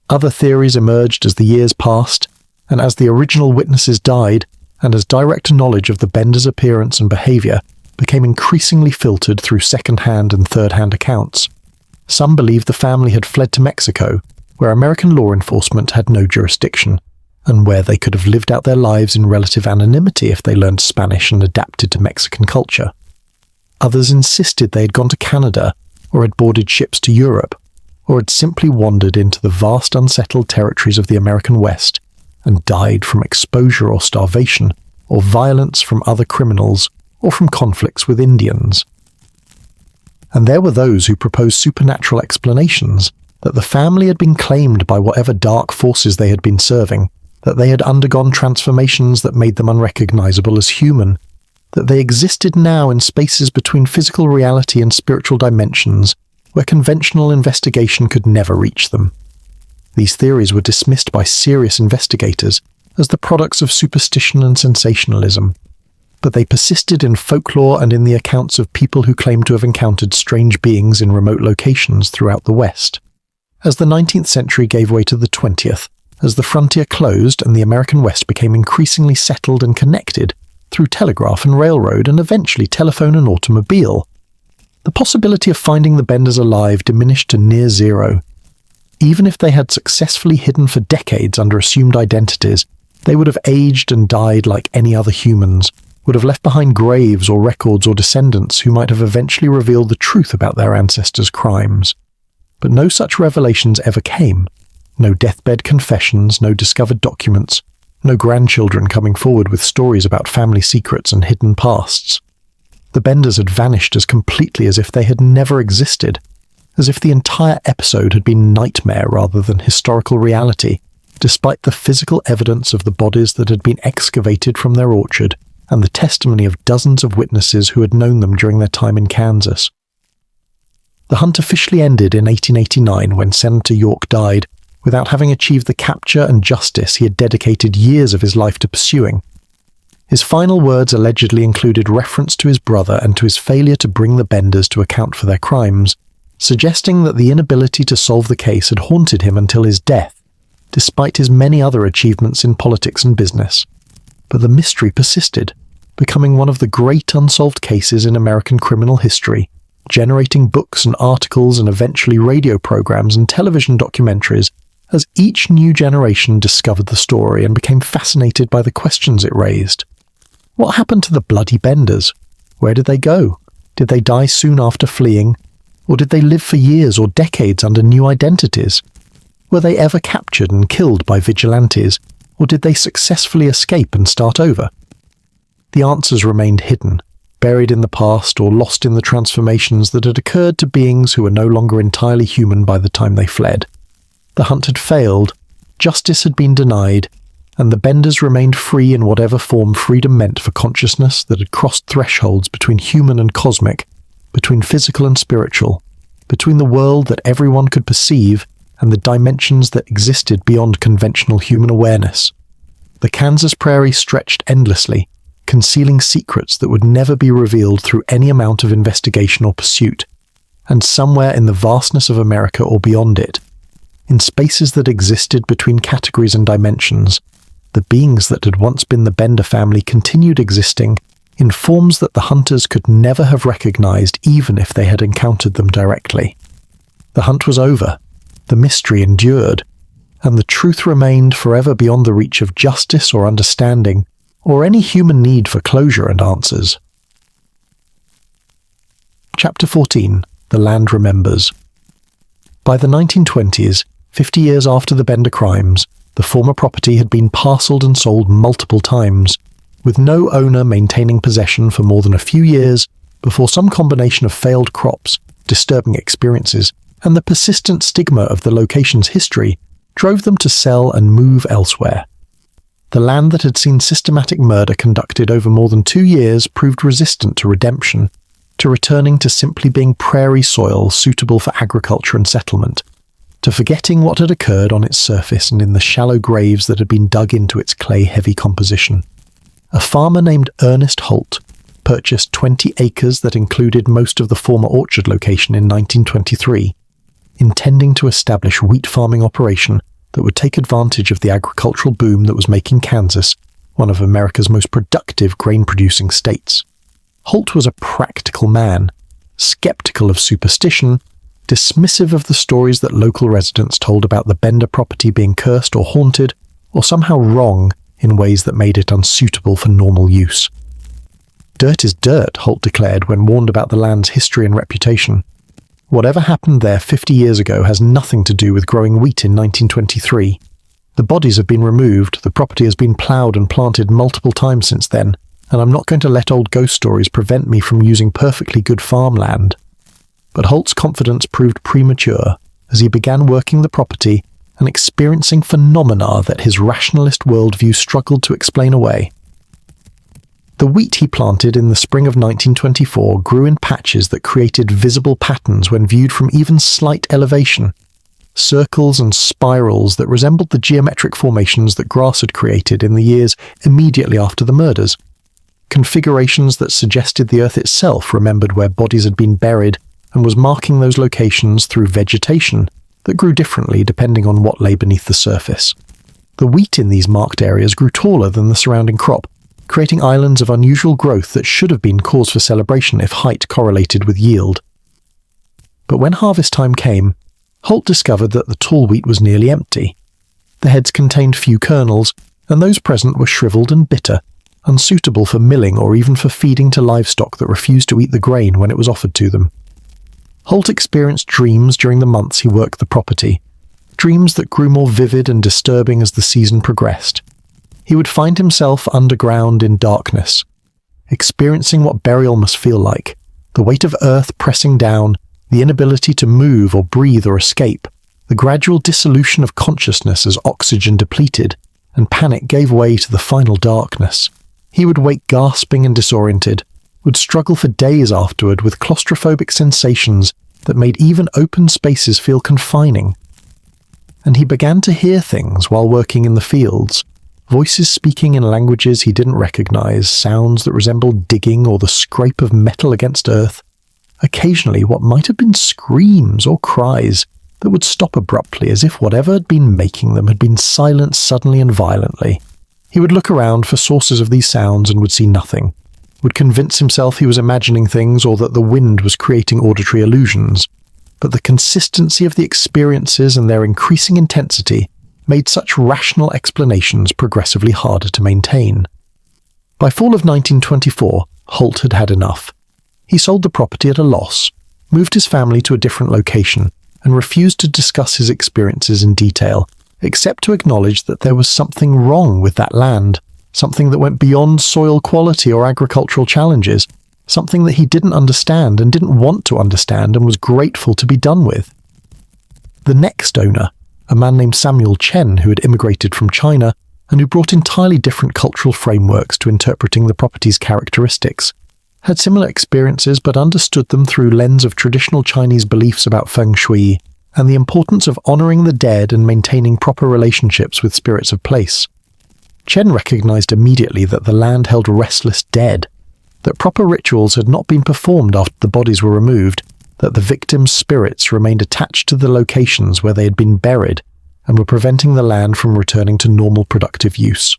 [SPEAKER 1] Other theories emerged as the years passed, and as the original witnesses died, and as direct knowledge of the Benders' appearance and behavior became increasingly filtered through second-hand and third-hand accounts. Some believed the family had fled to Mexico, where American law enforcement had no jurisdiction, and where they could have lived out their lives in relative anonymity if they learned Spanish and adapted to Mexican culture. Others insisted they had gone to Canada, or had boarded ships to Europe, or had simply wandered into the vast unsettled territories of the American West and died from exposure or starvation, or violence from other criminals, or from conflicts with Indians. And there were those who proposed supernatural explanations, that the family had been claimed by whatever dark forces they had been serving, that they had undergone transformations that made them unrecognizable as human, that they existed now in spaces between physical reality and spiritual dimensions, where conventional investigation could never reach them. These theories were dismissed by serious investigators as the products of superstition and sensationalism, but they persisted in folklore and in the accounts of people who claimed to have encountered strange beings in remote locations throughout the West. As the 19th century gave way to the 20th, as the frontier closed and the American West became increasingly settled and connected through telegraph and railroad and eventually telephone and automobile, the possibility of finding the Benders alive diminished to near zero. Even if they had successfully hidden for decades under assumed identities, they would have aged and died like any other humans, would have left behind graves or records or descendants who might have eventually revealed the truth about their ancestors' crimes. But no such revelations ever came. No deathbed confessions, no discovered documents, no grandchildren coming forward with stories about family secrets and hidden pasts. The Benders had vanished as completely as if they had never existed, as if the entire episode had been nightmare rather than historical reality, despite the physical evidence of the bodies that had been excavated from their orchard and the testimony of dozens of witnesses who had known them during their time in Kansas. The hunt officially ended in 1889 when Senator York died, without having achieved the capture and justice he had dedicated years of his life to pursuing. His final words allegedly included reference to his brother and to his failure to bring the Benders to account for their crimes, suggesting that the inability to solve the case had haunted him until his death, despite his many other achievements in politics and business. But the mystery persisted, becoming one of the great unsolved cases in American criminal history, generating books and articles and eventually radio programs and television documentaries as each new generation discovered the story and became fascinated by the questions it raised. What happened to the bloody Benders? Where did they go? Did they die soon after fleeing? Or did they live for years or decades under new identities? Were they ever captured and killed by vigilantes, or did they successfully escape and start over? The answers remained hidden, buried in the past or lost in the transformations that had occurred to beings who were no longer entirely human by the time they fled. The hunt had failed, justice had been denied, and the Benders remained free in whatever form freedom meant for consciousness that had crossed thresholds between human and cosmic, between physical and spiritual, between the world that everyone could perceive and the dimensions that existed beyond conventional human awareness. The Kansas prairie stretched endlessly, concealing secrets that would never be revealed through any amount of investigation or pursuit, and somewhere in the vastness of America or beyond it, in spaces that existed between categories and dimensions, the beings that had once been the Bender family continued existing in forms that the hunters could never have recognized even if they had encountered them directly. The hunt was over, the mystery endured, and the truth remained forever beyond the reach of justice or understanding, or any human need for closure and answers. Chapter 14. The Land Remembers. By the 1920s, 50 years after the Bender crimes, the former property had been parcelled and sold multiple times, with no owner maintaining possession for more than a few years before some combination of failed crops, disturbing experiences, and the persistent stigma of the location's history drove them to sell and move elsewhere. The land that had seen systematic murder conducted over more than 2 years proved resistant to redemption, to returning to simply being prairie soil suitable for agriculture and settlement, to forgetting what had occurred on its surface and in the shallow graves that had been dug into its clay-heavy composition. A farmer named Ernest Holt purchased 20 acres that included most of the former orchard location in 1923, intending to establish wheat farming operation that would take advantage of the agricultural boom that was making Kansas one of America's most productive grain-producing states. Holt was a practical man, skeptical of superstition, dismissive of the stories that local residents told about the Bender property being cursed or haunted, or somehow wrong in ways that made it unsuitable for normal use. Dirt is dirt, Holt declared when warned about the land's history and reputation. Whatever happened there 50 years ago has nothing to do with growing wheat in 1923. The bodies have been removed, the property has been ploughed and planted multiple times since then, and I'm not going to let old ghost stories prevent me from using perfectly good farmland. But Holt's confidence proved premature as he began working the property and experiencing phenomena that his rationalist worldview struggled to explain away. The wheat he planted in the spring of 1924 grew in patches that created visible patterns when viewed from even slight elevation, circles and spirals that resembled the geometric formations that grass had created in the years immediately after the murders, configurations that suggested the earth itself remembered where bodies had been buried and was marking those locations through vegetation that grew differently depending on what lay beneath the surface. The wheat in these marked areas grew taller than the surrounding crop, creating islands of unusual growth that should have been cause for celebration if height correlated with yield. But when harvest time came, Holt discovered that the tall wheat was nearly empty. The heads contained few kernels, and those present were shriveled and bitter, unsuitable for milling or even for feeding to livestock that refused to eat the grain when it was offered to them. Holt experienced dreams during the months he worked the property, dreams that grew more vivid and disturbing as the season progressed. He would find himself underground in darkness, experiencing what burial must feel like, the weight of earth pressing down, the inability to move or breathe or escape, the gradual dissolution of consciousness as oxygen depleted, and panic gave way to the final darkness. He would wake gasping and disoriented, would struggle for days afterward with claustrophobic sensations that made even open spaces feel confining. And he began to hear things while working in the fields, voices speaking in languages he didn't recognize, sounds that resembled digging or the scrape of metal against earth, occasionally what might have been screams or cries that would stop abruptly as if whatever had been making them had been silenced suddenly and violently. He would look around for sources of these sounds and would see nothing, would convince himself he was imagining things or that the wind was creating auditory illusions. But the consistency of the experiences and their increasing intensity made such rational explanations progressively harder to maintain. By fall of 1924, Holt had had enough. He sold the property at a loss, moved his family to a different location, and refused to discuss his experiences in detail, except to acknowledge that there was something wrong with that land, something that went beyond soil quality or agricultural challenges, something that he didn't understand and didn't want to understand and was grateful to be done with. The next owner, a man named Samuel Chen who had immigrated from China and who brought entirely different cultural frameworks to interpreting the property's characteristics, had similar experiences but understood them through lens of traditional Chinese beliefs about feng shui and the importance of honoring the dead and maintaining proper relationships with spirits of place. Chen recognized immediately that the land held restless dead, that proper rituals had not been performed after the bodies were removed, that the victims' spirits remained attached to the locations where they had been buried and were preventing the land from returning to normal productive use.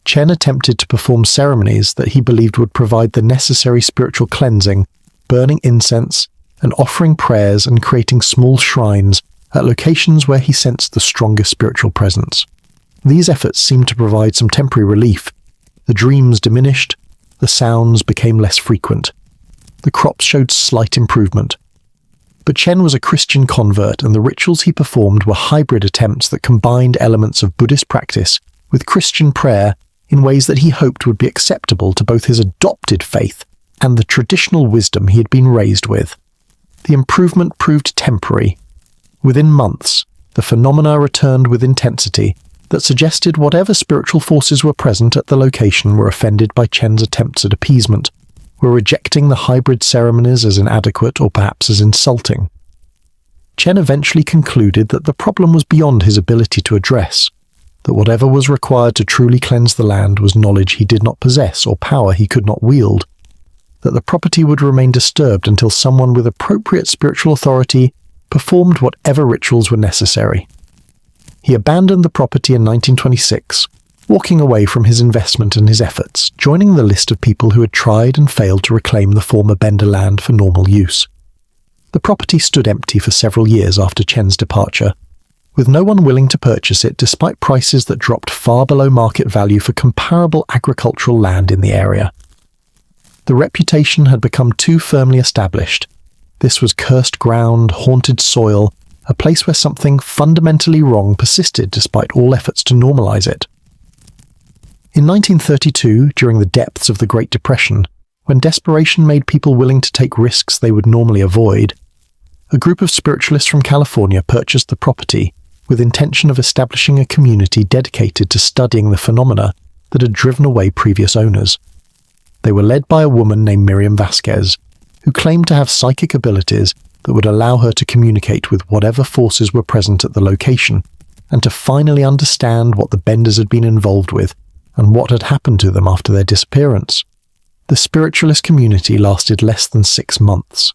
[SPEAKER 1] Chen attempted to perform ceremonies that he believed would provide the necessary spiritual cleansing, burning incense and offering prayers and creating small shrines at locations where he sensed the strongest spiritual presence. These efforts seemed to provide some temporary relief. The dreams diminished, the sounds became less frequent. The crops showed slight improvement. But Chen was a Christian convert, and the rituals he performed were hybrid attempts that combined elements of Buddhist practice with Christian prayer in ways that he hoped would be acceptable to both his adopted faith and the traditional wisdom he had been raised with. The improvement proved temporary. Within months, the phenomena returned with intensity that suggested whatever spiritual forces were present at the location were offended by Chen's attempts at appeasement, were rejecting the hybrid ceremonies as inadequate or perhaps as insulting. Chen eventually concluded that the problem was beyond his ability to address, that whatever was required to truly cleanse the land was knowledge he did not possess or power he could not wield, that the property would remain disturbed until someone with appropriate spiritual authority performed whatever rituals were necessary. He abandoned the property in 1926, walking away from his investment and his efforts, joining the list of people who had tried and failed to reclaim the former Bender land for normal use. The property stood empty for several years after Chen's departure, with no one willing to purchase it despite prices that dropped far below market value for comparable agricultural land in the area. The reputation had become too firmly established. This was cursed ground, haunted soil, a place where something fundamentally wrong persisted despite all efforts to normalize it. In 1932, during the depths of the Great Depression, when desperation made people willing to take risks they would normally avoid, a group of spiritualists from California purchased the property with intention of establishing a community dedicated to studying the phenomena that had driven away previous owners. They were led by a woman named Miriam Vasquez, who claimed to have psychic abilities that would allow her to communicate with whatever forces were present at the location, and to finally understand what the Benders had been involved with and what had happened to them after their disappearance. The spiritualist community lasted less than 6 months.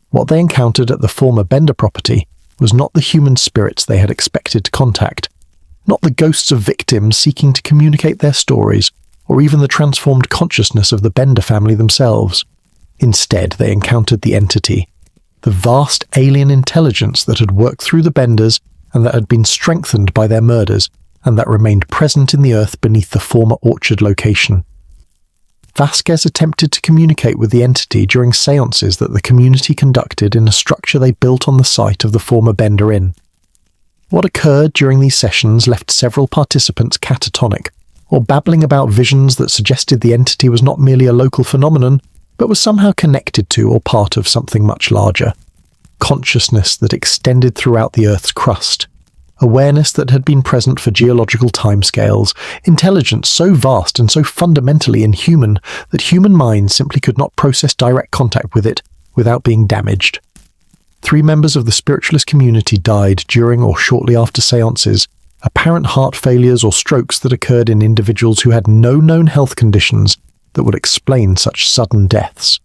[SPEAKER 1] What they encountered at the former Bender property was not the human spirits they had expected to contact, not the ghosts of victims seeking to communicate their stories, or even the transformed consciousness of the Bender family themselves. Instead, they encountered the entity, the vast alien intelligence that had worked through the Benders and that had been strengthened by their murders, and that remained present in the earth beneath the former orchard location. Vasquez attempted to communicate with the entity during seances that the community conducted in a structure they built on the site of the former Bender Inn. What occurred during these sessions left several participants catatonic, or babbling about visions that suggested the entity was not merely a local phenomenon, but was somehow connected to or part of something much larger. Consciousness that extended throughout the Earth's crust. Awareness that had been present for geological timescales. Intelligence so vast and so fundamentally inhuman that human minds simply could not process direct contact with it without being damaged. 3 members of the spiritualist community died during or shortly after seances, apparent heart failures or strokes that occurred in individuals who had no known health conditions that would explain such sudden deaths.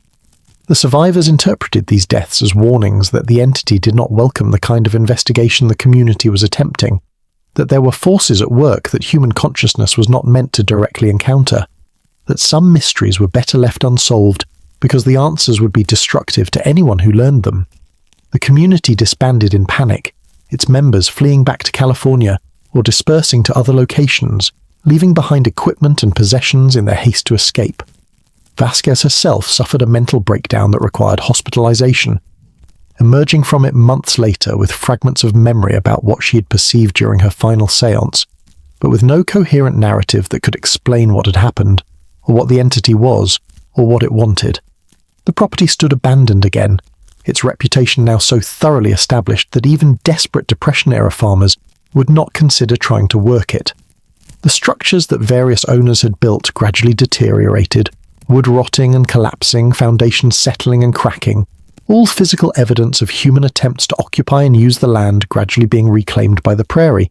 [SPEAKER 1] The survivors interpreted these deaths as warnings that the entity did not welcome the kind of investigation the community was attempting, that there were forces at work that human consciousness was not meant to directly encounter, that some mysteries were better left unsolved because the answers would be destructive to anyone who learned them. The community disbanded in panic, its members fleeing back to California or dispersing to other locations, leaving behind equipment and possessions in their haste to escape. Vasquez herself suffered a mental breakdown that required hospitalization, emerging from it months later with fragments of memory about what she had perceived during her final séance, but with no coherent narrative that could explain what had happened, or what the entity was, or what it wanted. The property stood abandoned again, its reputation now so thoroughly established that even desperate Depression-era farmers would not consider trying to work it. The structures that various owners had built gradually deteriorated, wood rotting and collapsing, foundations settling and cracking, all physical evidence of human attempts to occupy and use the land gradually being reclaimed by the prairie.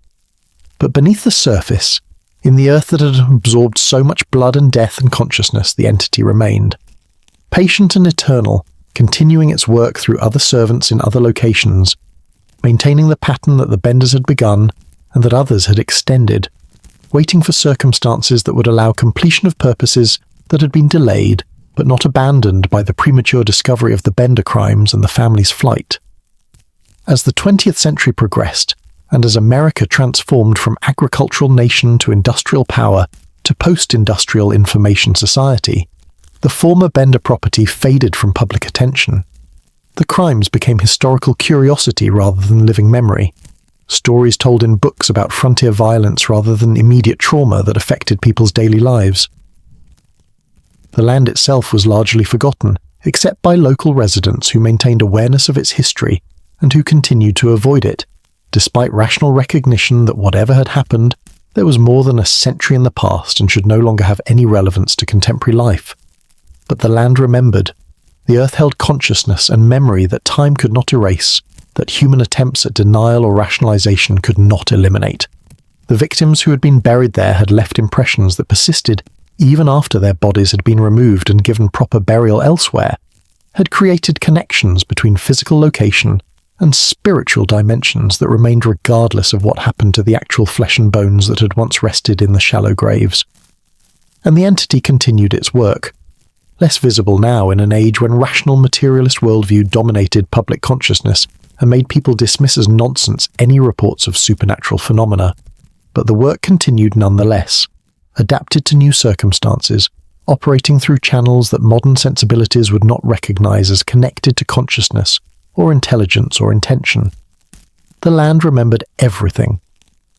[SPEAKER 1] But beneath the surface, in the earth that had absorbed so much blood and death and consciousness, the entity remained. Patient and eternal, continuing its work through other servants in other locations, maintaining the pattern that the Benders had begun and that others had extended, waiting for circumstances that would allow completion of purposes that had been delayed, but not abandoned by the premature discovery of the Bender crimes and the family's flight. As the 20th century progressed, and as America transformed from agricultural nation to industrial power to post-industrial information society, the former Bender property faded from public attention. The crimes became historical curiosity rather than living memory, stories told in books about frontier violence rather than immediate trauma that affected people's daily lives. The land itself was largely forgotten, except by local residents who maintained awareness of its history and who continued to avoid it, despite rational recognition that whatever had happened, there was more than a century in the past and should no longer have any relevance to contemporary life. But the land remembered. The earth held consciousness and memory that time could not erase, that human attempts at denial or rationalization could not eliminate. The victims who had been buried there had left impressions that persisted even after their bodies had been removed and given proper burial elsewhere, had created connections between physical location and spiritual dimensions that remained regardless of what happened to the actual flesh and bones that had once rested in the shallow graves. And the entity continued its work, less visible now in an age when rational materialist worldview dominated public consciousness and made people dismiss as nonsense any reports of supernatural phenomena. But the work continued nonetheless, adapted to new circumstances, operating through channels that modern sensibilities would not recognize as connected to consciousness or intelligence or intention. The land remembered everything.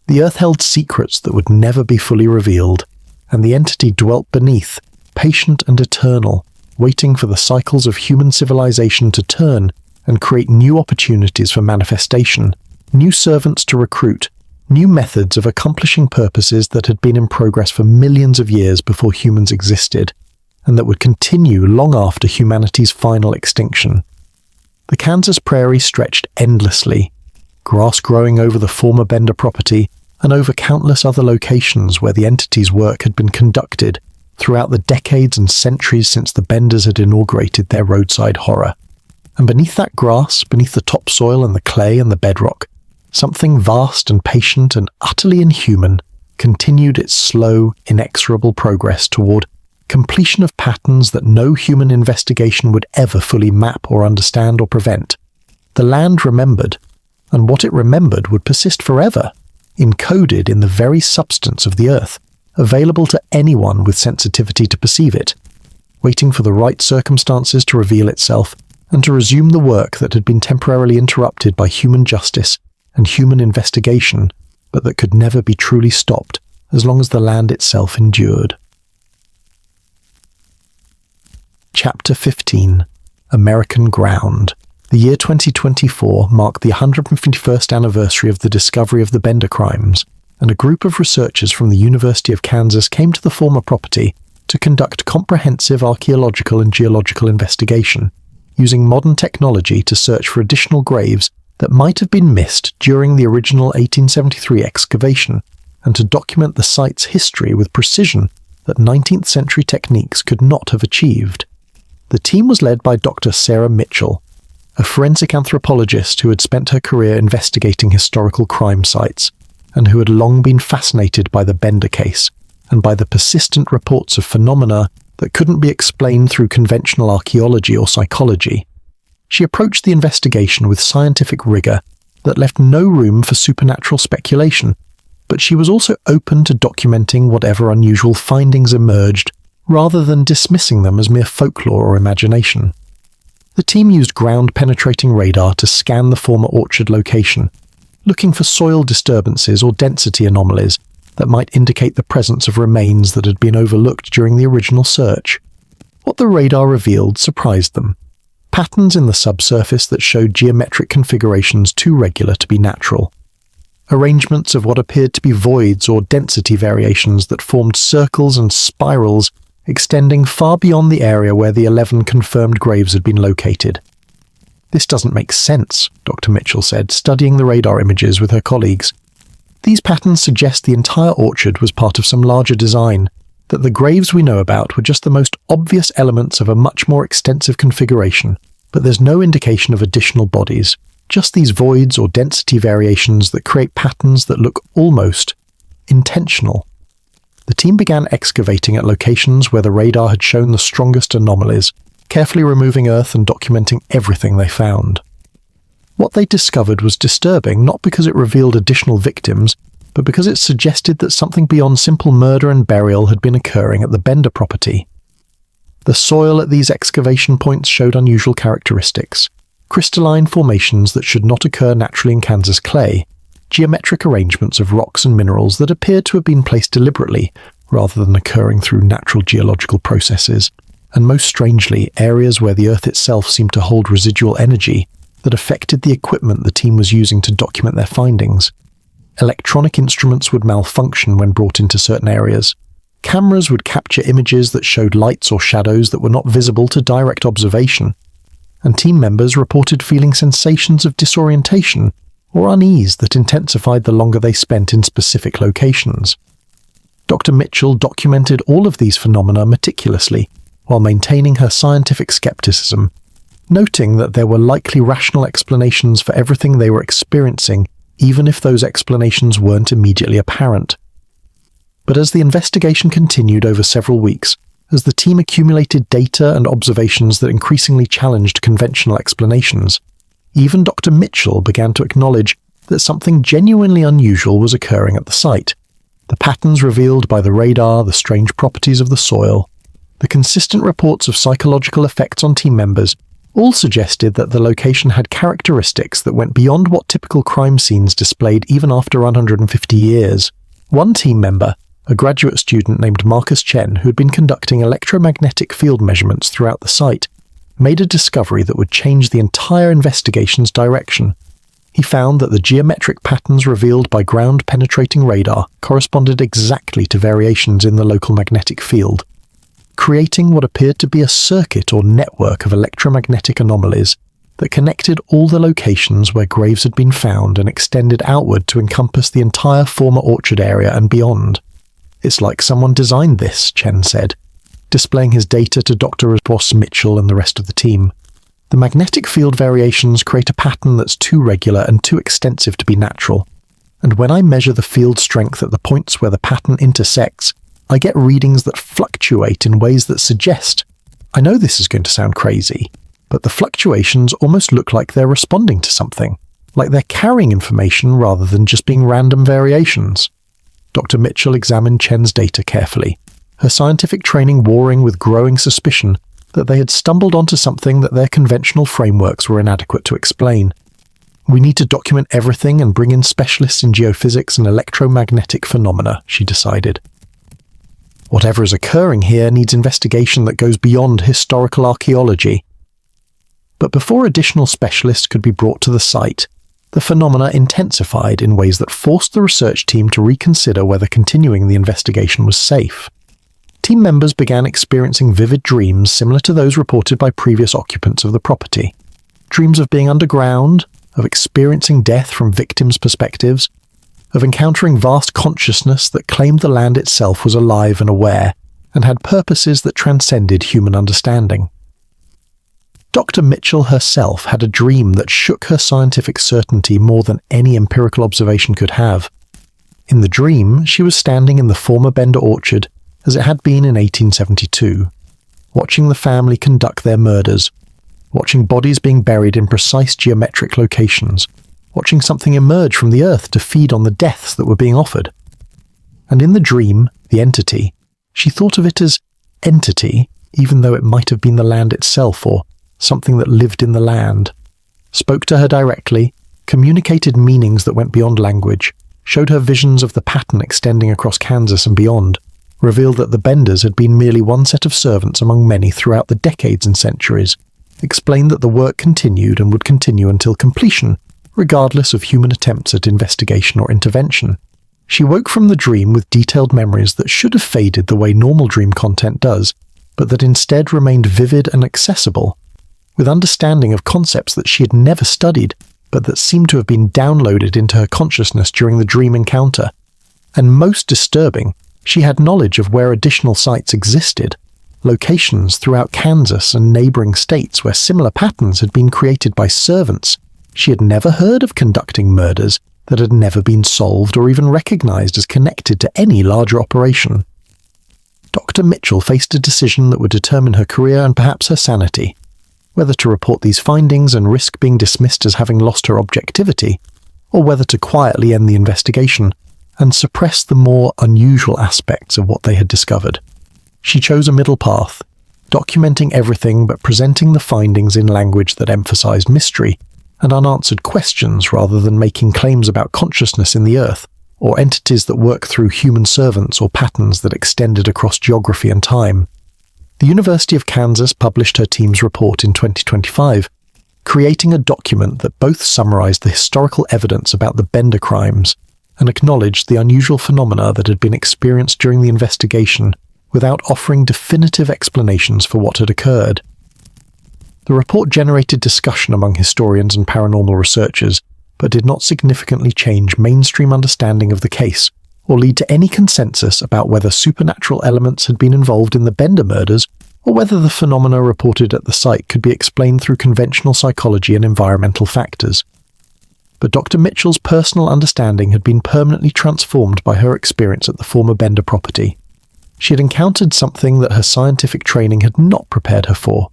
[SPEAKER 1] The earth held secrets that would never be fully revealed, and the entity dwelt beneath, patient and eternal, waiting for the cycles of human civilization to turn and create new opportunities for manifestation, new servants to recruit, new methods of accomplishing purposes that had been in progress for millions of years before humans existed, and that would continue long after humanity's final extinction. The Kansas prairie stretched endlessly, grass growing over the former Bender property and over countless other locations where the entity's work had been conducted throughout the decades and centuries since the Benders had inaugurated their Roadside Horror. And beneath that grass, beneath the topsoil and the clay and the bedrock, something vast and patient and utterly inhuman continued its slow, inexorable progress toward completion of patterns that no human investigation would ever fully map or understand or prevent. The land remembered, and what it remembered would persist forever, encoded in the very substance of the earth, available to anyone with sensitivity to perceive it, waiting for the right circumstances to reveal itself and to resume the work that had been temporarily interrupted by human justice and human investigation, but that could never be truly stopped as long as the land itself endured. Chapter 15. American Ground. The year 2024 marked the 151st anniversary of the discovery of the Bender crimes, and a group of researchers from the University of Kansas came to the former property to conduct comprehensive archaeological and geological investigation, using modern technology to search for additional graves that might have been missed during the original 1873 excavation, and to document the site's history with precision that 19th century techniques could not have achieved. The team was led by Dr. Sarah Mitchell, a forensic anthropologist who had spent her career investigating historical crime sites, and who had long been fascinated by the Bender case, and by the persistent reports of phenomena that couldn't be explained through conventional archaeology or psychology. She approached the investigation with scientific rigor that left no room for supernatural speculation, but she was also open to documenting whatever unusual findings emerged, rather than dismissing them as mere folklore or imagination. The team used ground-penetrating radar to scan the former orchard location, looking for soil disturbances or density anomalies that might indicate the presence of remains that had been overlooked during the original search. What the radar revealed surprised them. Patterns in the subsurface that showed geometric configurations too regular to be natural. Arrangements of what appeared to be voids or density variations that formed circles and spirals extending far beyond the area where the 11 confirmed graves had been located. "This doesn't make sense," Dr. Mitchell said, studying the radar images with her colleagues. "These patterns suggest the entire orchard was part of some larger design, that the graves we know about were just the most obvious elements of a much more extensive configuration, but there's no indication of additional bodies, just these voids or density variations that create patterns that look almost intentional." The team began excavating at locations where the radar had shown the strongest anomalies, carefully removing earth and documenting everything they found. What they discovered was disturbing not because it revealed additional victims, but because it suggested that something beyond simple murder and burial had been occurring at the Bender property. The soil at these excavation points showed unusual characteristics: crystalline formations that should not occur naturally in Kansas clay, geometric arrangements of rocks and minerals that appeared to have been placed deliberately, rather than occurring through natural geological processes, and most strangely, areas where the earth itself seemed to hold residual energy that affected the equipment the team was using to document their findings. Electronic instruments would malfunction when brought into certain areas. Cameras would capture images that showed lights or shadows that were not visible to direct observation, and team members reported feeling sensations of disorientation or unease that intensified the longer they spent in specific locations. Dr. Mitchell documented all of these phenomena meticulously, while maintaining her scientific skepticism, noting that there were likely rational explanations for everything they were experiencing, even if those explanations weren't immediately apparent. But as the investigation continued over several weeks, as the team accumulated data and observations that increasingly challenged conventional explanations, even Dr. Mitchell began to acknowledge that something genuinely unusual was occurring at the site. The patterns revealed by the radar, the strange properties of the soil, the consistent reports of psychological effects on team members all suggested that the location had characteristics that went beyond what typical crime scenes displayed even after 150 years. One team member, a graduate student named Marcus Chen, who had been conducting electromagnetic field measurements throughout the site, made a discovery that would change the entire investigation's direction. He found that the geometric patterns revealed by ground-penetrating radar corresponded exactly to variations in the local magnetic field, creating what appeared to be a circuit or network of electromagnetic anomalies that connected all the locations where graves had been found and extended outward to encompass the entire former orchard area and beyond. "It's like someone designed this," Chen said, displaying his data to Dr. Ross Mitchell and the rest of the team. "The magnetic field variations create a pattern that's too regular and too extensive to be natural, and when I measure the field strength at the points where the pattern intersects, I get readings that fluctuate in ways that suggest, I know this is going to sound crazy, but the fluctuations almost look like they're responding to something, like they're carrying information rather than just being random variations." Dr. Mitchell examined Chen's data carefully, her scientific training warring with growing suspicion that they had stumbled onto something that their conventional frameworks were inadequate to explain. We need to document everything and bring in specialists in geophysics and electromagnetic phenomena, she decided. Whatever is occurring here needs investigation that goes beyond historical archaeology. But before additional specialists could be brought to the site, the phenomena intensified in ways that forced the research team to reconsider whether continuing the investigation was safe. Team members began experiencing vivid dreams similar to those reported by previous occupants of the property. Dreams of being underground, of experiencing death from victims' perspectives, of encountering vast consciousness that claimed the land itself was alive and aware, and had purposes that transcended human understanding. Dr. Mitchell herself had a dream that shook her scientific certainty more than any empirical observation could have. In the dream, she was standing in the former Bender orchard as it had been in 1872, watching the family conduct their murders, watching bodies being buried in precise geometric locations, watching something emerge from the earth to feed on the deaths that were being offered. And in the dream, the entity, she thought of it as entity, even though it might have been the land itself or something that lived in the land, spoke to her directly, communicated meanings that went beyond language, showed her visions of the pattern extending across Kansas and beyond, revealed that the Benders had been merely one set of servants among many throughout the decades and centuries, explained that the work continued and would continue until completion, regardless of human attempts at investigation or intervention. She woke from the dream with detailed memories that should have faded the way normal dream content does, but that instead remained vivid and accessible, with understanding of concepts that she had never studied, but that seemed to have been downloaded into her consciousness during the dream encounter. And most disturbing, she had knowledge of where additional sites existed, locations throughout Kansas and neighboring states where similar patterns had been created by servants. She had never heard of conducting murders that had never been solved or even recognized as connected to any larger operation. Dr. Mitchell faced a decision that would determine her career and perhaps her sanity, whether to report these findings and risk being dismissed as having lost her objectivity, or whether to quietly end the investigation and suppress the more unusual aspects of what they had discovered. She chose a middle path, documenting everything but presenting the findings in language that emphasized mystery and unanswered questions rather than making claims about consciousness in the earth, or entities that work through human servants or patterns that extended across geography and time. The University of Kansas published her team's report in 2025, creating a document that both summarized the historical evidence about the Bender crimes and acknowledged the unusual phenomena that had been experienced during the investigation without offering definitive explanations for what had occurred. The report generated discussion among historians and paranormal researchers, but did not significantly change mainstream understanding of the case or lead to any consensus about whether supernatural elements had been involved in the Bender murders or whether the phenomena reported at the site could be explained through conventional psychology and environmental factors. But Dr. Mitchell's personal understanding had been permanently transformed by her experience at the former Bender property. She had encountered something that her scientific training had not prepared her for,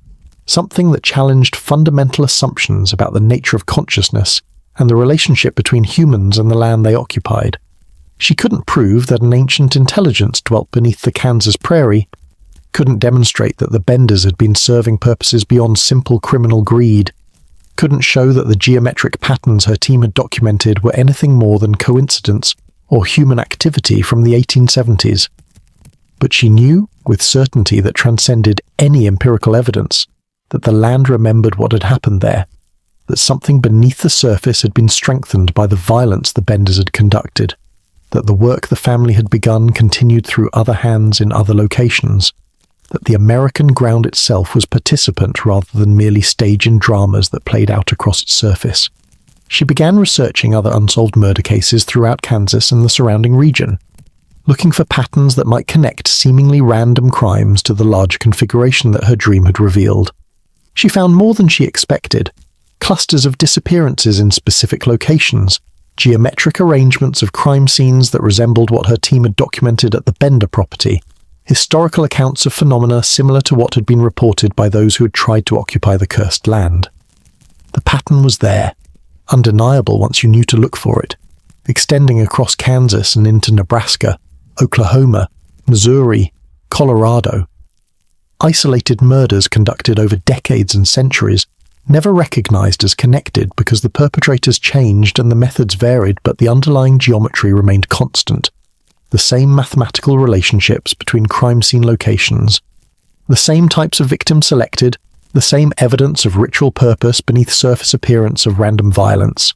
[SPEAKER 1] something that challenged fundamental assumptions about the nature of consciousness and the relationship between humans and the land they occupied. She couldn't prove that an ancient intelligence dwelt beneath the Kansas prairie, couldn't demonstrate that the Benders had been serving purposes beyond simple criminal greed, couldn't show that the geometric patterns her team had documented were anything more than coincidence or human activity from the 1870s. But she knew, with certainty that transcended any empirical evidence, that the land remembered what had happened there, that something beneath the surface had been strengthened by the violence the Benders had conducted, that the work the family had begun continued through other hands in other locations, that the American ground itself was participant rather than merely stage in dramas that played out across its surface. She began researching other unsolved murder cases throughout Kansas and the surrounding region, looking for patterns that might connect seemingly random crimes to the larger configuration that her dream had revealed. She found more than she expected: clusters of disappearances in specific locations, geometric arrangements of crime scenes that resembled what her team had documented at the Bender property, historical accounts of phenomena similar to what had been reported by those who had tried to occupy the cursed land. The pattern was there, undeniable once you knew to look for it, extending across Kansas and into Nebraska, Oklahoma, Missouri, Colorado. Isolated murders conducted over decades and centuries, never recognized as connected because the perpetrators changed and the methods varied, but the underlying geometry remained constant. The same mathematical relationships between crime scene locations, the same types of victims selected, the same evidence of ritual purpose beneath surface appearance of random violence.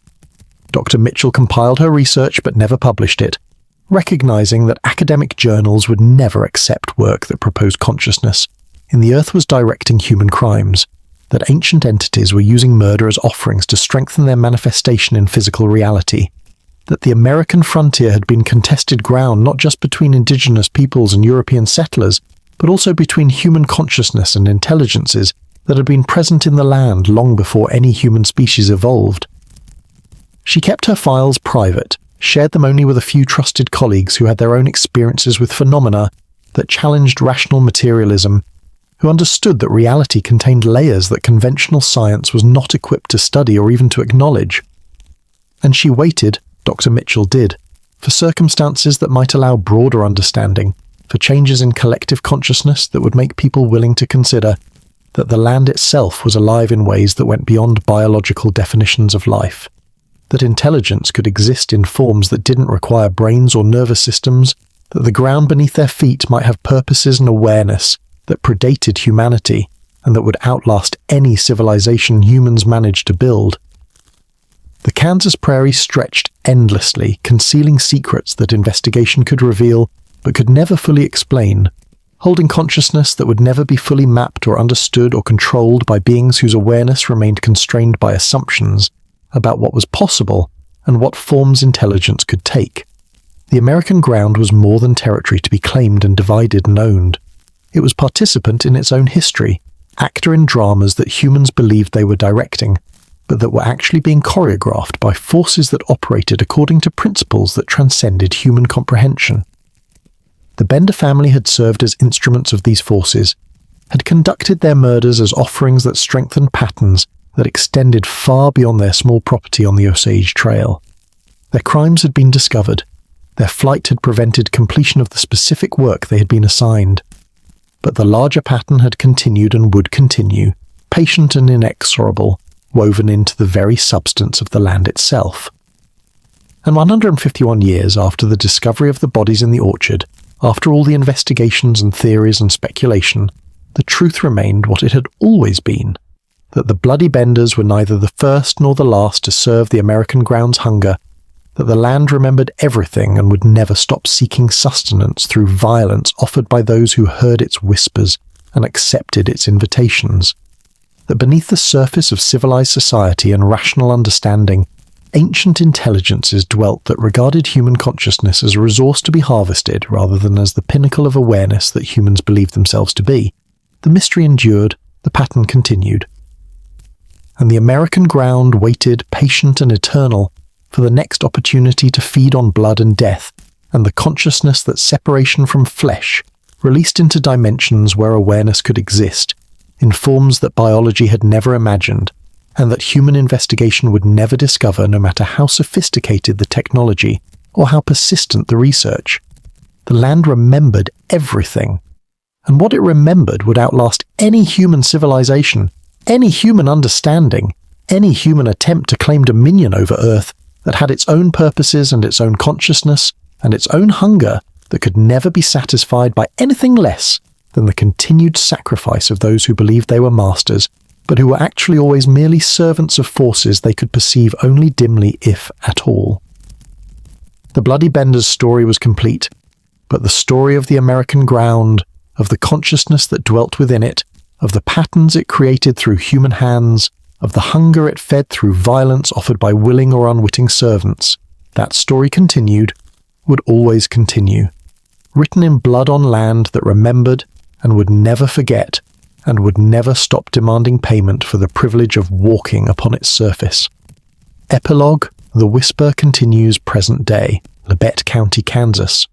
[SPEAKER 1] Dr. Mitchell compiled her research but never published it, recognizing that academic journals would never accept work that proposed consciousness, and the Earth was directing human crimes, that ancient entities were using murder as offerings to strengthen their manifestation in physical reality, that the American frontier had been contested ground not just between indigenous peoples and European settlers, but also between human consciousness and intelligences that had been present in the land long before any human species evolved. She kept her files private, shared them only with a few trusted colleagues who had their own experiences with phenomena that challenged rational materialism, who understood that reality contained layers that conventional science was not equipped to study or even to acknowledge. And she waited, Dr. Mitchell did, for circumstances that might allow broader understanding, for changes in collective consciousness that would make people willing to consider that the land itself was alive in ways that went beyond biological definitions of life, that intelligence could exist in forms that didn't require brains or nervous systems, that the ground beneath their feet might have purposes and awareness that predated humanity and that would outlast any civilization humans managed to build. The Kansas prairie stretched endlessly, concealing secrets that investigation could reveal but could never fully explain, holding consciousness that would never be fully mapped or understood or controlled by beings whose awareness remained constrained by assumptions about what was possible and what forms intelligence could take. The American ground was more than territory to be claimed and divided and owned. It was participant in its own history, actor in dramas that humans believed they were directing, but that were actually being choreographed by forces that operated according to principles that transcended human comprehension. The Bender family had served as instruments of these forces, had conducted their murders as offerings that strengthened patterns that extended far beyond their small property on the Osage Trail. Their crimes had been discovered. Their flight had prevented completion of the specific work they had been assigned. But the larger pattern had continued and would continue, patient and inexorable, woven into the very substance of the land itself. And 151 years after the discovery of the bodies in the orchard, after all the investigations and theories and speculation, the truth remained what it had always been, that the bloody Benders were neither the first nor the last to serve the American ground's hunger, that the land remembered everything and would never stop seeking sustenance through violence offered by those who heard its whispers and accepted its invitations, that beneath the surface of civilized society and rational understanding, ancient intelligences dwelt that regarded human consciousness as a resource to be harvested rather than as the pinnacle of awareness that humans believed themselves to be. The mystery endured, the pattern continued. And the American ground waited, patient and eternal, for the next opportunity to feed on blood and death, and the consciousness that separation from flesh, released into dimensions where awareness could exist, in forms that biology had never imagined, and that human investigation would never discover no matter how sophisticated the technology or how persistent the research. The land remembered everything, and what it remembered would outlast any human civilization, any human understanding, any human attempt to claim dominion over Earth that had its own purposes and its own consciousness and its own hunger that could never be satisfied by anything less than the continued sacrifice of those who believed they were masters, but who were actually always merely servants of forces they could perceive only dimly, if at all. The Bloody Bender's story was complete, but the story of the American ground, of the consciousness that dwelt within it, of the patterns it created through human hands, of the hunger it fed through violence offered by willing or unwitting servants, that story continued, would always continue, written in blood on land that remembered and would never forget, and would never stop demanding payment for the privilege of walking upon its surface. Epilogue, The Whisper continues present day, Labette County, Kansas.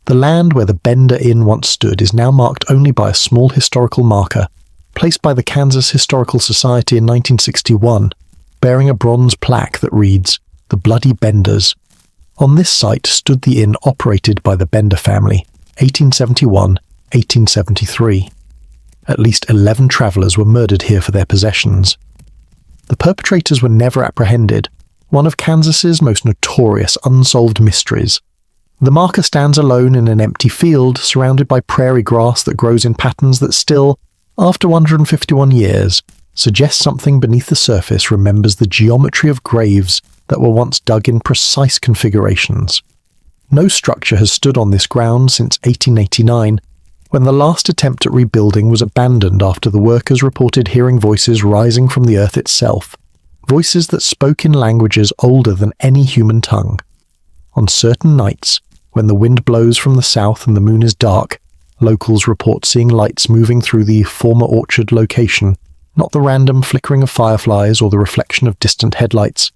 [SPEAKER 1] The land where the Bender Inn once stood is now marked only by a small historical marker, placed by the Kansas Historical Society in 1961, bearing a bronze plaque that reads, "The Bloody Benders." On this site stood the inn operated by the Bender family, 1871-1873. At least 11 travelers were murdered here for their possessions. The perpetrators were never apprehended, one of Kansas's most notorious unsolved mysteries. The marker stands alone in an empty field, surrounded by prairie grass that grows in patterns that still, after 151 years, suggest something beneath the surface remembers the geometry of graves that were once dug in precise configurations. No structure has stood on this ground since 1889, when the last attempt at rebuilding was abandoned after the workers reported hearing voices rising from the earth itself, voices that spoke in languages older than any human tongue. On certain nights, when the wind blows from the south and the moon is dark, locals report seeing lights moving through the former orchard location, not the random flickering of fireflies or the reflection of distant headlights,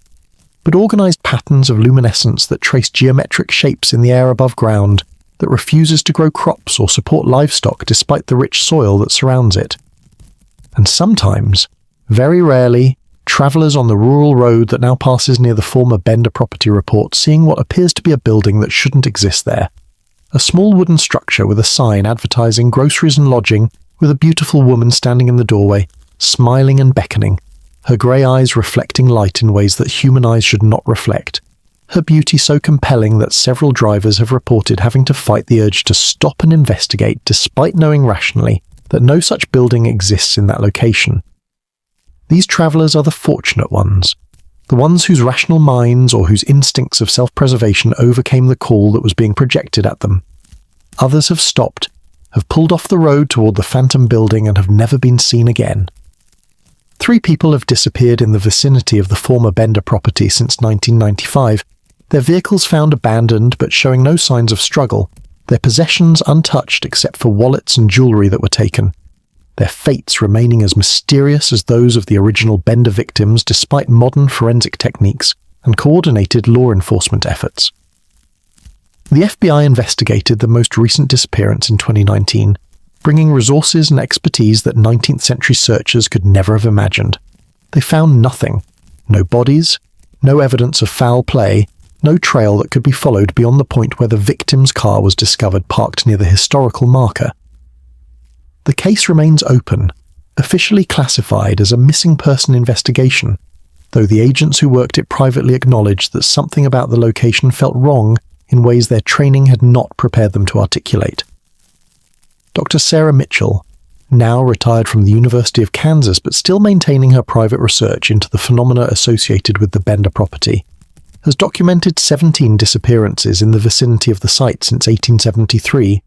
[SPEAKER 1] but organized patterns of luminescence that trace geometric shapes in the air above ground that refuses to grow crops or support livestock despite the rich soil that surrounds it. And sometimes, very rarely, travelers on the rural road that now passes near the former Bender property report seeing what appears to be a building that shouldn't exist there. A small wooden structure with a sign advertising groceries and lodging, with a beautiful woman standing in the doorway, smiling and beckoning, her grey eyes reflecting light in ways that human eyes should not reflect. Her beauty so compelling that several drivers have reported having to fight the urge to stop and investigate despite knowing rationally that no such building exists in that location. These travellers are the fortunate ones, the ones whose rational minds or whose instincts of self-preservation overcame the call that was being projected at them. Others have stopped, have pulled off the road toward the phantom building and have never been seen again. 3 people have disappeared in the vicinity of the former Bender property since 1995, their vehicles found abandoned but showing no signs of struggle, their possessions untouched except for wallets and jewellery that were taken, their fates remaining as mysterious as those of the original Bender victims despite modern forensic techniques and coordinated law enforcement efforts. The FBI investigated the most recent disappearance in 2019, bringing resources and expertise that 19th century searchers could never have imagined. They found nothing. No bodies, no evidence of foul play, no trail that could be followed beyond the point where the victim's car was discovered parked near the historical marker. The case remains open, officially classified as a missing person investigation, though the agents who worked it privately acknowledged that something about the location felt wrong in ways their training had not prepared them to articulate. Dr. Sarah Mitchell, now retired from the University of Kansas but still maintaining her private research into the phenomena associated with the Bender property, has documented 17 disappearances in the vicinity of the site since 1873,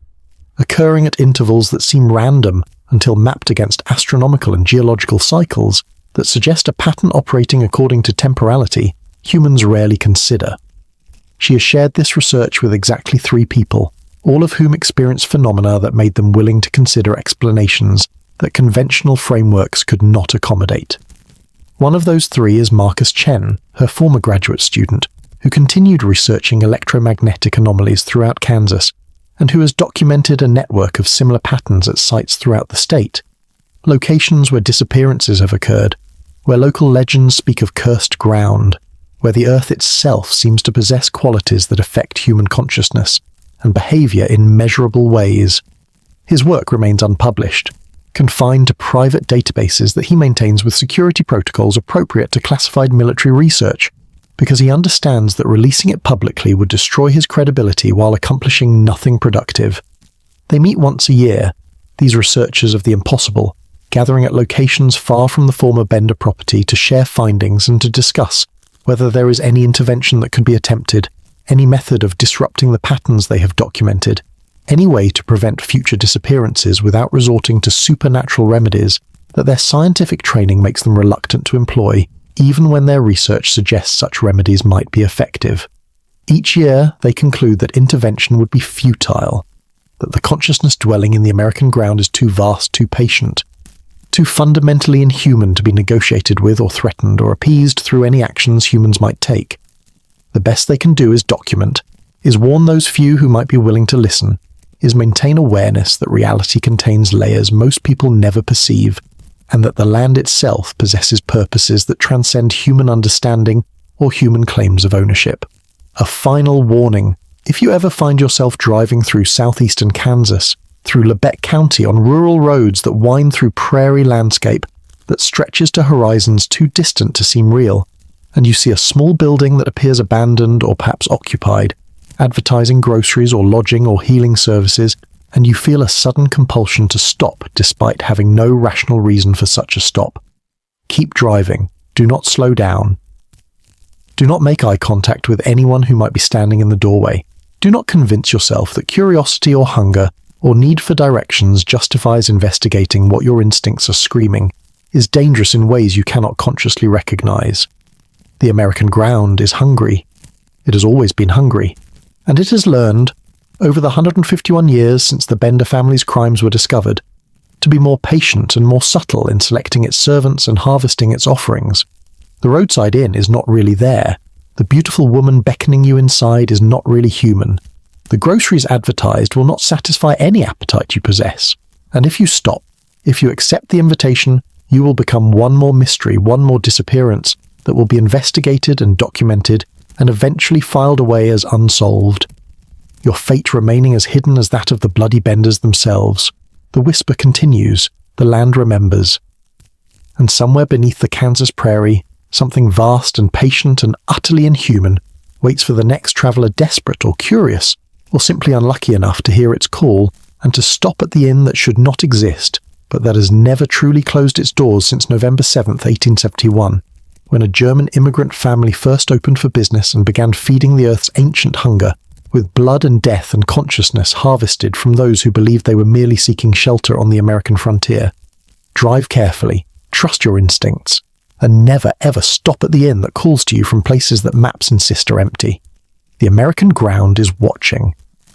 [SPEAKER 1] occurring at intervals that seem random until mapped against astronomical and geological cycles that suggest a pattern operating according to temporality humans rarely consider. She has shared this research with exactly 3 people, all of whom experienced phenomena that made them willing to consider explanations that conventional frameworks could not accommodate. One of those 3 is Marcus Chen, her former graduate student, who continued researching electromagnetic anomalies throughout Kansas, and who has documented a network of similar patterns at sites throughout the state, locations where disappearances have occurred, where local legends speak of cursed ground, where the earth itself seems to possess qualities that affect human consciousness and behaviour in measurable ways. His work remains unpublished, confined to private databases that he maintains with security protocols appropriate to classified military research, because he understands that releasing it publicly would destroy his credibility while accomplishing nothing productive. They meet once a year, these researchers of the impossible, gathering at locations far from the former Bender property to share findings and to discuss whether there is any intervention that could be attempted, any method of disrupting the patterns they have documented, any way to prevent future disappearances without resorting to supernatural remedies that their scientific training makes them reluctant to employ, even when their research suggests such remedies might be effective. Each year, they conclude that intervention would be futile, that the consciousness dwelling in the American ground is too vast, too patient, too fundamentally inhuman to be negotiated with or threatened or appeased through any actions humans might take. The best they can do is document, is warn those few who might be willing to listen, is maintain awareness that reality contains layers most people never perceive, and that the land itself possesses purposes that transcend human understanding or human claims of ownership. A final warning: if you ever find yourself driving through southeastern Kansas, through Lebec County on rural roads that wind through prairie landscape, that stretches to horizons too distant to seem real, and you see a small building that appears abandoned or perhaps occupied, advertising groceries or lodging or healing services, and you feel a sudden compulsion to stop despite having no rational reason for such a stop. Keep driving. Do not slow down. Do not make eye contact with anyone who might be standing in the doorway. Do not convince yourself that curiosity or hunger or need for directions justifies investigating what your instincts are screaming is dangerous in ways you cannot consciously recognize. The American ground is hungry. It has always been hungry, and it has learned, over the 151 years since the Bender family's crimes were discovered, to be more patient and more subtle in selecting its servants and harvesting its offerings. The roadside inn is not really there. The beautiful woman beckoning you inside is not really human. The groceries advertised will not satisfy any appetite you possess. And if you stop, if you accept the invitation, you will become one more mystery, one more disappearance that will be investigated and documented and eventually filed away as unsolved. Your fate remaining as hidden as that of the bloody Benders themselves. The whisper continues, the land remembers. And somewhere beneath the Kansas prairie, something vast and patient and utterly inhuman waits for the next traveller desperate or curious, or simply unlucky enough to hear its call and to stop at the inn that should not exist, but that has never truly closed its doors since November 7th, 1871, when a German immigrant family first opened for business and began feeding the earth's ancient hunger with blood and death and consciousness harvested from those who believed they were merely seeking shelter on the American frontier. Drive carefully, trust your instincts, and never ever stop at the inn that calls to you from places that maps insist are empty. The American ground is watching,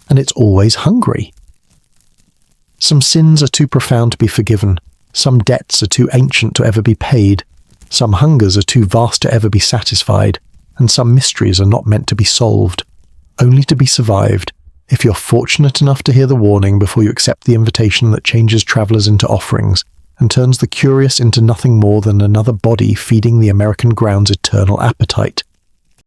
[SPEAKER 1] and it's always hungry. Some sins are too profound to be forgiven, some debts are too ancient to ever be paid, some hungers are too vast to ever be satisfied, and some mysteries are not meant to be solved, only to be survived, if you're fortunate enough to hear the warning before you accept the invitation that changes travellers into offerings and turns the curious into nothing more than another body feeding the American ground's eternal appetite.